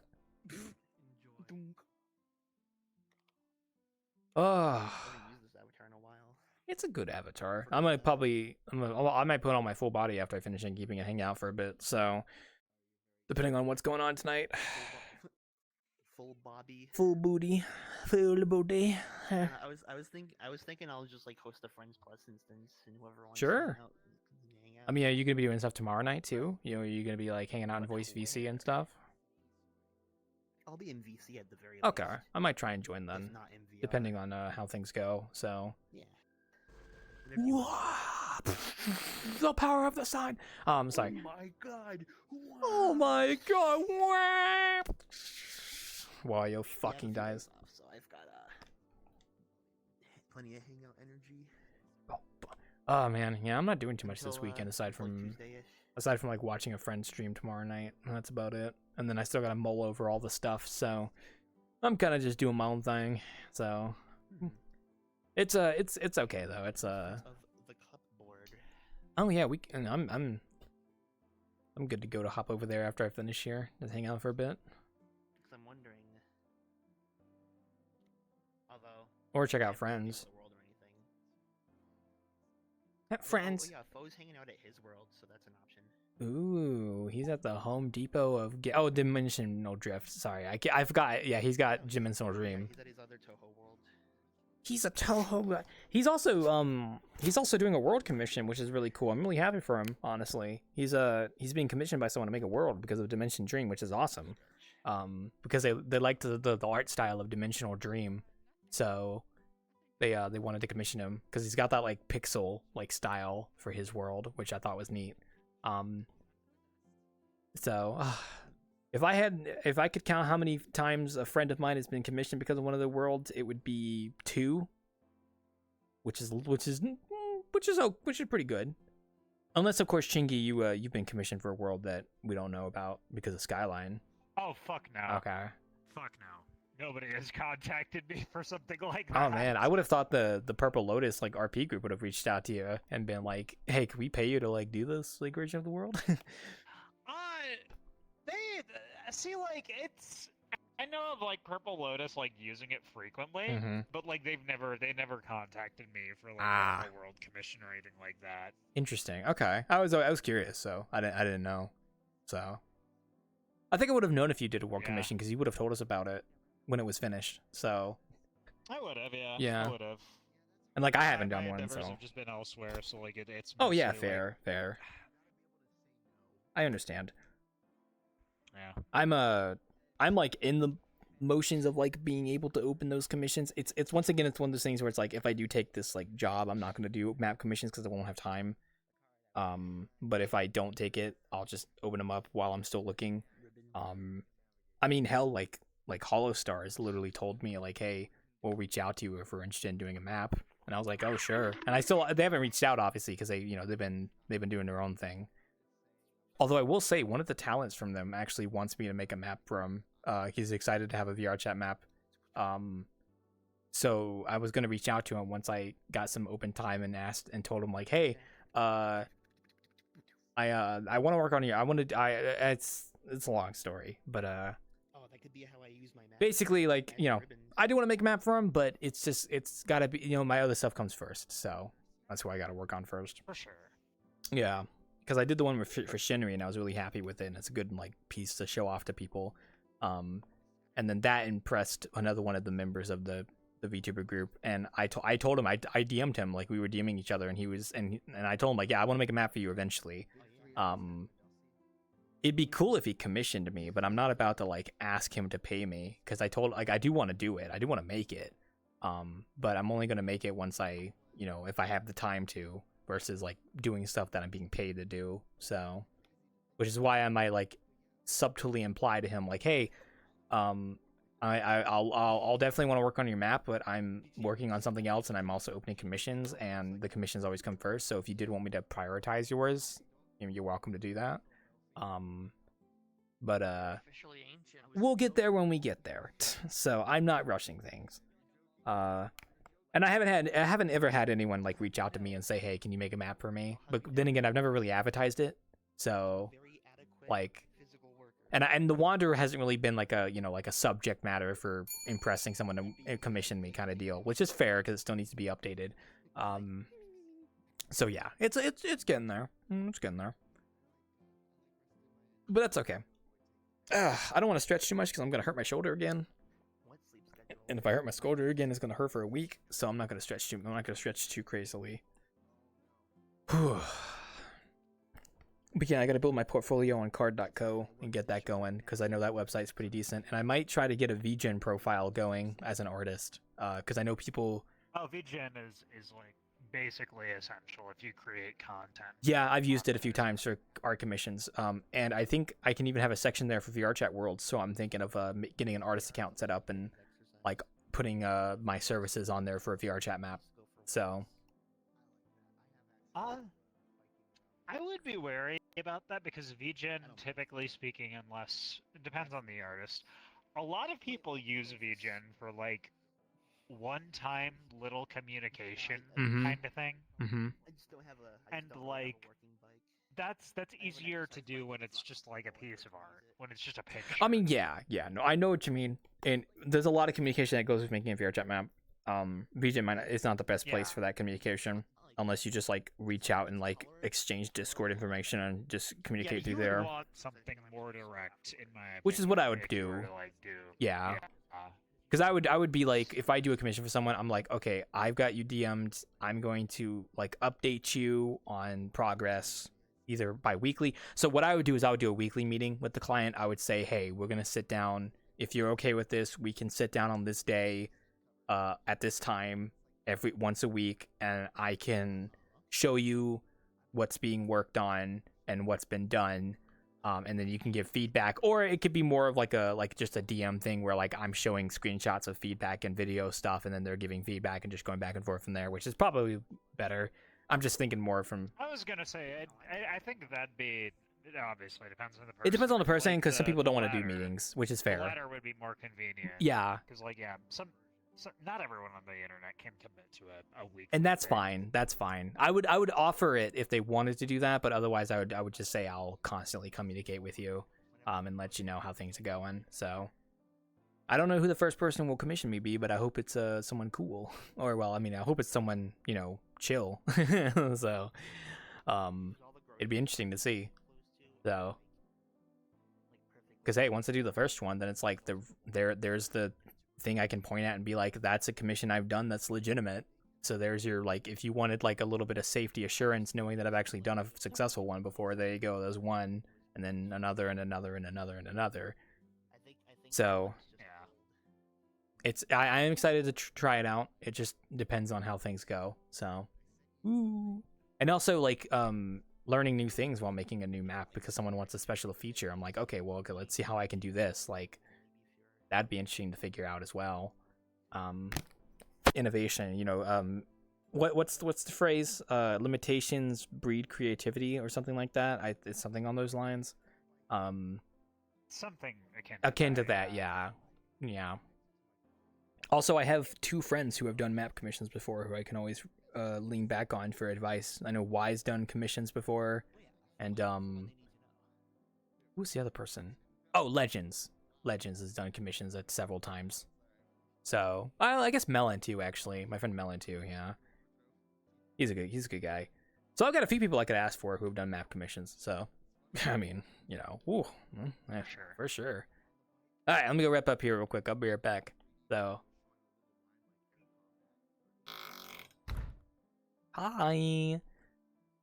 Oh. It's a good avatar. I might put on my full body after I finish Innkeeping and hang out for a bit. So, depending on what's going on tonight. Full body. Full booty. Full booty. I was thinking I'll just like host a Friends Plus instance and whoever wants to Sure. hang out. I mean, are you gonna be doing stuff tomorrow night too? You know, are you gonna be like hanging out in Voice VC and stuff? I'll be in VC at the very least. Okay, I might try and join then, not in VR. depending on how things go. So. Yeah. The power of the sun. Sorry. Oh my god. Oh my god. Wario fucking dies. So I've got plenty of hangout energy. Oh man, yeah, I'm not doing too much this Until, weekend aside from Tuesday-ish. like watching a friend stream tomorrow night. That's about it. And then I still gotta mull over all the stuff, so I'm kind of just doing my own thing. So it's okay though. It's Of the cupboard. Oh yeah, I'm good to go to hop over there after I finish here. Just hang out for a bit. Because I'm wondering. Although. Or check out Friends. Friends. Oh, yeah, Foe's hanging out at his world, so that's an option. Ooh, he's at the Home Depot of Dimensional Drift. Sorry, I forgot. Yeah, he's got Dimensional Dream. He's at his other Toho world. He's a Toho guy. He's also doing a world commission, which is really cool. I'm really happy for him, honestly. He's being commissioned by someone to make a world because of Dimension Dream, which is awesome. Because they liked the art style of Dimensional Dream, so they wanted to commission him because he's got that like pixel like style for his world, which I thought was neat. So if I could count how many times a friend of mine has been commissioned because of one of the worlds, it would be 2, which is pretty good. Unless of course Chingy, you've been commissioned for a world that we don't know about because of Skyline. Oh fuck no. Okay. Fuck no. Nobody has contacted me for something like that. Oh man, I would have thought the Purple Lotus like RP group would have reached out to you and been like, "Hey, can we pay you to like do this like version of the world?" They see like it's. I know of like Purple Lotus like using it frequently, Mhm. but like they never contacted me for like a world commission or anything like that. Interesting. Okay, I was curious, so I didn't know. So I think I would have known if you did a world commission because you would have told us about it when it was finished. So I would have, yeah. Yeah. I would have. and like I haven't My done one, endeavors so have just been elsewhere, so like it's. oh yeah, mostly, like- fair. I understand. Yeah. I'm like in the motions of like being able to open those commissions. It's once again, it's one of those things where it's like if I do take this like job, I'm not going to do map commissions because I won't have time. But if I don't take it, I'll just open them up while I'm still looking. I mean, hell, like Hollow Stars literally told me like, hey, we'll reach out to you if we're interested in doing a map, and I was like, oh sure. And they haven't reached out obviously because they've been doing their own thing. Although I will say one of the talents from them actually wants me to make a map for him. He's excited to have a VRChat map. So I was gonna reach out to him once I got some open time and asked and told him like, hey, I want to work on your. It's a long story, but Oh, that could be how I use my map. basically like I do want to make a map for him, but it's gotta be my other stuff comes first, so that's what I gotta work on first. For sure. Yeah, because I did the one for Shinri and I was really happy with it, and it's a good like piece to show off to people. And then that impressed another one of the members of the VTuber group, and I told him I DM'd him, like we were DMing each other, and he was and I told him like, yeah, I want to make a map for you eventually. It'd be cool if he commissioned me, but I'm not about to like ask him to pay me because I told like I do want to do it, I do want to make it, but I'm only gonna make it once I if I have the time to, versus like doing stuff that I'm being paid to do. So, which is why I might like subtly imply to him like, hey, I'll definitely want to work on your map, but I'm working on something else and I'm also opening commissions, and the commissions always come first. So if you did want me to prioritize yours, you're welcome to do that. But we'll get there when we get there. So I'm not rushing things. And I haven't ever had anyone like reach out to me and say, hey, can you make a map for me? But then again, I've never really advertised it. So like, and the Wanderer hasn't really been like a like a subject matter for impressing someone to commission me kind of deal, which is fair because it still needs to be updated. So yeah, it's getting there. It's getting there. But that's okay. I don't want to stretch too much because I'm gonna hurt my shoulder again. And if I hurt my shoulder again, it's gonna hurt for a week. So I'm not gonna stretch too crazily. But yeah, I gotta build my portfolio on card.co and get that going because I know that website's pretty decent. And I might try to get a VGen profile going as an artist because I know people. Oh, VGen is like basically essential if you create content. Yeah, I've used it a few times for art commissions. And I think I can even have a section there for VRChat Worlds. So I'm thinking of getting an artist account set up and like putting my services on there for a VRChat map. So. I would be wary about that because VGen, typically speaking, unless it depends on the artist, a lot of people use VGen for like one-time little communication kind of thing. I just don't have and like that's easier to do when it's just like a piece of art, when it's just a picture. I mean, yeah, no, I know what you mean, and there's a lot of communication that goes with making a VRChat map. VGen is not the best place for that communication. Unless you just like reach out and like exchange Discord information and just communicate through there. You want something more direct, in my opinion, which is what I would do. Yeah. Because I would be like, if I do a commission for someone, I'm like, okay, I've got you DM'd. I'm going to like update you on progress either bi-weekly. So what I would do is I would do a weekly meeting with the client. I would say, hey, we're gonna sit down. If you're okay with this, we can sit down on this day, at this time. Once a week, and I can show you what's being worked on and what's been done, and then you can give feedback, or it could be more of like just a DM thing where like I'm showing screenshots of feedback and video stuff, and then they're giving feedback and just going back and forth from there, which is probably better. I'm just thinking more from. I was gonna say, I think that'd be. It obviously depends on the person. It depends on the person because some people don't want to do meetings, which is fair. The latter would be more convenient. Yeah. Because not everyone on the internet can commit to a week. And that's fine. That's fine. I would offer it if they wanted to do that, but otherwise I would just say I'll constantly communicate with you, and let you know how things are going. So I don't know who the first person will commission me be, but I hope it's someone cool. Or well, I mean, I hope it's someone, chill. So it'd be interesting to see. So because hey, once I do the first one, then it's like there's the thing I can point at and be like, that's a commission I've done that's legitimate. So there's your, like, if you wanted like a little bit of safety assurance knowing that I've actually done a successful one before, there you go. There's one, and then another, and another, and another, and another. So I am excited to try it out. It just depends on how things go. So and also like learning new things while making a new map because someone wants a special feature. I'm like, okay, let's see how I can do this. Like that'd be interesting to figure out as well. Innovation, what's the phrase? Limitations breed creativity or something like that. It's something on those lines. Something akin to that, yeah. Also, I have 2 friends who have done map commissions before who I can always lean back on for advice. I know Y's done commissions before, and who's the other person? Oh, Legends has done commissions at several times. So I guess Melon too, actually. My friend Melon too, yeah. He's a good guy. So I've got a few people I could ask for who have done map commissions. So I mean, for sure. All right, let me go wrap up here real quick. I'll be right back. So hi.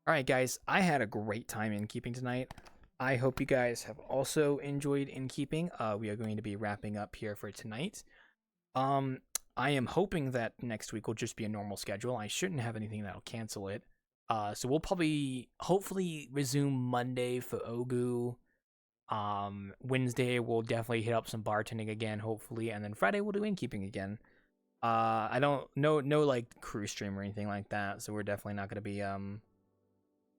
All right, guys. I had a great time Innkeeping tonight. I hope you guys have also enjoyed Innkeeping. We are going to be wrapping up here for tonight. I am hoping that next week will just be a normal schedule. I shouldn't have anything that'll cancel it. So we'll hopefully resume Monday for Ogu. Wednesday we'll definitely hit up some bartending again, hopefully, and then Friday we'll do Innkeeping again. I don't no like crew stream or anything like that, so we're definitely not gonna be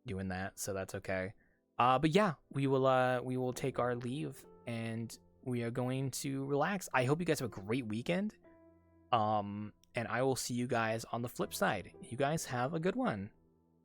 doing that, so that's okay. But yeah, we will take our leave and we are going to relax. I hope you guys have a great weekend. And I will see you guys on the flip side. You guys have a good one.